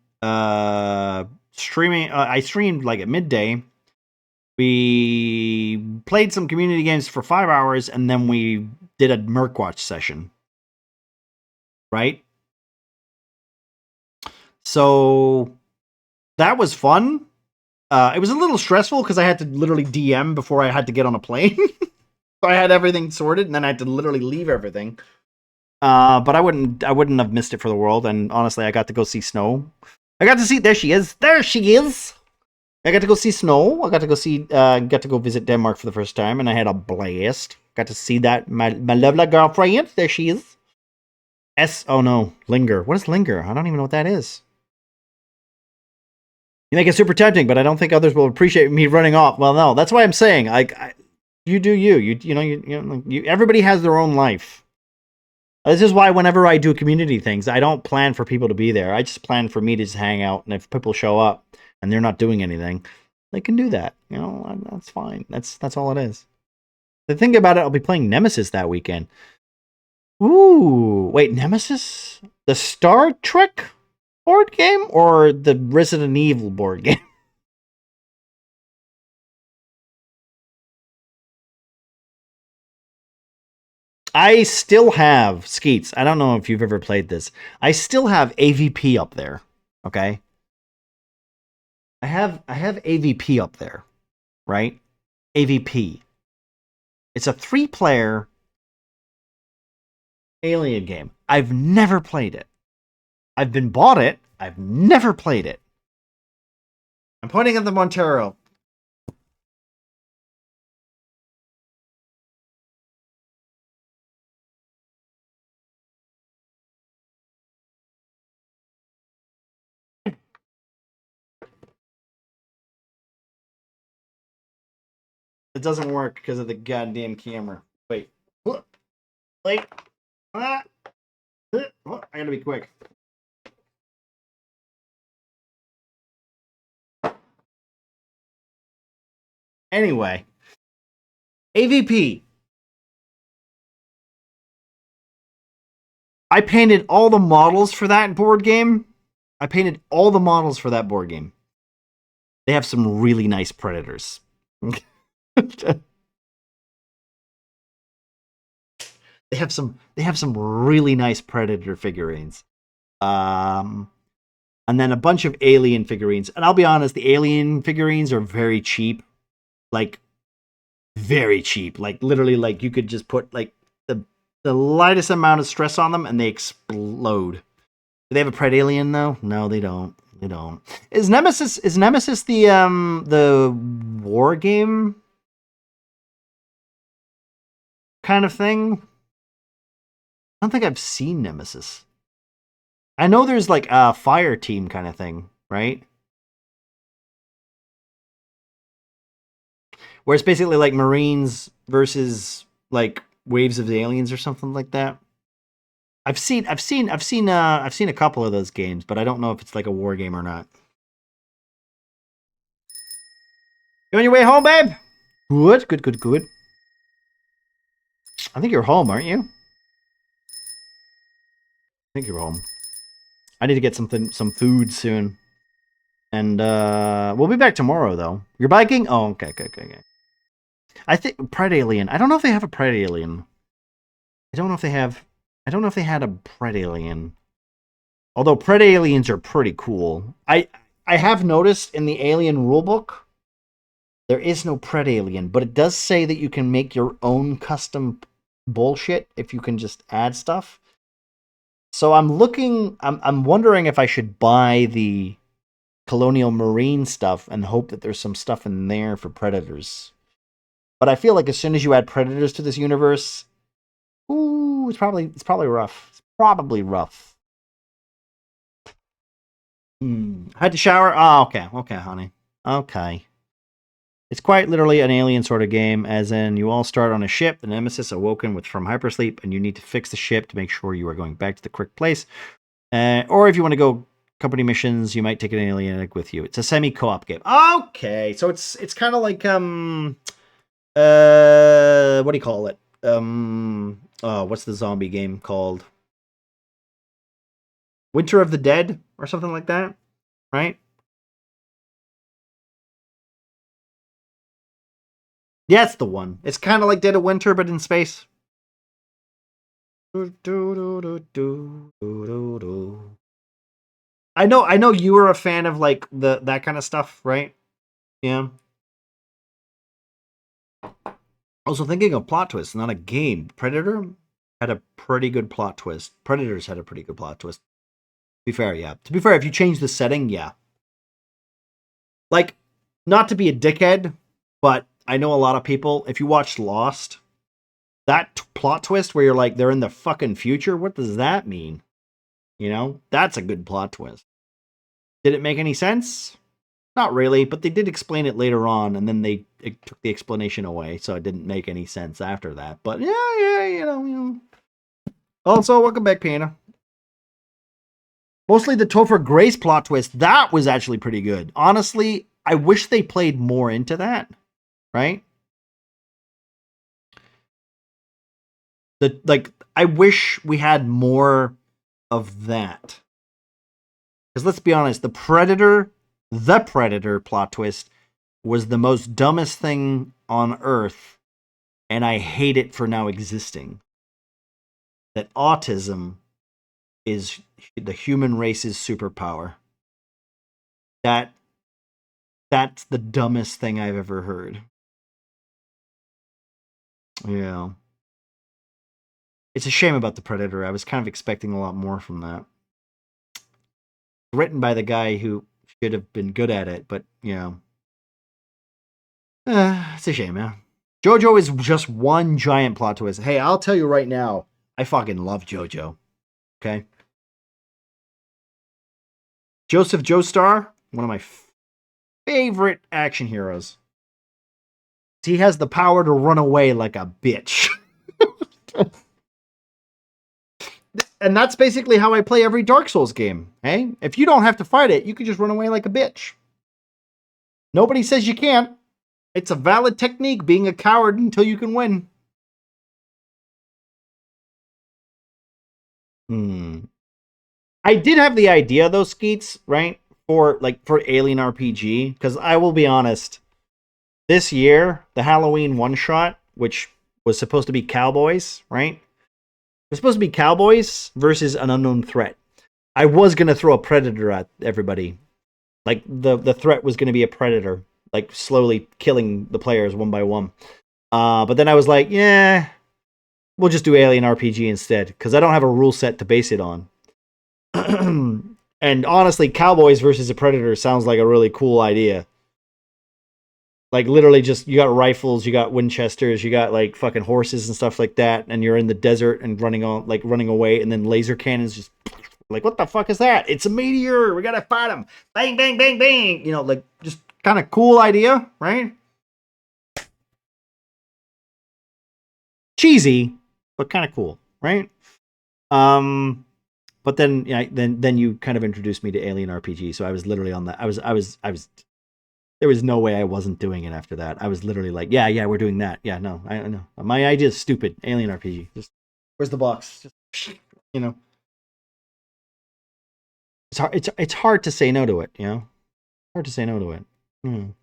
streaming. I streamed like at midday. We played some community games for 5 hours, and then we did a Merkwatch session. Right? So that was fun. It was a little stressful because I had to literally DM before I had to get on a plane. So I had everything sorted, and then I had to literally leave everything. But I wouldn't have missed it for the world. And honestly, I got to go see Snow. I got to see. There she is. There she is. I got to go see Snow. I got to go visit Denmark for the first time, and I had a blast. Got to see that my lovely girlfriend. There she is. Oh no, Linger. What is Linger? I don't even know what that is. You make it super tempting, but I don't think others will appreciate me running off. Well, no, that's why I'm saying, you do you. You everybody has their own life. This is why whenever I do community things, I don't plan for people to be there. I just plan for me to just hang out, and if people show up and they're not doing anything, they can do that. That's fine. That's all it is. The thing about it, I'll be playing Nemesis that weekend. Ooh, wait, Nemesis? The Star Trek board game or the Resident Evil board game? I still have Skeets. I don't know if you've ever played this. I still have AVP up there. Okay. I have AVP up there, right? AVP. It's a 3-player alien game. I've never played it. I've been bought it. I've never played it. I'm pointing at the Montero. It doesn't work because of the goddamn camera. Wait. Wait. I gotta be quick. Anyway. AVP. I painted all the models for that board game. They have some really nice predators. They have some really nice predator figurines. And then a bunch of alien figurines. And I'll be honest, the alien figurines are very cheap. Like very cheap. Like literally like you could just put like the lightest amount of stress on them and they explode. Do they have a pred alien though? No, they don't. They don't. Is Nemesis the war game kind of thing? I don't think I've seen Nemesis. I know there's like a fire team kind of thing, right? Where it's basically like Marines versus like waves of aliens or something like that. I've seen a couple of those games, but I don't know if it's like a war game or not. You on your way home, babe? Good. I think you're home, aren't you? I think you're home. I need to get some food soon. And we'll be back tomorrow though. You're biking? Oh, okay. I think Pred Alien. I don't know if they have a Pred Alien. I don't know if they had a Pred Alien. Although Pred Aliens are pretty cool. I have noticed in the Alien rulebook there is no Pred Alien, but it does say that you can make your own custom bullshit if you can just add stuff. So I'm wondering if I should buy the Colonial Marine stuff and hope that there's some stuff in there for Predators. But I feel like as soon as you add Predators to this universe, ooh, it's probably rough. It's probably rough. I had to shower. Oh, okay, honey. Okay. It's quite literally an Alien sort of game, as in you all start on a ship, the Nemesis awoken from hypersleep, and you need to fix the ship to make sure you are going back to the correct place. Or if you want to go company missions, you might take an alien with you. It's a semi-co-op game. Okay, so it's kind of like what do you call it? What's the zombie game called? Winter of the Dead or something like that, right? Yeah, it's the one. It's kind of like Dead of Winter, but in space. I know you were a fan of like that kind of stuff, right? Yeah. Also thinking of plot twists, not a game. Predator had a pretty good plot twist. Predators had a pretty good plot twist. To be fair, yeah. To be fair, if you change the setting, yeah. Like, not to be a dickhead, but I know a lot of people, if you watched Lost, that plot twist where you're like, they're in the fucking future, what does that mean? You know, that's a good plot twist. Did it make any sense? Not really, but they did explain it later on, and then it took the explanation away, so it didn't make any sense after that. But yeah, you know. Also, welcome back, Piano. Mostly the Topher Grace plot twist, that was actually pretty good. Honestly, I wish they played more into that, right? I wish we had more of that. Because let's be honest, the Predator plot twist was the most dumbest thing on Earth, and I hate it for now existing. That autism is the human race's superpower. That's the dumbest thing I've ever heard. Yeah. It's a shame about the Predator. I was kind of expecting a lot more from that. Written by the guy who should have been good at it, but, you know. It's a shame, yeah. JoJo is just one giant plot twist. Hey, I'll tell you right now, I fucking love JoJo. Okay? Joseph Joestar, one of my favorite action heroes. He has the power to run away like a bitch. And that's basically how I play every Dark Souls game. Hey, if you don't have to fight it, you can just run away like a bitch. Nobody says you can't. It's a valid technique, being a coward until you can win. I did have the idea, though, Skeets, right? For Alien RPG, because I will be honest, this year, the Halloween one-shot, which was supposed to be cowboys, right? It was supposed to be cowboys versus an unknown threat. I was going to throw a predator at everybody. Like, the threat was going to be a predator, like, slowly killing the players one by one. But then I was like, yeah, we'll just do Alien RPG instead, because I don't have a rule set to base it on. And honestly, cowboys versus a predator sounds like a really cool idea. Like, literally just, you got rifles, you got Winchesters, you got, like, fucking horses and stuff like that, and you're in the desert and running away, and then laser cannons just, like, what the fuck is that? It's a meteor! We gotta fight him! Bang, bang, bang, bang! You know, like, just kind of cool idea, right? Cheesy, but kind of cool, right? But then, yeah, then you kind of introduced me to Alien RPG, so I was literally on that. I was. There was no way I wasn't doing it after that. I was literally like, yeah, we're doing that. Yeah, no, I know. My idea is stupid. Alien RPG. Just, where's the box? Just, you know. It's hard to say no to it, you know? Hard to say no to it. I'm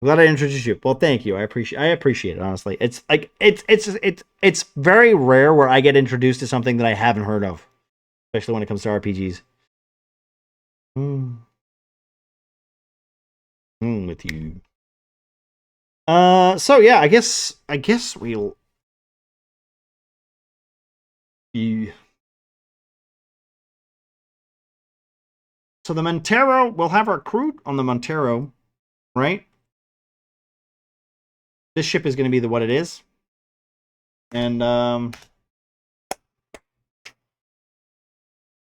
glad I introduced you. Well, thank you. I appreciate it, honestly. It's like it's very rare where I get introduced to something that I haven't heard of. Especially when it comes to RPGs. With you. So yeah, I guess we'll. So the Montero, we'll have our crew on the Montero, right? This ship is going to be what it is, and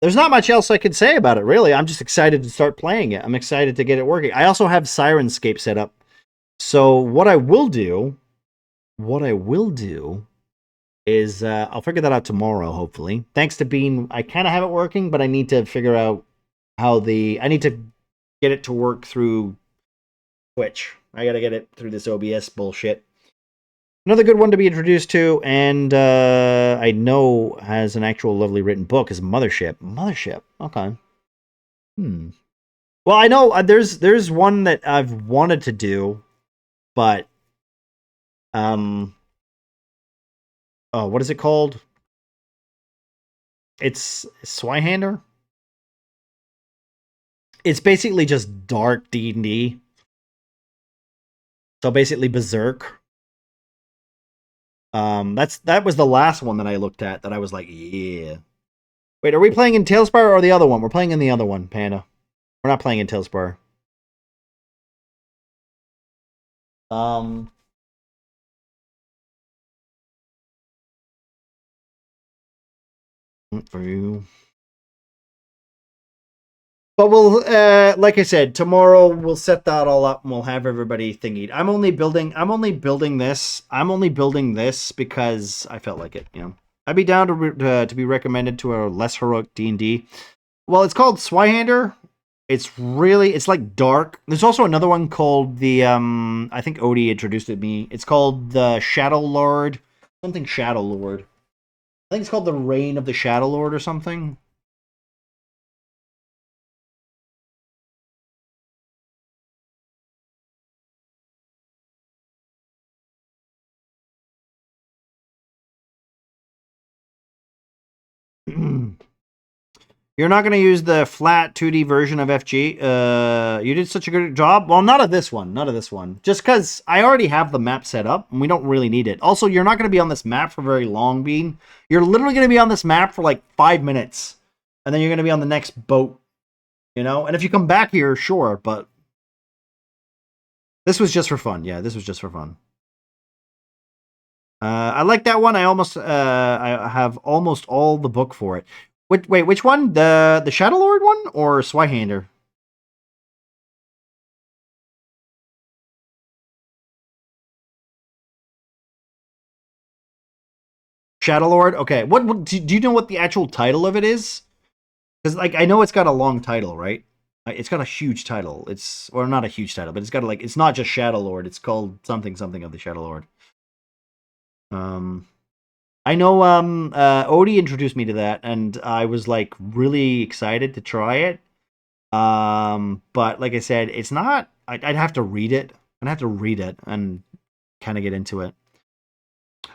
there's not much else I can say about it, really. I'm just excited to start playing it. I'm excited to get it working. I also have Sirenscape set up. So what I will do is I'll figure that out tomorrow, hopefully. Thanks to Bean, I kind of have it working, but I need to figure out how I need to get it to work through Twitch. I got to get it through this OBS bullshit. Another good one to be introduced to, and I know has an actual lovely written book, is Mothership. Mothership, okay. Well, I know there's one that I've wanted to do, but oh, what is it called? It's Swyhander. It's basically just dark D&D. So basically Berserk. That was the last one that I looked at that I was like, yeah. Wait, are we playing in Talespire or the other one? We're playing in the other one, Panda. We're not playing in Talespire. For you. But we'll, like I said, tomorrow we'll set that all up and we'll have everybody thingied. I'm only building this because I felt like it, you know. I'd be down to be recommended to a less heroic D&D. Well, it's called Swyhander. It's like dark. There's also another one called the, I think Odie introduced it to me. It's called the Shadow Lord. Something Shadow Lord. I think it's called the Reign of the Shadow Lord or something. You're not going to use the flat 2D version of FG. You did such a good job. Well, not of this one. Not of this one. Just because I already have the map set up, and we don't really need it. Also, you're not going to be on this map for very long, Bean. You're literally going to be on this map for like 5 minutes. And then you're going to be on the next boat. You know? And if you come back here, sure, but... This was just for fun. Yeah, this was just for fun. I like that one. I have almost all the book for it. Wait, which one? The Shadow Lord one or Swyhander? Shadow Lord? Okay. What do you know what the actual title of it is? Because like I know it's got a long title, right? It's got a huge title. Or not a huge title, but it's got it's not just Shadow Lord. It's called something of the Shadow Lord. I know Odie introduced me to that, and I was like really excited to try it. But like I said, it's not. I'd have to read it. I'd have to read it and kind of get into it.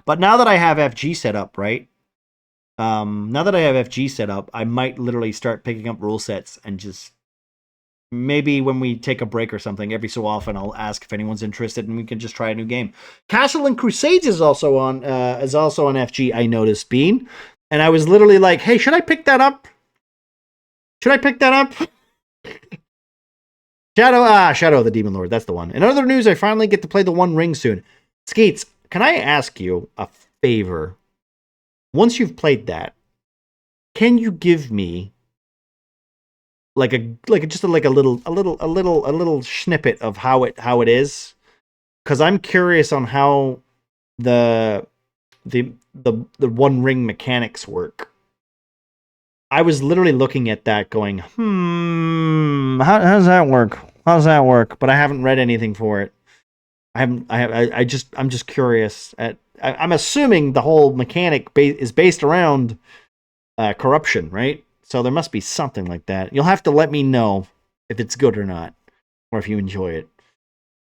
But now that I have FG set up, right? Now that I have FG set up, I might literally start picking up rule sets and just maybe when we take a break or something, every so often I'll ask if anyone's interested and we can just try a new game. Castle and Crusades is also on FG, I noticed, Bean. And I was literally like, hey, should I pick that up? Should I pick that up? Shadow of the Demon Lord, that's the one. In other news, I finally get to play the One Ring soon. Skeets, can I ask you a favor? Once you've played that, can you give me like a little snippet of how it is, because I'm curious on how the One Ring mechanics work. I was literally looking at that going, how does that work? How does that work? But I haven't read anything for it. I'm just curious. I'm assuming the whole mechanic is based around corruption, right? So there must be something like that. You'll have to let me know if it's good or not, or if you enjoy it.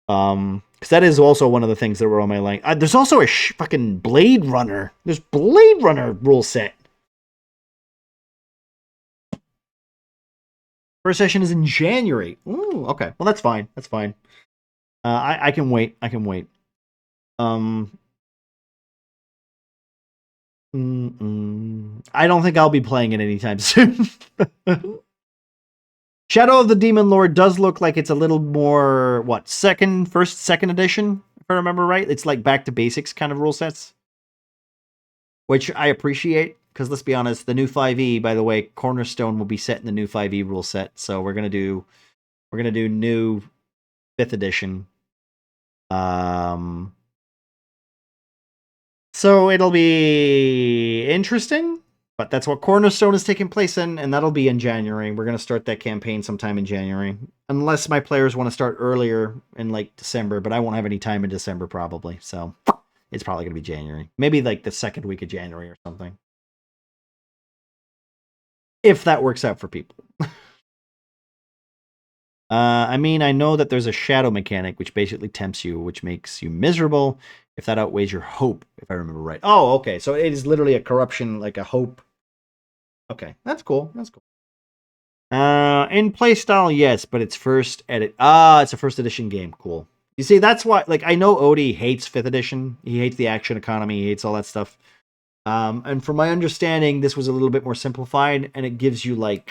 Because that is also one of the things that were on my line. There's also a fucking Blade Runner. There's Blade Runner rule set. First session is in January. Ooh, okay. Well, that's fine. That's fine. I can wait. I can wait. I don't think I'll be playing it anytime soon. Shadow of the Demon Lord does look like it's a little more, second edition, if I remember right. It's like back to basics kind of rule sets, which I appreciate, because let's be honest, the new 5e, by the way, Cornerstone will be set in the new 5e rule set, so we're gonna do new 5th edition. So it'll be interesting, but that's what Cornerstone is taking place in, and that'll be in January. We're going to start that campaign sometime in January. Unless my players want to start earlier in like December, but I won't have any time in December probably. So it's probably going to be January. Maybe like the second week of January or something. If that works out for people. I mean, I know that there's a shadow mechanic which basically tempts you, which makes you miserable if that outweighs your hope, if I remember right. Oh, okay. So it is literally a corruption, like a hope. Okay, that's cool. That's cool. In playstyle, yes, but it's first edit. It's a first edition game. Cool. You see, that's why, like, I know Odie hates 5th edition. He hates the action economy. He hates all that stuff. And from my understanding, this was a little bit more simplified, and it gives you like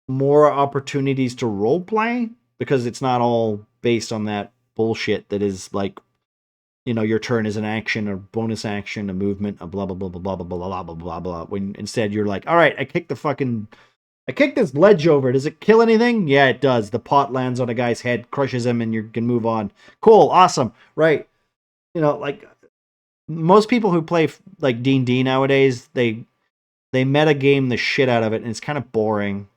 more opportunities to role play because it's not all based on that bullshit that is like, you know, your turn is an action, a bonus action, a movement, a blah blah blah blah blah blah blah blah blah blah. When instead you're like, all right, I kicked this ledge over. Does it kill anything? Yeah, it does. The pot lands on a guy's head, crushes him, and you can move on. Cool, awesome, right? You know, like most people who play like D&D nowadays, they meta game the shit out of it, and it's kind of boring.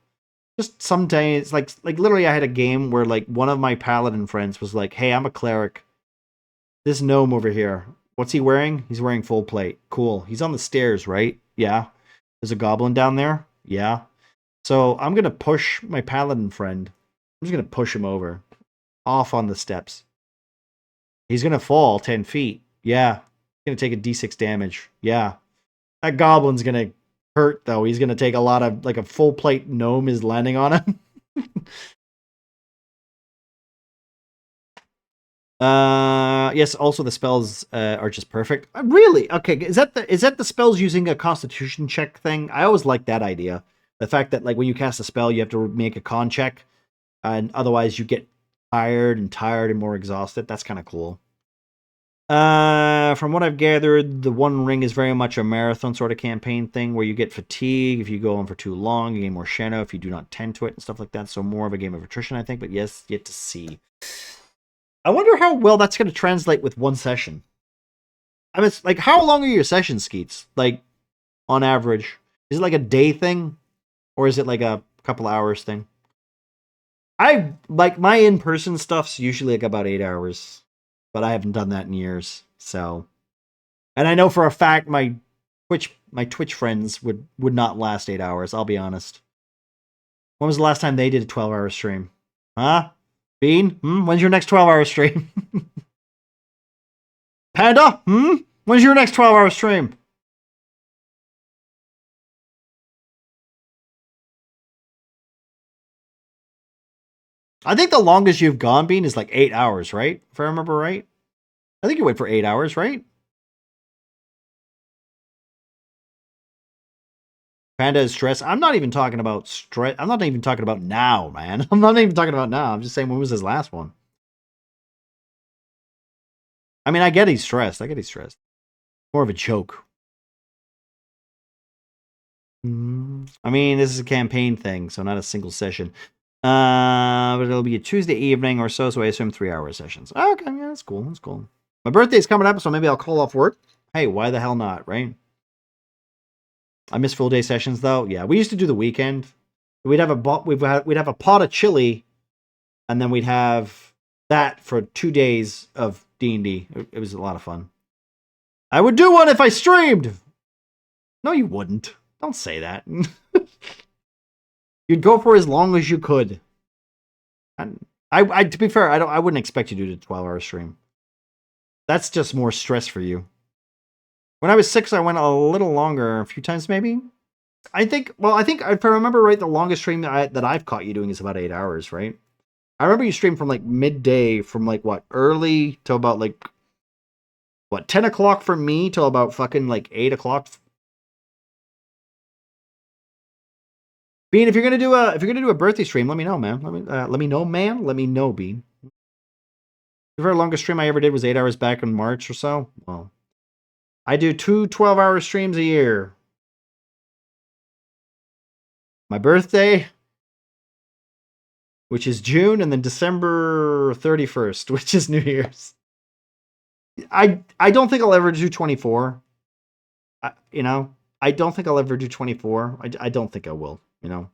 Just sometimes, like literally, I had a game where like one of my paladin friends was like, "Hey, I'm a cleric. This gnome over here, what's he wearing? He's wearing full plate. Cool. He's on the stairs, right? Yeah. There's a goblin down there. Yeah. So I'm gonna push my paladin friend. I'm just gonna push him over, off on the steps. He's gonna fall 10 feet. Yeah. He's gonna take a d6 damage. Yeah. That goblin's gonna hurt though. He's gonna take a lot of, like, a full plate gnome is landing on him. Yes, also the spells are just perfect. Really? Okay, is that the spells using a constitution check thing? I always like that idea. The fact that like when you cast a spell, you have to make a con check, and otherwise you get tired and more exhausted. That's kind of cool. From what I've gathered, the One Ring is very much a marathon sort of campaign thing where you get fatigue if you go on for too long, you gain more Sheno if you do not tend to it and stuff like that. So more of a game of attrition, I think, but yes, yet to see. I wonder how well that's going to translate with one session. I mean, it's like, how long are your sessions, Skeets? Like, on average? Is it like a day thing? Or is it like a couple hours thing? Like, my in-person stuff's usually like about 8 hours. But I haven't done that in years, so. And I know for a fact my Twitch friends would not last 8 hours, I'll be honest. When was the last time they did a 12-hour stream? Huh? Bean? When's your next 12-hour stream? Panda? When's your next 12-hour stream? I think the longest you've gone, Bean, is like 8 hours, right? If I remember right. I think you wait for 8 hours, right? Panda is stress. I'm not even talking about stress. I'm not even talking about now, man. I'm not even talking about now. I'm just saying, when was his last one? I mean, I get he's stressed. More of a joke. I mean, this is a campaign thing, so not a single session. But it'll be a Tuesday evening or so I assume 3-hour sessions. Okay, yeah, that's cool. That's cool. My birthday's coming up, so maybe I'll call off work. Hey, why the hell not, right? I miss full day sessions though. Yeah, we used to do the weekend. We'd have a pot of chili, and then we'd have that for 2 days of D&D. It was a lot of fun. I would do one if I streamed. No, you wouldn't. Don't say that. You'd go for as long as you could. I to be fair, I wouldn't expect you to do a 12-hour stream. That's just more stress for you. When I was 6, I went a little longer, a few times maybe. I think if I remember right, the longest stream that I've caught you doing is about 8 hours, right? I remember you streamed from like midday, from like what, early till about like what, 10 o'clock for me till about fucking like 8 o'clock. Bean, if you're gonna do a birthday stream, let me know, man. Let me know, man. Let me know, Bean. The very longest stream I ever did was 8 hours back in March or so. Well, I do 2 12-hour streams a year. My birthday, which is June, and then December 31st, which is New Year's. I don't think I'll ever do 24. You know, I don't think I'll ever do 24. I don't think I will, you know.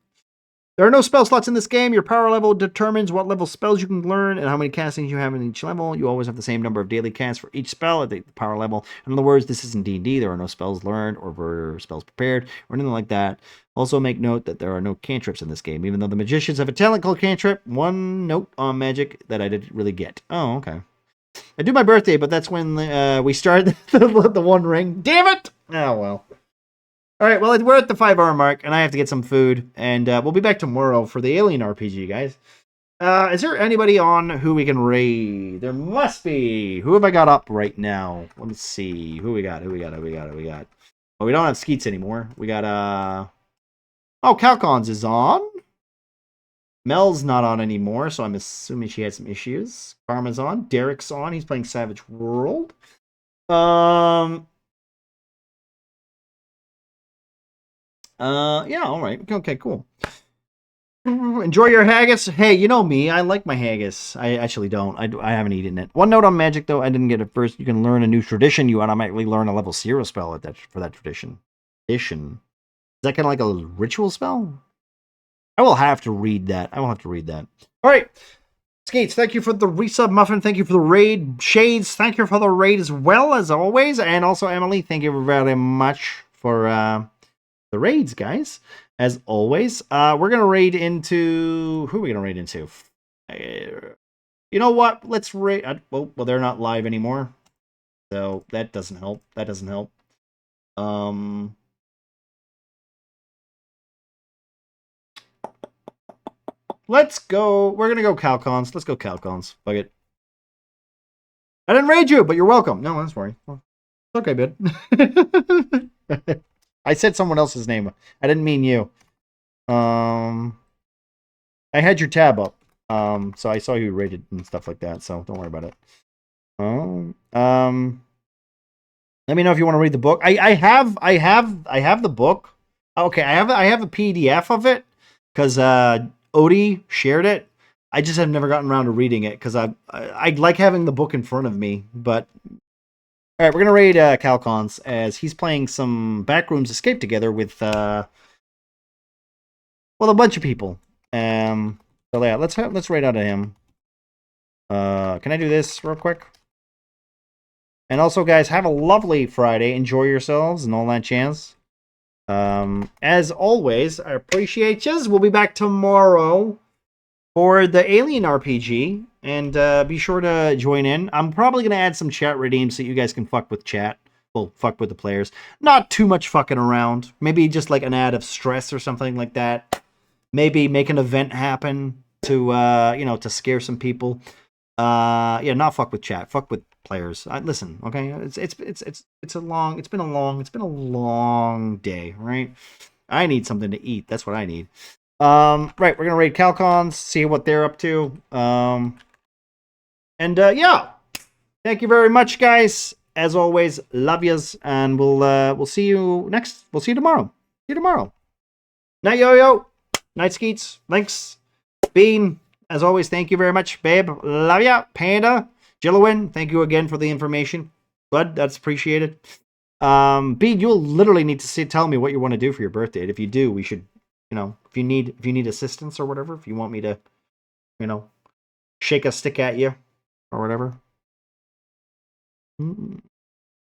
There are no spell slots in this game. Your power level determines what level spells you can learn and how many castings you have in each level. You always have the same number of daily casts for each spell at the power level. In other words, this isn't D&D. There are no spells learned or spells prepared or anything like that. Also make note that there are no cantrips in this game, even though the magicians have a talent called cantrip. One note on magic that I didn't really get. Oh, okay. I do my birthday, but that's when we start the One Ring. Damn it! Oh, well. All right, well, we're at the 5-hour mark, and I have to get some food, and we'll be back tomorrow for the Alien RPG, guys. Is there anybody on who we can raid? There must be. Who have I got up right now? Let me see. Who we got? Well, we don't have Skeets anymore. We got, oh, Calcons is on. Mel's not on anymore, so I'm assuming she had some issues. Karma's on. Derek's on. He's playing Savage World. Yeah, all right. Okay, cool. Enjoy your haggis. Hey, you know me. I like my haggis. I actually don't. I haven't eaten it. One note on magic, though. I didn't get it first. You can learn a new tradition. You automatically learn a level 0 spell for that tradition. Is that kind of like a ritual spell? I will have to read that. All right. Skates, thank you for the resub. Muffin, thank you for the raid. Shades, thank you for the raid as well, as always. And also, Emily, thank you very much for the raids, guys. As always, we're gonna raid into who are we gonna raid into? You know what? Let's raid. Well, they're not live anymore, so that doesn't help. Let's go. We're gonna go Calcons. Let's go Calcons. Fuck it. I didn't raid you, but you're welcome. No, that's worry. It's okay, bud. I said someone else's name. I didn't mean you. I had your tab up. So I saw you rated and stuff like that. So don't worry about it. Let me know if you want to read the book. I have the book. Okay, I have a PDF of it because Odie shared it. I just have never gotten around to reading it because I like having the book in front of me. But all right, we're gonna raid Calcons as he's playing some Backrooms Escape together with a bunch of people. So yeah, let's raid out of him. Can I do this real quick? And also, guys, have a lovely Friday. Enjoy yourselves and all that jazz. As always, I appreciate yous. We'll be back tomorrow for the Alien RPG, and be sure to join in. I'm probably going to add some chat redeems so you guys can fuck with chat. Well, fuck with the players. Not too much fucking around. Maybe just like an ad of stress or something like that. Maybe make an event happen to, to scare some people. Yeah, not fuck with chat. Fuck with players. Listen, okay? It's been a long day, right? I need something to eat. That's what I need. Right, we're gonna raid Calcons, see what they're up to. Yeah. Thank you very much, guys. As always, love yous, and we'll see you tomorrow. See you tomorrow. Night yo. Night Skeets. Thanks. Bean, as always, thank you very much, babe. Love ya. Panda. Jillowin, thank you again for the information. Bud, that's appreciated. Bean, you'll literally need to tell me what you want to do for your birthday. And if you do, we should, if you need assistance or whatever, if you want me to, shake a stick at you or whatever.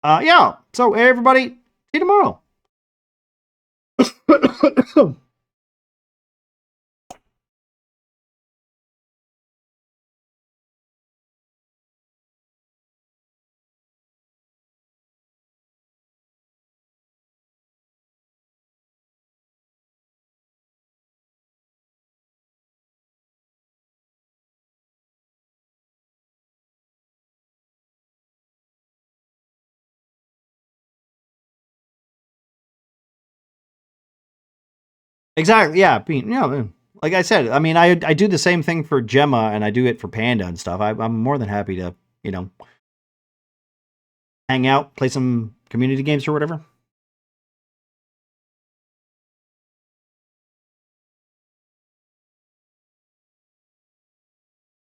Yeah. So everybody, see you tomorrow. Exactly. Yeah. Like I said, I mean, I do the same thing for Gemma, and I do it for Panda and stuff. I'm more than happy to, hang out, play some community games or whatever.